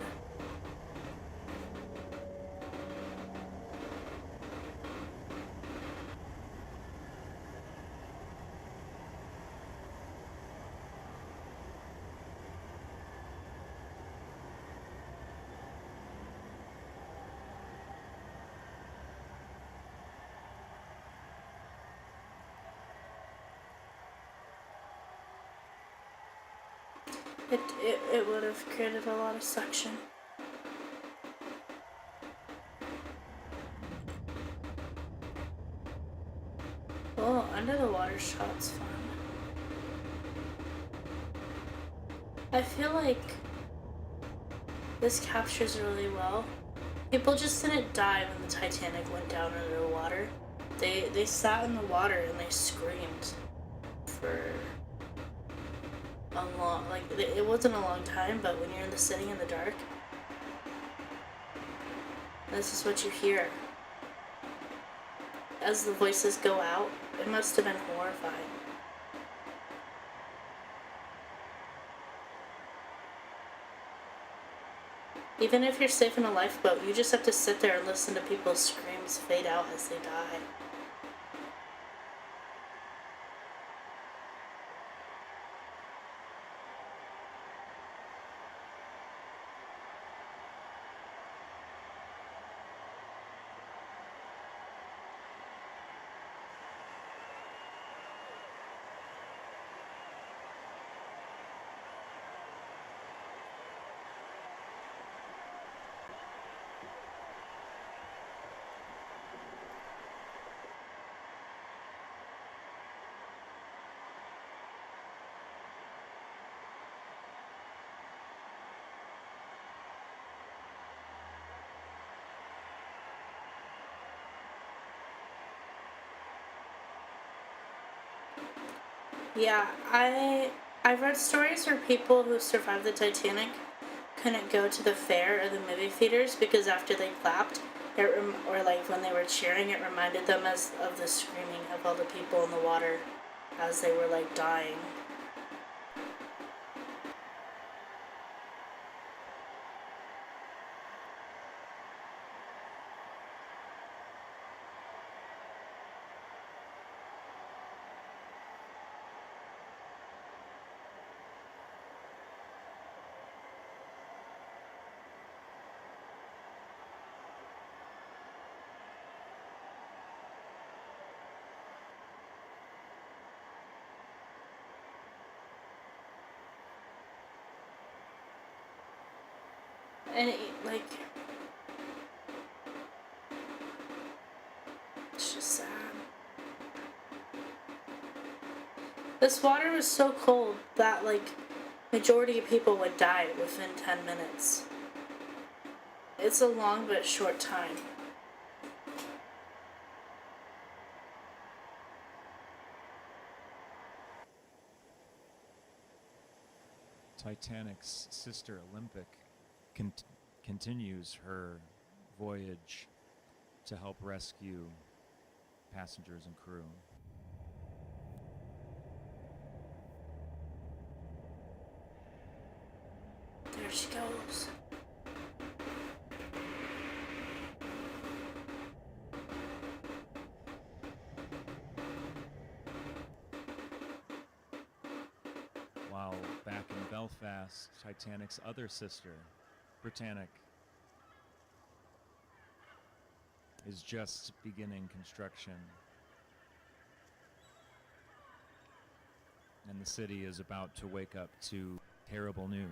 It would have created a lot of suction. Oh, under the water shot's fun. I feel like this captures really well. People just didn't die when the Titanic went down under the water. They sat in the water and they screamed for a long, like, it wasn't a long time, but when you're sitting in the dark, this is what you hear. As the voices go out, it must have been horrifying. Even if you're safe in a lifeboat, you just have to sit there and listen to people's screams fade out as they die. Yeah, I've read stories where people who survived the Titanic couldn't go to the fair or the movie theaters because after they clapped, or like when they were cheering, it reminded them of the screaming of all the people in the water as they were like dying. And like, it's just sad. This water was so cold that like majority of people would die within 10 minutes. It's a long but short time. Titanic's sister Olympic continues her voyage to help rescue passengers and crew. There she goes. While back in Belfast, Titanic's other sister, Britannic, is just beginning construction. And and the city is about to wake up to terrible news.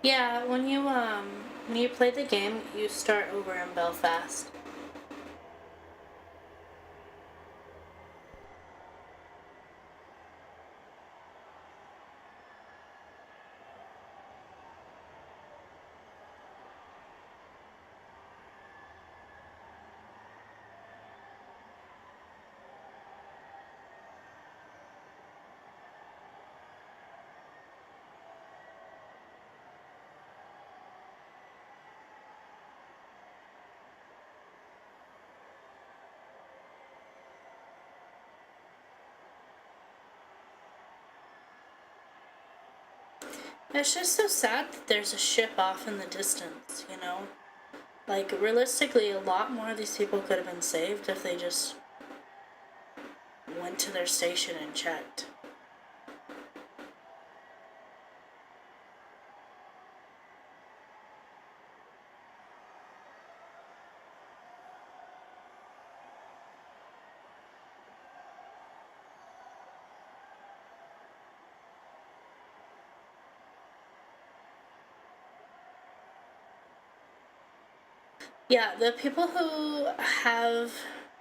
Yeah, when you play the game, you start over in Belfast. It's just so sad that there's a ship off in the distance, you know? Like, realistically, a lot more of these people could have been saved if they just went to their station and checked. Yeah, the people who have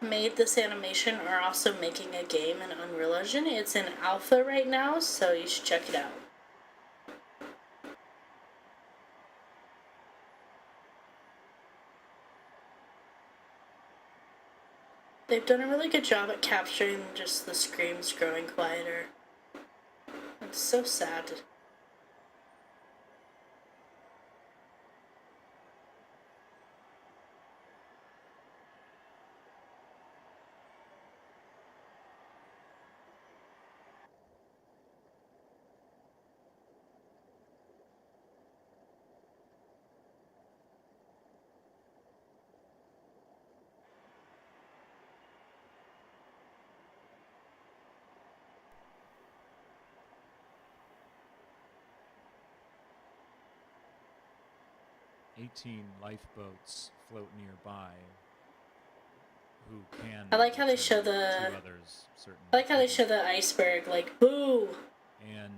made this animation are also making a game in Unreal Engine. It's in alpha right now, so you should check it out. They've done a really good job at capturing just the screams growing quieter. It's so sad. Lifeboats float nearby who can I like how they return show the. to others, certainly I like how they couldn't. show the iceberg, like, boo! And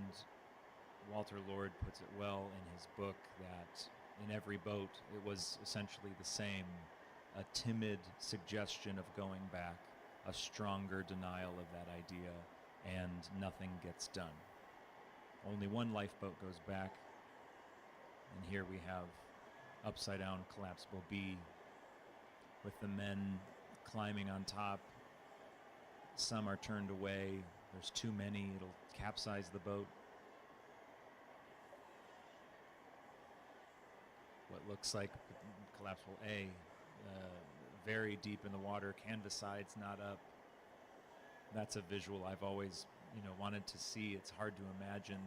Walter Lord puts it well in his book that in every boat it was essentially the same, a timid suggestion of going back, a stronger denial of that idea, and nothing gets done. Only one lifeboat goes back, and here we have upside down collapsible B with the men climbing on top. Some are turned away. There's too many. It'll capsize the boat. What looks like collapsible A, very deep in the water. Canvas side's not up. That's a visual I've always, wanted to see. It's hard to imagine.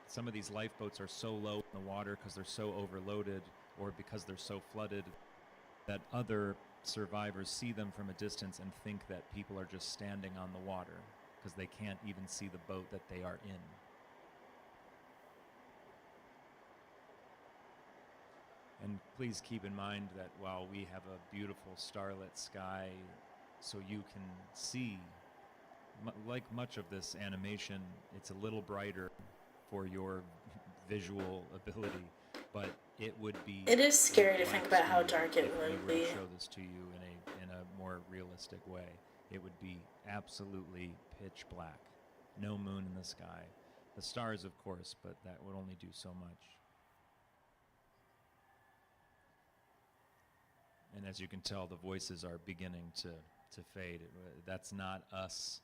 Some of these lifeboats are so low in the water because they're so overloaded or because they're so flooded that other survivors see them from a distance and think that people are just standing on the water because they can't even see the boat that they are in. And please keep in mind that while we have a beautiful starlit sky so you can see, like much of this animation, it's a little brighter for your visual ability, but it would be. It is scary to black think about how screen dark it if we would were to be. show this to you in a more realistic way. It would be absolutely pitch black, no moon in the sky, the stars of course, but that would only do so much. And as you can tell, the voices are beginning to fade. That's not us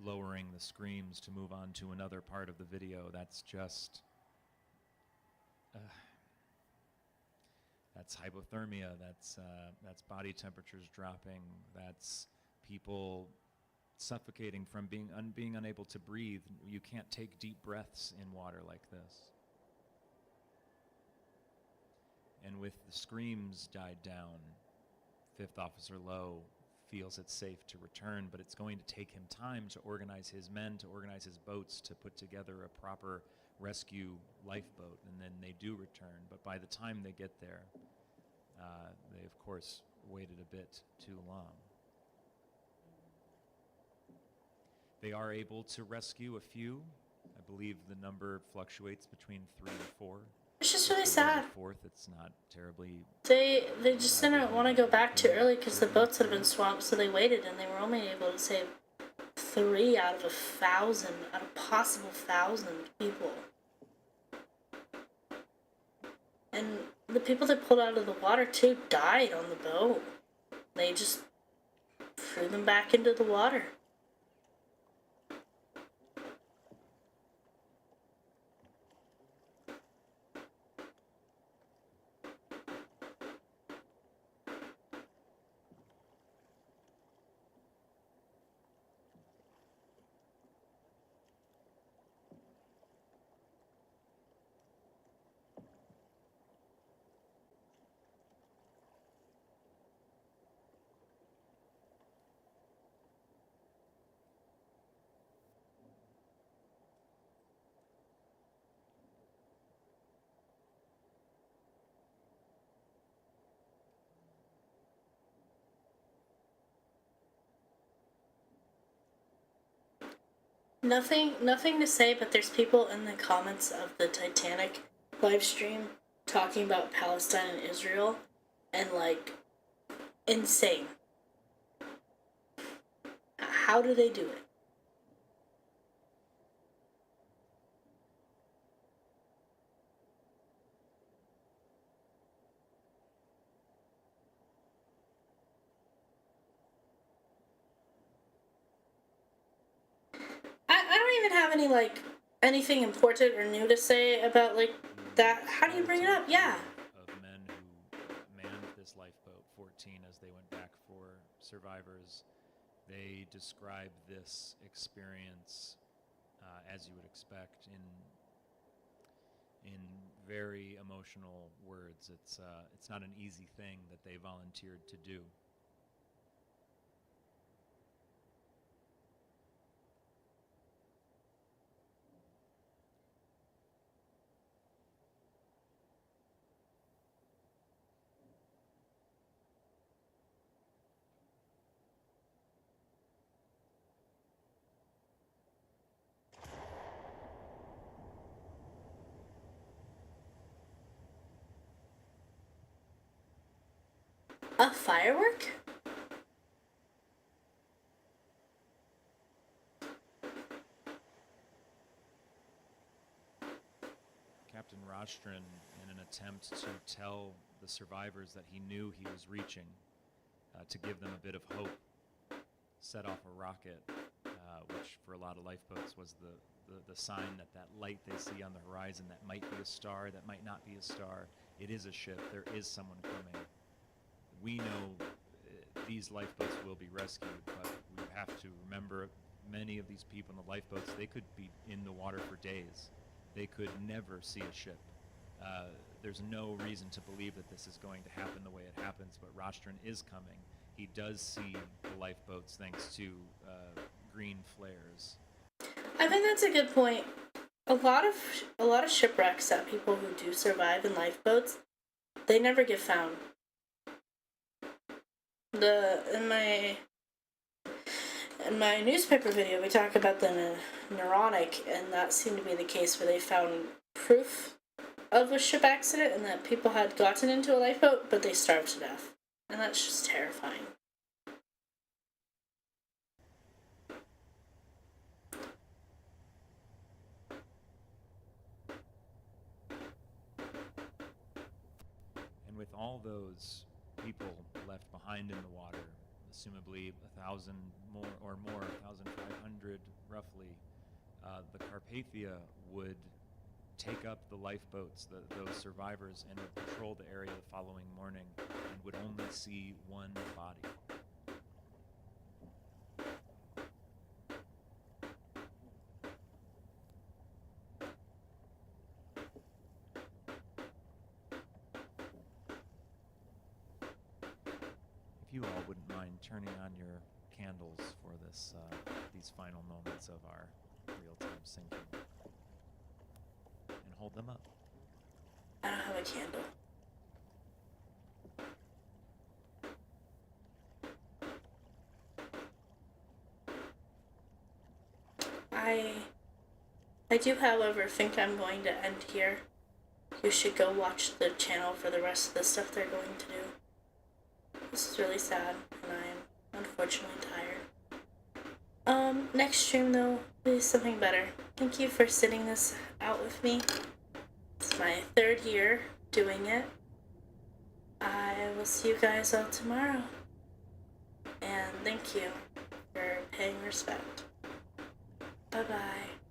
lowering the screams to move on to another part of the video. That's just that's hypothermia. That's body temperatures dropping. That's people suffocating from being unable to breathe. You can't take deep breaths in water like this. And with the screams died down, 5th Officer Lowe feels it's safe to return, but it's going to take him time to organize his men, to organize his boats, to put together a proper rescue lifeboat, and then they do return. But by the time they get there, they of course waited a bit too long. They are able to rescue a few. I believe the number fluctuates between 3 and 4. It's just If really there was sad. a fourth, it's not terribly. They just didn't want to go back too early because the boats had been swamped, so they waited, and they were only able to save 3 out of 1,000, out of possible 1,000 people. And the people they pulled out of the water too died on the boat. They just threw them back into the water. Nothing to say, but there's people in the comments of the Titanic live stream talking about Palestine and Israel, and like, insane. How do they do it? I don't even have any, like, anything important or new to say about, like, that. How do you bring it up? Yeah. Of men who manned this lifeboat, 14, as they went back for survivors, they describe this experience as you would expect in very emotional words. It's not an easy thing that they volunteered to do. A firework? Captain Rostron, in an attempt to tell the survivors that he knew he was reaching, to give them a bit of hope, set off a rocket, which for a lot of lifeboats was the sign that that light they see on the horizon that might be a star, that might not be a star, it is a ship, there is someone coming. We know these lifeboats will be rescued, but we have to remember many of these people in the lifeboats, they could be in the water for days. They could never see a ship. There's no reason to believe that this is going to happen the way it happens, but Rostron is coming. He does see the lifeboats thanks to green flares. I think that's a good point. A lot of shipwrecks that people who do survive in lifeboats, they never get found. In my newspaper video, we talk about the Neuronic, and that seemed to be the case where they found proof of a ship accident and that people had gotten into a lifeboat, but they starved to death. And that's just terrifying. And with all those people left behind in the water, assumably 1,000 more or more, 1,500 roughly, the Carpathia would take up the lifeboats, those survivors, and would patrol the area the following morning and would only see one body. If if you all wouldn't mind turning on your candles for this these final moments of our real-time syncing, and hold them up. I don't have a candle. I do, however, think I'm going to end here. You should go watch the channel for the rest of the stuff they're going to do. This is really sad, and I'm unfortunately tired. Next stream though, will be something better. Thank you for sitting this out with me. It's my 3rd year doing it. I will see you guys all tomorrow. And thank you for paying respect. Bye bye.